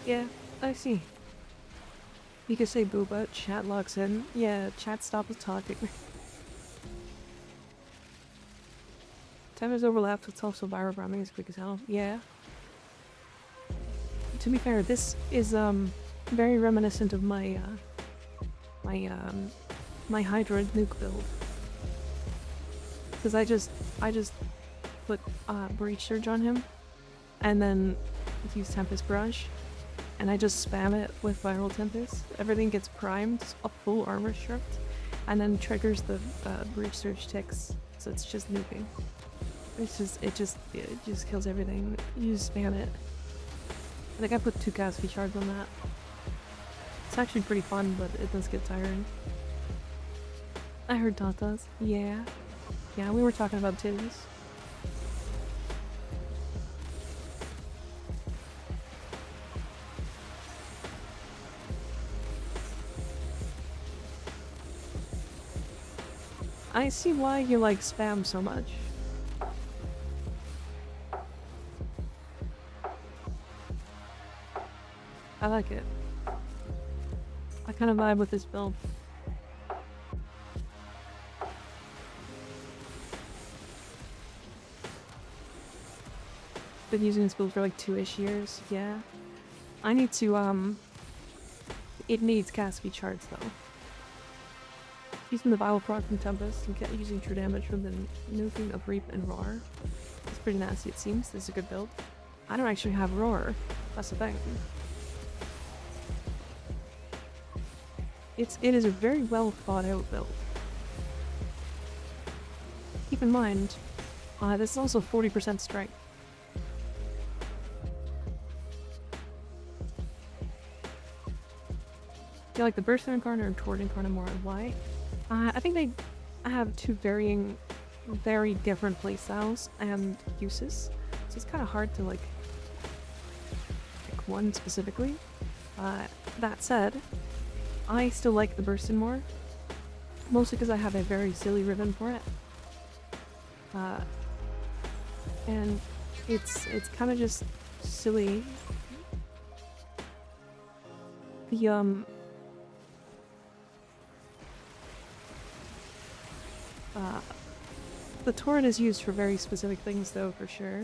[SPEAKER 1] Yeah, I see. You can say booba, chat logs in. Yeah, chat stops talking. Time is overlapped with also viral ramming as quick as hell. Yeah. To be fair, this is very reminiscent of my my Hydra nuke build. Because I just put breach surge on him and then use Tempest Brush, and I just spam it with Viral Tempest. Everything gets primed, a full armor stripped, and then triggers the Breach Surge ticks, so it's just nuking. It just kills everything. You just spam it. I think I put 2 Caspi shards on that. It's actually pretty fun, but it does get tiring. I heard tatas. Yeah. Yeah, we were talking about titties. I see why you like spam so much. I like it. I kind of vibe with this build. Been using this build for like 2-ish years, yeah. I need to, it needs Caspi charts though. Using the Viral proc from Tempest and using true damage from the nuking of Reap and Roar. It's pretty nasty it seems, this is a good build. I don't actually have Roar, that's the thing. It is a very well thought out build. Keep in mind, this is also 40% strength. Do you like the Burst Incarnate or Toward Incarnate more, and why? I think they have 2 very different playstyles and uses, so it's kind of hard to like pick one specifically. That said, I still like the Burstin more, mostly because I have a very silly ribbon for it. And it's kind of just silly. The torrent is used for very specific things though, for sure.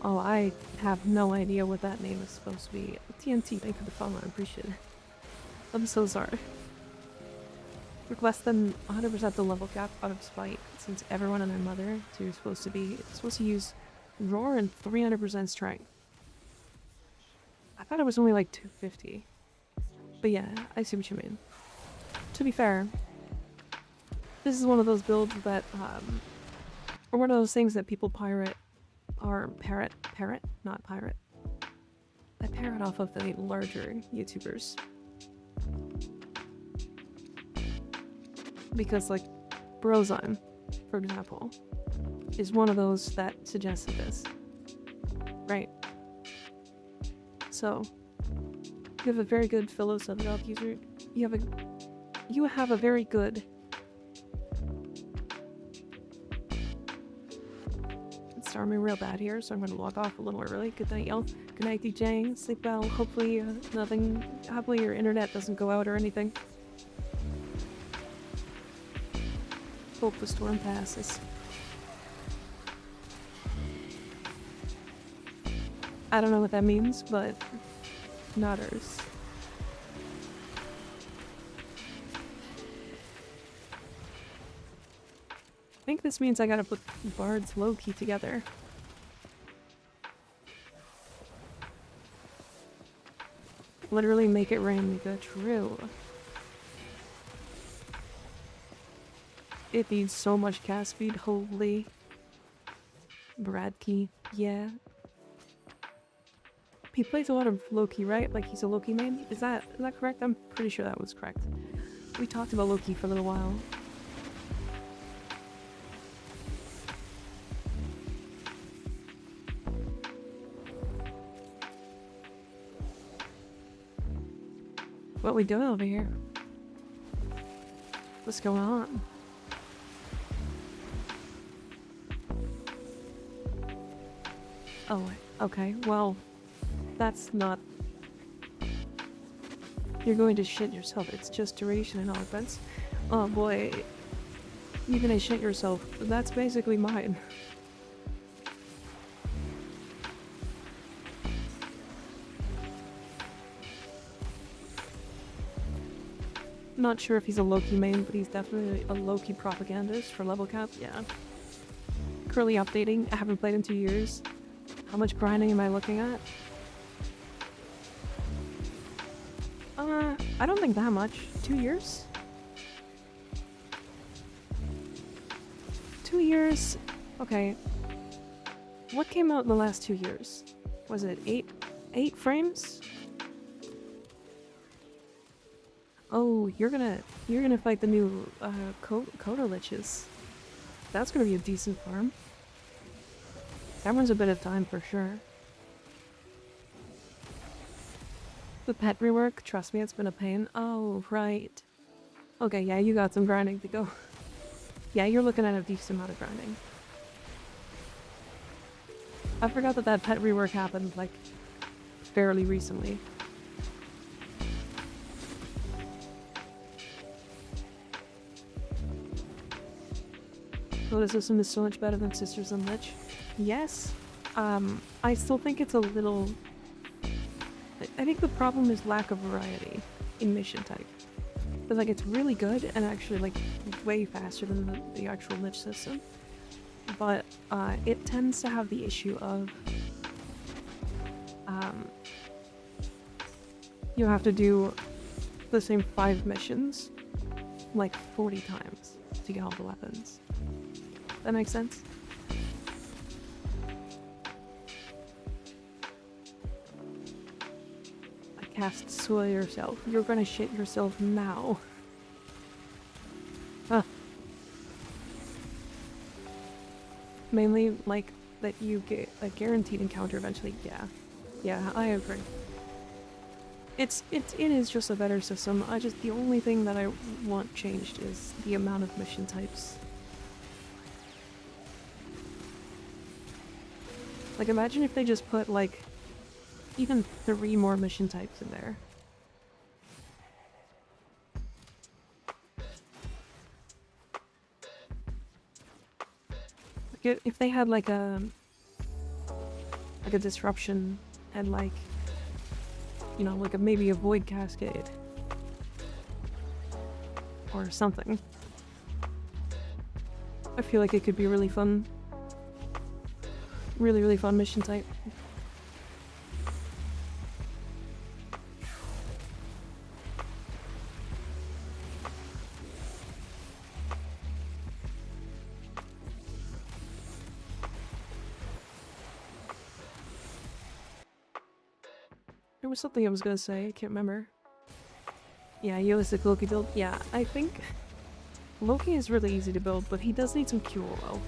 [SPEAKER 1] Oh, I have no idea what that name is supposed to be. TNT, thank you for the follow, I appreciate it. I'm so sorry. With less than 100% the level cap out of spite, since everyone and their mother, so you're supposed to use Roar and 300% strength. I thought it was only like 250. But yeah, I see what you mean. To be fair, this is one of those builds that, or one of those things that people parrot, not pirate. I parrot off of the larger YouTubers. Because like, Brozime, for example, is one of those that suggested this. Right? So, you have a very good philosophical user. You have a very good. It's starting me real bad here, so I'm gonna log off a little early. Good night, y'all. Good night, DJ. Sleep well. Hopefully, hopefully your internet doesn't go out or anything. Hope the storm passes. I don't know what that means, but nutters. I think this means I gotta put Bard's low-key together. Literally make it rain, Mika. True. It needs so much cast speed, holy. Bradkey, yeah. He plays a lot of Loki, right? Like he's a Loki main? Is that correct? I'm pretty sure that was correct. We talked about Loki for a little while. What we doing over here? What's going on? Oh, okay, well, that's not... You're going to shit yourself. It's just duration and all offense. Oh boy, you're gonna shit yourself. That's basically mine. Not sure if he's a Loki main, but he's definitely a Loki propagandist for level cap, yeah. currently updating. I haven't played in 2 years. How much grinding am I looking at? I don't think that much. 2 years? 2 years? Okay. What came out in the last 2 years? Was it 8 frames? Oh, you're gonna fight the new Coda Liches. That's gonna be a decent farm. That one's a bit of time for sure. The pet rework, trust me, it's been a pain. Oh, right. Okay, yeah, you got some grinding to go. Yeah, you're looking at a decent amount of grinding. I forgot that that pet rework happened, like, fairly recently. Coda system is so much better than Sisters and Lich. Yes. I still think it's a little... I think the problem is lack of variety in mission type. But like, it's really good and actually like way faster than the actual Lich system. But it tends to have the issue of you have to do the same 5 missions like 40 times to get all the weapons. That makes sense? I cast Soil Yourself. You're gonna shit yourself now. Huh. Mainly, like, that you get a guaranteed encounter eventually. Yeah. Yeah, I agree. It is just a better system. The only thing that I want changed is the amount of mission types. Like, imagine if they just put, like, even 3 more mission types in there. Like, if they had, like a disruption and, like, you know, like maybe a void cascade. Or something. I feel like it could be really fun. Really, really fun mission type. There was something I was gonna say, I can't remember. Yeah, Realistic Loki build. Yeah, I think Loki is really easy to build, but he does need some QOL.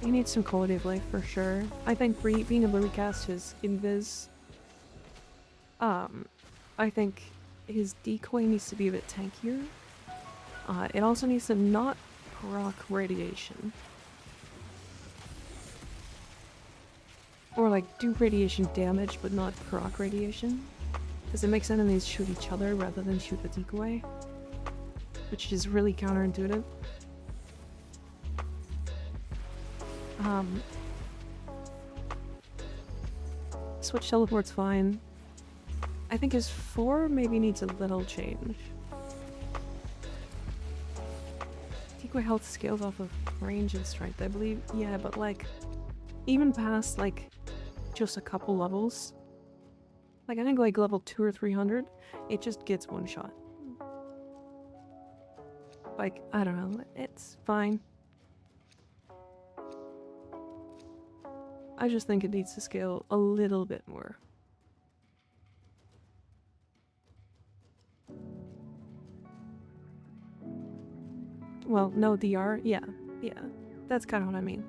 [SPEAKER 1] He needs some quality of life for sure. I think being able to recast his invis. I think his decoy needs to be a bit tankier. It also needs to not proc radiation. Or like do radiation damage but not proc radiation. Because it makes enemies shoot each other rather than shoot the decoy. Which is really counterintuitive. Switch teleport's fine. I think his 4 maybe needs a little change. Decoy health scales off of range and strength, I believe. Yeah, but like, even past like just a couple levels, like I think like level 2 or 300, it just gets one shot. Like, I don't know, it's fine. I just think it needs to scale a little bit more. Well, no DR? Yeah. Yeah. That's kind of what I mean.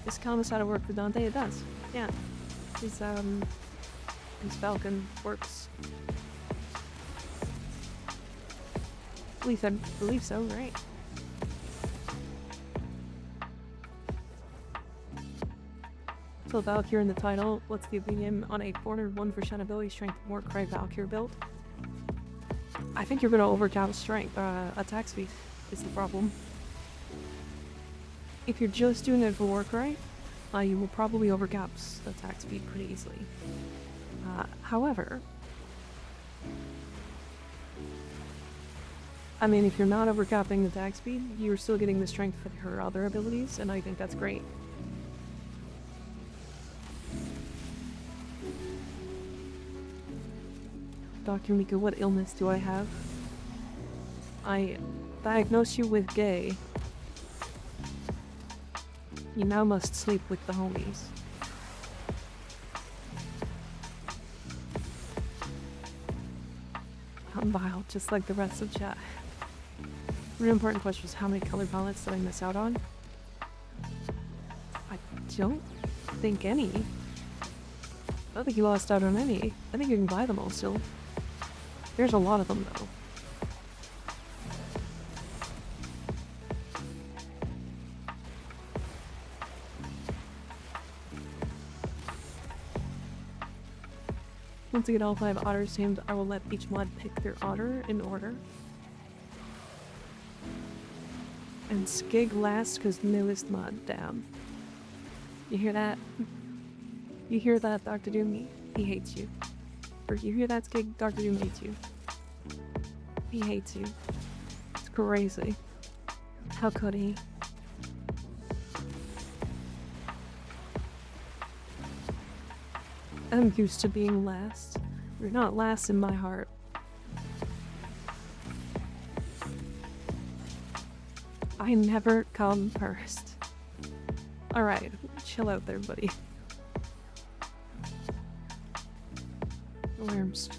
[SPEAKER 1] This counts how to work for Dante? It does. Yeah. His Falcon works. At least I believe so, right? So Valkyrie in the title, what's the opinion on a 401% ability strength Warcry Valkyrie build? I think you're gonna overcap strength, attack speed is the problem. If you're just doing it for Warcry, you will probably overcap attack speed pretty easily. However, I mean, if you're not overcapping attack speed, you're still getting the strength for her other abilities, and I think that's great. Dr. Mika, what illness do I have? I diagnosed you with gay. You now must sleep with the homies. I'm vile, just like the rest of chat. Really important question is how many color palettes did I miss out on? I don't think any. I don't think you lost out on any. I think you can buy them all still. There's a lot of them though. Once I get all 5 otters tamed, I will let each mod pick their otter in order. And Skig last because newest mod, damn. You hear that? You hear that, Dr. Doom? He hates you. Or you hear that, Skig? Dr. Doom hates you. He hates you. It's crazy. How could he? I'm used to being last. You're not last in my heart. I never come first. Alright, chill out there, buddy. Worms.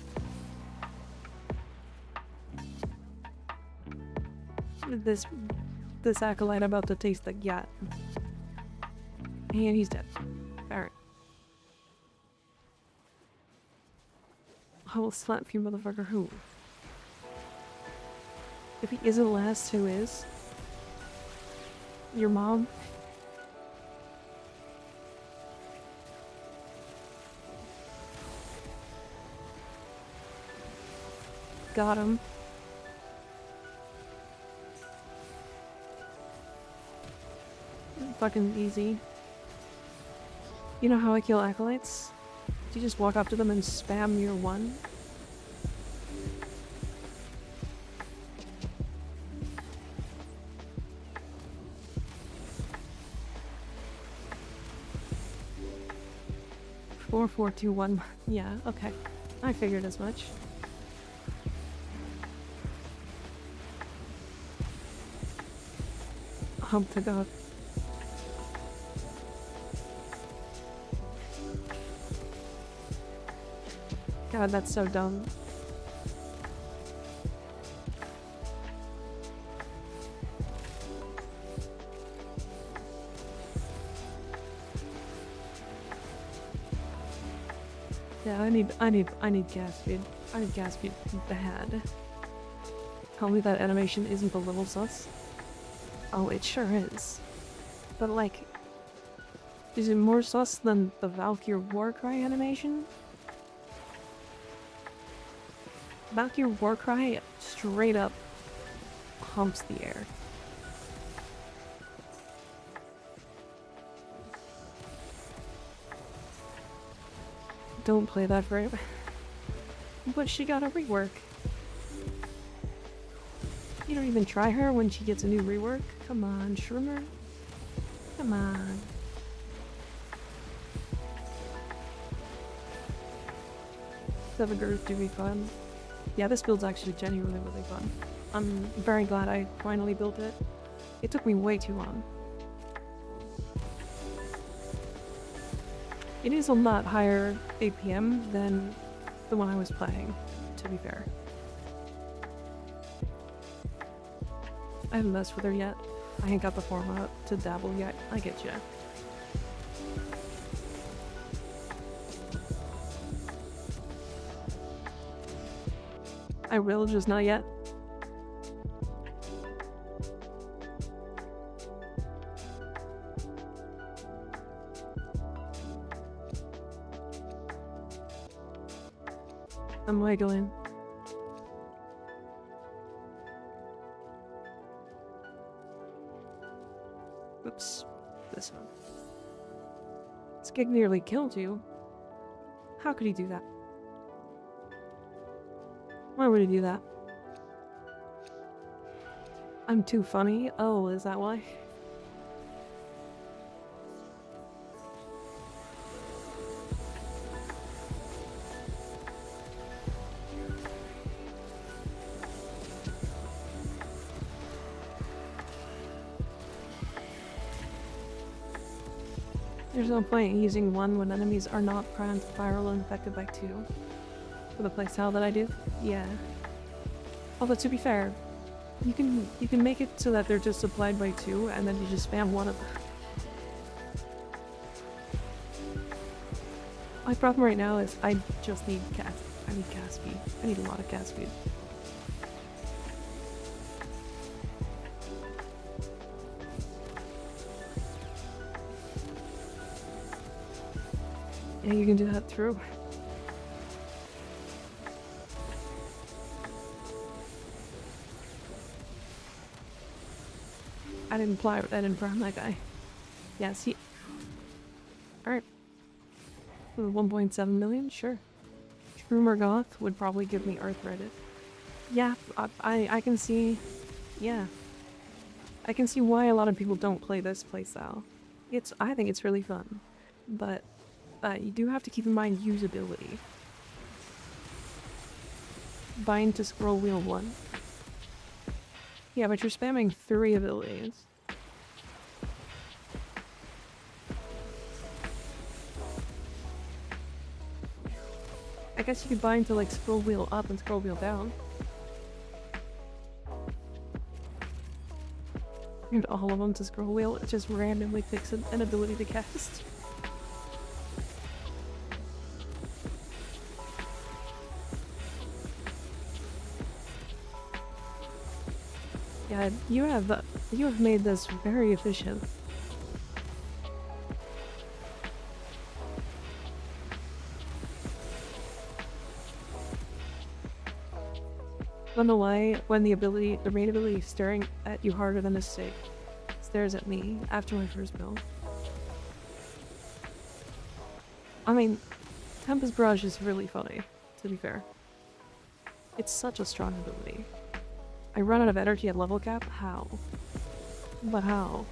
[SPEAKER 1] This acolyte about to taste the yacht. And he's dead. Alright. I will slap you, motherfucker. Who? If he isn't last, who is? Your mom? Got him. Fucking easy. You know how I kill acolytes? Do you just walk up to them and spam your one? Four, 4, 2, 1. Yeah, okay. I figured as much. Hump to God. God, that's so dumb. Yeah, I need gas speed. I need gas speed bad. Tell me that animation isn't a little sus. Oh, it sure is. But like, is it more sus than the Valkyrie Warcry animation? Valkyrie Warcry straight up humps the air. Don't play that for it. But she got a rework. You don't even try her when she gets a new rework? Come on, Shrimmer. Come on. Seven girls do be fun. Yeah, this build's actually genuinely really fun. I'm very glad I finally built it. It took me way too long. It is a lot higher APM than the one I was playing, to be fair. I haven't messed with her yet. I ain't got the format to dabble yet. I get ya. I will, just not yet. I'm wiggling. Oops. This one. This gig nearly killed you. How could he do that? Why would he do that? I'm too funny? Oh, is that why? There's no point in using one when enemies are not prone to viral and infected by two. For the playstyle that I do? Yeah. Although to be fair, you can make it so that they're just supplied by two and then you just spam one of them. My problem right now is I just need I need cast speed. I need a lot of cast speed. Yeah, you can do that through. I didn't prime that guy. Yes, he... Alright. 1.7 million? Sure. Shroomer Goth would probably give me arthritis. Yeah, I can see... Yeah. I can see why a lot of people don't play this playstyle. I think it's really fun. But you do have to keep in mind usability. Bind to scroll wheel 1. Yeah, but you're spamming 3 abilities. I guess you could bind to like scroll wheel up and scroll wheel down. And all of them to scroll wheel, it just randomly picks an ability to cast. Yeah, you have made this very efficient. I don't know why when the main ability is staring at you harder than a stick stares at me after my first build. I mean, Tempest Barrage is really funny, to be fair. It's such a strong ability. I run out of energy at level cap? How? But how?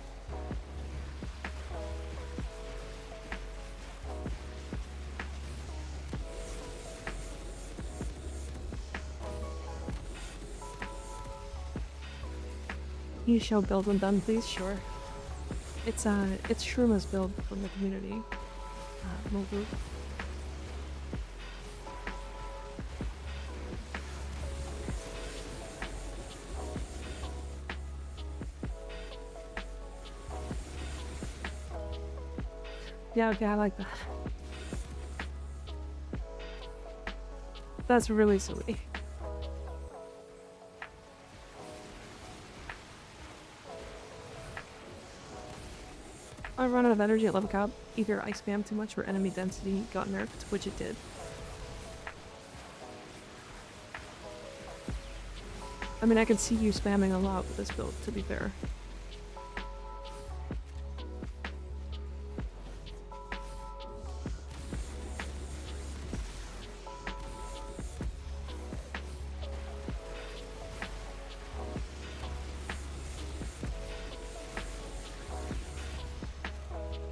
[SPEAKER 1] You show build when done, please? Sure. It's Shruma's build from the community. Mobile. Yeah, okay, I like that. That's really silly. I run out of energy at level cap. Either I spam too much or enemy density got nerfed, which it did. I mean, I can see you spamming a lot with this build, to be fair.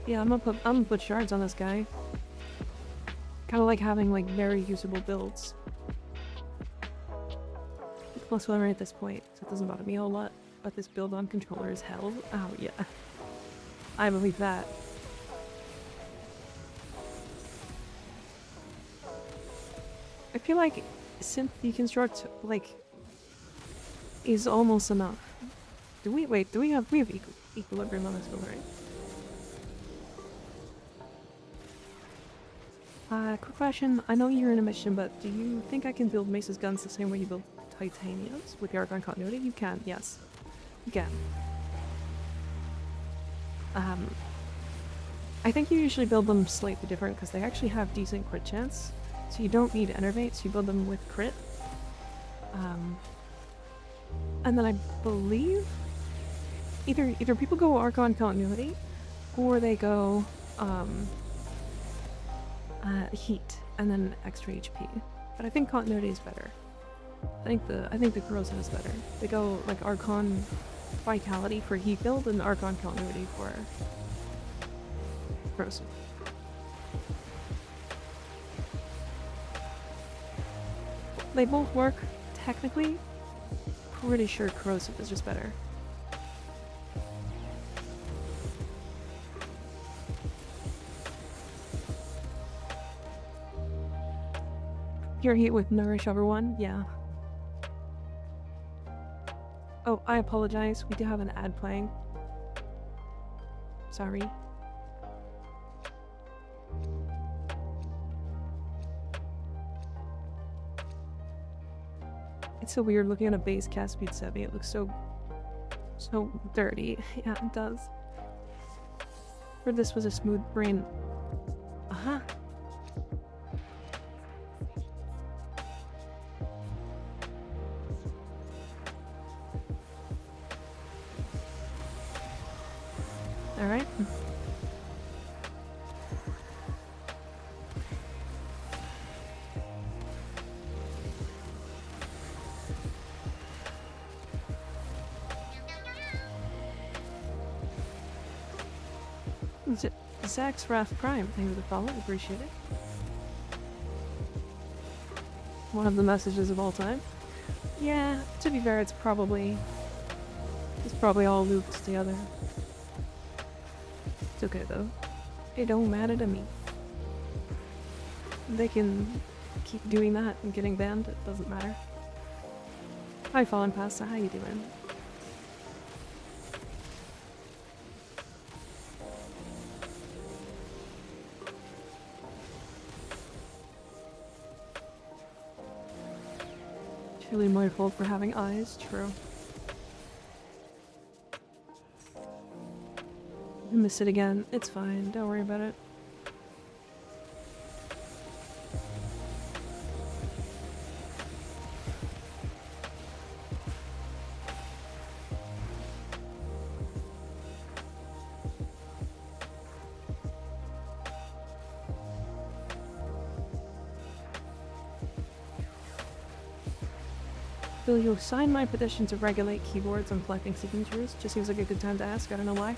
[SPEAKER 1] Yeah, I'm gonna put shards on this guy. Kind of like having like very usable builds. Plus 1 right at this point, so it doesn't bother me a whole lot. But this build on controller is hell. Oh yeah, I believe that. I feel like synth deconstruct like is almost enough. We have equilibrium on this build, right? Quick question. I know you're in a mission, but do you think I can build Mace's guns the same way you build Titanium's with the Argon continuity? You can, yes. You can. I think you usually build them slightly different because they actually have decent crit chance. So you don't need enervates, you build them with crit. And then I believe either people go Archon Continuity or they go heat and then extra HP. But I think continuity is better. I think the corrosive is better. They go like Archon Vitality for heat build and Archon Continuity for corrosive. They both work technically. Pretty sure corrosive is just better. Pure heat with nourish over 1, yeah. Oh, I apologize. We do have an ad playing. Sorry. It's so weird looking at a base cast speed 70. It looks so dirty. Yeah, it does. Heard this was a smooth brain. Uh-huh. Alright. Zach's Wrath Prime, thank you for the follow, appreciate it. One of the messages of all time. Yeah, to be fair, it's probably all looped together. It's okay though. It don't matter to me. They can keep doing that and getting banned, it doesn't matter. Hi Fallen Pasta, how you doing? Truly my fault for having eyes, true. I missed it again. It's fine, don't worry about it. Will you sign my petition to regulate keyboards and collecting signatures? Just seems like a good time to ask, I don't know why.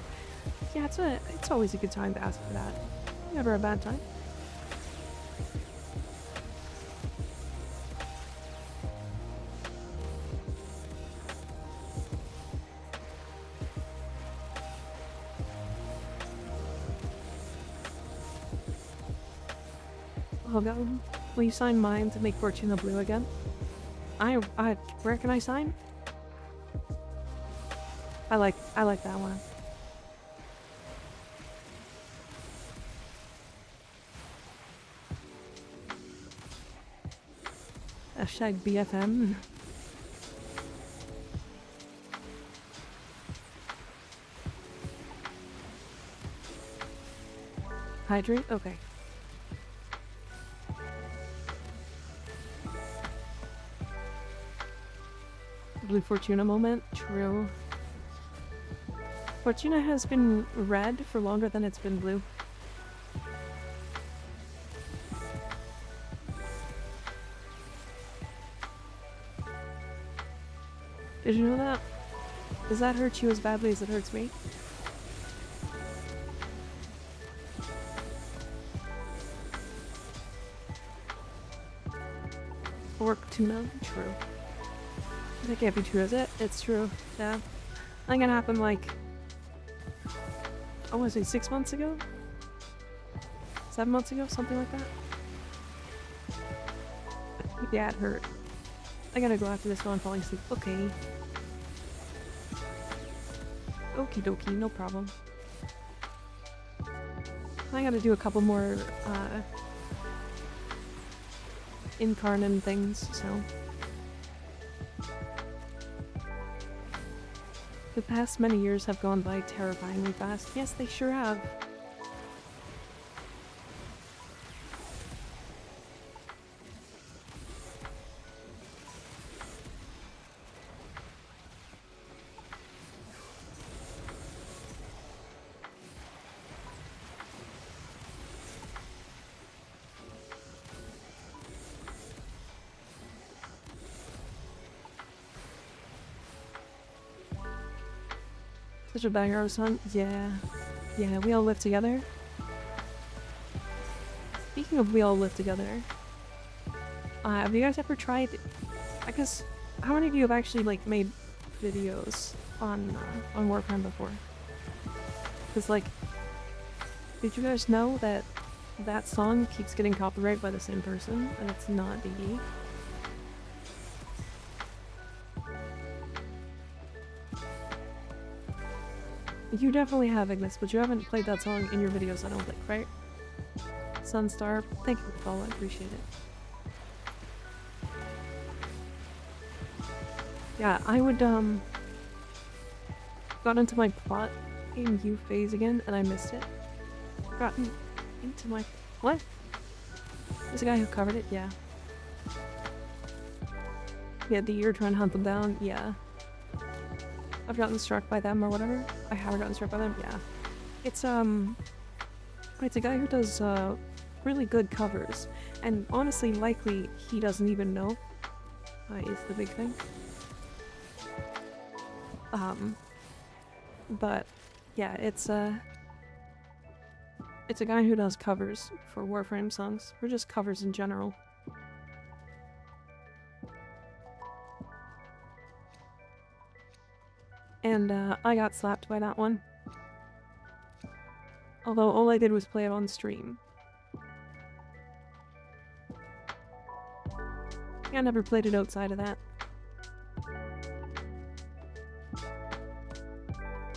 [SPEAKER 1] Yeah, it's always a good time to ask for that. Never a bad time. Oh god, will you sign mine to make Fortuna blue again? Where can I sign? I like that one. Hashtag BFM. Hydrate? Okay. Blue Fortuna moment? True. Fortuna has been red for longer than it's been blue. Did you know that? Does that hurt you as badly as it hurts me? Fork tuna? True. That can't be true, is it? It's true. Yeah. I think it happened like, I want to say 6 months ago? 7 months ago? Something like that? Yeah, it hurt. I gotta go after this while I'm falling asleep. Okay. Okie dokie, no problem. I gotta do a couple more, incarnate things, so. The past many years have gone by terrifyingly fast. Yes, they sure have. Such a bad hero son. Yeah. Yeah, we all live together. Speaking of we all live together, have you guys ever tried, I guess, how many of you have actually like made videos on Warframe before? Because like, did you guys know that that song keeps getting copyrighted by the same person and it's not DE? You definitely have, Ignis, but you haven't played that song in your videos, I don't think, right? Sunstar, thank you for the follow, I appreciate it. Yeah, I would, got into my plot game U phase again, and I missed it. Gotten into my... What? There's a guy who covered it? Yeah. Yeah, the year trying to hunt them down? Yeah. I've gotten struck by them or whatever. I haven't gotten struck by them? Yeah. It's a guy who does, really good covers. And honestly, likely, he doesn't even know, is the big thing. But, yeah, it's a guy who does covers for Warframe songs, or just covers in general. And, I got slapped by that one. Although all I did was play it on stream. I never played it outside of that.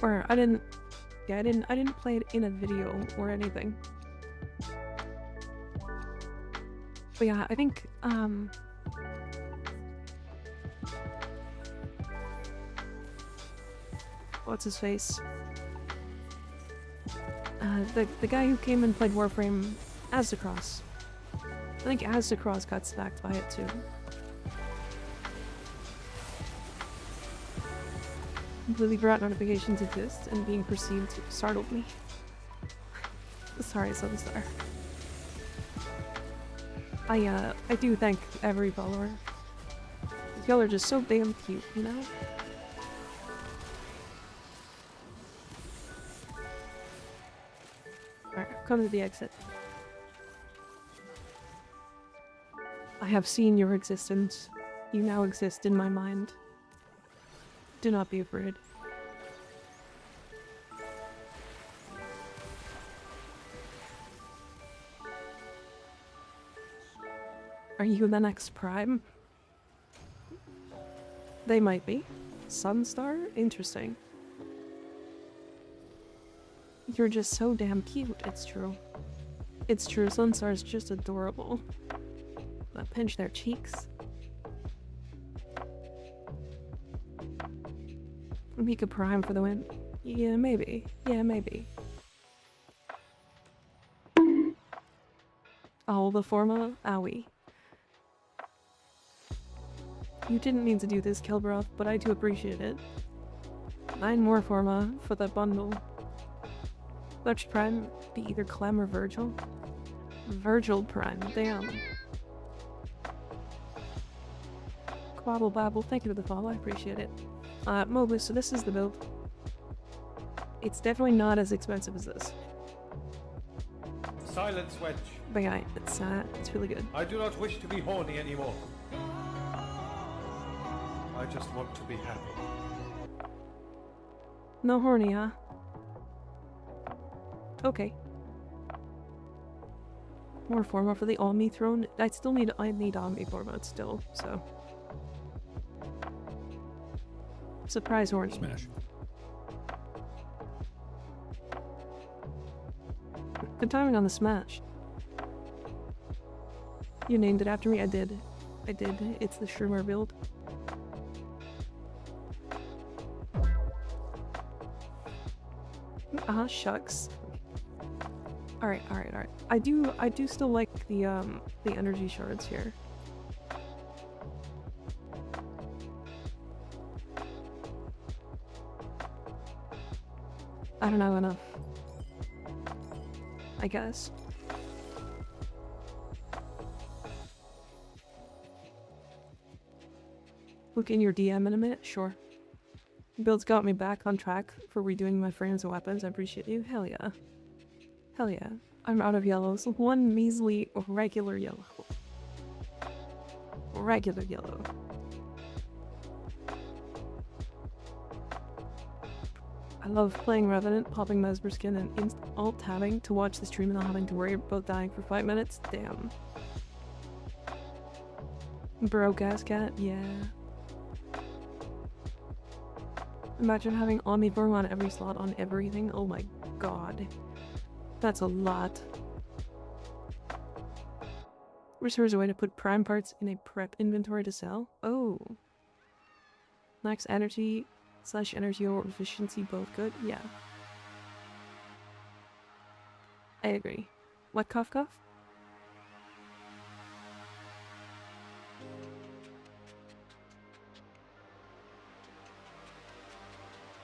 [SPEAKER 1] Or I didn't play it in a video or anything. But yeah, I think, what's his face? The guy who came and played Warframe, Azzacross. I think Azzacross got stacked by it too. Completely forgot notifications exist and being perceived startled me. Sorry, Sunstar. I do thank every follower. Y'all are just so damn cute, you know? Alright, come to the exit. I have seen your existence. You now exist in my mind. Do not be afraid. Are you the next Prime? They might be. Sunstar? Interesting. You're just so damn cute, it's true. It's true, Sunstar's just adorable. I pinch their cheeks. Make a Prime for the win. Yeah, maybe. Yeah, maybe. Oh, the Forma? Owie. You didn't need to do this, Kilbroth, but I do appreciate it. 9 more Forma for the bundle. Which Prime? Be either Clem or Virgil? Virgil Prime, damn. Quabble Babble, thank you for the follow, I appreciate it. Mobu, so this is the build. It's definitely not as expensive as this.
[SPEAKER 4] Silence, Wedge.
[SPEAKER 1] But yeah, it's really good.
[SPEAKER 4] I do not wish to be horny anymore. I just want to be happy.
[SPEAKER 1] No horny, huh? Okay. More Forma for the Omni throne. I need Omni Forma still, so. Surprise horny.
[SPEAKER 5] Smash.
[SPEAKER 1] Good timing on the smash. You named it after me? I did. It's the Shroomer build. Shucks. Alright. I do still like the energy shards here. I don't know enough. I guess. Look in your DM in a minute? Sure. Builds got me back on track for redoing my frames and weapons. I appreciate you. Hell yeah. Hell yeah. I'm out of yellows. One measly regular yellow. Regular yellow. I love playing Revenant, popping Mesmer skin, and alt-tabbing to watch the stream and not having to worry about dying for 5 minutes. Damn. Broke ass cat, yeah. Imagine having Omnivore on every slot on everything. Oh my god. That's a lot. Wish there was a way to put prime parts in a prep inventory to sell. Oh. Max energy / energy or efficiency both good? Yeah. I agree. What cough cough?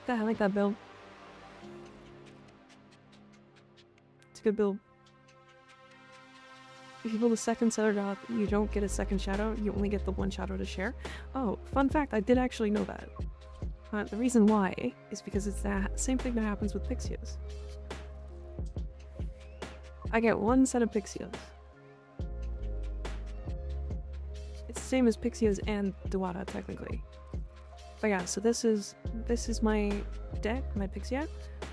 [SPEAKER 1] Yeah, I like that build. It's a good build. If you build a second Setter God, you don't get a second shadow, you only get the one shadow to share. Oh, fun fact, I did actually know that. The reason why is because it's the same thing that happens with Pixios. I get one set of Pixios. It's the same as Pixios and Dewata, technically. But yeah, so this is my deck, my Pixia.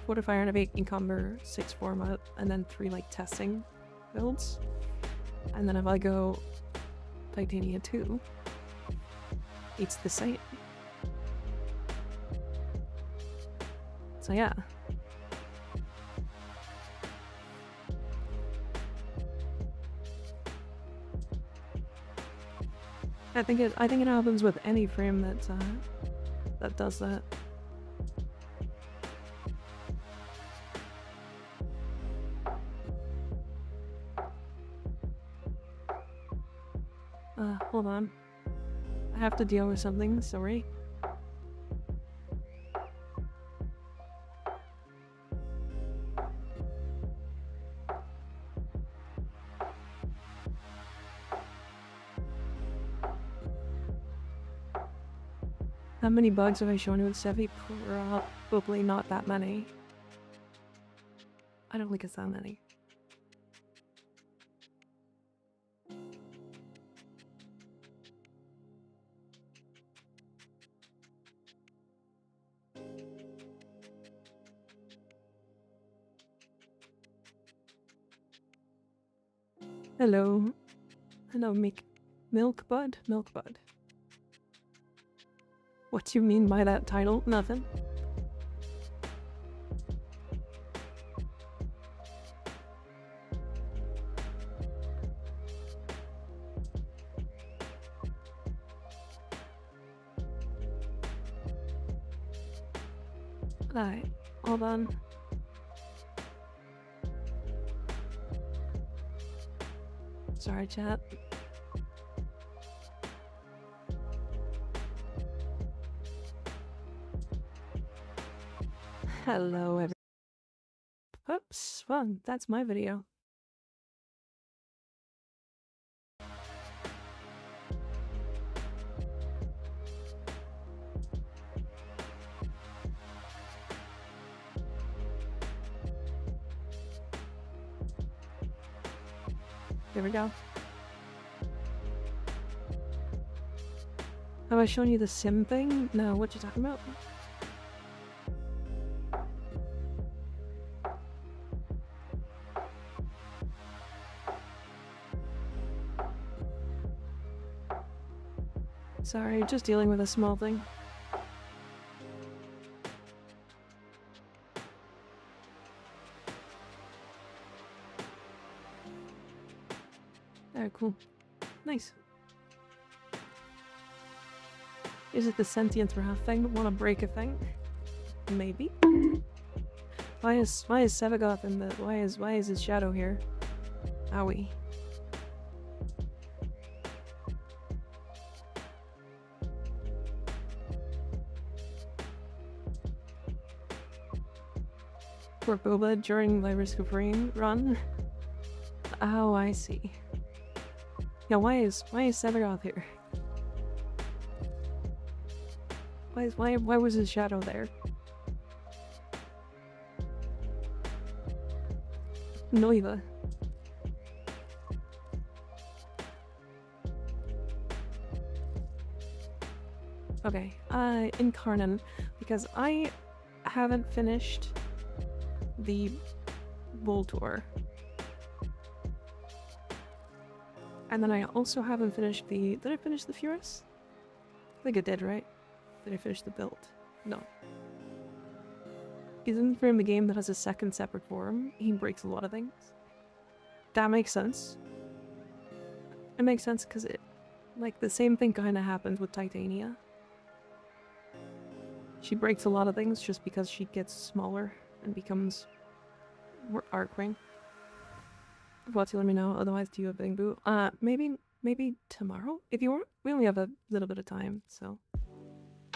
[SPEAKER 1] Fortify, Renovate, Encumber, 6 Format, and then 3 like testing builds. And then if I go Titania 2, it's the same. So yeah. I think it happens with any frame that does that. Hold on. I have to deal with something, sorry. How many bugs have I shown you with Sevi? Probably not that many. I don't think it's that many. Hello. Hello, Milk Bud? Milk Bud. What do you mean by that title? Nothing. Alright, hold on. Sorry, chat. Hello, everyone. Oops, well, that's my video. There we go. Have I shown you the sim thing? No, what you talking about? Sorry, just dealing with a small thing. Alright, cool. Nice. Is it the sentient wrath thing? Wanna break a thing? Maybe. Why is Sevagoth in the why is his shadow here? Owie. For Boba during my Risk of Rain run? Oh, I see. Yeah, why is Sevagoth here? Why was his shadow there? Noiva. Okay, Incarnon, because I haven't finished the Voltor. And then I also haven't finished the... Did I finish the Furus? I think I did, right? Did I finish the build? No. Isn't from the game that has a second separate form, he breaks a lot of things. That makes sense. It makes sense because it... Like, the same thing kind of happens with Titania. She breaks a lot of things just because she gets smaller and becomes more arc-ring. What you let me know, otherwise do you have Bing Boo? Maybe tomorrow? If you want, we only have a little bit of time, so.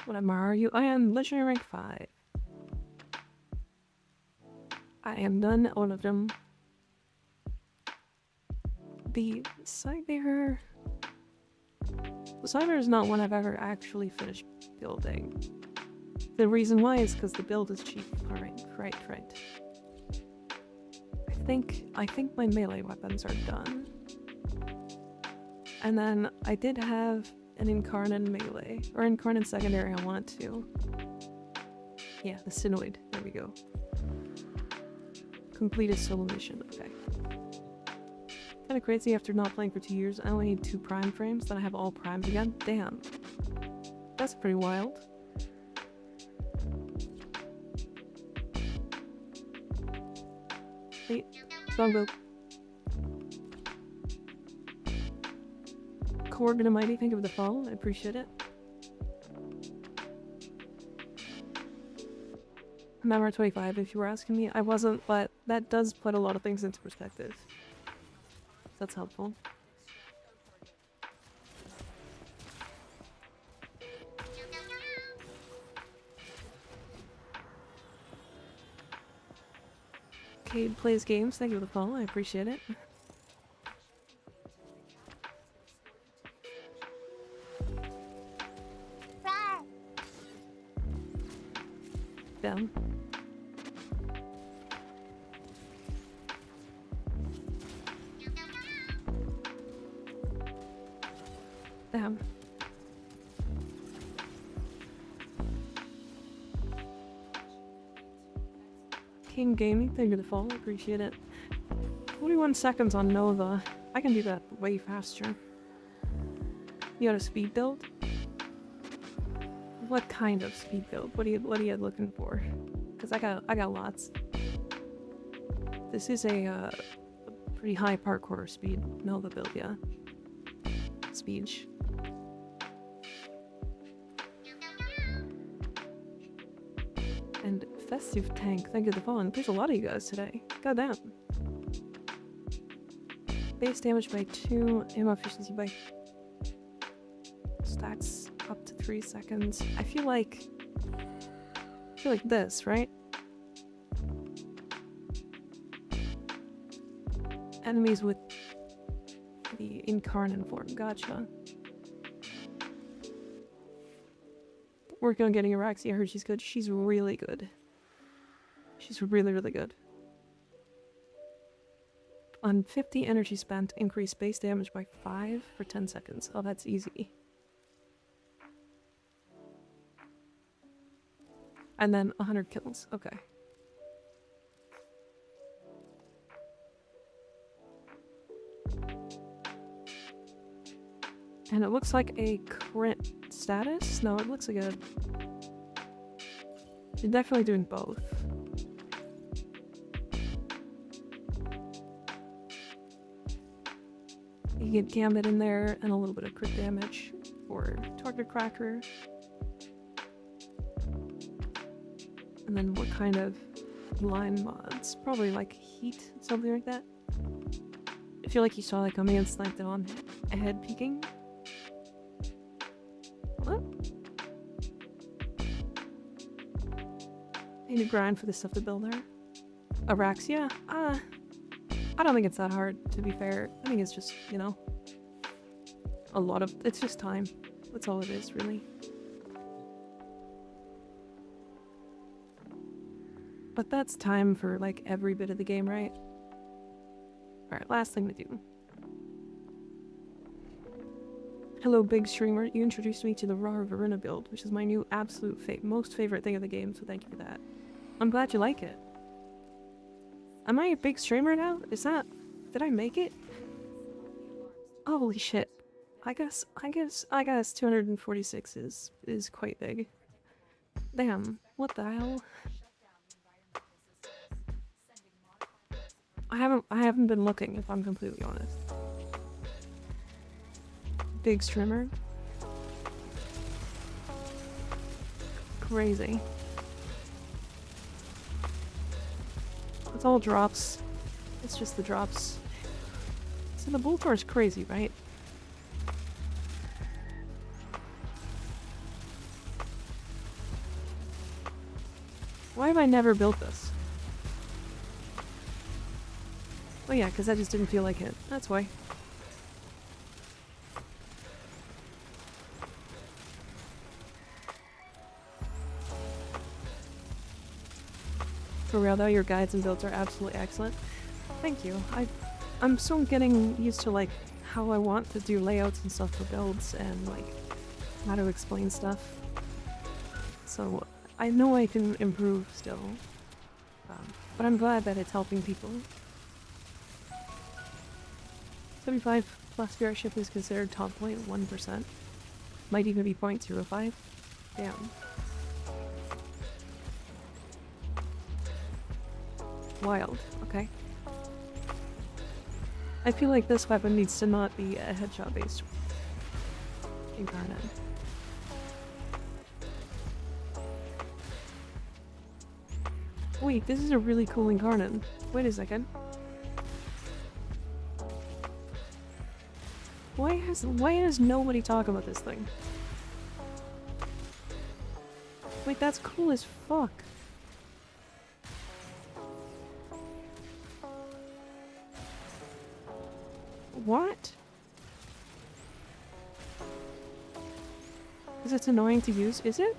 [SPEAKER 1] What are you? I am Legendary rank 5. I am done all of them. The Cyber... The Cyber is not one I've ever actually finished building. The reason why is because the build is cheap. Alright, right. I think my melee weapons are done. And then I did have an Incarnon melee, or Incarnon secondary I wanted to. Yeah, the Sinoid. There we go. Completed solo mission. Okay. Kinda crazy after not playing for 2 years. I only need 2 prime frames, then I have all primes again. Damn. That's pretty wild. Wait, Doggo. Corgan and Mighty, thank you for the follow. I appreciate it. Member 25, if you were asking me. I wasn't, but that does put a lot of things into perspective. That's helpful. Cade plays games, thank you for the follow, I appreciate it. Down. Damn. King Gaming, thank you for the follow, appreciate it. 41 seconds on Nova. I can do that way faster. You got a speed build? What kind of speed build? What are you looking for? Because I got lots. This is a pretty high parkour speed Nova build, yeah. Speech. And Festive Tank, thank you for the follow. There's a lot of you guys today. Goddamn. Base damage by 2, ammo efficiency by... Stats up to 3 seconds. I feel like this, right? Enemies with the Incarnon form. Gotcha. Working on getting Araxi. I heard she's good. She's really good. She's really, really good. On 50 energy spent, increase base damage by 5 for 10 seconds. Oh, that's easy. And then 100 kills. Okay. And it looks like a crit status? No, it looks like a... You're definitely doing both. You get Gambit in there and a little bit of crit damage for Target Cracker. And then what kind of line mods? Probably like heat, something like that. I feel like you saw that coming and sniped it on ahead peeking. What? I need to grind for this stuff to build there. Araxia? I don't think it's that hard, to be fair. I think it's just, you know, it's just time. That's all it is, really. But that's time for like every bit of the game, right? Alright, last thing to do. Hello, big streamer. You introduced me to the Raw Verena build, which is my new absolute most favorite thing of the game, so thank you for that. I'm glad you like it. Am I a big streamer now? Is that... Did I make it? Holy shit. I guess 246 is quite big. Damn, what the hell? I haven't been looking, if I'm completely honest. Big streamer. Crazy. It's all drops. It's just the drops. So the bull core is crazy, right? Why have I never built this? Oh yeah, because I just didn't feel like it. That's why. For real though, your guides and builds are absolutely excellent. Thank you. I'm still getting used to like how I want to do layouts and stuff for builds and like how to explain stuff. So I know I can improve still, but I'm glad that it's helping people. 75 plus viewership is considered top 0.1%. Might even be 0.05. Damn. Wild. Okay. I feel like this weapon needs to not be a headshot based incarnate. Wait, this is a really cool incarnate. Wait a second. Why does nobody talk about this thing? Wait, that's cool as fuck. What? Because it's annoying to use, is it?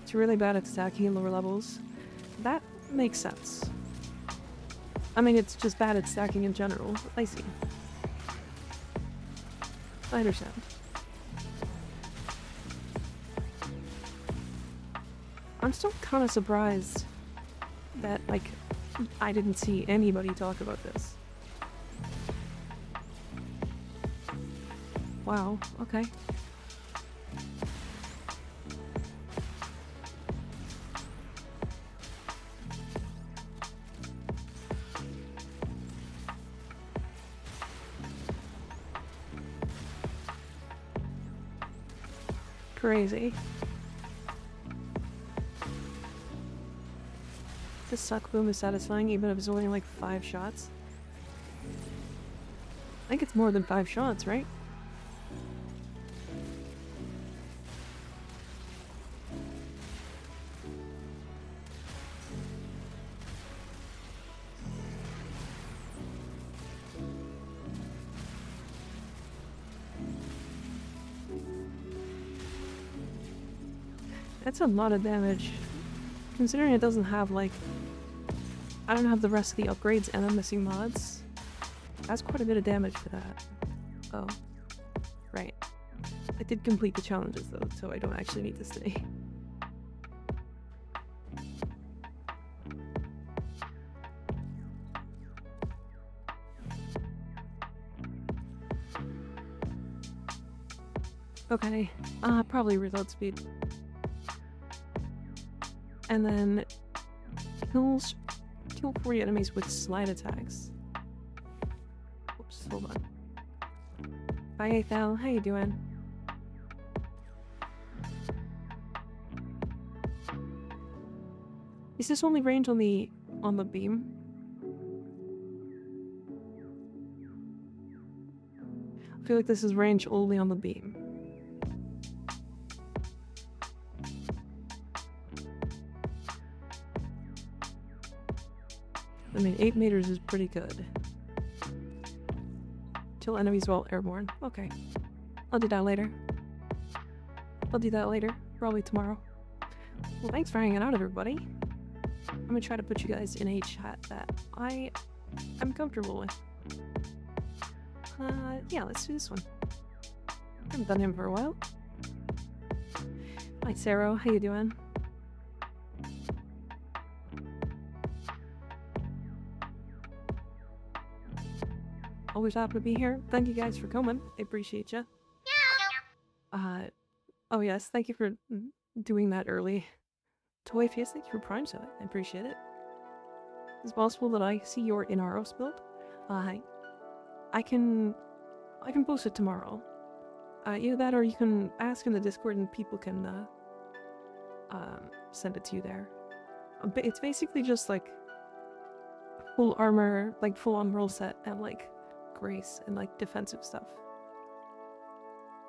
[SPEAKER 1] It's really bad at stacking in lower levels. That makes sense. I mean, it's just bad at stacking in general. I see. I understand. I'm still kind of surprised that, like, I didn't see anybody talk about this. Wow, okay. Crazy. This suck boom is satisfying even if it's only like 5 shots. I think it's more than 5 shots, right? That's a lot of damage. Considering it doesn't have like... I don't have the rest of the upgrades and I'm missing mods. That's quite a bit of damage for that. Oh. Right. I did complete the challenges though, so I don't actually need to stay. Okay. Probably reload speed. And then kill 40 enemies with slide attacks. Oops, hold on. Bye, Aethel. How you doing? Is this only range on the beam? I feel like this is range only on the beam. I mean, 8 meters is pretty good. Kill enemies while airborne. Okay. I'll do that later. I'll do that later. Probably tomorrow. Well, thanks for hanging out, everybody. I'm gonna try to put you guys in a chat that I am comfortable with. Yeah, let's do this one. I haven't done him for a while. Hi, Sarah. How you doing? Always happy to be here. Thank you guys for coming. I appreciate you. Oh yes, thank you for doing that early. Toy Face, thank you for Prime Sub. I appreciate it. Is it possible that I see your Inaros build? I can post it tomorrow. Either that or you can ask in the Discord and people can send it to you there. It's basically just like full armor, like full on roll set and like grace and like defensive stuff.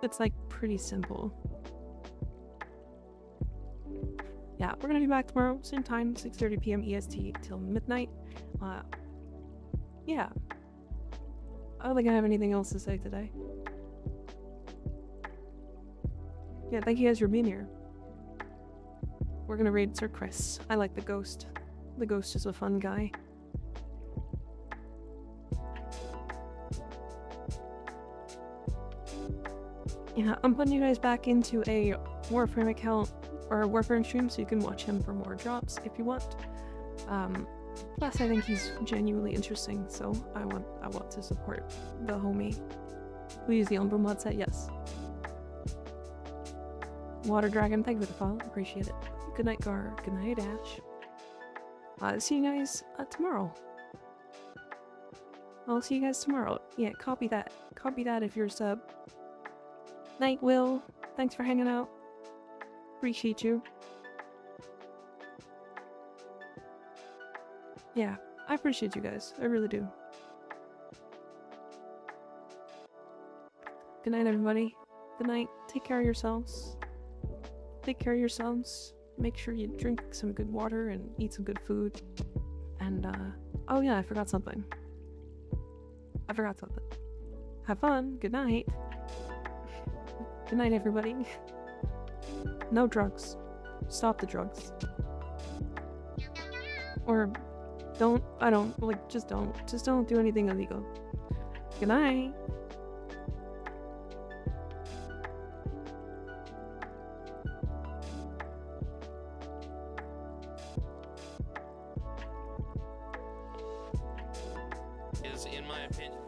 [SPEAKER 1] It's like pretty simple. Yeah, we're gonna be back tomorrow, same time, 6:30 p.m. EST till midnight. Yeah. I don't think I have anything else to say today. Yeah, thank you guys for being here. We're gonna raid Sir Chris. I like the ghost. The ghost is a fun guy. Yeah, I'm putting you guys back into a Warframe account or a Warframe stream so you can watch him for more drops if you want. Plus I think he's genuinely interesting, so I want to support the homie. We use the Umbra mod set, yes. Water Dragon, thank you for the follow, appreciate it. Good night, Gar. Good night, Ash. See you guys tomorrow. I'll see you guys tomorrow. Yeah, copy that. Copy that if you're a sub. Night, Will. Thanks for hanging out. Appreciate you. Yeah, I appreciate you guys. I really do. Good night, everybody. Good night. Take care of yourselves. Take care of yourselves. Make sure you drink some good water and eat some good food. And, oh yeah, I forgot something. Have fun. Good night. Good night, everybody. No drugs. Stop the drugs. Or just don't do anything illegal. Good night.
[SPEAKER 5] Is, in my opinion,